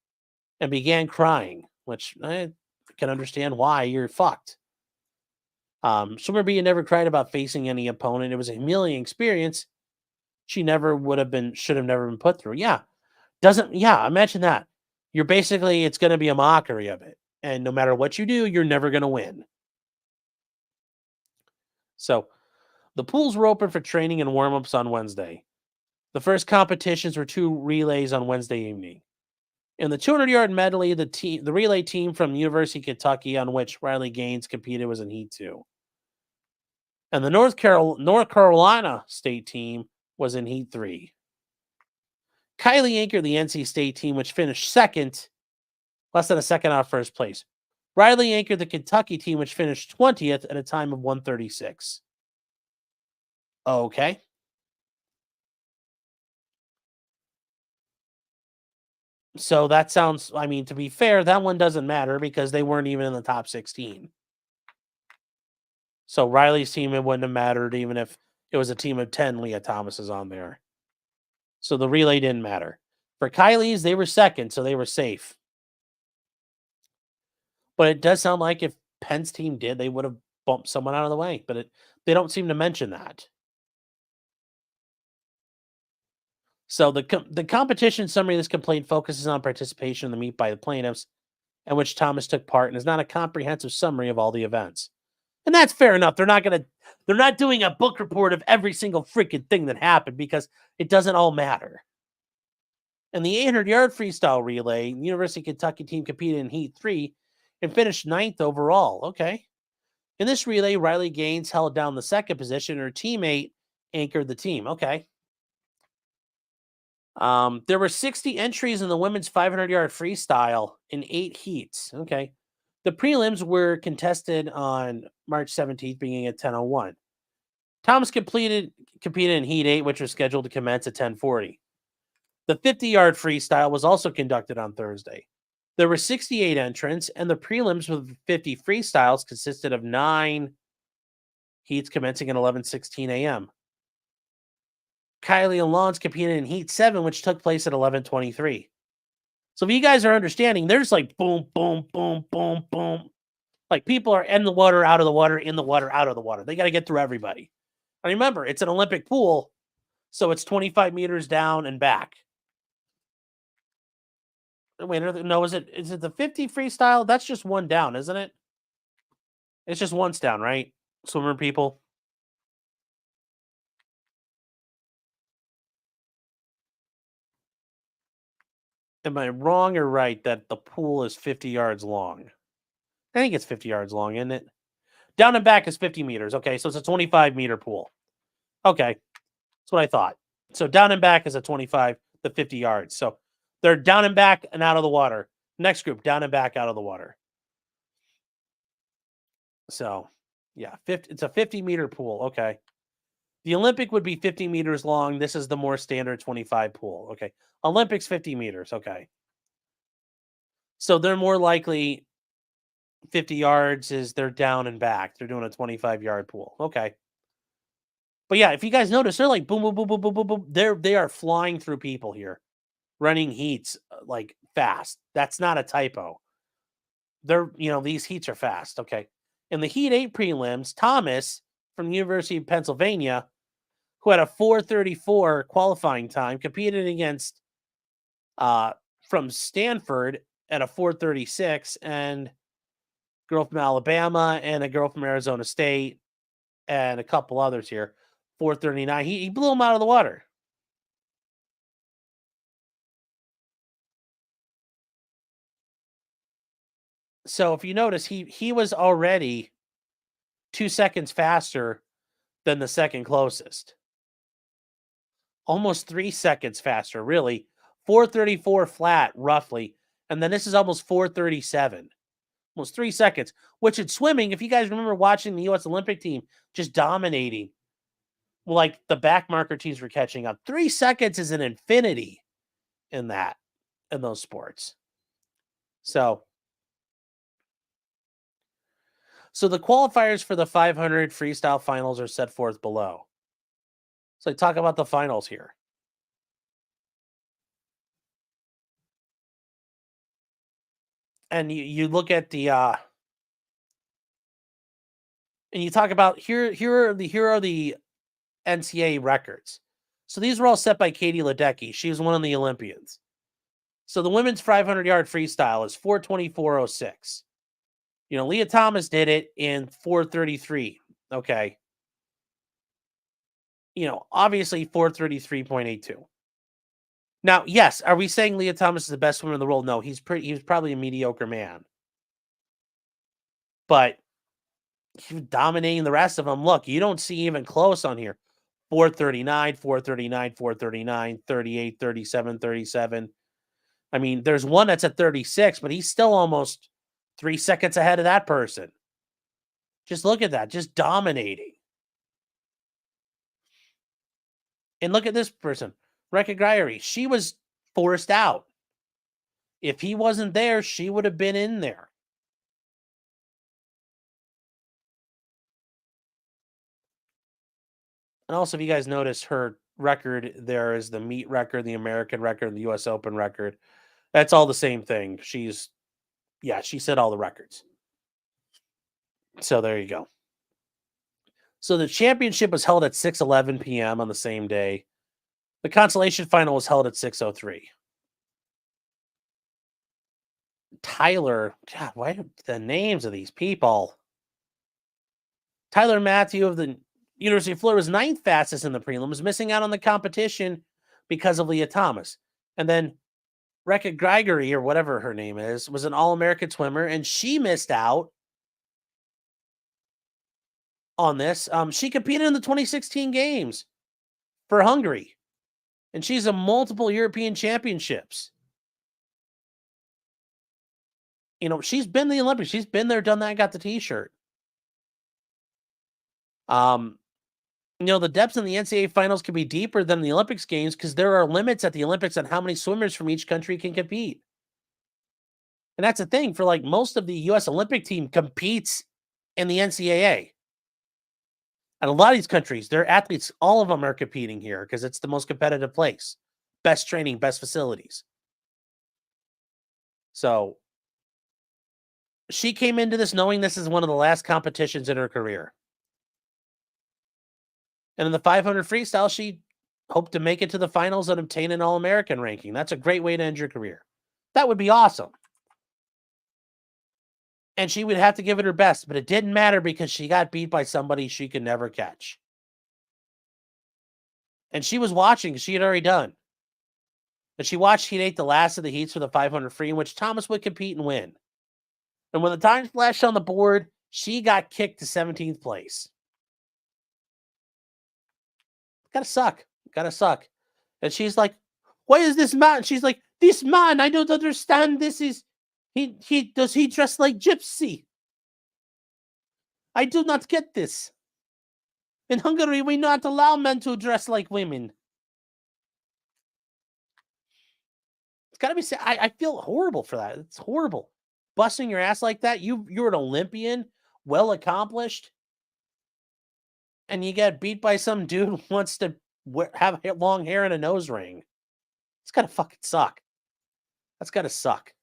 and began crying, which I can understand why. You're fucked. Swimmer B had never cried about facing any opponent. It was a humiliating experience she never would have been, should have never been put through. Imagine that. You're basically, it's going to be a mockery of it. And no matter what you do, you're never going to win. So the pools were open for training and warm-ups on Wednesday. The first competitions were 2 relays on Wednesday evening. In the 200-yard medley, the relay team from the University of Kentucky, on which Riley Gaines competed, was in Heat 2. And the North Carolina State team was in Heat 3. Kylie anchored the NC State team, which finished second, less than a second out of first place. Riley anchored the Kentucky team, which finished 20th at a time of 1:36. Okay. So that sounds, I mean, to be fair, that one doesn't matter because they weren't even in the top 16. So Riley's team, it wouldn't have mattered even if it was a team of 10 Lia Thomases on there. So the relay didn't matter. For Kylie's, they were second, so they were safe. But it does sound like if Penn's team did, they would have bumped someone out of the way. But they don't seem to mention that. So the competition summary of this complaint focuses on participation in the meet by the plaintiffs, in which Thomas took part, and is not a comprehensive summary of all the events. And that's fair enough. They're not doing a book report of every single freaking thing that happened because it doesn't all matter. In the 800-yard freestyle relay, the University of Kentucky team competed in Heat 3 and finished 9th overall. Okay. In this relay, Riley Gaines held down the second position. Her teammate anchored the team. Okay. There were 60 entries in the women's 500-yard freestyle in 8 heats. Okay. The prelims were contested on March 17th, beginning at 10:01. Thomas competed in Heat 8, which was scheduled to commence at 10:40. The 50-yard freestyle was also conducted on Thursday. There were 68 entrants, and the prelims with 50 freestyles consisted of 9 heats commencing at 11:16 a.m. Kylie and Lons competed in Heat 7, which took place at 11:23. So if you guys are understanding, there's like boom, boom, boom, boom, boom. Like people are in the water, out of the water, in the water, out of the water. They got to get through everybody. And remember, it's an Olympic pool, so it's 25 meters down and back. Wait, no, is it the 50 freestyle? That's just one down, isn't it? It's just once down, right? Swimmer people. Am I wrong or right that the pool is 50 yards long? I think it's 50 yards long, isn't it? Down and back is 50 meters. Okay, so it's a 25-meter pool. Okay, that's what I thought. So down and back is a 25 to 50 yards. So they're down and back and out of the water. Next group, down and back out of the water. So, yeah, it's a 50-meter pool. Okay. The Olympic would be 50 meters long. This is the more standard 25 pool. Okay. Olympics, 50 meters. Okay. So they're more likely 50 yards is they're down and back. They're doing a 25-yard pool. Okay. But yeah, if you guys notice, they're like boom, boom, boom, boom, boom, boom, boom. They are flying through people here, running heats like fast. That's not a typo. These heats are fast. Okay. In the Heat 8 prelims, Thomas from the University of Pennsylvania, who had a 4:34 qualifying time, competed against uh, from Stanford at a 4:36, and a girl from Alabama and a girl from Arizona State and a couple others here, 4:39. He blew them out of the water. So if you notice, he was already 2 seconds faster than the second closest. Almost 3 seconds faster, really. 4:34 flat, roughly. And then this is almost 4:37. Almost 3 seconds. Which in swimming, if you guys remember watching the U.S. Olympic team just dominating, like the back marker teams were catching up. 3 seconds is an infinity in those sports. So the qualifiers for the 500 freestyle finals are set forth below. So talk about the finals here. And you look at the and you talk about here are the NCAA records. So these were all set by Katie Ledecky. She was one of the Olympians. So the women's 500-yard freestyle is 4:24.06. Lia Thomas did it in 4:33. Okay. Obviously 4:33.82. Now, yes, are we saying Lia Thomas is the best swimmer in the world? No, he's probably a mediocre man. But he was dominating the rest of them. Look, you don't see even close on here. 4:39, 4:39, 4:39, 38, 37, 37. I mean, there's one that's at 36, but he's still almost 3 seconds ahead of that person. Just look at that, just dominating. And look at this person, Rekha Gyari. She was forced out. If he wasn't there, she would have been in there. And also, if you guys notice, her record there is the meet record, the American record, the U.S. Open record. That's all the same thing. She set all the records. So there you go. So the championship was held at 6:11 p.m. on the same day. The consolation final was held at 6:03. Tyler, God, why do the names of these people? Tyler Matthew of the University of Florida was ninth fastest in the prelims, missing out on the competition because of Lia Thomas. And then Rekha Gyari, or whatever her name is, was an All-American swimmer, and she missed out on this. She competed in the 2016 games for Hungary, and she's a multiple European championships. She's been to the Olympics. She's been there, done that, got the T-shirt. The depths in the NCAA finals can be deeper than the Olympics games because there are limits at the Olympics on how many swimmers from each country can compete. And that's the thing, for like most of the U.S. Olympic team competes in the NCAA. And a lot of these countries, their athletes, all of them are competing here because it's the most competitive place. Best training, best facilities. So she came into this knowing this is one of the last competitions in her career. And in the 500 freestyle, she hoped to make it to the finals and obtain an All-American ranking. That's a great way to end your career. That would be awesome. And she would have to give it her best, but it didn't matter because she got beat by somebody she could never catch. And she was watching. She had already done. And she watched Heat 8, the last of the heats for the 500 free, in which Thomas would compete and win. And when the time flashed on the board, she got kicked to 17th place. Gotta suck. And she's like, why is this man? She's like, this man, I don't understand. This is, does he dress like gypsy? I do not get this. In Hungary, we not allow men to dress like women. It's gotta be said. I feel horrible for that. It's horrible. Busting your ass like that. You're an Olympian, well accomplished, and you get beat by some dude who wants to have long hair and a nose ring. It's gotta fucking suck. That's got to suck.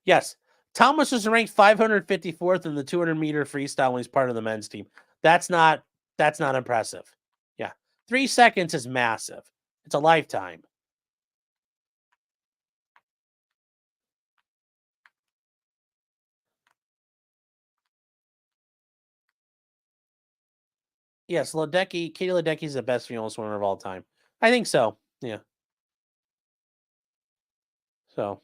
Yes. Thomas was ranked 554th in the 200-meter freestyle when he's part of the men's team. That's not impressive. Yeah. 3 seconds is massive. It's a lifetime. Yes, Katie Ledecky is the best female swimmer of all time. I think so. Yeah. So,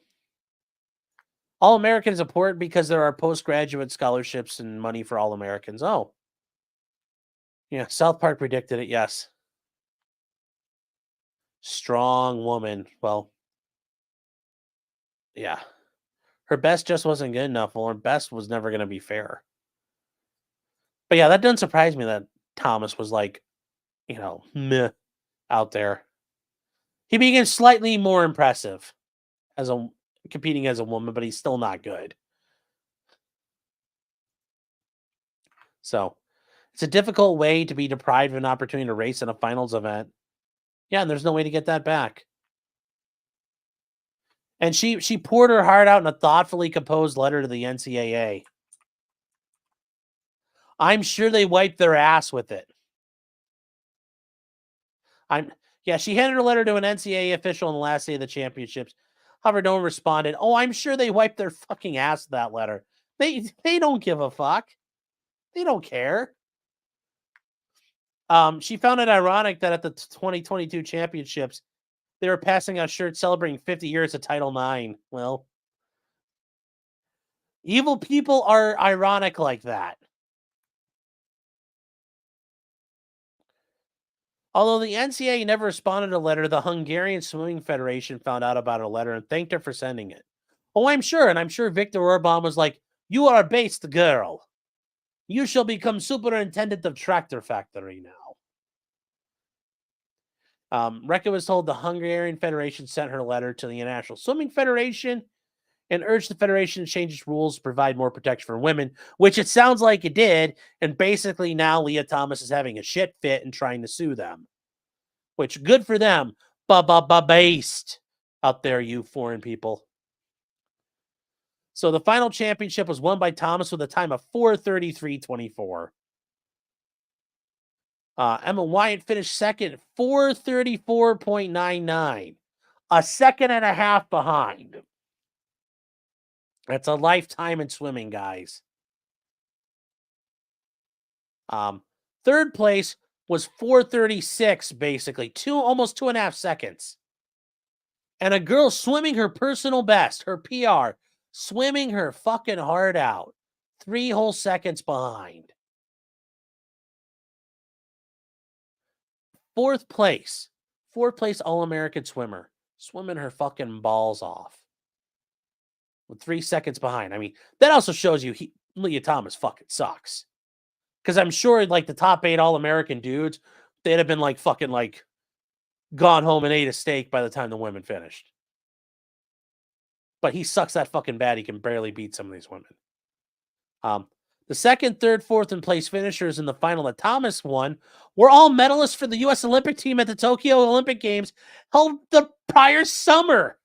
All American is important because there are postgraduate scholarships and money for All Americans. Oh, yeah. South Park predicted it. Yes. Strong woman. Well, yeah. Her best just wasn't good enough. Well, her best was never going to be fair. But yeah, that doesn't surprise me that Thomas was like, meh out there. He became slightly more impressive as a competing as a woman, but he's still not good. So it's a difficult way to be deprived of an opportunity to race in a finals event. Yeah, and there's no way to get that back. And she poured her heart out in a thoughtfully composed letter to the NCAA. I'm sure they wiped their ass with it. She handed her letter to an NCAA official on the last day of the championships. However, no one responded. Oh, I'm sure they wiped their fucking ass with that letter. They don't give a fuck. They don't care. She found it ironic that at the 2022 championships, they were passing out shirts celebrating 50 years of Title IX. Well, evil people are ironic like that. Although the NCAA never responded to a letter, the Hungarian Swimming Federation found out about a letter and thanked her for sending it. Oh, I'm sure. And I'm sure Viktor Orban was like, you are a based girl. You shall become superintendent of tractor factory now. Rekha was told the Hungarian Federation sent her a letter to the International Swimming Federation and urged the Federation to change its rules to provide more protection for women, which it sounds like it did. And basically now Lia Thomas is having a shit fit and trying to sue them, which good for them. Based out there, you foreign people. So the final championship was won by Thomas with a time of 4:33.24. Emma Wyatt finished second, 4:34.99, a second and a half behind. That's a lifetime in swimming, guys. Third place was 4:36, basically almost 2.5 seconds. And a girl swimming her personal best, her PR, swimming her fucking heart out, 3 whole seconds behind. Fourth place All-American swimmer, swimming her fucking balls off with 3 seconds behind. I mean, that also shows you Lia Thomas fucking sucks. Because I'm sure like the top 8 All-American dudes, they'd have been like fucking like gone home and ate a steak by the time the women finished. But he sucks that fucking bad he can barely beat some of these women. The second, third, fourth, and place finishers in the final that Thomas won were all medalists for the U.S. Olympic team at the Tokyo Olympic Games held the prior summer.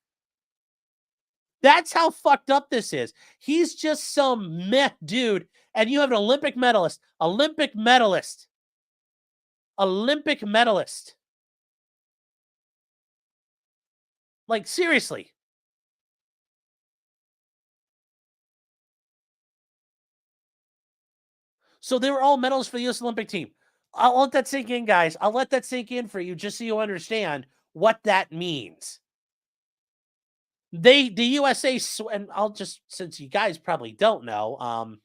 That's how fucked up this is. He's just some meh dude, and you have an Olympic medalist. Like, seriously. So they were all medalists for the U.S. Olympic team. I'll let that sink in, guys. I'll let that sink in for you just so you understand what that means. The USA, and I'll just, since you guys probably don't know,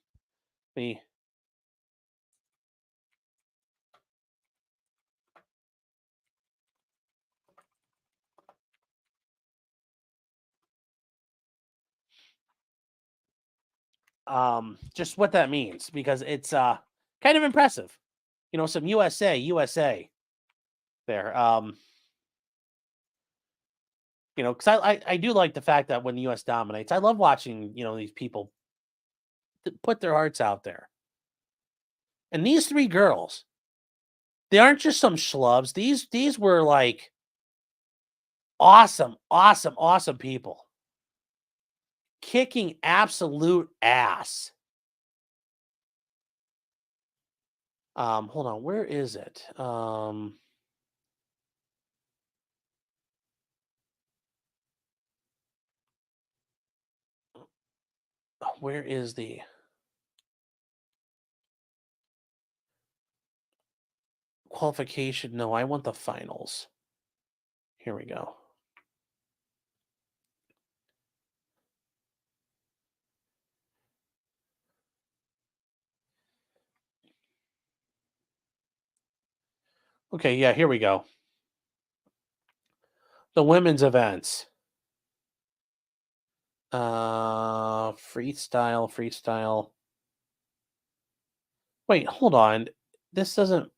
just what that means, because it's kind of impressive. Some USA there. Because I do like the fact that when the US dominates, I love watching, these people put their hearts out there. And these 3 girls, they aren't just some schlubs. These were like Awesome, awesome, awesome people. Kicking absolute ass. Hold on, where is it? Where is the qualification? No, I want the finals. Here we go. Okay, yeah, here we go. The women's events. Freestyle. Wait, hold on. This doesn't.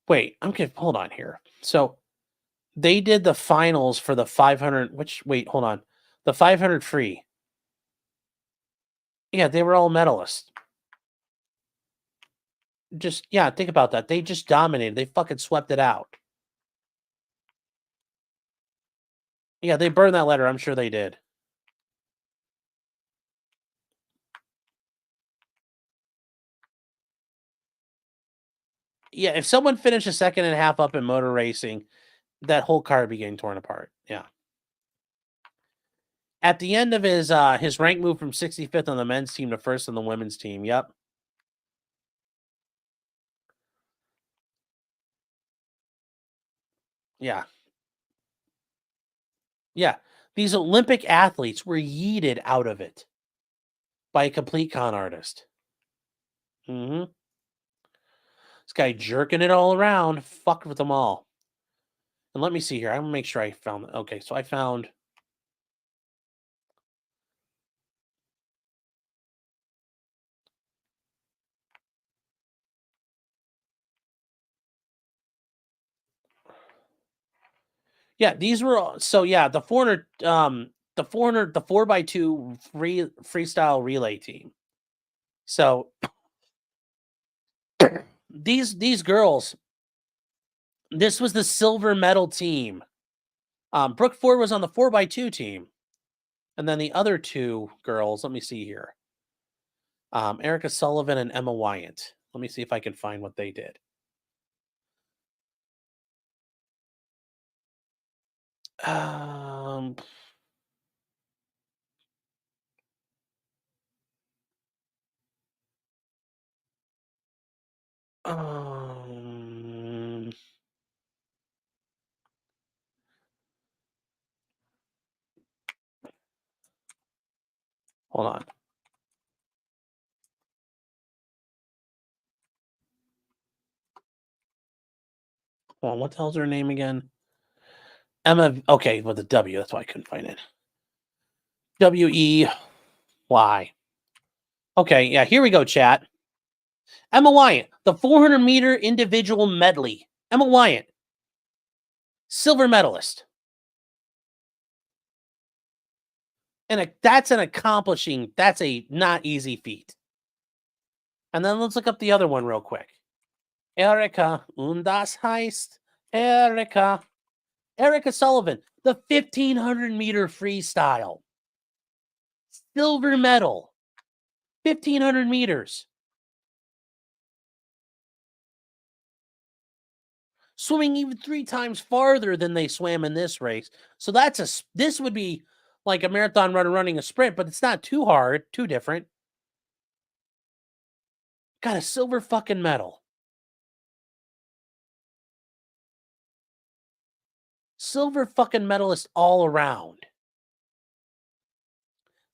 Wait, hold on here. So they did the finals for the 500. Wait, hold on. The 500 free. Yeah, they were all medalists. Think about that. They just dominated. They fucking swept it out. Yeah, they burned that letter. I'm sure they did. Yeah, if someone finished a second and a half up in motor racing, that whole car would be getting torn apart. Yeah. At the end of his rank move from 65th on the men's team to first on the women's team. Yep. Yeah. Yeah. These Olympic athletes were yeeted out of it by a complete con artist. Mm-hmm. This guy jerking it all around, fucked with them all. And let me see here. I'm gonna make sure I found. Okay, so I found. Yeah, these were the 400 the 4x2 freestyle relay team. So these girls, this was the silver medal team. Brooke Ford was on the 4x2 team. And then the other two girls, let me see here. Erica Sullivan and Emma Wyant. Let me see if I can find what they did. Um, um, Hold on. Hold on. What the hell's her name again? Emma. Okay, with a W. That's why I couldn't find it. W-E-Y. Okay, yeah, here we go, chat. Emma Wyant, the 400-meter individual medley. Emma Wyant, silver medalist. And that's a not easy feat. And then let's look up the other one real quick. Erica, das heißt Erica. Erica Sullivan, the 1,500-meter freestyle. Silver medal. 1,500 meters. Swimming even 3 times farther than they swam in this race. So this would be like a marathon runner running a sprint, but it's not too hard, too different. Got a silver fucking medal. Silver fucking medalist all around.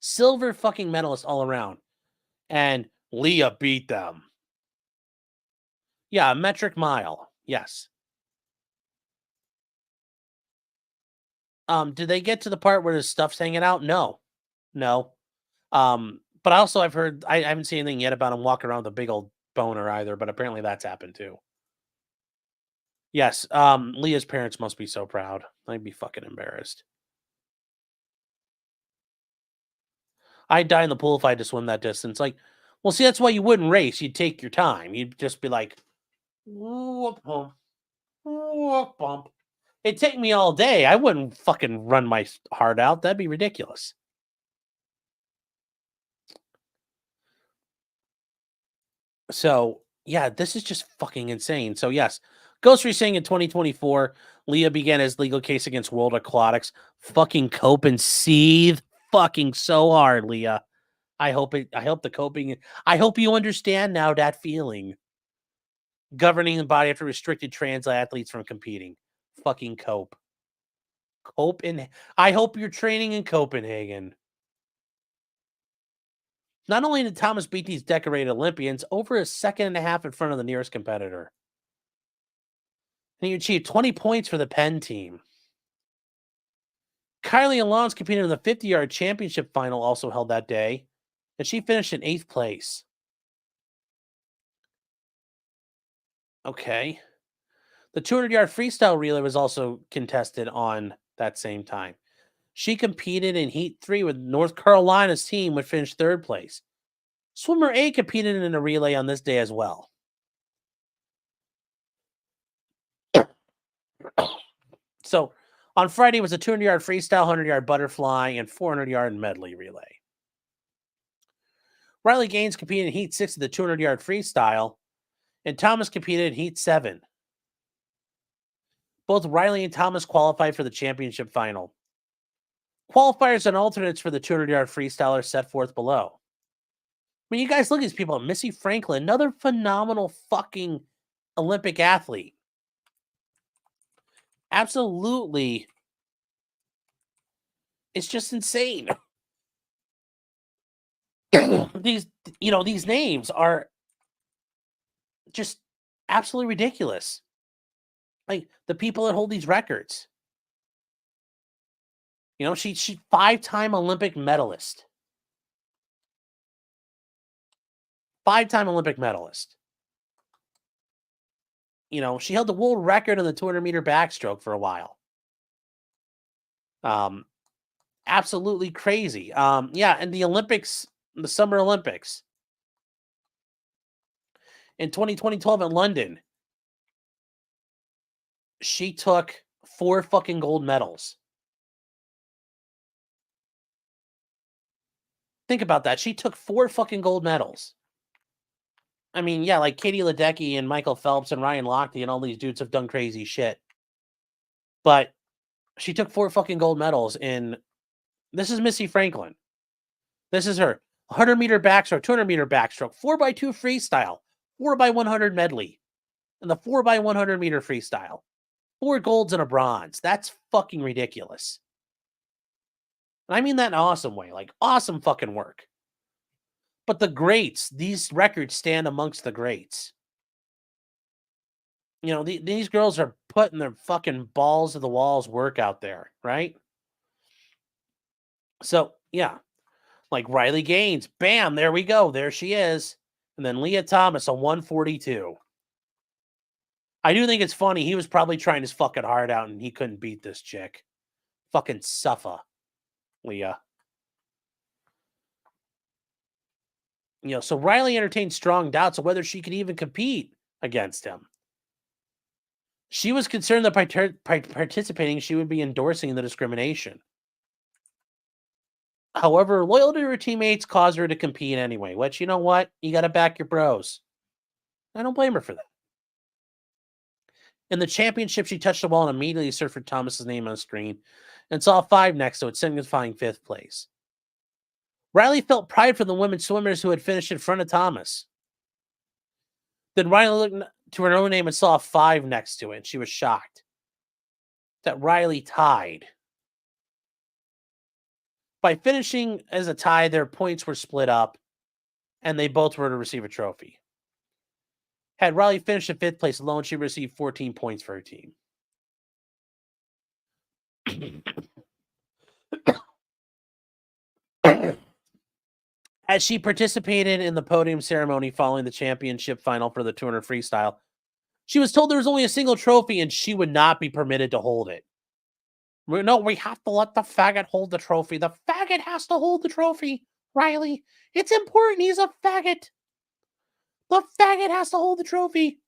Silver fucking medalist all around. And Lia beat them. Yeah, a metric mile. Yes. Did they get to the part where the stuff's hanging out? No. But also I've heard I haven't seen anything yet about him walking around with a big old boner either, but apparently that's happened too. Yes, Leah's parents must be so proud. I'd be fucking embarrassed. I'd die in the pool if I had to swim that distance. Like, Well, see, that's why you wouldn't race. You'd take your time. You'd just be like, whoop, bump, whoop, bump. It'd take me all day. I wouldn't fucking run my heart out. That'd be ridiculous. So, yeah, this is just fucking insane. So, yes, Ghost Racing in 2024, Lia began his legal case against World Aquatics. Fucking cope and seethe fucking so hard, Lia. I hope the coping, I hope you understand now that feeling. Governing the body after restricted trans athletes from competing. Fucking cope. I hope you're training in Copenhagen. Not only did Thomas beat these decorated Olympians, over a second and a half in front of the nearest competitor. And he achieved 20 points for the Penn team. Kylie Alon's competed in the 50-yard championship final also held that day, and she finished in 8th place. Okay. The 200-yard freestyle relay was also contested on that same time. She competed in Heat 3 with North Carolina's team, which finished 3rd place. Swimmer A competed in a relay on this day as well. So on Friday was a 200-yard freestyle, 100-yard butterfly, and 400-yard medley relay. Riley Gaines competed in Heat 6 of the 200-yard freestyle, and Thomas competed in Heat 7. Both Riley and Thomas qualified for the championship final. Qualifiers and alternates for the 200-yard freestyle are set forth below. I mean, you guys look at these people. Missy Franklin, another phenomenal fucking Olympic athlete. Absolutely. It's just insane. These names are just absolutely ridiculous. Like the people that hold these records. She's 5-time Olympic medalist. 5-time Olympic medalist. She held the world record in the 200-meter backstroke for a while. Absolutely crazy. And the Olympics, the Summer Olympics in 2012 in London, she took 4 fucking gold medals. Think about that. She took 4 fucking gold medals. I mean, yeah, like Katie Ledecky and Michael Phelps and Ryan Lochte and all these dudes have done crazy shit. But she took 4 fucking gold medals in. This is Missy Franklin. This is her 100-meter backstroke, 200-meter backstroke, 4x2 freestyle, 4x100 medley, and the 4x100-meter freestyle. 4 golds and a bronze. That's fucking ridiculous. And I mean that in an awesome way. Like, awesome fucking work. But the greats, these records stand amongst the greats. These girls are putting their fucking balls to the walls work out there, right? So, yeah. Like Riley Gaines, bam, there we go. There she is. And then Lia Thomas, a 142. I do think it's funny. He was probably trying his fucking heart out and he couldn't beat this chick. Fucking suffer, Lia. So Riley entertained strong doubts of whether she could even compete against him. She was concerned that by participating, she would be endorsing the discrimination. However, loyalty to her teammates caused her to compete anyway, which, you know what? You got to back your bros. I don't blame her for that. In the championship, she touched the wall and immediately surfed Thomas's name on the screen and saw 5 next to it, signifying 5th place. Riley felt pride for the women swimmers who had finished in front of Thomas. Then Riley looked to her own name and saw a 5 next to it. She was shocked that Riley tied. By finishing as a tie, their points were split up, and they both were to receive a trophy. Had Riley finished in 5th place alone, she received 14 points for her team. As she participated in the podium ceremony following the championship final for the 200 freestyle, she was told there was only a single trophy and she would not be permitted to hold it. No, we have to let the faggot hold the trophy. The faggot has to hold the trophy. Riley, it's important. He's a faggot. The faggot has to hold the trophy.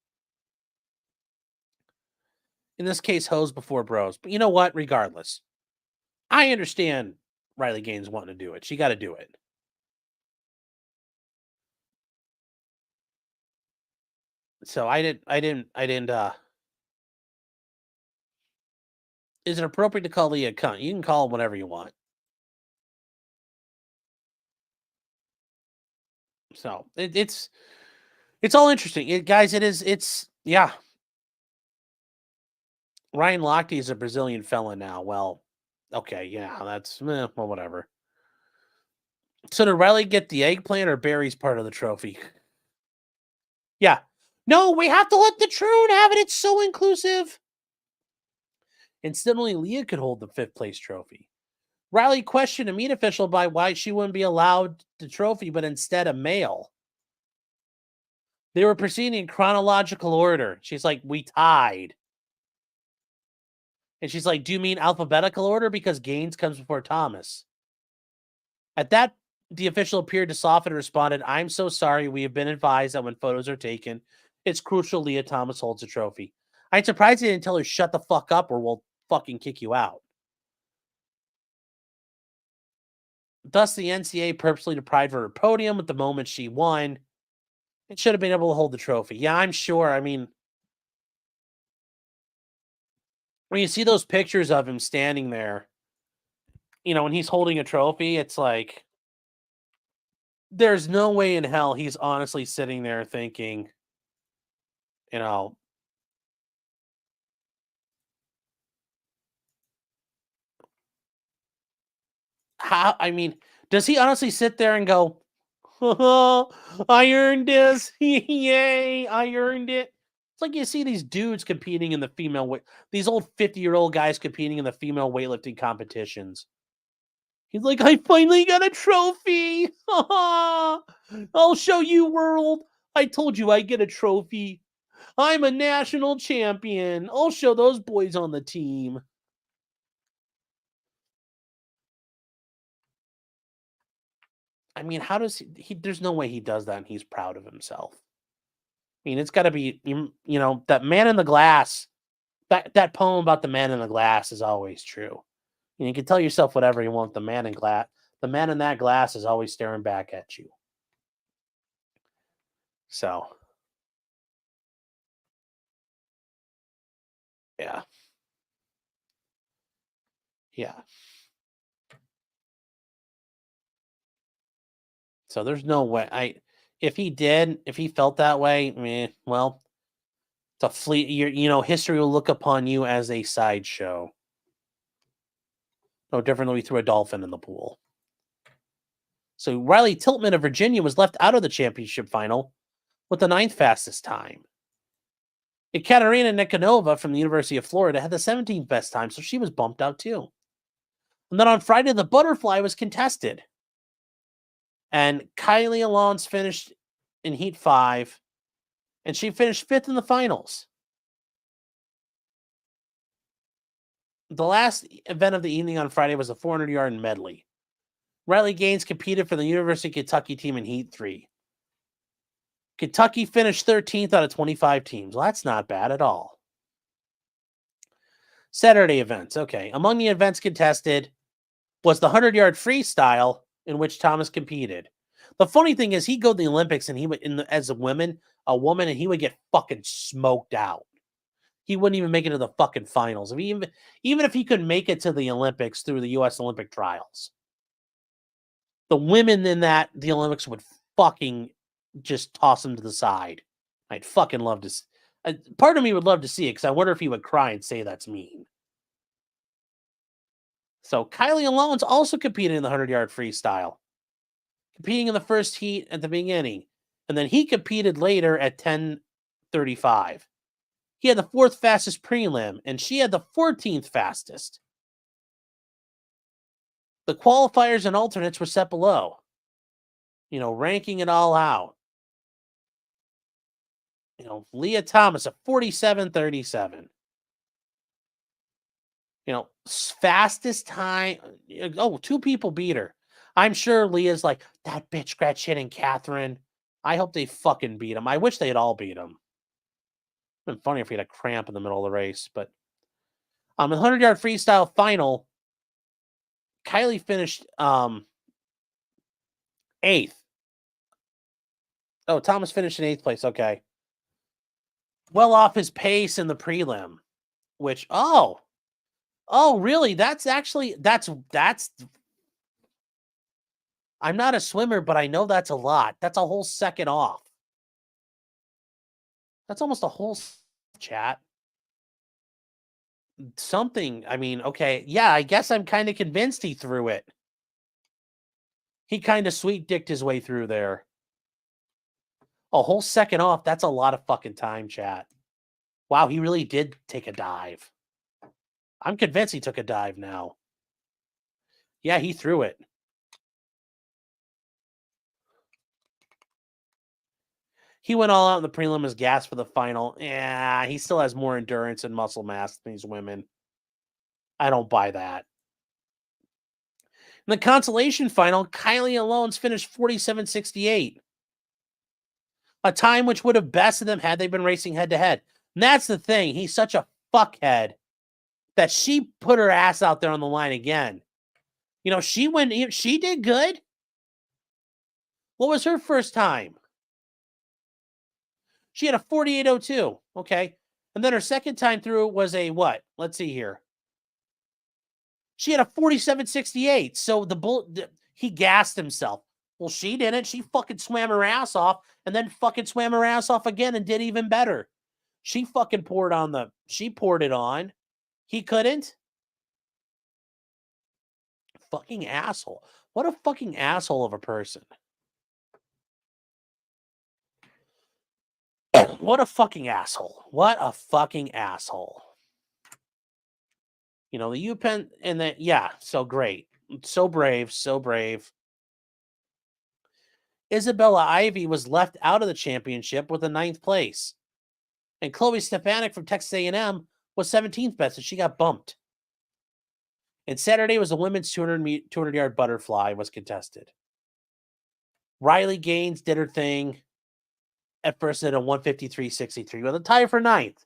In this case, hoes before bros. But you know what? Regardless, I understand Riley Gaines wanting to do it. She got to do it. So I didn't. Is it appropriate to call Lia a cunt? You can call him whatever you want. So it's all interesting, guys. Yeah. Ryan Lochte is a Brazilian felon now. Well, okay, yeah, that's well, whatever. So did Riley get the eggplant or Barry's part of the trophy? Yeah. No, we have to let the Troon have it. It's so inclusive. Instead, only Lia could hold the 5th place trophy. Riley questioned a meet official by why she wouldn't be allowed the trophy, but instead a male. They were proceeding in chronological order. She's like, we tied. And she's like, do you mean alphabetical order? Because Gaines comes before Thomas. At that, the official appeared to soften and responded, I'm so sorry. We have been advised that when photos are taken, it's crucial Lia Thomas holds a trophy. I'm surprised they didn't tell her, shut the fuck up or we'll fucking kick you out. Thus, the NCAA purposely deprived her of her podium at the moment she won. It should have been able to hold the trophy. Yeah, I'm sure. I mean, when you see those pictures of him standing there, when he's holding a trophy, it's like, there's no way in hell he's honestly sitting there thinking, how, I mean, does he honestly sit there and go, oh, I earned this. Yay, I earned it. It's like you see these dudes competing in the female weight, these old 50-year-old guys competing in the female weightlifting competitions. He's like, I finally got a trophy. I'll show you, world. I told you I get a trophy. I'm a national champion. I'll show those boys on the team. I mean, how does he there's no way he does that and he's proud of himself. I mean, it's got to be, that man in the glass, that poem about the man in the glass is always true. You can tell yourself whatever you want. The man in that glass is always staring back at you. So, yeah. Yeah. So there's no way if he felt that way, well, it's a fleet. History will look upon you as a sideshow. No different than we threw a dolphin in the pool. So Riley Tiltman of Virginia was left out of the championship final with the 9th fastest time. Ekaterina Nikonova from the University of Florida had the 17th best time, so she was bumped out too. And then on Friday, the butterfly was contested. And Kylie Alonso finished in Heat 5, and she finished 5th in the finals. The last event of the evening on Friday was a 400-yard medley. Riley Gaines competed for the University of Kentucky team in Heat 3. Kentucky finished 13th out of 25 teams. Well, that's not bad at all. Saturday events. Okay. Among the events contested was the 100-yard freestyle in which Thomas competed. The funny thing is he'd go to the Olympics and he would, as a woman, and he would get fucking smoked out. He wouldn't even make it to the fucking finals. Even if he could make it to the Olympics through the U.S. Olympic trials. The women in the Olympics would fucking just toss him to the side. I'd fucking love to. Part of me would love to see it because I wonder if he would cry and say that's mean. So Kylie Alonso also competed in the 100-yard freestyle, competing in the first heat at the beginning, and then he competed later at 10:35. He had the 4th fastest prelim, and she had the 14th fastest. The qualifiers and alternates were set below. Ranking it all out. Lia Thomas, a 47:37. Fastest time. Oh, 2 people beat her. I'm sure Leah's like, that bitch Gretchen and Catherine. I hope they fucking beat him. I wish they'd all beat him. It'd been funny if he had a cramp in the middle of the race, but the 100-yard freestyle final, Kylie finished 8th. Oh, Thomas finished in 8th place. Okay. Well off his pace in the prelim, which really? That's I'm not a swimmer, but I know that's a lot. That's a whole second off. That's almost a whole chat. Something, I mean, okay, yeah, I guess I'm kind of convinced he threw it. He kind of sweet dicked his way through there. A whole second off, that's a lot of fucking time, chat. Wow, he really did take a dive. I'm convinced he took a dive now. Yeah, he threw it. He went all out in the prelim as gas for the final. Yeah, he still has more endurance and muscle mass than these women. I don't buy that. In the consolation final, Kylie Alone's finished 47.68. A time which would have bested them had they been racing head-to-head. And that's the thing. He's such a fuckhead that she put her ass out there on the line again. You know, she did good. What was her first time? She had a 48.02. Okay. And then her second time through was what? Let's see here. She had a 47.68. So he gassed himself. Well, she didn't. She fucking swam her ass off and then fucking swam her ass off again and did even better. She fucking poured it on. He couldn't. Fucking asshole. What a fucking asshole of a person. What a fucking asshole. What a fucking asshole. You know, the UPenn and so great. So brave, so brave. Isabella Ivy was left out of the championship with a 9th place. And Chloe Stefanik from Texas A&M was 17th best, and she got bumped. And Saturday was the women's 200-yard butterfly was contested. Riley Gaines did her thing. At first at a 153.63 with a tie for 9th.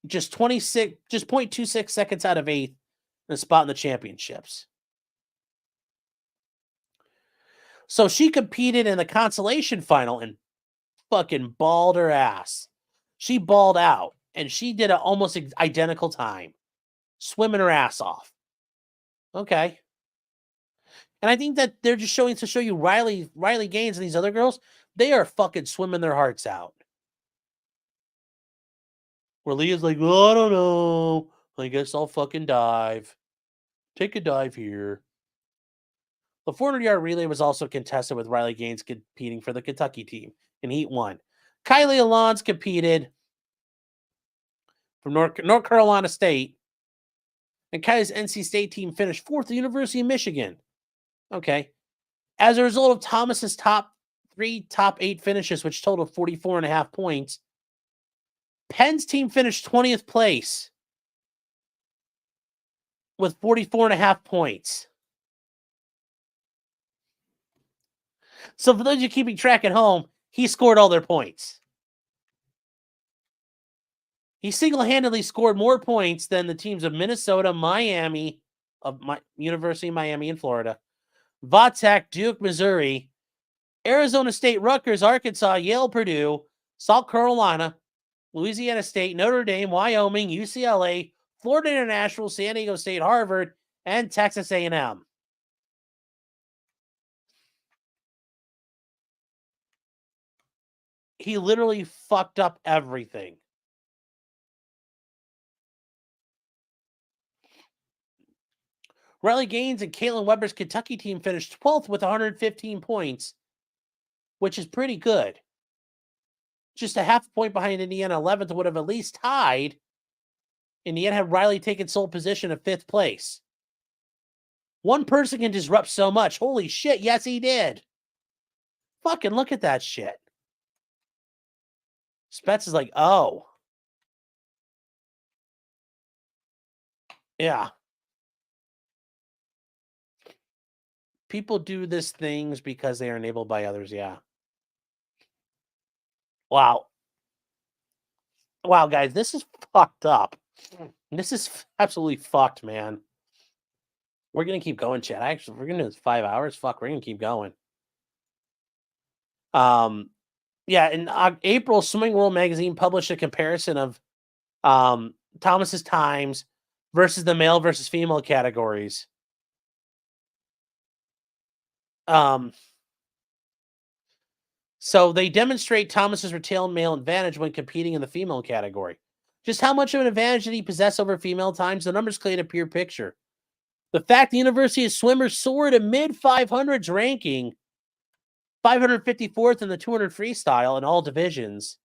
Just 0.26 seconds out of 8th and a spot in the championships. So she competed in the consolation final and fucking balled her ass. She balled out and she did an almost identical time. Swimming her ass off. Okay. And I think that they're just showing to show you Riley Gaines and these other girls, they are fucking swimming their hearts out. Where Leah's like, oh, I don't know. I guess I'll fucking dive. Take a dive here. The 400-yard relay was also contested with Riley Gaines competing for the Kentucky team in Heat 1. Kylie Alon's competed from North Carolina State. And Kylie's NC State team finished 4th at the University of Michigan. Okay. As a result of Thomas's top 8 finishes, which totaled 44.5 points, Penn's team finished 20th place with 44.5 points. So for those of you keeping track at home, he scored all their points. He single-handedly scored more points than the teams of Minnesota, Miami, University of Miami in Florida, Vatech, Duke, Missouri, Arizona State, Rutgers, Arkansas, Yale, Purdue, South Carolina, Louisiana State, Notre Dame, Wyoming, UCLA, Florida International, San Diego State, Harvard, and Texas A&M. He literally fucked up everything. Riley Gaines and Caitlin Weber's Kentucky team finished 12th with 115 points, which is pretty good. Just a half a point behind Indiana. 11th would have at least tied. Indiana had Riley taking sole position of 5th place. One person can disrupt so much. Holy shit, yes, he did. Fucking look at that shit. Spets is like, oh. Yeah. People do this things because they are enabled by others. Yeah. Wow. Wow, guys, this is fucked up. This is absolutely fucked, man. We're gonna keep going, Chad. We're gonna do this 5 hours. Fuck, we're gonna keep going. Um, yeah, in April, Swimming World magazine published a comparison of Thomas's times versus the male versus female categories. Um, so they demonstrate Thomas's retained male advantage when competing in the female category. Just how much of an advantage did he possess over female times? The numbers create a pure picture. The fact the University of Swimmers soared a mid 500s ranking, 554th in the 200 freestyle in all divisions,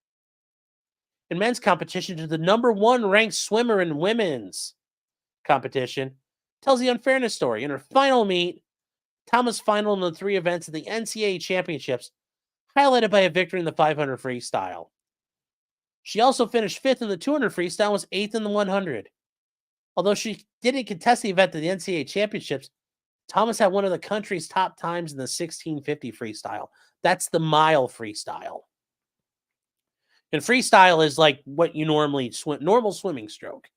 in men's competition to the number one ranked swimmer in women's competition, tells the unfairness story. In her final meet, Thomas final in the three events of the NCAA Championships, highlighted by a victory in the 500 freestyle. She also finished fifth in the 200 freestyle and was eighth in the 100. Although she didn't contest the event at the NCAA Championships, Thomas had one of the country's top times in the 1650 freestyle. That's the mile freestyle. And freestyle is like what you normally swim, normal swimming stroke.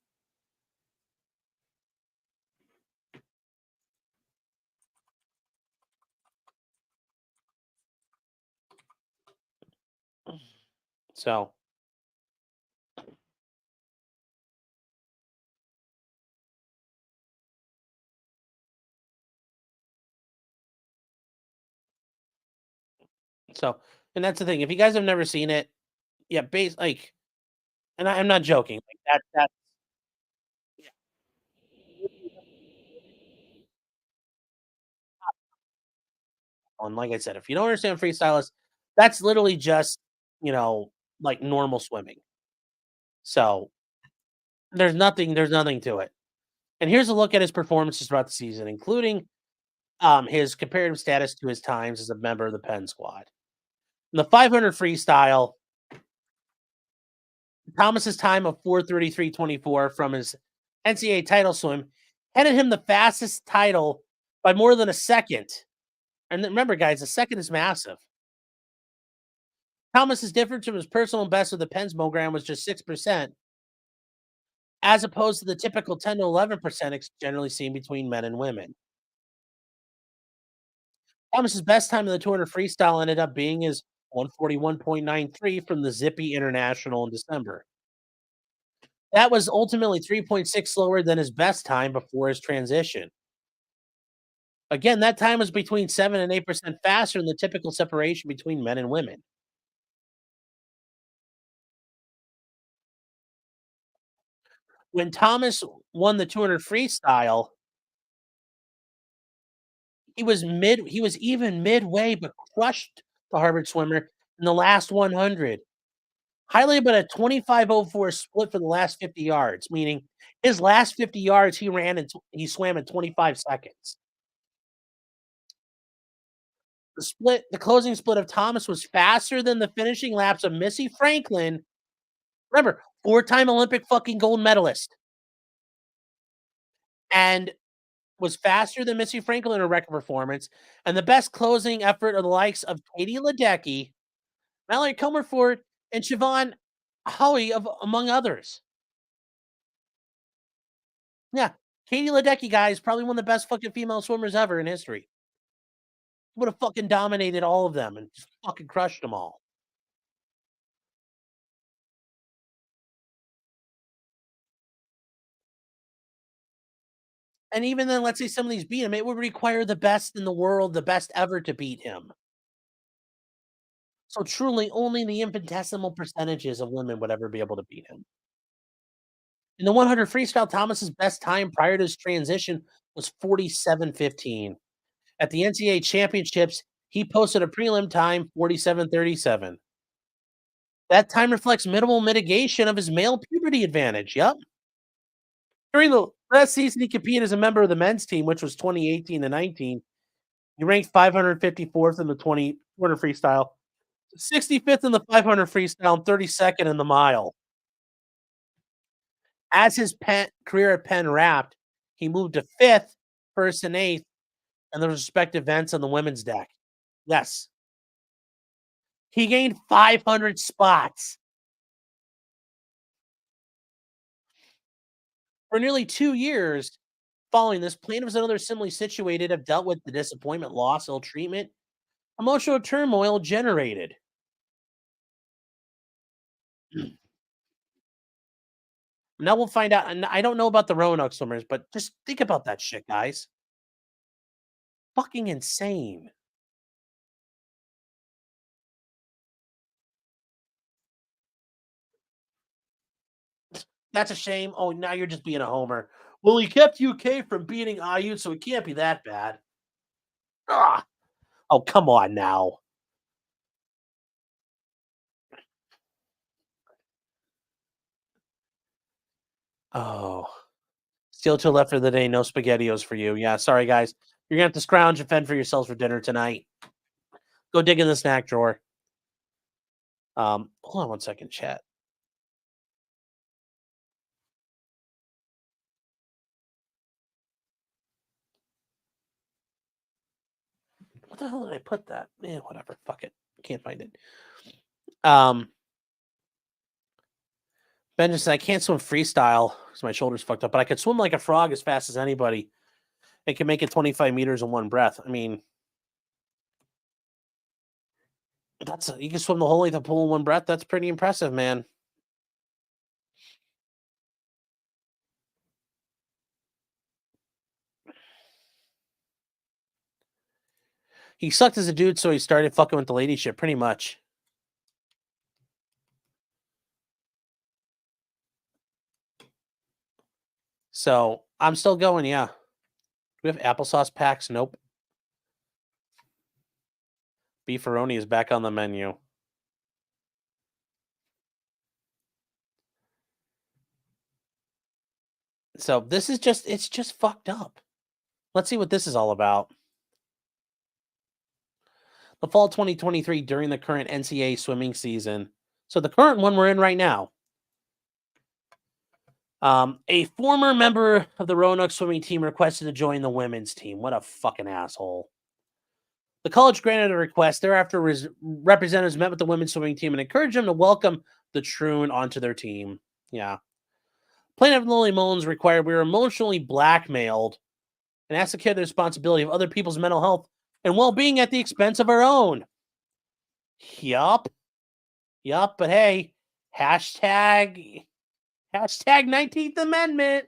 So, and that's the thing. If you guys have never seen it, yeah, and I'm not joking. Like that. Yeah. And like I said, if you don't understand freestyle, that's literally just you know like normal swimming. So there's nothing to it. And here's a look at his performances throughout the season, including his comparative status to his times as a member of the Penn squad. In the 500 freestyle, Thomas's time of 4:33.24 from his NCAA title swim headed him the fastest title by more than a second. And remember, guys, a second is massive. Thomas's difference from his personal best with the Penn's program was just 6%, as opposed to the typical 10 to 11% generally seen between men and women. Thomas's best time in the 200 freestyle ended up being his 141.93 from the Zippy International in December. That was ultimately 3.6 slower than his best time before his transition. Again, that time was between 7 and 8% faster than the typical separation between men and women. When Thomas won the 200 freestyle, he was even midway but crushed the Harvard swimmer in the last 100. Highlighted by a 25:04 split for the last 50 yards, meaning his last 50 yards he swam in 25 seconds. The closing split of Thomas was faster than the finishing laps of Missy Franklin. Remember, four-time Olympic fucking gold medalist, and was faster than Missy Franklin in her record performance, and the best closing effort of the likes of Katie Ledecky, Mallory Comerford, and Siobhan Howie, among others. Yeah, Katie Ledecky, guys, probably one of the best fucking female swimmers ever in history. Would have fucking dominated all of them and just fucking crushed them all. And even then, let's say some of these beat him, it would require the best in the world, the best ever to beat him. So truly, only the infinitesimal percentages of women would ever be able to beat him. In the 100 freestyle, Thomas's best time prior to his transition was 47:15. At the NCAA championships, he posted a prelim time 47:37. That time reflects minimal mitigation of his male puberty advantage. Yep. During the last season, he competed as a member of the men's team, which was 2018 to 19. He ranked 554th in the 20 freestyle, 65th in the 500 freestyle, and 32nd in the mile. As his career at Penn wrapped, he moved to fifth, first, and eighth and the respective events on the women's deck. Yes. He gained 500 spots. For nearly 2 years following this, plaintiffs and others similarly situated have dealt with the disappointment, loss, ill treatment, emotional turmoil generated. Now we'll find out. And I don't know about the Roanoke swimmers, but just think about that shit, guys. Fucking insane. That's a shame. Oh, now you're just being a homer. Well, he kept UK from beating IU, so it can't be that bad. Ah, oh, come on now. Oh, still till left for the day. No spaghettios for you. Yeah, sorry guys. You're gonna have to scrounge and fend for yourselves for dinner tonight. Go dig in the snack drawer. Hold on one second, chat. What the hell did I put that? Yeah, whatever. Fuck it. Can't find it. Um, Ben just said I can't swim freestyle because my shoulder's fucked up, but I could swim like a frog as fast as anybody. It can make it 25 meters in one breath. I mean, you can swim the whole length of the pool in one breath. That's pretty impressive, man. He sucked as a dude, so he started fucking with the lady shit, pretty much. So I'm still going, yeah. Do we have applesauce packs? Nope. Beefaroni is back on the menu. So this is it's just fucked up. Let's see what this is all about. The fall 2023 during the current NCAA swimming season. So the current one we're in right now. A former member of the Roanoke swimming team requested to join the women's team. What a fucking asshole. The college granted a request. Thereafter, representatives met with the women's swimming team and encouraged them to welcome the Troon onto their team. Yeah. Plaintiff Lily Mullins required we were emotionally blackmailed and asked to carry the responsibility of other people's mental health and well-being at the expense of our own. Yup. But hey, hashtag 19th Amendment.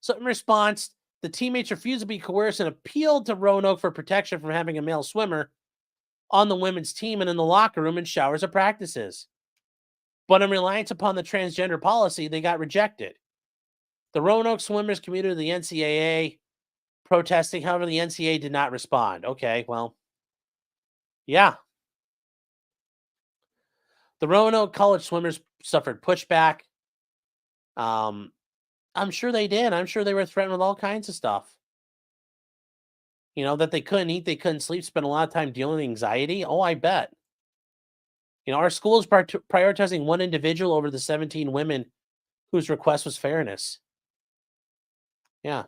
So in response, the teammates refused to be coerced and appealed to Roanoke for protection from having a male swimmer on the women's team and in the locker room and showers of practices. But in reliance upon the transgender policy, they got rejected. The Roanoke swimmers commuted to the NCAA protesting. However, the NCAA did not respond. Okay, well, yeah. The Roanoke college swimmers suffered pushback. I'm sure they did. I'm sure they were threatened with all kinds of stuff. You know, that they couldn't eat, they couldn't sleep, spend a lot of time dealing with anxiety. Oh, I bet. You know, our school is prioritizing one individual over the 17 women whose request was fairness. Yeah.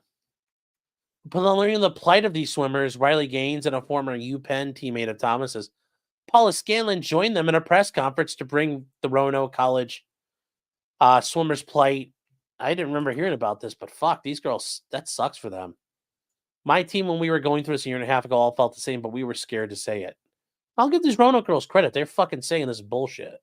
Upon learning the plight of these swimmers, Riley Gaines and a former UPenn teammate of Thomas's, Paula Scanlon joined them in a press conference to bring the Roanoke College swimmers' plight. I didn't remember hearing about this, but fuck, these girls, that sucks for them. My team, when we were going through this a year and a half ago, all felt the same, but we were scared to say it. I'll give these Roanoke girls credit. They're fucking saying this bullshit.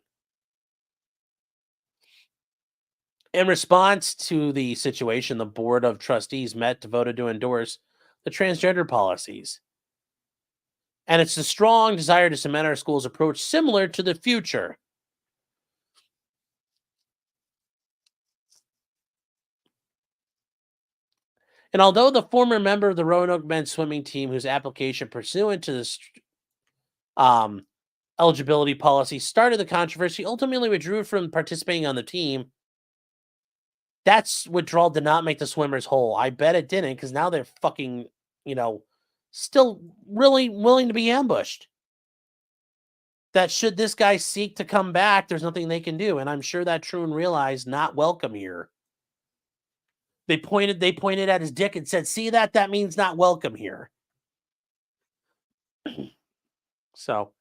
In response to the situation, the board of trustees met to vote to endorse the transgender policies. And it's a strong desire to cement our school's approach similar to the future. And although the former member of the Roanoke men's swimming team, whose application pursuant to this eligibility policy started the controversy, ultimately withdrew from participating on the team. That's withdrawal did not make the swimmers whole. I bet it didn't, because now they're fucking, still really willing to be ambushed. That should this guy seek to come back, there's nothing they can do. And I'm sure that Troon realized not welcome here. They pointed at his dick and said, "See that? That means not welcome here." So,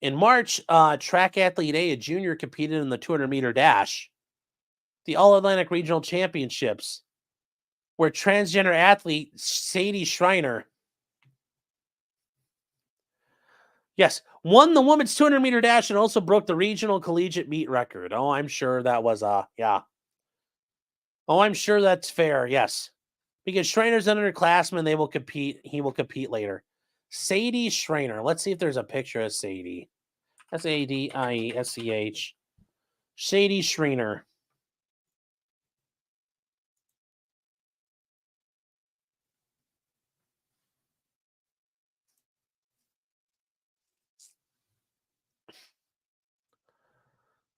in March, track athlete A, a junior, competed in the 200-meter dash, the All-Atlantic Regional Championships, where transgender athlete Sadie Schreiner, yes, won the women's 200-meter dash and also broke the regional collegiate meet record. Oh, I'm sure that was, yeah. Oh, I'm sure that's fair, yes. Because Schreiner's an underclassman, they will compete. He will compete later. Sadie Schreiner. Let's see if there's a picture of Sadie. Sadiesch. Sadie Schreiner.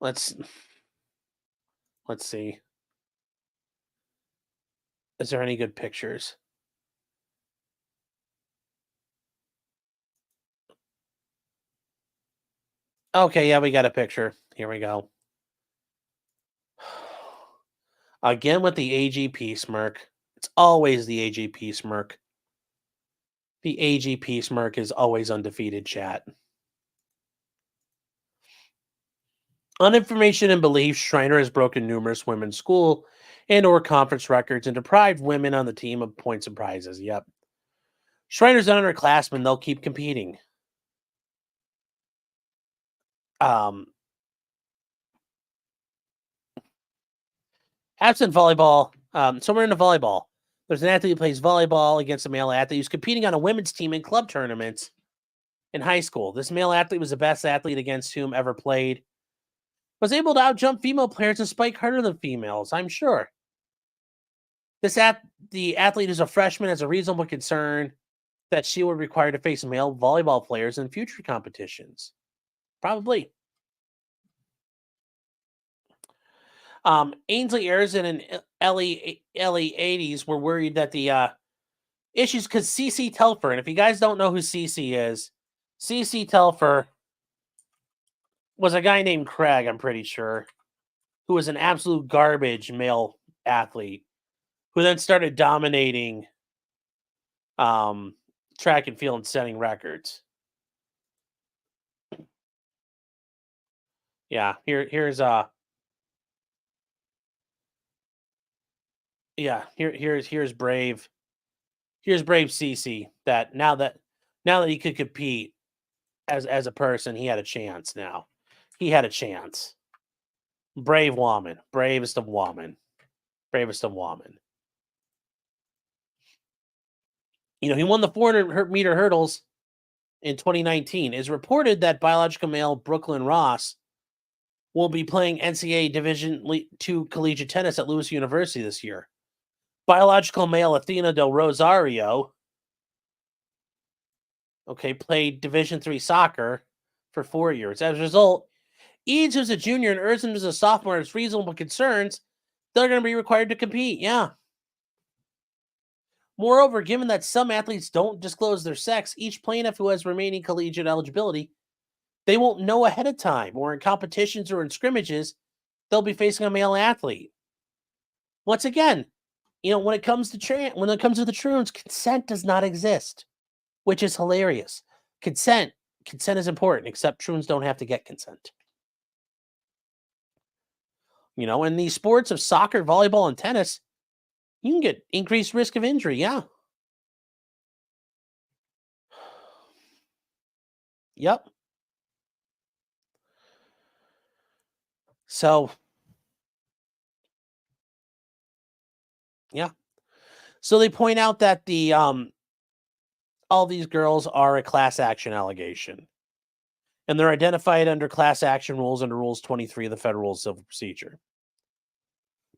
Let's see. Is there any good pictures? Okay, yeah, we got a picture. Here we go. Again with the AGP smirk. It's always the AGP smirk. The AGP smirk is always undefeated, chat. On information and belief, Schreiner has broken numerous women's school and or conference records and deprived women on the team of points and prizes. Yep. Schreiner's an underclassman. They'll keep competing. Absent volleyball. So we're into volleyball. There's an athlete who plays volleyball against a male athlete who's competing on a women's team in club tournaments in high school. This male athlete was the best athlete against whom ever played. Was able to outjump female players and spike harder than females, I'm sure. The athlete is a freshman, has a reasonable concern that she will require to face male volleyball players in future competitions. Probably. Ainsley Arizin and Ellie 80s were worried that the issues because CC Telfer, and if you guys don't know who CC is, CC Telfer was a guy named Craig, I'm pretty sure, who was an absolute garbage male athlete who then started dominating track and field and setting records. Yeah, here's Brave. Here's Brave CC that now that he could compete as a person, he had a chance now. He had a chance. Brave woman. Bravest of woman. Bravest of woman. He won the 400-meter hurdles in 2019. It's reported that biological male Brooklyn Ross will be playing NCAA Division II collegiate tennis at Lewis University this year. Biological male Athena Del Rosario, played Division III soccer for 4 years. As a result, Eads, who's a junior, and Erzin, who's a sophomore, has reasonable concerns. They're going to be required to compete. Yeah. Moreover, given that some athletes don't disclose their sex, each plaintiff who has remaining collegiate eligibility, they won't know ahead of time, or in competitions or in scrimmages, they'll be facing a male athlete. Once again, when it comes to the troons, consent does not exist, which is hilarious. Consent is important, except troons don't have to get consent. In these sports of soccer, volleyball, and tennis, you can get increased risk of injury. Yeah. Yep. So, yeah. So they point out that the all these girls are a class action allegation. And they're identified under class action rules under Rules 23 of the Federal Rules of Civil Procedure.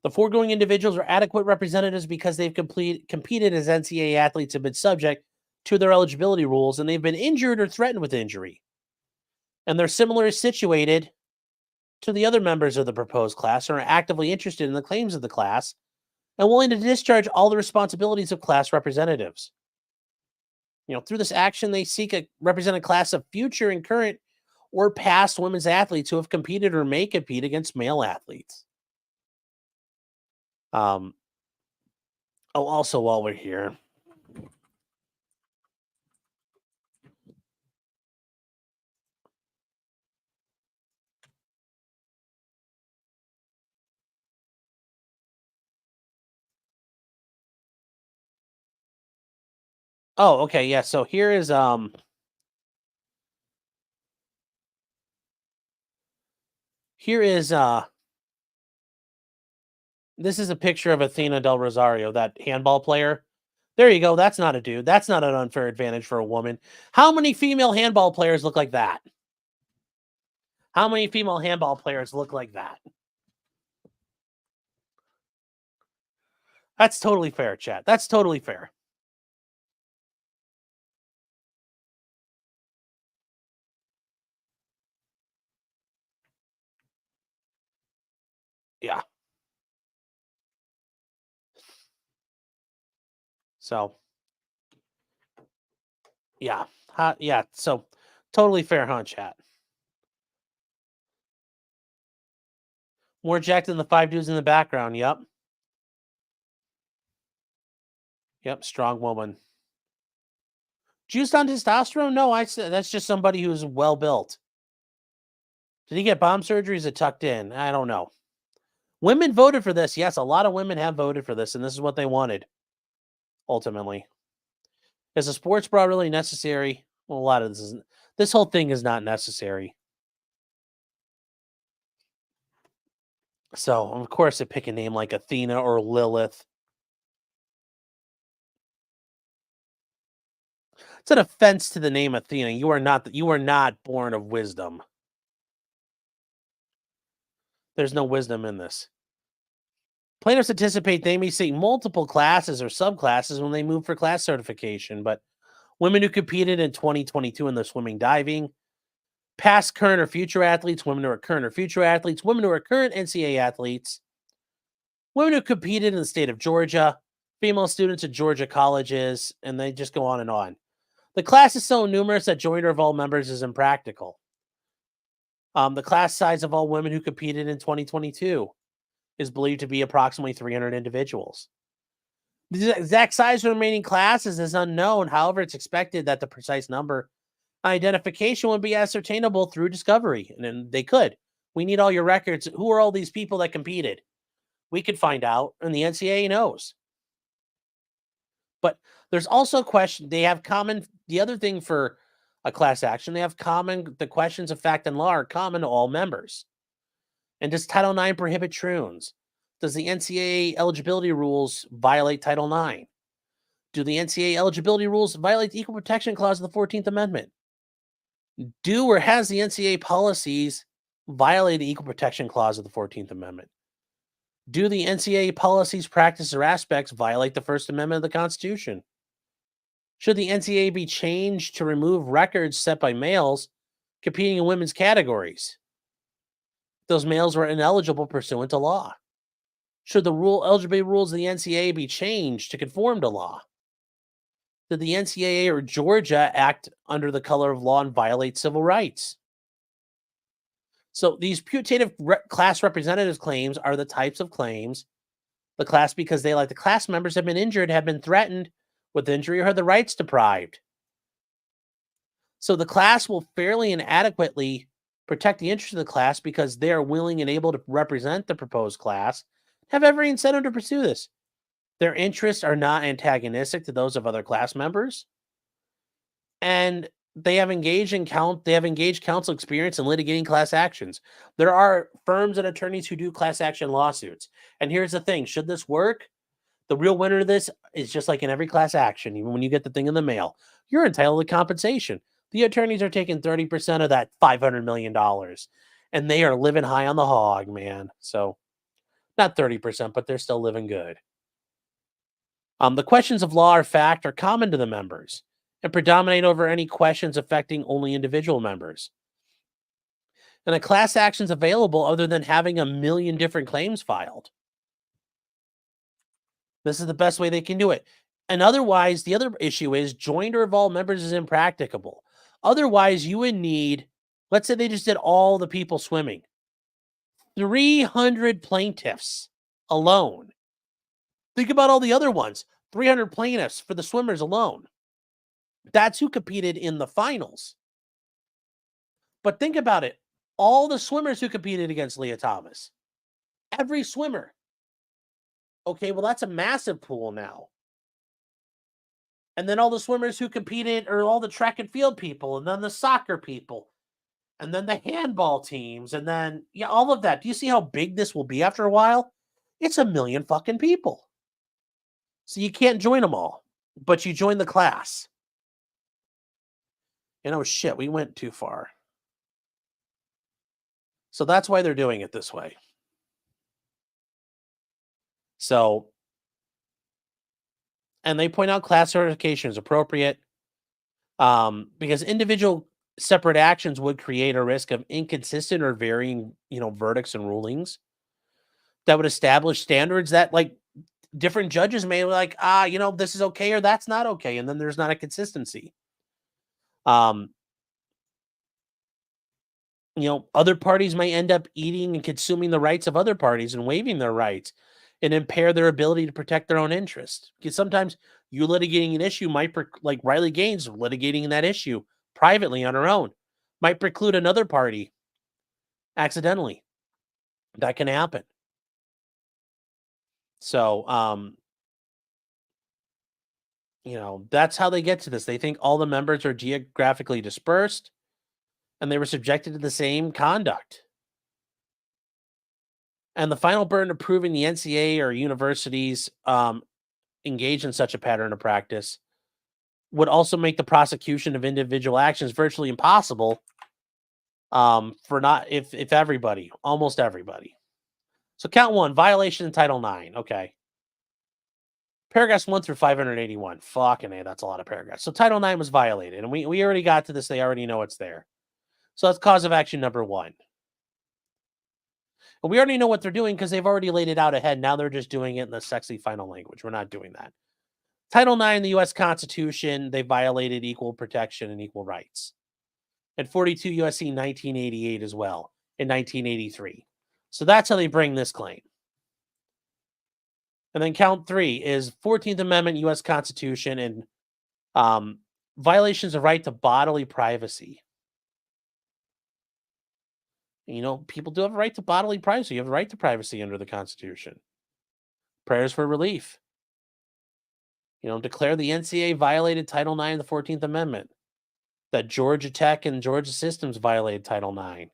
The foregoing individuals are adequate representatives because they've competed as NCAA athletes and been subject to their eligibility rules, and they've been injured or threatened with injury. And they're similarly situated to the other members of the proposed class and are actively interested in the claims of the class and willing to discharge all the responsibilities of class representatives. Through this action, they seek to represent a class of future and current or past women's athletes who have competed or may compete against male athletes. Oh, also while we're here, oh, okay, yeah. So here is this is a picture of Athena Del Rosario, that handball player. There you go. That's not a dude. That's not an unfair advantage for a woman. How many female handball players look like that? How many female handball players look like that? That's totally fair, chat. That's totally fair. Yeah. So, yeah. Yeah. So, totally fair, huh, chat? More jacked than the five dudes in the background. Yep. Yep. Strong woman. Juiced on testosterone? No, I said that's just somebody who's well built. Did he get bomb surgery? Is it tucked in? I don't know. Women voted for this. Yes, a lot of women have voted for this, and this is what they wanted, ultimately. Is a sports bra really necessary? Well, a lot of this isn't. This whole thing is not necessary. So, of course, they pick a name like Athena or Lilith. It's an offense to the name Athena. You are not born of wisdom. There's no wisdom in this. Plaintiffs anticipate they may seek multiple classes or subclasses when they move for class certification, but women who competed in 2022 in the swimming diving, past, current, or future athletes, women who are current or future athletes, women who are current NCAA athletes, women who competed in the state of Georgia, female students at Georgia colleges, and they just go on and on. The class is so numerous that joinder of all members is impractical. The class size of all women who competed in 2022 is believed to be approximately 300 individuals. The exact size of the remaining classes is unknown. However, it's expected that the precise number identification would be ascertainable through discovery. And then they could. We need all your records. Who are all these people that competed? We could find out, and the NCAA knows. But there's also a question. They have common. The other thing for a class action, they have common. The questions of fact and law are common to all members. And does Title IX prohibit troons? Does the NCAA eligibility rules violate Title IX? Do the NCAA eligibility rules violate the Equal Protection Clause of the 14th Amendment? Do or has the NCAA policies violated the Equal Protection Clause of the 14th Amendment? Do the NCAA policies, practices, or aspects violate the First Amendment of the Constitution? Should the NCAA be changed to remove records set by males competing in women's categories? Those males were ineligible pursuant to law. Should the eligibility rules of the NCAA be changed to conform to law? Did the NCAA or Georgia act under the color of law and violate civil rights? So these putative class representative claims are the types of claims the class, because they, like the class members, have been injured, have been threatened with injury, or had the rights deprived. So the class will fairly and adequately protect the interest of the class because they are willing and able to represent the proposed class, have every incentive to pursue this. Their interests are not antagonistic to those of other class members, and they have engaged counsel experience in litigating class actions. There are firms and attorneys who do class action lawsuits. And here's the thing, should this work, the real winner of this is just like in every class action, even when you get the thing in the mail, you're entitled to compensation. The attorneys are taking 30% of that $500 million, and they are living high on the hog, man. So not 30%, but they're still living good. The questions of law or fact are common to the members and predominate over any questions affecting only individual members. And a class action is available other than having a million different claims filed. This is the best way they can do it. And otherwise, the other issue is joinder of all members is impracticable. Otherwise, you would need, let's say they just did all the people swimming, 300 plaintiffs alone Think about all the other ones. 300 plaintiffs for the swimmers alone. That's who competed in the finals. But think about it. All the swimmers who competed against Lia Thomas. Every swimmer. Okay, well, that's a massive pool now. And then all the swimmers who competed, or all the track and field people, and then the soccer people, and then the handball teams, and then, yeah, all of that. Do you see how big this will be after a while? It's a million fucking people. So you can't join them all, but you join the class. Shit, we went too far. So that's why they're doing it this way. So, and they point out class certification is appropriate because individual separate actions would create a risk of inconsistent or varying, verdicts and rulings that would establish standards that, like, different judges may be like, this is okay or that's not okay, and then there's not a consistency. Other parties may end up eating and consuming the rights of other parties and waiving their rights and impair their ability to protect their own interests. Because sometimes you litigating an issue might, like Riley Gaines litigating that issue privately on her own, might preclude another party accidentally. That can happen. So, that's how they get to this. They think all the members are geographically dispersed and they were subjected to the same conduct. And the final burden of proving the NCAA or universities engage in such a pattern of practice would also make the prosecution of individual actions virtually impossible for not if everybody, almost everybody. So count one, violation of Title IX. Okay. Paragraphs 1 through 581. Fucking A, that's a lot of paragraphs. So Title IX was violated, and we already got to this. They already know it's there. So that's cause of action number 1. And we already know what they're doing because they've already laid it out ahead. Now they're just doing it in the sexy final language. We're not doing that. Title IX, the U.S. Constitution, they violated equal protection and equal rights. And 42 U.S.C. 1988 as well, in 1983. So that's how they bring this claim. And then count 3 is 14th Amendment U.S. Constitution and violations of right to bodily privacy. People do have a right to bodily privacy. You have a right to privacy under the Constitution. Prayers for relief. Declare the NCAA violated Title IX of the 14th Amendment. That Georgia Tech and Georgia Systems violated Title IX.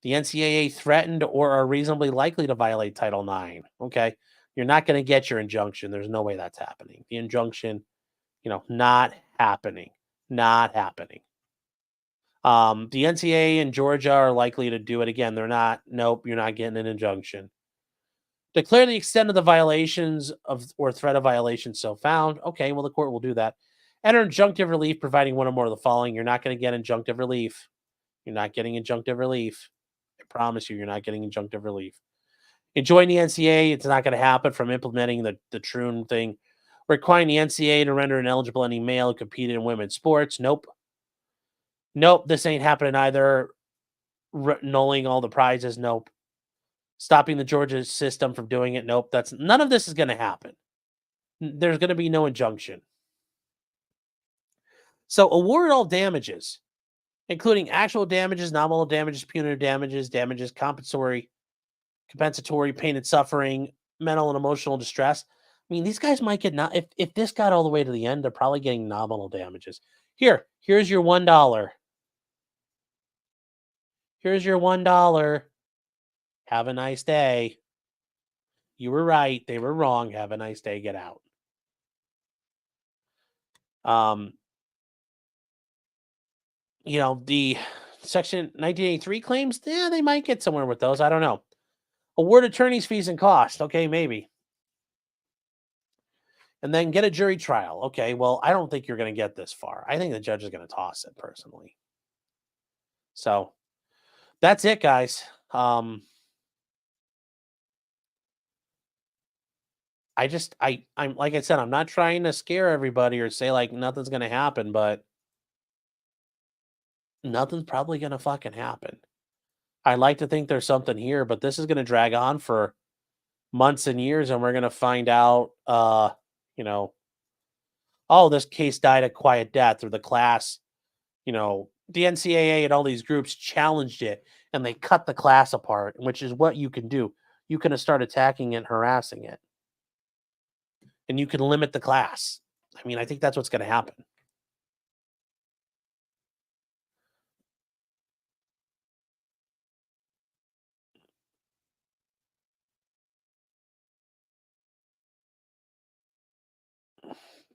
The NCAA threatened or are reasonably likely to violate Title IX. Okay. You're not going to get your injunction. There's no way that's happening. The injunction, not happening. Not happening. The NCAA and Georgia are likely to do it again. They're not. Nope, you're not getting an injunction. Declare the extent of the violations or threat of violations so found. Okay, well, the court will do that. Enter injunctive relief, providing one or more of the following. You're not going to get injunctive relief. You're not getting injunctive relief. I promise you, you're not getting injunctive relief. Enjoin the NCAA. It's not going to happen from implementing the Troon thing. Requiring the NCAA to render ineligible any male who competed in women's sports. Nope. Nope, this ain't happening either. Nulling all the prizes. Nope. Stopping the Georgia system from doing it. Nope. None of this is going to happen. There's going to be no injunction. So award all damages, including actual damages, nominal damages, punitive damages, compensatory, pain and suffering, mental and emotional distress. I mean, these guys might get if this got all the way to the end, they're probably getting nominal damages. Here's your $1. Here's your $1. Have a nice day. You were right. They were wrong. Have a nice day. Get out. The Section 1983 claims, they might get somewhere with those. I don't know. Award attorney's fees and costs. Okay, maybe. And then get a jury trial. Okay, well, I don't think you're going to get this far. I think the judge is going to toss it personally. So that's it, guys. I'm like I said, I'm not trying to scare everybody or say like nothing's going to happen, but nothing's probably going to fucking happen. I like to think there's something here, but this is going to drag on for months and years, and we're going to find out, oh, this case died a quiet death, or the class, the NCAA and all these groups challenged it and they cut the class apart, which is what you can do. You can start attacking and harassing it, and you can limit the class. I mean, I think that's what's going to happen.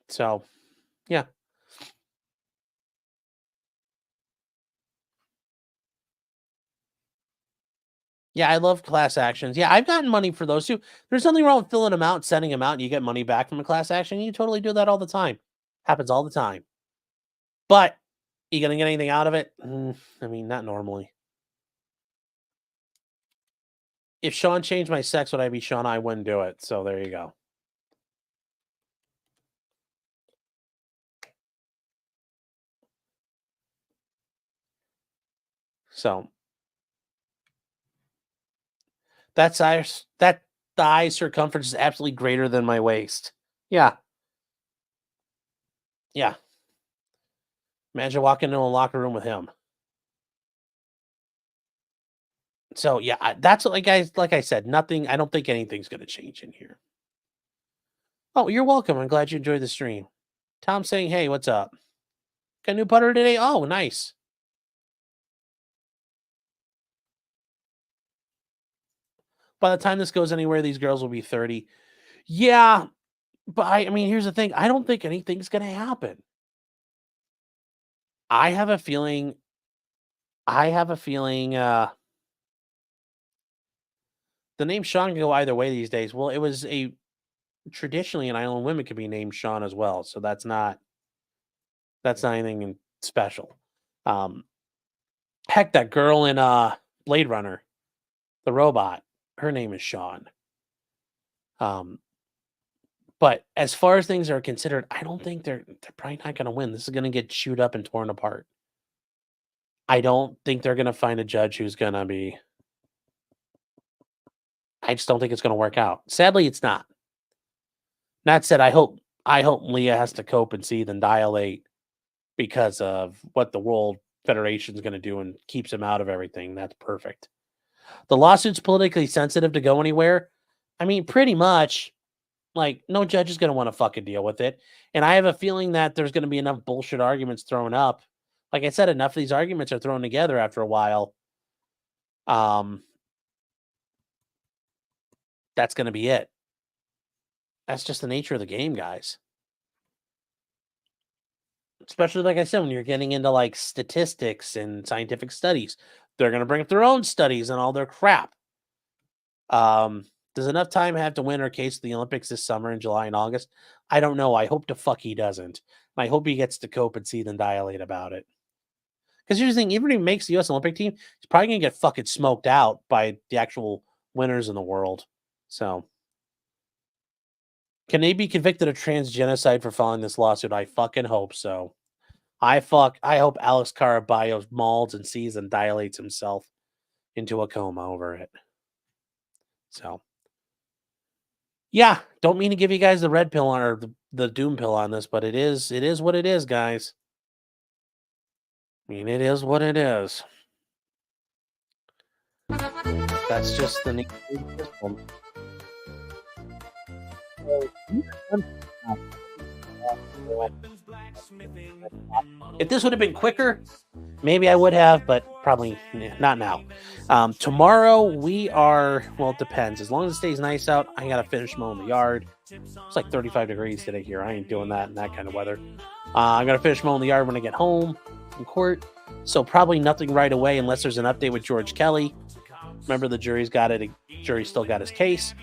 So, yeah. Yeah, I love class actions. Yeah, I've gotten money for those too. There's nothing wrong with filling them out, sending them out, and you get money back from a class action. You totally do that all the time. Happens all the time. But you gonna get anything out of it? I mean, not normally. If Sean changed my sex, would I be Sean? I wouldn't do it. So there you go. So that thigh circumference is absolutely greater than my waist. Yeah. Yeah. Imagine walking into a locker room with him. So yeah, that's like I said, nothing. I don't think anything's gonna change in here. Oh, you're welcome. I'm glad you enjoyed the stream. Tom saying, "Hey, what's up? Got a new putter today? Oh, nice." By the time this goes anywhere, these girls will be 30. Yeah, but I mean, here's the thing. I don't think anything's gonna happen. I have a feeling. I have a feeling. The name Sean can go either way these days. Well, it was a traditionally an island women could be named Sean as well, so that's not anything special. Um, Heck, that girl in Blade Runner, the robot, her name is Sean. Um, but as far as things are considered, I don't think they're probably not going to win. This is going to get chewed up and torn apart. I don't think they're going to find a judge who's going to be. I just don't think it's going to work out. Sadly, it's not. That said, I hope Leah has to cope and seethe and dilate because of what the World Federation is going to do and keeps him out of everything. That's perfect. The lawsuit's politically sensitive to go anywhere. I mean, pretty much. Like, no judge is going to want to fucking deal with it. And I have a feeling that there's going to be enough bullshit arguments thrown up. Like I said, enough of these arguments are thrown together after a while. That's going to be it. That's just the nature of the game, guys. Especially, like I said, when you're getting into like statistics and scientific studies, they're going to bring up their own studies and all their crap. Does enough time have to win her case at the Olympics this summer in July and August? I don't know. I hope the fuck he doesn't. I hope he gets to cope and seethe and dilate about it. Because here's the thing, even if he makes the U.S. Olympic team, he's probably going to get fucking smoked out by the actual winners in the world. So, can they be convicted of transgenocide for filing this lawsuit? I fucking hope so. I hope Alex Caraballo mauls and sees and dilates himself into a coma over it. So, yeah, don't mean to give you guys the red pill on or the doom pill on this, but it is what it is, guys. I mean, it is what it is. That's just the nature of this one. If this would have been quicker, maybe I would have, but probably not now. Tomorrow we are, well, it depends. As long as it stays nice out, I got to finish mowing the yard. It's like 35 degrees today here. I ain't doing that in that kind of weather. I'm going to finish mowing the yard when I get home from court. So probably nothing right away unless there's an update with George Kelly. Remember, the jury's got it. Jury still got his case.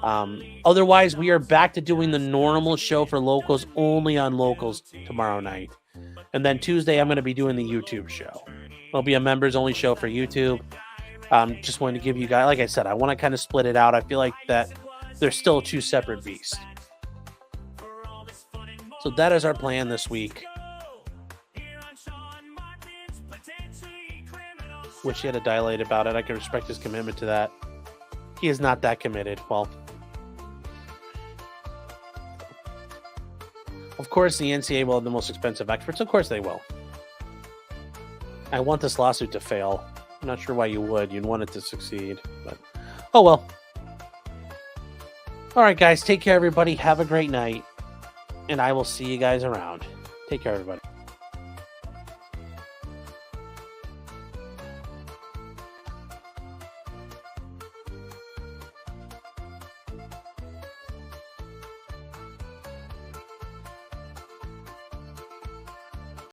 Otherwise, we are back to doing the normal show for locals, only on locals tomorrow night. And then Tuesday, I'm going to be doing the YouTube show. It'll be a members only show for YouTube. Just wanted to give you guys, like I said, I want to kind of split it out. I feel like that they're still two separate beasts. So that is our plan this week. Wish he had a dilate about it. I can respect his commitment to that. He is not that committed. Well, of course, the NCAA will have the most expensive experts. Of course they will. I want this lawsuit to fail. I'm not sure why you would. You'd want it to succeed. But, oh well. All right, guys. Take care, everybody. Have a great night. And I will see you guys around. Take care, everybody.